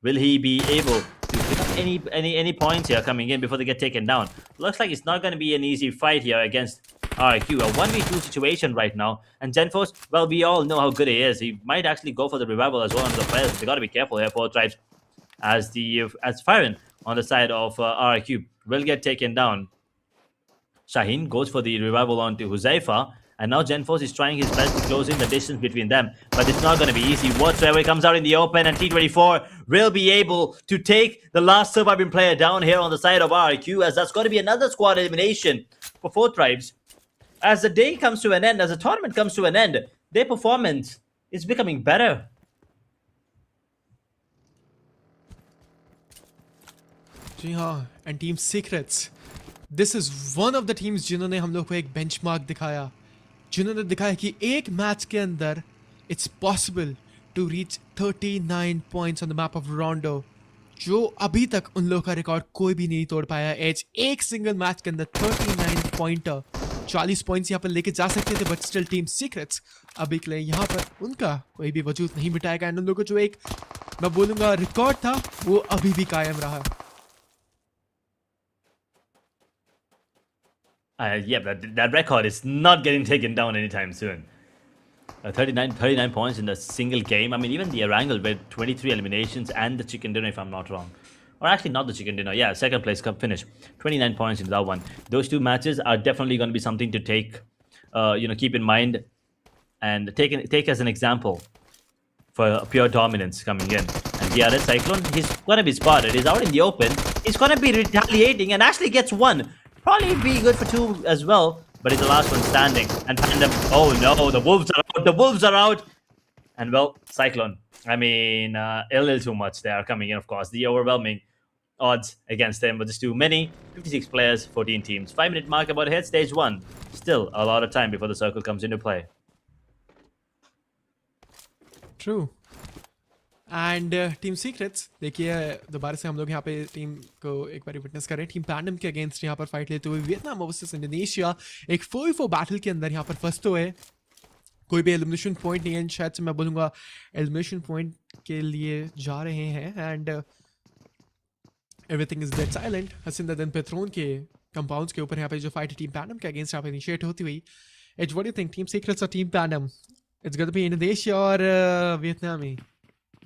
Will he be able to pick up any points here coming in before they get taken down? Looks like it's not going to be an easy fight here against RIQ. A 1v2 situation right now. And Genforce, well, we all know how good he is. He might actually go for the revival as well under the players. They got to be careful here, 4 tribes. As Firen on the side of RIQ will get taken down. Shaheen goes for the revival onto Huzaifa. And now Genforce is trying his best to close in the distance between them. But it's not going to be easy whatsoever. It comes out in the open and T24 will be able to take the last surviving player down here on the side of RIQ, as that's going to be another squad elimination for 4 tribes. As the day comes to an end, as the tournament comes to an end, their performance is becoming better. जी हाँ, and team secrets, this is one of the teams जिन्होंने हम लोग को एक benchmark दिखाया, जिन्होंने दिखाया कि एक मैच के अंदर it's possible to reach 39 points on the map of Rondo, जो अभी तक उन लोगों का रिकॉर्ड कोई भी नहीं तोड़ पाया. एज एक सिंगल मैच के अंदर 39 पॉइंटर, 40 पॉइंट्स यहाँ पर लेके जा सकते थे, बट स्टिल टीम सीक्रेट्स अभी के लिए यहाँ पर उनका कोई भी वजूद नहीं मिटाएगा. एंड उन लोगों को जो एक मैं बोलूँगा रिकॉर्ड था वो अभी भी कायम रहा. Yeah, that record is not getting taken down anytime soon. 39 points in a single game. I mean, even the Erangel with 23 eliminations and the chicken dinner, if I'm not wrong. Or actually, not the chicken dinner. Yeah, second place finish. 29 points in that one. Those 2 matches are definitely going to be something to take, keep in mind and take as an example for pure dominance coming in. And DRS Cyclone, he's gonna be spotted. He's out in the open. He's gonna be retaliating and actually gets one. Probably be good for two as well, but he's the last one standing. And Pandum, oh no, the wolves are out. The wolves are out. And well, Cyclone, I mean, a little too much there coming in, of course. The overwhelming odds against him were just too many. 56 players, 14 teams. 5-minute mark about ahead, stage 1. Still a lot of time before the circle comes into play. True. And team secrets देखिए दोबारा से हम लोग यहाँ पे team को एक बार witness करें टीम पैंडम के अगेंस्ट यहाँ पर फाइट लेते हुए वियतनाम वर्सेस इंडोनेशिया एक 4v4 बैटल के अंदर यहाँ पर फंसते हुए कोई भी एलिमिनेशन पॉइंट नहीं है शायद से मैं बोलूँगा एलिमिनेशन पॉइंट के लिए जा रहे हैं and everything is dead silent Hacienda दिन पेट्रोन के कंपाउंड्स के ऊपर यहाँ पे जो फाइट टीम पैंडम के अगेंस्ट यहाँ पे इनिशिएट होती हुई as what do you think team Secrets और team Pandom it's gonna be Indonesia और Vietnam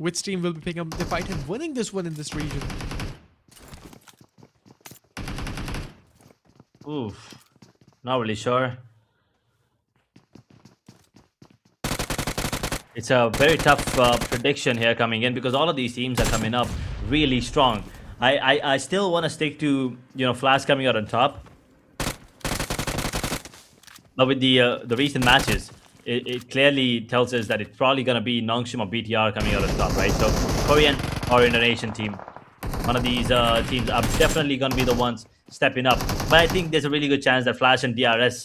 Which team will be picking up the fight and winning this one in this region? Oof. Not really sure. It's a very tough prediction here coming in because all of these teams are coming up really strong. I still want to stick to, you know, Flash coming out on top. But with the recent matches, it clearly tells us that it's probably going to be Nongshim or BTR coming out on top, right? So Korean or Indonesian team. One of these teams are definitely going to be the ones stepping up. But I think there's a really good chance that Flash and DRS,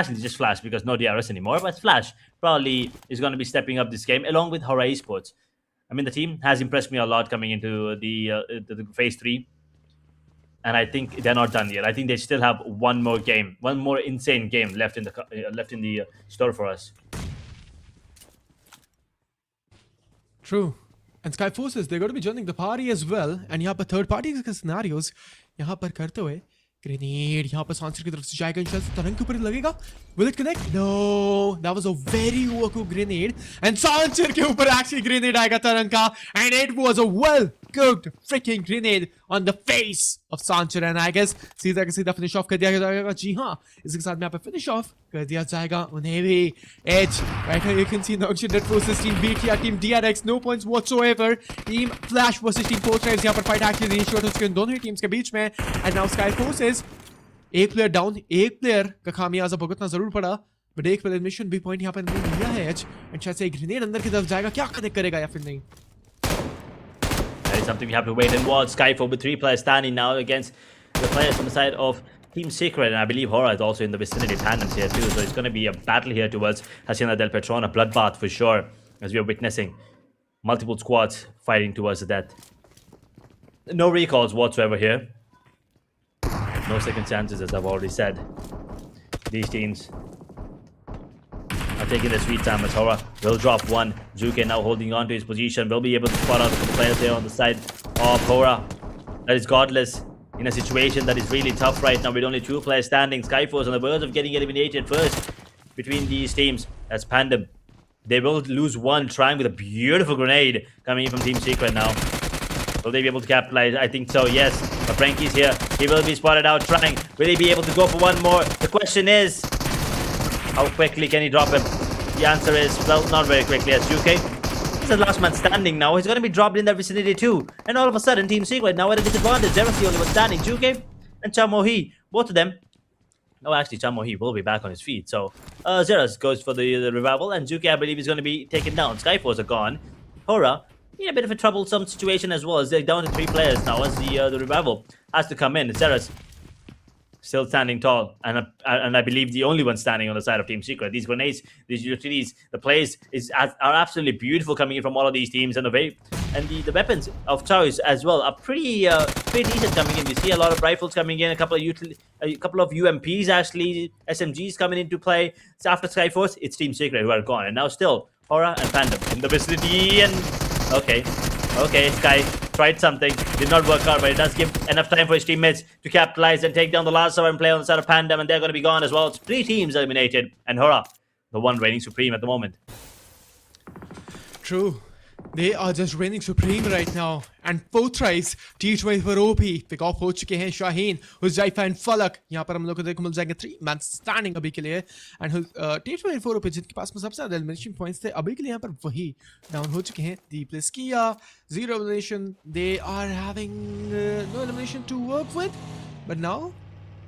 actually just Flash because no DRS anymore, but Flash probably is going to be stepping up this game along with HORAA ESPORTS. I mean, the team has impressed me a lot coming into the phase 3. And I think they're not done yet. I think they still have one more game, one more insane game left in the store for us. True. And SKYFORCE, they're going to be joining the party as well. And यहाँ पर third party के scenarios यहाँ पर करते हुए grenade यहाँ पर सांसर की तरफ से जाएगा इंशाल्लाह तरंग के ऊपर लगेगा. Will it connect? No, that was a very overcooked grenade. And Sansar के ऊपर actually grenade आएगा तरंग का, and it was a well cooked freaking grenade on the face of Sancher, and I guess सीधा का सीधा finish off कर दिया जाएगा. जी हाँ, इसके साथ में यहाँ पे finish off कर दिया जाएगा उन्हें भी. Edge right here you can see Nongshim Dead versus Team BTR, Team DRX, no points whatsoever. Team Flash versus Team Fortress, यहाँ पर fight actually initiate हो चुके हैं दोनों ही teams के बीच में. And now SKYFORCE एक प्लेयर डाउन, एक प्लेयर का खामियाजा भुगतना जरूर पड़ा, बट एक एलिमिनेशन भी पॉइंट यहाँ पर लिया है एज. एंड शायद से एक ग्रेनेड अंदर की तरफ जाएगा, क्या कनेक्ट करेगा या फिर नहीं. That is something we have to wait and watch. SKYFORCE with 3 players standing now against the players on the side of Team Secret, and I believe HORAA is also in the vicinity. Pandums here too, so it's going to be a battle here towards Hacienda del Petron, a bloodbath for sure, as we are witnessing multiple squads fighting towards the death. No recalls whatsoever here. No second chances, as I've already said. These teams are taking their sweet time as HORAA will drop one. Juke now holding on to his position. Will be able to spot out the players there on the side of HORAA. That is godless in a situation that is really tough right now with only 2 players standing. SKYFORCE on the verge of getting eliminated first between these teams. That's Pandum. They will lose one, trying with a beautiful grenade coming in from Team Secret now. Will they be able to capitalize? I think so, yes. But Frankie's here. He will be spotted out trying. Will he be able to go for one more? The question is, how quickly can he drop him? The answer is, well, not very quickly as Juke. He's the last man standing now. He's going to be dropped in that vicinity too. And all of a sudden, Team Secret now at a disadvantage. Zeros the only one standing. Juke and Chamohi, both of them. No, actually, Chamohi will be back on his feet. So, Zeros goes for the revival. And Juke, I believe, is going to be taken down. SKYFORCE are gone. HORAA in a bit of a troublesome situation as well, as they're down to 3 players now as the revival has to come in. Zeros still standing tall, and I believe the only one standing on the side of Team Secret. These grenades, these utilities, the plays are absolutely beautiful coming in from all of these teams, and the weapons of choice as well are pretty decent coming in. We see a lot of rifles coming in, a couple of UMPs actually, SMGs coming into play. So after SKYFORCE, it's Team Secret who are gone, and now still HORAA and Pandum in the vicinity. And okay, Sky tried something, did not work out, but it does give enough time for his teammates to capitalize and take down the last sovereign player on the side of Pandum, and they're going to be gone as well. It's 3 teams eliminated, and HORAA, the one reigning supreme at the moment. True. They are just reigning supreme right now. And fourth rise T24 OP pick off हो चुके हैं Shaheen, Huzaifa and फलक। यहाँ पर हम लोग को देखने को मिल जाएंगे 3 मैन स्टैंडिंग अभी के लिए। एंड T24 OP जिनके पास में सबसे ज़्यादा एलिमिनेशन पॉइंट्स थे अभी के लिए यहाँ पर वही डाउन हो चुके हैं। प्लेस किया 0 elimination, they are having no elimination to work with, but now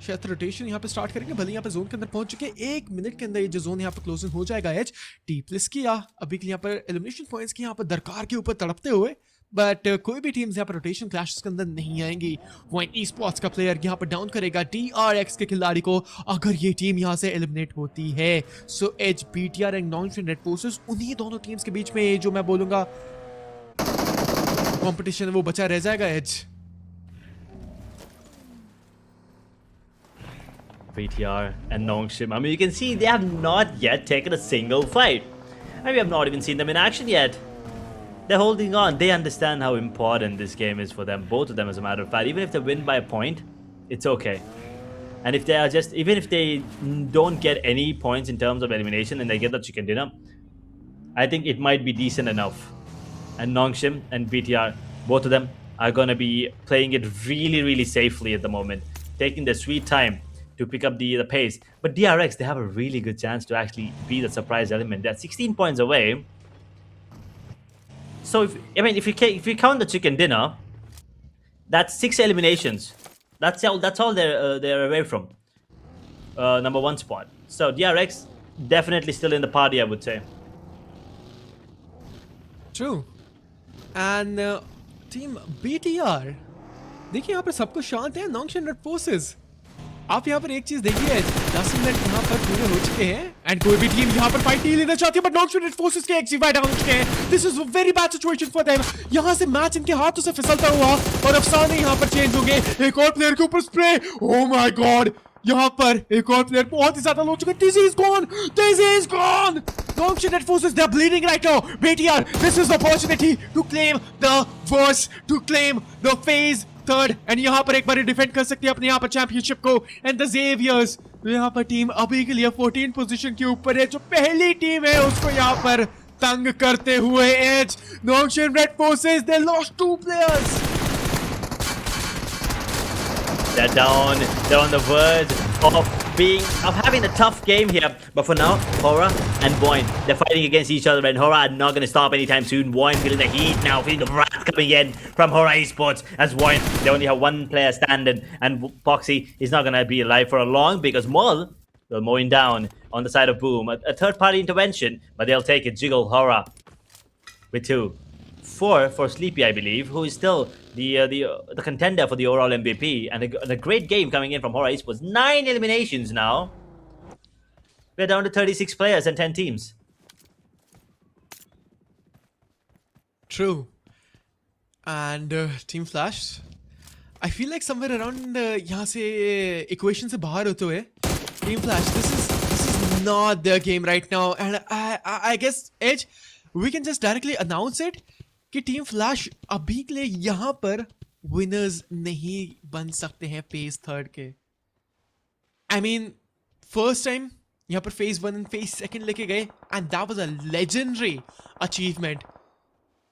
शायद रोटेशन यहाँ पे स्टार्ट करेंगे। भले यहाँ पे जोन के अंदर पहुंच चुके, 1 मिनट के अंदर ये जो जोन यहाँ पे क्लोजिंग हो जाएगा। एज प्लेस किया अभी के लिए यहाँ पर एलिमिनेशन पॉइंट्स की यहाँ पर दरकार के ऊपर तड़पते हुए, बट कोई भी टीम्स यहाँ पर रोटेशन क्लैशेस के अंदर नहीं आएंगी। वॉइन esports का प्लेयर यहाँ पर डाउन करेगा DRX के खिलाड़ी को अगर ये टीम यहाँ से एलिमिनेट होती है। So as BTR and non red forces, उन्हीं दोनों टीम्स के बीच में जो मैं बोलूंगा कंपटीशन वो बचा रह जाएगा। As BTR and Nongshim. I mean, you can see they have not yet taken a single fight. I mean, we have not even seen them in action yet. They're holding on. They understand how important this game is for them. Both of them, as a matter of fact. Even if they win by a point, it's okay. And if they are just, even if they don't get any points in terms of elimination and they get the chicken dinner, I think it might be decent enough. And Nongshim and BTR, both of them are going to be playing it really, really safely at the moment. Taking their sweet time to pick up the pace. But DRX, they have a really good chance to actually be the surprise element. They're 16 points away. So if you count the chicken dinner, that's 6 eliminations. That's all they're away from number 1 spot. So DRX definitely still in the party, I would say. True. And team BTR, देखिए यहाँ पर सब कुछ शांत है। Non red forces, आप यहाँ पर एक चीज देखिए, 10 मिनट यहाँ पर पूरे हो चुके हैं एंड कोई भी टीम यहाँ पर फाइट नहीं लेना चाहती है, बट नॉन रेड फोर्सेस के एक्सिवाइड डाउन हो चुके हैं। This is a very bad situation for them. यहाँ से मैच इनके हाथों से फिसलता हुआ और अफसाने यहाँ पर चेंज हो गए। एक और प्लेयर के ऊपर स्प्रे, ओह माय गॉड, यहाँ पर एक और प्लेयर बहुत ही ज्यादा लो चुका है। This is gone, this is gone. Non-Red forces, they're bleeding right now. BTR, this is the opportunity to claim the verse, to claim the phase third, and यहाँ पर एक बार डिफेंड कर सकती है अपने यहाँ पर चैंपियनशिप को। एंड द ज़ेवियर्स, यहाँ पर टीम अभी के लिए 14 पोजीशन के ऊपर है। जो पहली टीम है उसको यहाँ पर तंग करते हुए as Non-Red forces, they lost 2 players. They're down. They're on the verge of having a tough game here. But for now, HORAA and VOIN, they're fighting against each other, and HORAA are not going to stop anytime soon. VOIN feeling the heat now, feeling the wrath coming in from HORAA esports as VOIN, they only have 1 player standing, and Poxy is not going to be alive for a long because Maul will mowing down on the side of Boom. A third-party intervention, but they'll take it. Jiggle HORAA with 2. 4 for Sleepy, I believe, who is still the contender for the overall MVP, and a great game coming in from HORAA esports. 9 eliminations now. We're down to 36 players and 10 teams. True. And Team Flash, I feel like somewhere around यहाँ से equation से बाहर होते हुए, Team Flash, this is not their game right now, and I guess Edge, we can just directly announce it कि team flash अभी के लिए यहाँ पर विनर्स नहीं बन सकते हैं फेज थर्ड के। आई मीन फर्स्ट टाइम यहाँ पर फेज 1 एंड फेज 2 लेके गए and that was a legendary achievement,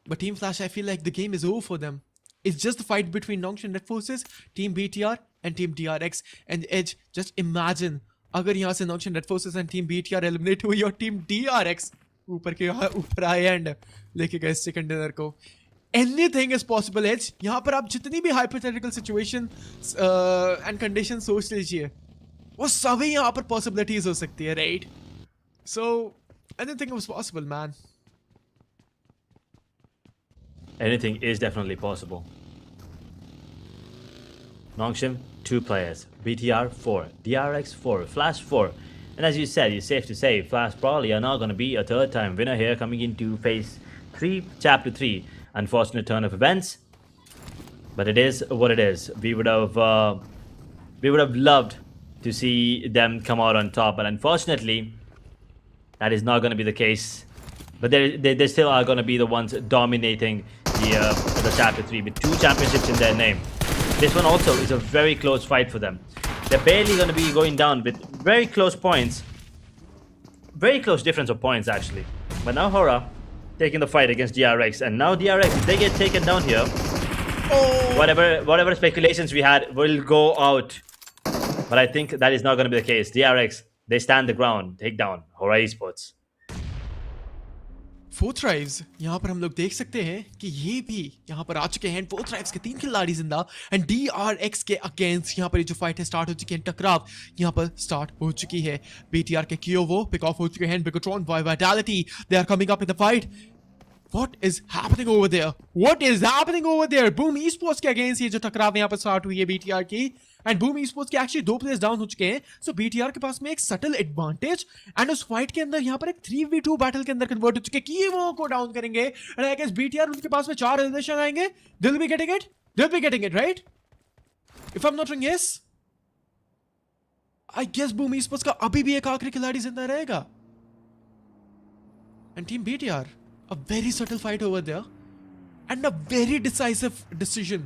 but team Flash, I feel like the game is over for them. It's just the fight between Non-Red forces, team BTR and team DRX and as. Just imagine अगर यहाँ से Non-Red forces and team BTR eliminate हुई और team DRX ऊपर आए and लेके गए second dinner को। Anything is possible as. यहाँ पर आप जितनी भी हाइपोथेटिकल सिचुएशन एंड कंडीशन सोच लीजिए, वो सभी यहाँ पर पॉसिबिलिटीज हो सकती है, right? So anything is possible man. Anything is definitely possible. Nongshim, 2 players. BTR, 4. DRX, 4. Flash, 4. And as you said, it's safe to say Flash probably are not going to be a third-time winner here coming into Phase 3, Chapter 3. Unfortunate turn of events, but it is what it is. We would have loved to see them come out on top, but unfortunately, that is not going to be the case. But they still are going to be the ones dominating the Chapter 3 with 2 championships in their name. This one also is a very close fight for them. They're barely going to be going down with very close points. Very close difference of points, actually. But now HORAA taking the fight against DRX. And now DRX, if they get taken down here, Oh. Whatever speculations we had will go out. But I think that is not going to be the case. DRX, they stand the ground. Take down HORAA esports. 4 tribes यहाँ पर हम लोग देख सकते हैं कि ये भी यहाँ पर आ चुके हैं 4 ट्राइब्स के 3 खिलाड़ी जिंदा एंड DRX के अगेंस्ट यहाँ पर जो फाइट है स्टार्ट हो चुकी है, टकराव यहाँ पर स्टार्ट हो चुकी है. BTR के कियोवो पिक ऑफ हो चुके हैं, Bigetron Vitality they are coming up in the fight. What is happening over there? What is happening over there? Boom esports के अगेंस्ट ये जो टकराव यहाँ पर स्टार्ट हुई है BTR की, एंड बूम esports के एक्चुअली 2 प्लेयर्स डाउन हो चुके हैं. सो BTR के पास में एक सटल एडवांटेज एंड उस फाइट के अंदर यहाँ पर एक 3v2 बैटल के अंदर कन्वर्ट हो चुके हैं कि वो को डाउन करेंगे. एंड आई गेस BTR उनके पास में 4 एलिमिनेशन आएंगे. They'll be getting it. They'll be getting it, right? If I'm not wrong, yes. I guess boom esports का अभी भी एक आखिरी खिलाड़ी जिंदा रहेगा. And team BTR, a very subtle fight over there and a very decisive decision.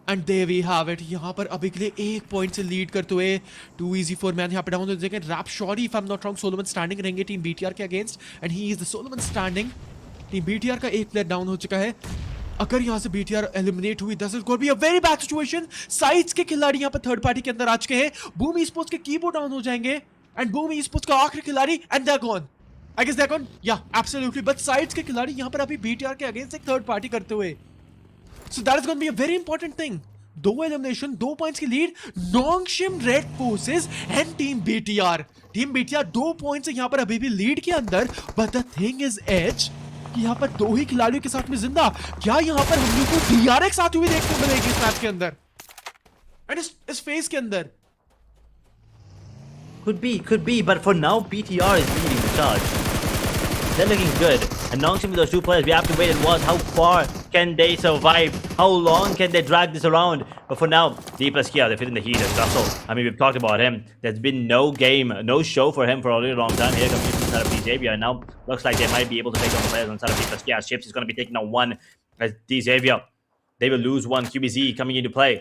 And there we have it. यहाँ पर अभी के लिए 1 पॉइंट से लीड करते हुए 2 easy for man यहाँ पे डाउन हो जाएंगे. Rap sorry if I'm not wrong solo man standing रहेंगे टीम BTR के against and he is the solo man standing. Team BTR का एक प्लेयर डाउन हो चुका है. अगर यहाँ से BTR एलिमिनेट हुई this is going to be a very bad situation. Sites के खिलाड़ी यहाँ पर थर्ड पार्टी के अंदर आ चुके हैं. बूम esports के कीबोर्ड डाउन हो जाएंगे एंड बूम esports का आखिरी खिलाड़ी and they are gone. I guess they're gone. Yeah, absolutely. But sides के खिलाड़ी यहाँ पर अभी BTR के अगेंस्ट एक थर्ड पार्टी करते हुए. So that is going to be a very important thing. 2 elimination, 2 points की lead. Nongshim red forces and team BTR. Team BTR 2 points से यहाँ पर अभी भी लीड के अंदर. But the thing is as कि यहाँ पर 2 ही खिलाड़ियों के साथ में जिंदा. क्या यहाँ पर हम लोग को DRX आती हुई देखने को मिलेगी इस मैच के अंदर एंड इस फेज के अंदर? Could be, but for now, BTR is leading the charge. They're looking good. And Nongshim with those 2 players, we have to wait and watch how far can they survive? How long can they drag this around? But for now, D plus Kia, they're feeling the heat as Russell. I mean, we've talked about him. There's been no game, no show for him for a really long time. Here comes inside of Xavier, and now looks like they might be able to take on the players inside of D plus Kia. Ships is going to be taking on 1 as D Xavier. They will lose 1. QBZ coming into play.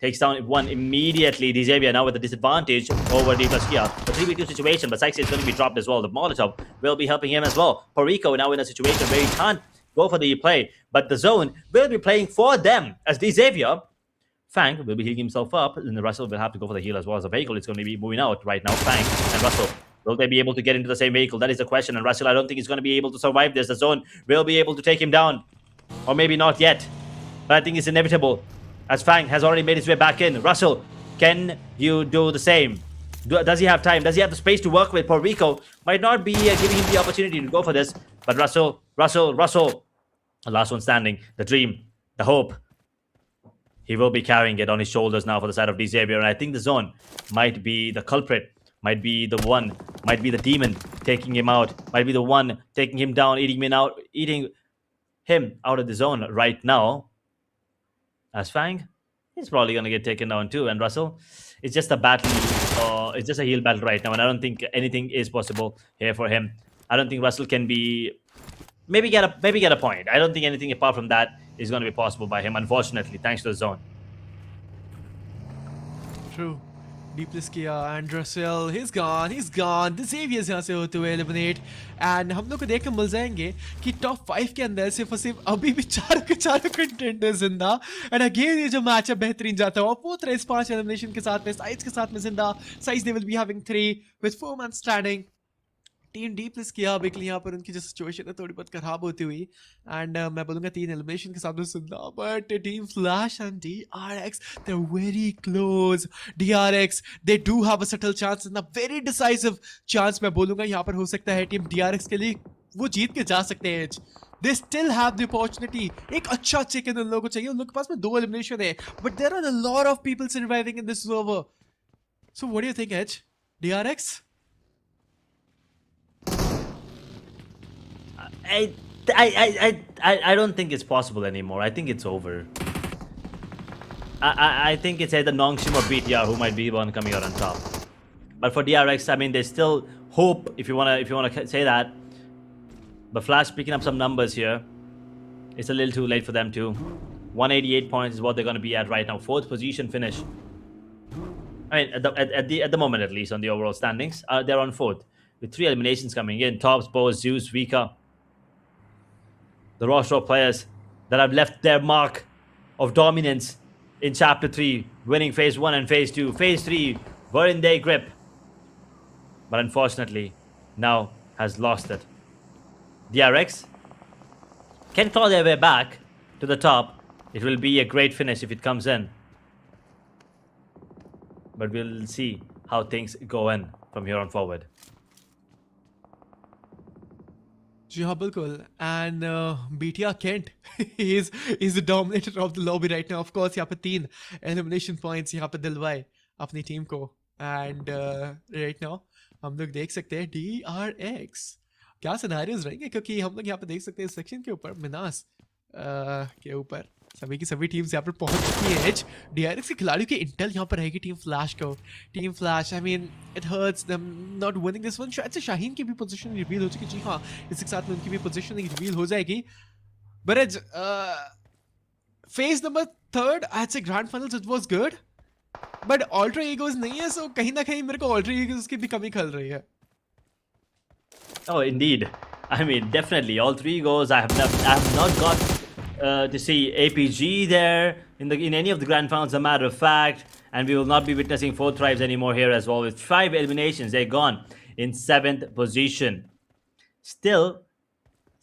Takes down 1 immediately. Xavier now with a disadvantage over D plus Kia. A 3v2 situation, but Sykes is going to be dropped as well. The Molotov will be helping him as well. Rico now in a situation where he can't go for the play, but the zone will be playing for them as Xavier. Fang will be healing himself up, and Russell will have to go for the heal as well as the vehicle is going to be moving out right now. Fang and Russell. Will they be able to get into the same vehicle? That is the question. And Russell, I don't think he's going to be able to survive this. The zone will be able to take him down. Or maybe not yet. But I think it's inevitable. As Fang has already made his way back in. Russell, can you do the same? Does he have time? Does he have the space to work with? Puerto Rico might not be giving him the opportunity to go for this. But Russell, the last one standing, the dream, the hope. He will be carrying it on his shoulders now for the side of Xavier. And I think the zone might be the culprit, might be the one, might be the demon taking him out, might be the one taking him down, eating him out of the zone right now. As Fang, he's probably going to get taken down too. And Russell, it's just a battle. It's just a heal battle right now. And I don't think anything is possible here for him. I don't think Russell can be... Maybe get a point. I don't think anything apart from that is going to be possible by him, unfortunately, thanks to the zone. True. D plus Kia and Russell, he's gone. The Xavier यहाँ से होते हुए eliminate. And हम लोग को देखकर मिल जाएंगे कि टॉप 5 के अंदर सिर्फ और सिर्फ अभी भी 4 के 4 कंटेंडर जिंदा. एंड अगेन ये जो मैच है बेहतरीन जाता हुआ 4 रेस 5 एलिमिनेशन के साथ में साइट्स के साथ में जिंदा. Sites they will be having 3 with 4 man standing. Team D plus किया बिकली यहाँ पर उनकी जो सिचुएशन है थोड़ी बहुत खराब होती हुई एंड मैं बोलूँगा 3 एलिमिनेशन के साथ में सुनना. But team Flash and DRX they're very close. DRX they do have a subtle chance and a very decisive chance मैं बोलूँगा यहाँ पर हो सकता है टीम DRX के लिए वो जीत के जा सकते हैं. They still have the opportunity. एक अच्छा चिकन उन लोगों को चाहिए. उन लोगों के पास में 2 एलिमिनेशन है but there are a lot of people surviving in this server. So what do you think, Edge? DRX? I don't think it's possible anymore. I think it's over. I think it's either Nongshim or BTR who might be the one coming out on top. But for DRX, I mean, there's still hope if you wanna say that. But Flash picking up some numbers here. It's a little too late for them too. 188 points is what they're gonna be at right now. 4th position finish. I mean, at the moment at least on the overall standings, they're on 4th with 3 eliminations coming in. Tops, Bows, Zeus, Vika. The roster of players that have left their mark of dominance in Chapter 3, winning Phase 1 and Phase 2. Phase 3 were in their grip, but unfortunately, now has lost it. DRX can claw their way back to the top. It will be a great finish if it comes in. But we'll see how things go in from here on forward. जी हाँ बिल्कुल and बीटिया Kent is the dominator of the lobby right now of course यहाँ पे 3 elimination points यहाँ पे दिलवाए अपनी team को एंड राइट नाउ हम लोग देख सकते हैं DRX क्या सिनेरियोज रहेंगे क्योंकि हम लोग यहाँ पे देख सकते हैं सेक्शन के ऊपर मिनास के ऊपर सभी की सभी टीम्स यहाँ पर पहुंच चुकी है एज DRX के खिलाड़ियों की इंटेल यहाँ पर रहेगी टीम फ्लैश को team Flash I mean it hurts them not winning this one शायद से शाहीन की भी पोजीशन रिवील हो चुकी जी हाँ इसके साथ में उनकी भी पोजीशन रिवील हो जाएगी बट एज फेज नंबर 3 आई से grand finals it was good but ultra egos नहीं है सो कहीं ना कहीं मेरे को अल्ट्रा ईगोस की भी कमी खल रही है Oh, indeed. I mean, definitely. All 3 goals. I have not got to see APG there in any of the grand finals, as a matter of fact. And we will not be witnessing 4 tribes anymore here as well. With 5 eliminations, they're gone in 7th position. Still,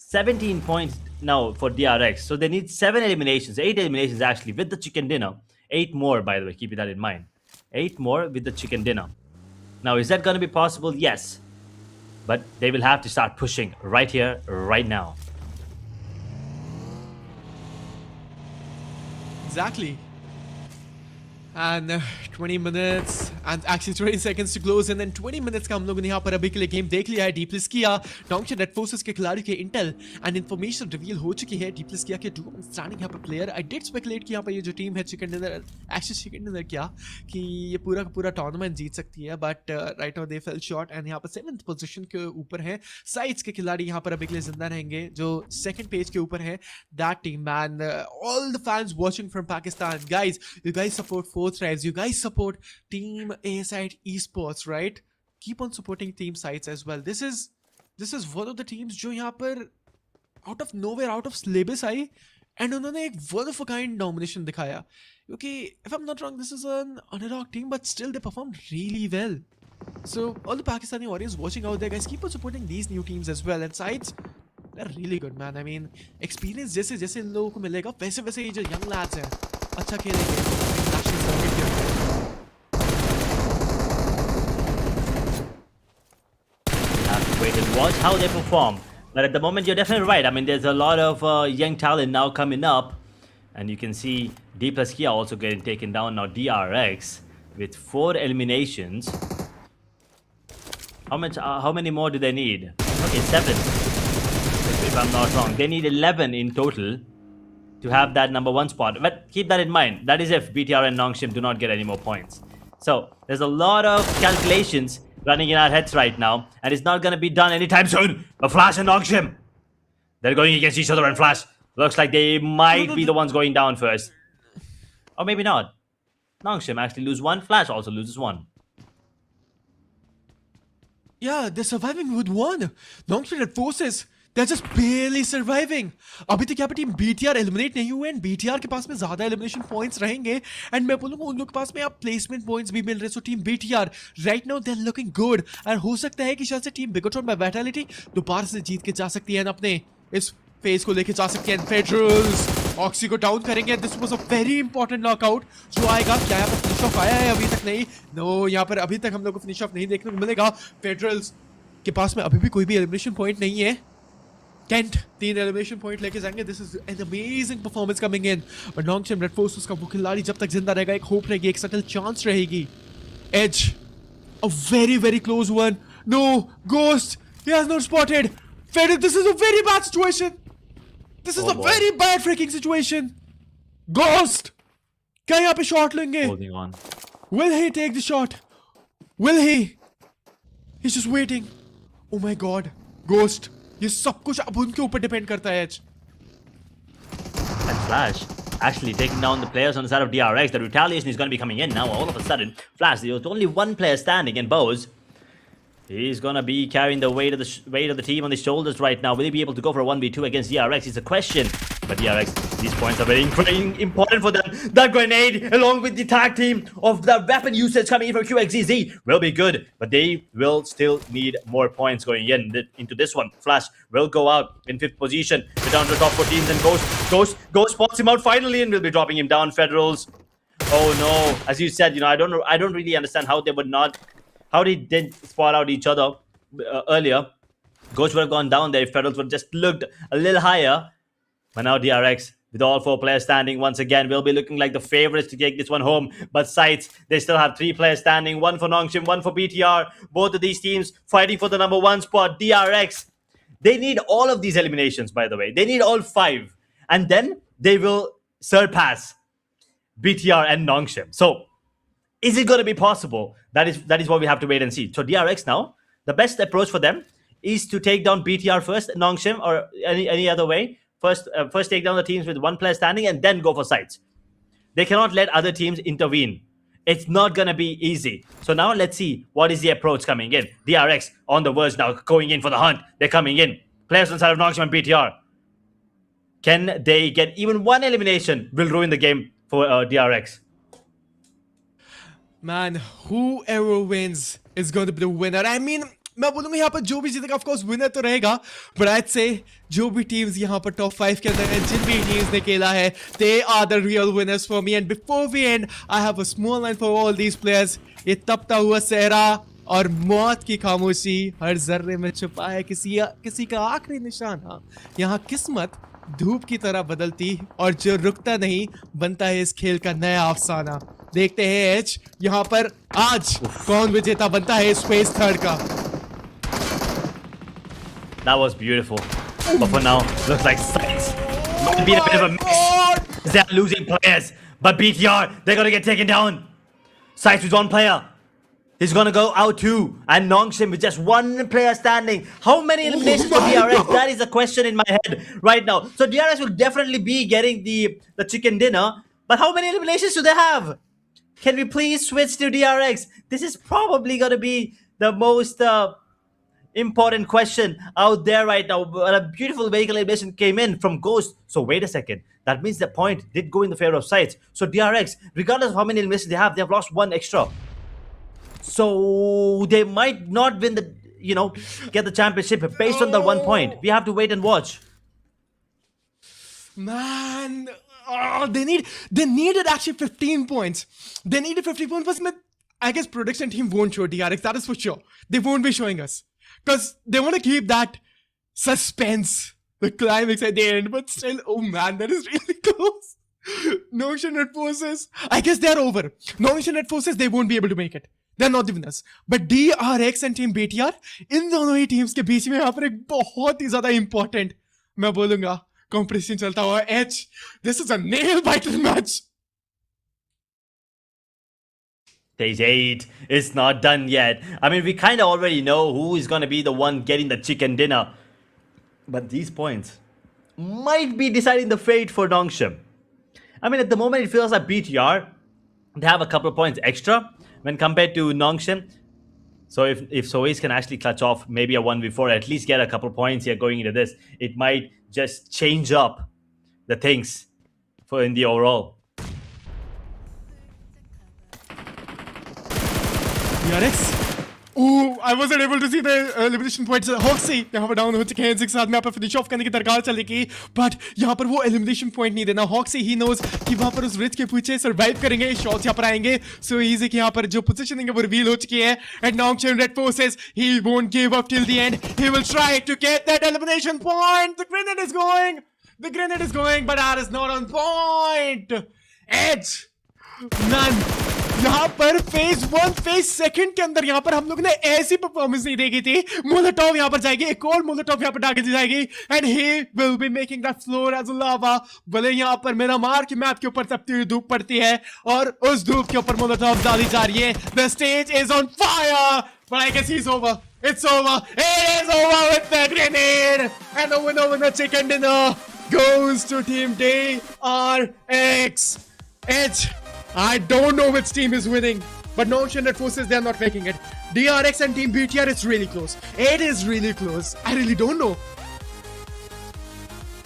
17 points now for DRX. So they need 7 eliminations, 8 eliminations actually with the chicken dinner. 8 more, by the way. Keep that in mind. 8 more with the chicken dinner. Now, is that going to be possible? Yes. But they will have to start pushing right here, right now. Exactly. And 20 minutes and actually 20 seconds to close and then 20 minutes का हम लोगों ने यहाँ पर अभी के लिए game देख लिया है डीप्लिस किया डोंगशन रेड फोर्सेस के खिलाड़ियों के इंटेल एंड इन्फॉर्मेशन रिवील हो चुकी है डीप्लिस किया के 2 स्टैंडिंग यहाँ पर प्लेयर आई डिड स्पेकुलेट कि यहाँ पर ये जो टीम है chicken dinner actually chicken dinner क्या कि ये पूरा का पूरा टूर्नामेंट जीत सकती है but right now they fail short and यहाँ पर 7th पोजीशन के ऊपर है साइट्स के खिलाड़ी यहाँ पर अभी के लिए जिंदा रहेंगे जो 2nd पेज के ऊपर है that team and all the fans watching from Pakistan guys you guys support 4 tribes you guys support team A-side esports right keep on supporting team sites as well this is one of the teams जो यहाँ पर out of nowhere out of syllabus I and उन्होंने एक one of a kind domination दिखाया क्योंकि if I'm not wrong this is an underdog team but still they performed really well so all the Pakistani audience watching out there guys keep on supporting these new teams as well and sites they're really good man I mean experience जैसे जैसे इन लोगों को मिलेगा वैसे वैसे ये जो young lads हैं अच्छा खेलेंगे Wait and watch how they perform. But at the moment, you're definitely right. I mean, there's a lot of young talent now coming up. And you can see D plus Kia also getting taken down. Now DRX with 4 eliminations. How many more do they need? Okay, 7. If I'm not wrong. They need 11 in total to have that number 1 spot. But keep that in mind. That is if BTR and Nongshim do not get any more points. So, there's a lot of calculations running in our heads right now. And it's not going to be done anytime soon. But Flash and Nongshim, they're going against each other and Flash. Looks like they might be the ones going down first. Or maybe not. Nongshim actually lose 1. Flash also loses 1. Yeah, they're surviving with 1. Nongshim and forces. They're just barely surviving. अभी तक यहाँ पे team BTR eliminate नहीं हुए and BTR के पास में ज़्यादा एलिमिनेशन पॉइंट्स रहेंगे एंड मैं बोलूँगा उन लोग के पास में आप प्लेसमेंट पॉइंट्स भी मिल रहे so team BTR right now they are looking good और हो सकता है कि शायद से टीम बिगेट्रॉन बाय वाइटैलिटी दोबारा से जीत के जा सकती है अपने इस फेज को लेके जा सकती है फेडरल्स ऑक्सी को डाउन करेंगे this was a very important knockout जो आएगा क्या यहाँ पर फिनिश ऑफ आया है अभी तक नहीं नो यहाँ पर अभी तक हम लोग को फिनिश ऑफ नहीं देखने को मिलेगा फेडरल्स के पास में अभी भी कोई भी एलिमिनेशन पॉइंट नहीं है Kent 3 एलिमिनेशन पॉइंट लेके जाएंगे this is an amazing performance coming in but Nongshim Red Forces का वो खिलाड़ी जब तक जिंदा रहेगा एक होप रहेगी एक सटल चांस रहेगी as a very very close one no ghost he has not spotted fed this is a very bad situation this is a very bad freaking situation ghost क्या यहाँ पे शॉट लेंगे will he take the shot will he he's just waiting oh my god ghost ये सब कुछ अब उनके ऊपर डिपेंड करता है And Flash actually taking down the players on the side of DRX. The retaliation is going to be coming in now all of a sudden. Flash, there's only 1 player standing in Bose. He's going to be carrying the weight of the team on his shoulders right now. Will he be able to go for a 1v2 against DRX? It's a question But DRX, these points are very important for them. The grenade, along with the tag team of the weapon usage coming in from QXZZ, will be good. But they will still need more points going into this one. Flash will go out in 5th position. We're down to the top 14s, and Ghost spots him out finally, and will be dropping him down. Federals. Oh no! As you said, I don't really understand how they didn't spot out each other earlier. Ghost would have gone down there if Federals would have just looked a little higher. But now DRX, with all 4 players standing once again, will be looking like the favorites to take this one home. But SCYTES, they still have 3 players standing. 1 for Nongshim, 1 for BTR. Both of these teams fighting for the number 1 spot. DRX, they need all of these eliminations, by the way. They need all 5. And then they will surpass BTR and Nongshim. So, is it going to be possible? That is what we have to wait and see. So DRX now, the best approach for them is to take down BTR first, Nongshim, or any other way. First take down the teams with 1 player standing, and then go for SCYTES. They cannot let other teams intervene. It's not going to be easy. So now let's see what is the approach coming in. DRX on the verge now, going in for the hunt. They're coming in. Players on the side of Nongshim and BTR. Can they get even 1 elimination? Will ruin the game for DRX. Man, whoever wins is going to be the winner. I mean, मैं बोलूँगा यहाँ पर जो भी जीतेगा, of course, winner तो रहेगा. But I'd say जो भी teams यहाँ पर top 5 के अंदर हैं, जिन भी teams ने खेला है, they are the real winners for me. And before we end, I have a small line for all these players. ये तपता हुआ सहरा और मौत की खामोशी हर जर्रे में छुपा है किसी का आखिरी निशान. यहाँ किस्मत धूप की तरह बदलती और जो रुकता नहीं बनता है इस खेल का नया अफसाना. देखते हैं एच यहाँ पर आज कौन विजेता बनता है स्पेस 3rd का. That was beautiful. But for now, looks like SCYTES might be a bit of a mess. They're losing players. But BTR, they're going to get taken down. SCYTES with 1 player. He's going to go out too. And Nongshim with just 1 player standing. How many eliminations for DRX? That is a question in my head right now. So DRX will definitely be getting the chicken dinner. But how many eliminations do they have? Can we please switch to DRX? This is probably going to be the most important question out there right now. A beautiful vehicle elimination came in from Ghost. So wait a second. That means the point did go in the favor of SCYTES. So DRX, regardless of how many eliminations they have lost 1 extra. So they might not win the, get the championship based on that 1 point. We have to wait and watch. Man, they needed actually 15 points. They needed 15 points, but I guess production team won't show DRX. That is for sure. They won't be showing us. Because they want to keep that suspense, the climax at the end. But still, oh man, that is really close. Nongshim Red Forces, I guess they're over. Nongshim Red Forces, they won't be able to make it. They're not the winners. But DRX and Team BTR, इन दोनों ही teams के बीच में यहाँ पर एक बहुत ही ज़्यादा important, मैं बोलूँगा, competition चलता हुआ है. This is a nail-biter match. Stage 8 is not done yet. I mean, we kind of already know who is going to be the one getting the chicken dinner. But these points might be deciding the fate for Nongshim. I mean, at the moment, it feels like BTR, they have a couple of points extra when compared to Nongshim. So if SCYTES can actually clutch off maybe a 1v4, at least get a couple of points here going into this, it might just change up the things for in the overall. DRX. Oh, I wasn't able to see the elimination points. Hoxie यहाँ पर down हो चुके हैं. जिसके साथ में यहाँ पर फिनिश ऑफ करने की दरकार चलेगी. बट यहाँ पर वो elimination point नहीं देना. Hoxie he knows कि वहाँ पर उस रिच के पीछे survive करेंगे. शॉट्स यहाँ पर आएंगे. So easy कि यहाँ पर जो positioning है वो reveal हो चुकी है. And Nongshim Red Forces, he won't give up till the end. He will try to get that elimination point. The grenade is going. The grenade is going, but that is not on point. Edge. None. यहाँ पर phase 1 phase 2 के अंदर यहाँ पर हम लोग ने ऐसी परफॉर्मेंस नहीं देखी थी. मोलोटॉव यहाँ पर जाएगी, एक और मोलोटॉव यहाँ पर डाल दी जाएगी, and he will be making that floor as lava. भले यहाँ पर मिरामार की मैप के ऊपर तपती हुई धूप पड़ती है और उस धूप के ऊपर मोलोटॉव डाली जा रही है. The stage is on fire, but I guess he is over. It's over. It is over with the grenade, and the winner with the chicken dinner goes to Team DRX. I don't know which team is winning, but Nongshim Red Forces, they're not making it. DRX and Team BTR, it's really close. It is really close. I really don't know.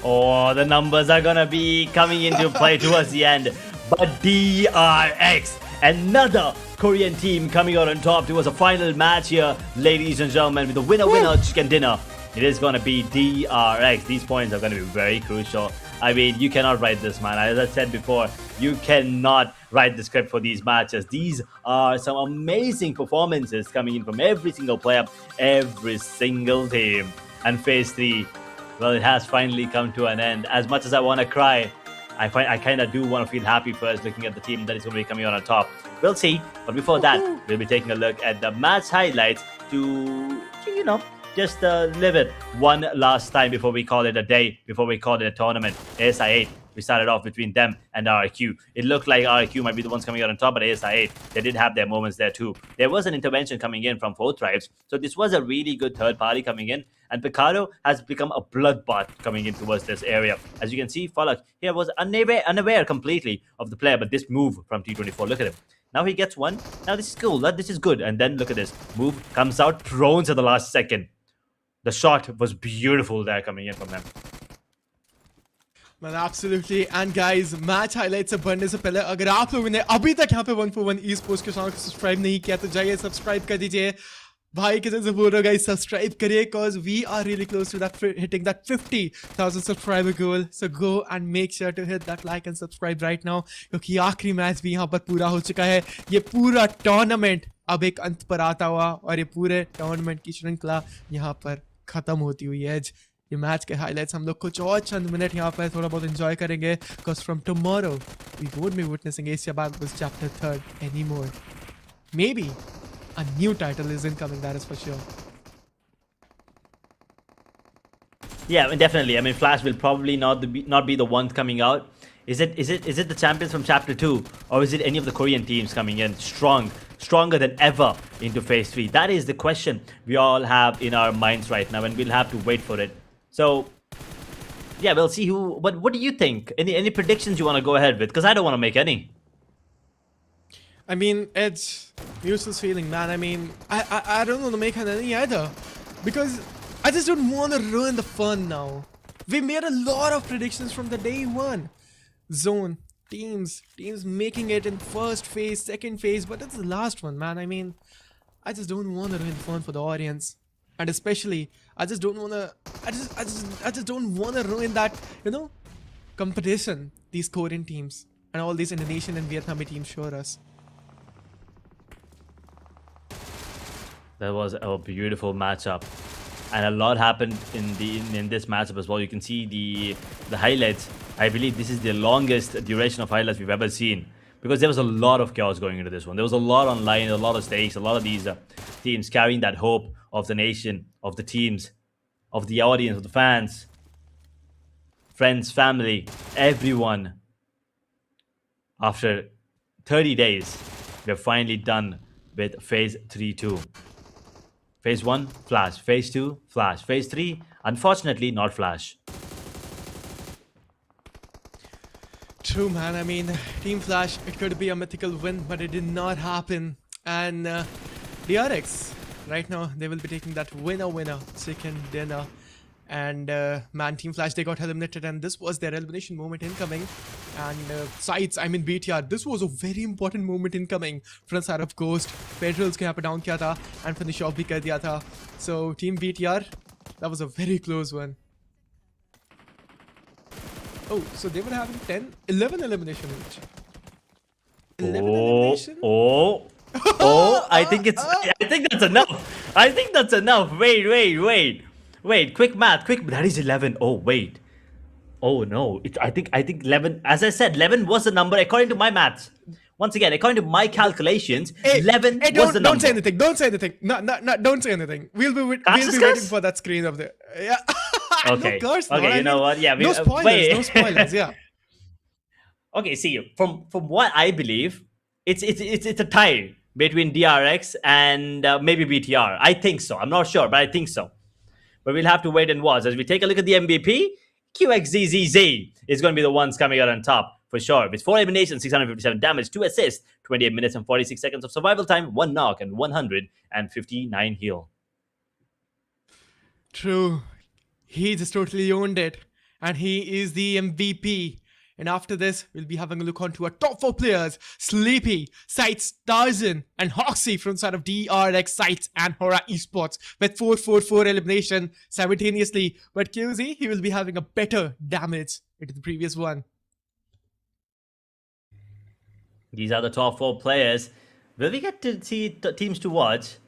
Oh, the numbers are gonna be coming into play towards the end. But DRX, another Korean team coming out on top towards a final match here, ladies and gentlemen, with the winner chicken dinner. It is gonna be DRX. These points are gonna be very crucial. I mean, you cannot write this, man. As I said before, you cannot write the script for these matches. These are some amazing performances coming in from every single player, every single team. And phase 3, well, it has finally come to an end. As much as I want to cry, I kind of do want to feel happy first looking at the team that is going to be coming out on top. We'll see. But before that, we'll be taking a look at the match highlights to you know, just live it one last time before we call it a day, before we call it a tournament. ASI 8, we started off between them and RQ. It looked like RQ might be the ones coming out on top, but ASI 8, they did have their moments there too. There was an intervention coming in from 4 tribes, so this was a really good third party coming in. And Picardo has become a bloodbath coming in towards this area. As you can see, Falak here was unaware completely of the player, but this move from T24, look at him. Now he gets one. Now this is cool. This is good. And then look at this. Move comes out, drones at the last second. The shot was beautiful there coming in from him. Man, absolutely. And guys, match highlights से बढ़ने से पहले अगर आप लोगों ने अभी तक यहाँ पे 141 esports के चैनल को सब्सक्राइब नहीं किया तो जाइए सब्सक्राइब कर दीजिए. भाई किसी से बोल रहा गाइस सब्सक्राइब करिए cause we are really close to that hitting that 50,000 subscriber goal. So go and make sure to hit that like and subscribe right now क्योंकि आखिरी मैच भी यहाँ पर पूरा हो चुका है. ये पूरा टूर्नामेंट अब एक अंत पर आता हुआ और ये पूरे टूर्नामेंट की श्रृंखला यहाँ पर खत्म होती हुई है. ये मैच के हाइलाइट्स हम लोग कुछ और चंद मिनट यहाँ पर थोड़ा बहुत एंजॉय करेंगे because from tomorrow we won't be witnessing Asia Battles Chapter 3 anymore. Maybe a new title is incoming, that is for sure. Yeah, I mean, definitely. I mean, Flash will probably not be the one coming out. Is it the champions from Chapter 2, or is it any of the Korean teams coming in stronger than ever into phase 3? That is the question we all have in our minds right now, and we'll have to wait for it. So yeah, we'll see who. But what do you think? Any predictions you want to go ahead with? Because I don't want to make any. I mean, it's useless feeling, man. I mean, I don't want to make any either because I just don't want to ruin the fun now. We made a lot of predictions from the day one. Zone, teams making it in first phase, second phase, but it's the last one, man. I mean, I just don't want to ruin the fun for the audience. And especially, I just don't want to, I just don't want to ruin that, you know, competition these Korean teams and all these Indonesian and Vietnamese teams show us. That was a beautiful matchup, and a lot happened in this matchup as well. You can see the highlights. I believe this is the longest duration of highlights we've ever seen because there was a lot of chaos going into this one. There was a lot online, a lot of stakes, a lot of these teams carrying that hope of the nation, of the teams, of the audience, of the fans, friends, family, everyone. After 30 days, we're finally done with phase 3-2. Phase 1, Flash. Phase 2, Flash. Phase 3, unfortunately, not Flash. True, man. I mean, Team Flash, it could be a mythical win, but it did not happen. And DRX, right now, they will be taking that winner chicken dinner. And man, Team Flash, they got eliminated, and this was their elimination moment incoming. And SCYTES, I mean BTR, this was a very important moment incoming front side of Ghost. Petrels को यहाँ पे down किया था and finish off भी कर दिया था. So Team BTR, that was a very close one. Oh, so they were having 11 elimination each. 11 elimination? I think that's enough. I think that's enough. Wait, quick math. That is 11. Oh, wait. Oh, no. I think 11. As I said, 11 was the number according to my maths. Once again, according to my calculations, 11 was the number. Don't say anything. Don't say anything. No, don't say anything. We'll be waiting for that screen of the... Yeah. Okay. No, course okay, not. You know what? Yeah. No spoilers. No spoilers. Yeah. Okay. See, from what I believe, it's a tie between DRX and maybe BTR. I think so. I'm not sure, but I think so. But we'll have to wait and watch. As we take a look at the MVP, QXZZZ is going to be the ones coming out on top for sure. With 4 eliminations, 657 damage, 2 assists, 28 minutes and 46 seconds of survival time, 1 knock, and 159 heal. True. He just totally owned it. and he is the MVP. And after this, we'll be having a look onto our top 4 players: Sleepy, SCYTES, Tarzan, and Hoxie from side of DRX, SCYTES, and HORAA Esports with 4-4-4 elimination simultaneously. But QZ, he will be having a better damage into the previous one. These are the top 4 players. Will we get to see teams to watch?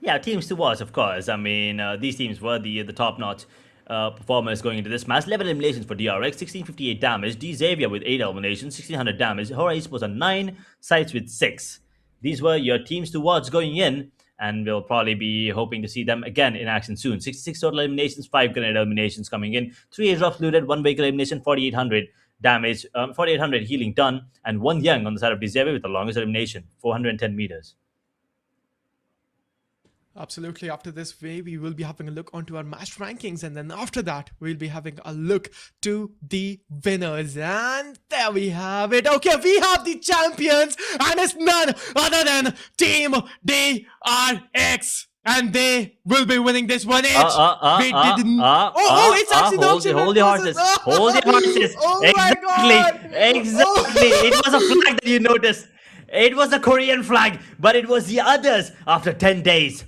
Yeah, teams to watch, of course. I mean, these teams were the top-notch performers going into this match. 11 eliminations for DRX, 1658 damage. D Xavier with 8 eliminations, 1600 damage. HORAA Esports on 9, SCYTES with 6. These were your teams to watch going in, and we'll probably be hoping to see them again in action soon. 66 total eliminations, 5 grenade eliminations coming in, 3 airdrops looted, 1 vehicle elimination, 4800 damage, 4800 healing done, and 1 Young on the side of D Xavier with the longest elimination, 410 meters. Absolutely. After this way, we will be having a look onto our match rankings, and then after that, we'll be having a look to the winners. And there we have it. Okay, we have the champions, and it's none other than Team DRX. And they will be winning this one each. It's actually hold your horses. Hold your horses. Oh Exactly. It was a flag that you noticed. It was a Korean flag, but it was the others after 10 days.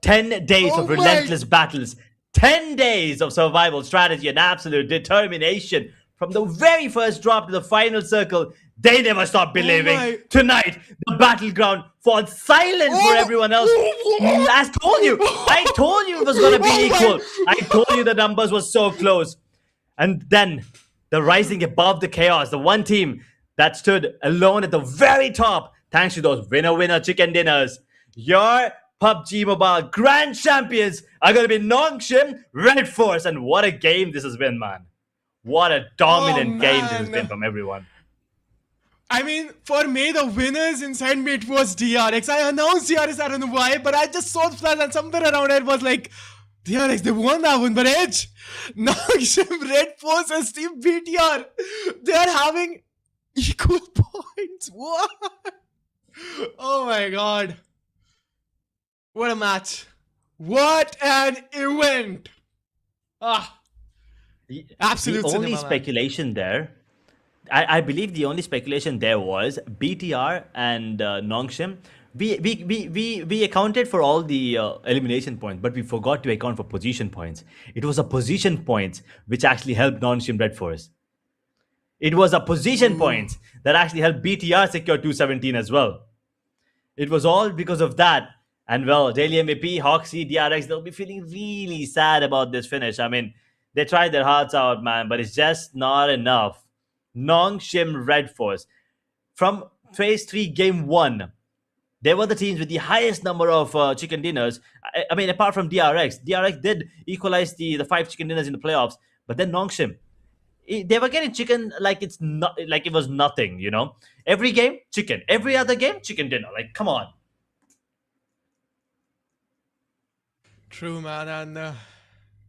10 days of relentless battles, 10 days of survival strategy and absolute determination. From the very first drop to the final circle, they never stopped believing. Tonight, the battleground falls silent for everyone else. I told you it was going to be equal. I told you the numbers were so close. And then, the rising above the chaos, the one team that stood alone at the very top, thanks to those winner-winner chicken dinners. Your PUBG Mobile Grand Champions are going to be Nongshim, Red Force, and what a game this has been, man. What a dominant game this has been from everyone. I mean, for me, the winners inside me, it was DRX. I announced DRX, I don't know why, but I just saw the flash and somewhere around it was like, DRX, they won that one, but Edge, Nongshim, Red Force, and Team BTR, they are having equal points. What? Oh my god. What a match. What an event. Absolute the only cinema, speculation there, I believe the only speculation there was BTR and Nongshim. We accounted for all the elimination points, but we forgot to account for position points. It was a position points which actually helped Nongshim Red Force. It was a position points that actually helped BTR secure 217 as well. It was all because of that. And well, daily MVP, Hoxie, DRX, they'll be feeling really sad about this finish. I mean, they tried their hearts out, man, but it's just not enough. Nongshim Red Force. From Phase 3, Game 1, they were the teams with the highest number of chicken dinners. I mean, apart from DRX. DRX did equalize the 5 chicken dinners in the playoffs, but then Nongshim, they were getting chicken like it's not like it was nothing, you know. Every game, chicken. Every other game, chicken dinner. Like, come on. True, man, and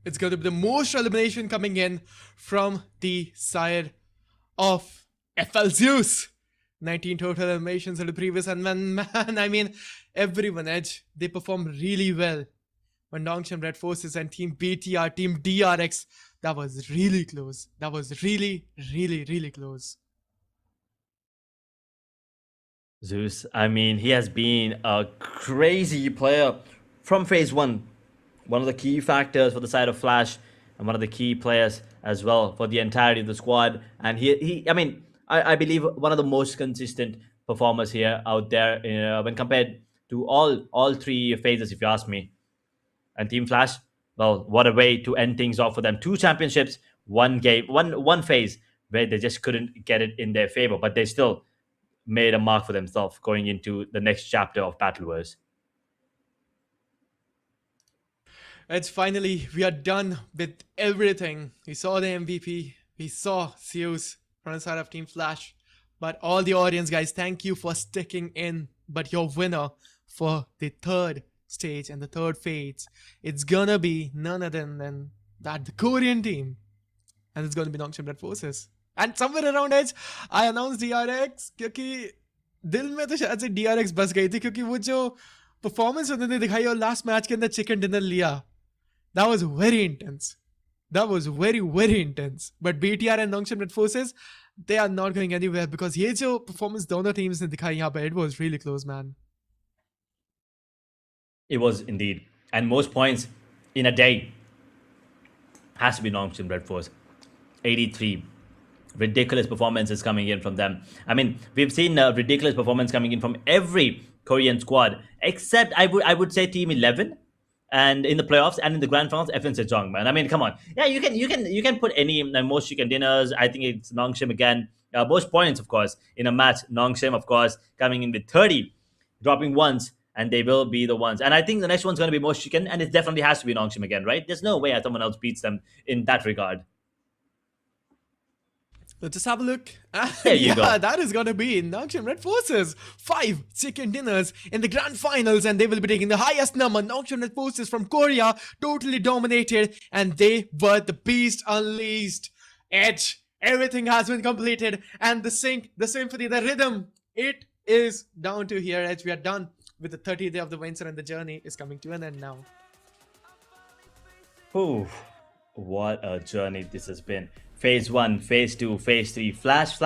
it's going to be the most elimination coming in from the side of FL Zeus. 19 total eliminations in the previous, and man, I mean, everyone Edge, they performed really well. When Nongshim Red Forces and Team BTR, Team DRX, that was really close. That was really, really, really close. Zeus, I mean, he has been a crazy player from Phase 1. One of the key factors for the side of Flash, and one of the key players as well for the entirety of the squad. And I believe one of the most consistent performers here out there when compared to all 3 phases, if you ask me. And Team Flash, well, what a way to end things off for them. 2 championships, 1 game, one phase where they just couldn't get it in their favor, but they still made a mark for themselves going into the next chapter of Battle Wars. It's finally, we are done with everything. We saw the MVP, we saw Zeus from the side of Team Flash, but all the audience, guys, thank you for sticking in. But your winner for the 3rd stage and the 3rd phase, it's gonna be none other than that the Korean team, and it's gonna be Nongshim Red Forces. And somewhere around Edge, I announced DRX क्योंकि दिल में तो शायद से DRX बस गई थी क्योंकि वो जो performance उन्होंने दिखाई और last match के अंदर chicken dinner लिया, that was very intense. That was very, very intense. But BTR and Nongshim Red Forces, they are not going anywhere because ये जो performance दोनों teams ने दिखाई यहाँ पे, it was really close, man. It was indeed. And most points in a day has to be Nongshim Red Force. 83. Ridiculous performances coming in from them. I mean, we've seen ridiculous performance coming in from every Korean squad, except I would say Team 11, and in the playoffs and in the grand finals, FN Sejong, man. I mean, come on. Yeah, you can put any most chicken dinners. I think it's Nongshim again. Most points, of course, in a match. Nongshim, of course, coming in with 30, dropping once, and they will be the ones. And I think the next one's going to be most chicken, and it definitely has to be Nongshim again, right? There's no way someone else beats them in that regard. Let's just have a look. There you go. That is gonna be Nongshim Red Forces. 5 chicken dinners in the grand finals, and they will be taking the highest number. Nongshim Red Forces from Korea, totally dominated, and they were the beast unleashed. Edge, everything has been completed, and the sync, the symphony, the rhythm, it is down to here. Edge, we are done with the 30th day of the Winter, and the journey is coming to an end now. Ooh, what a journey this has been. Phase 1, Phase 2, Phase 3, Flash,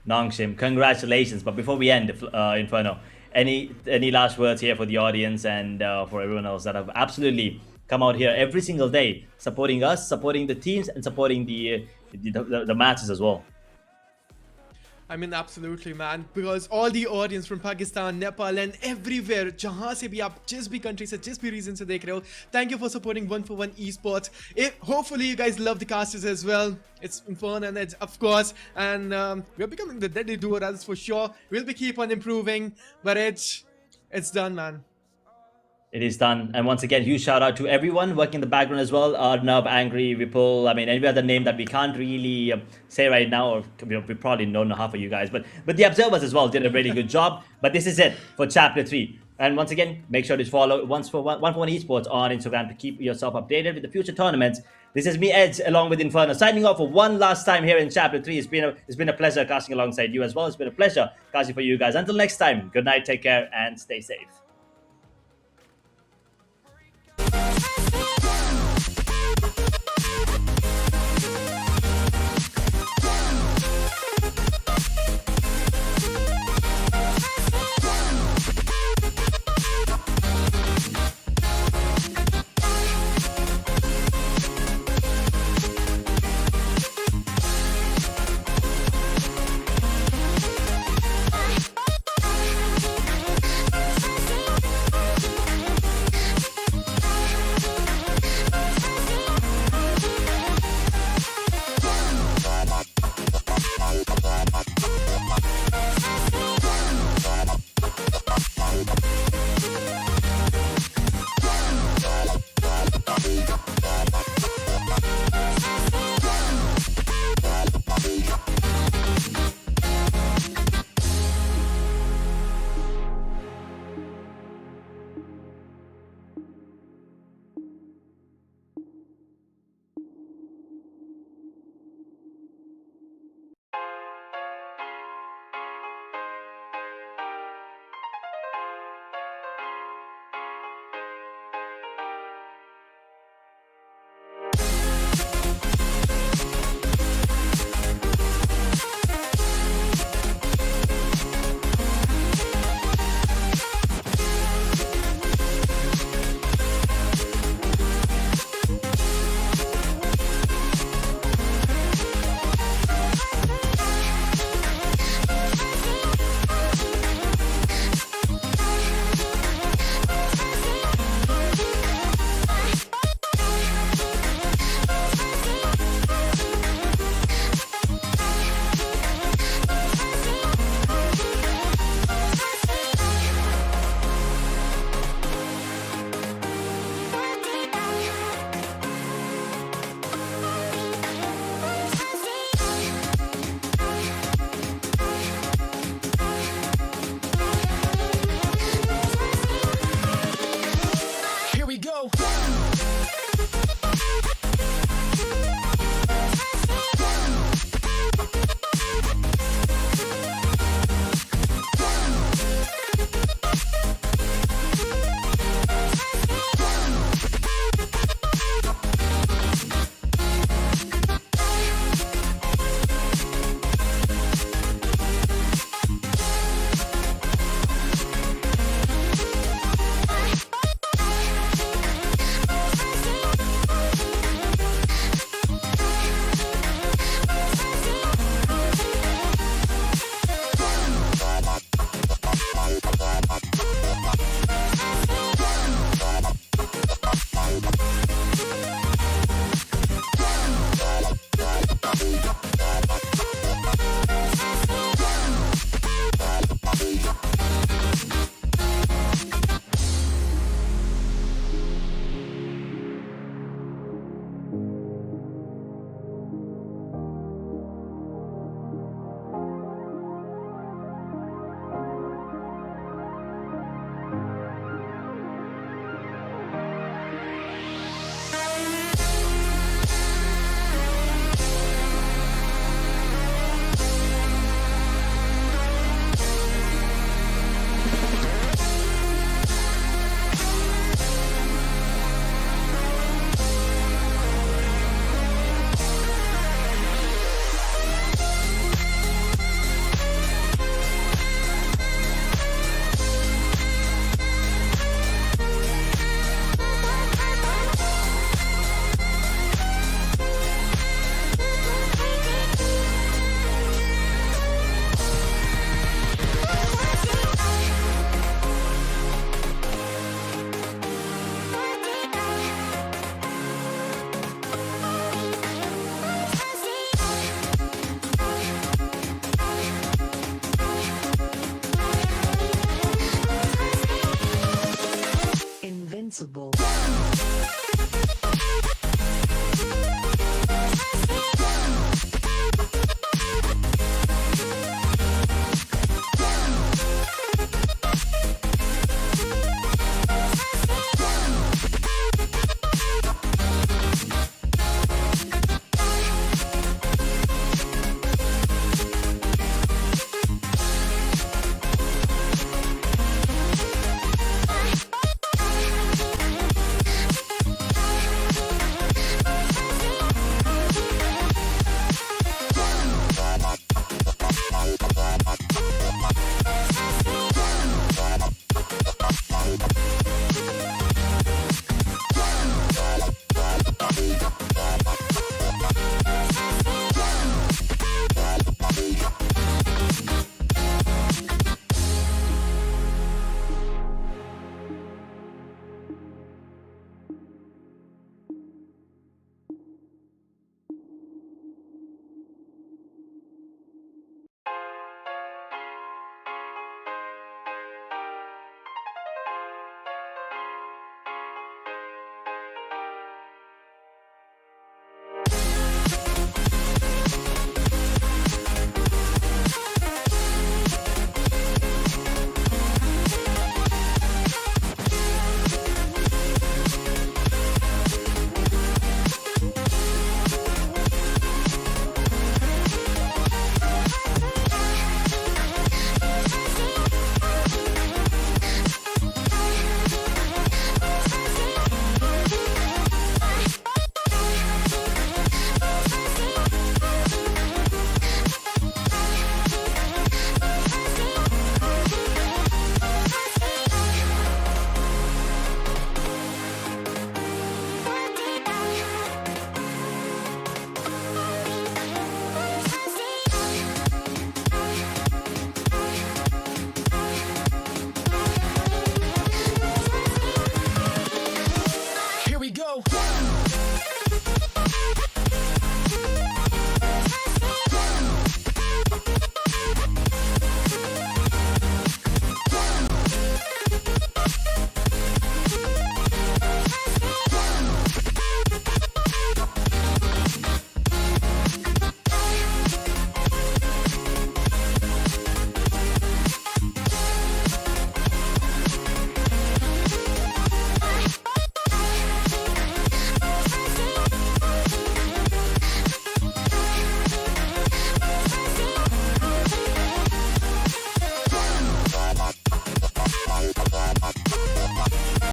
Nongshim, congratulations. But before we end, Inferno, any last words here for the audience and for everyone else that have absolutely come out here every single day, supporting us, supporting the teams, and supporting the matches as well? I mean, absolutely, man, because all the audience from Pakistan, Nepal, and everywhere, जहाँ से भी आप जिस भी country से जिस भी region से देख रहे हो, thank you for supporting 1for1 esports. Hopefully you guys love the casters as well. It's fun, and it's, of course, and we're becoming the deadly duo, that's for sure. We'll be keep on improving, but it's done, man. It is done. And once again, huge shout out to everyone working in the background as well. Arnav, Angry, Ripple, I mean, any other name that we can't really say right now, or we probably don't know half of you guys, but the observers as well did a really good job. But this is it for chapter 3. And once again, make sure to follow 1for1 esports on Instagram to keep yourself updated with the future tournaments. This is me, Edge, along with Inferno, signing off for one last time here in chapter 3. It's been a pleasure casting alongside you as well. It's been a pleasure casting for you guys. Until next time, good night, take care, and stay safe.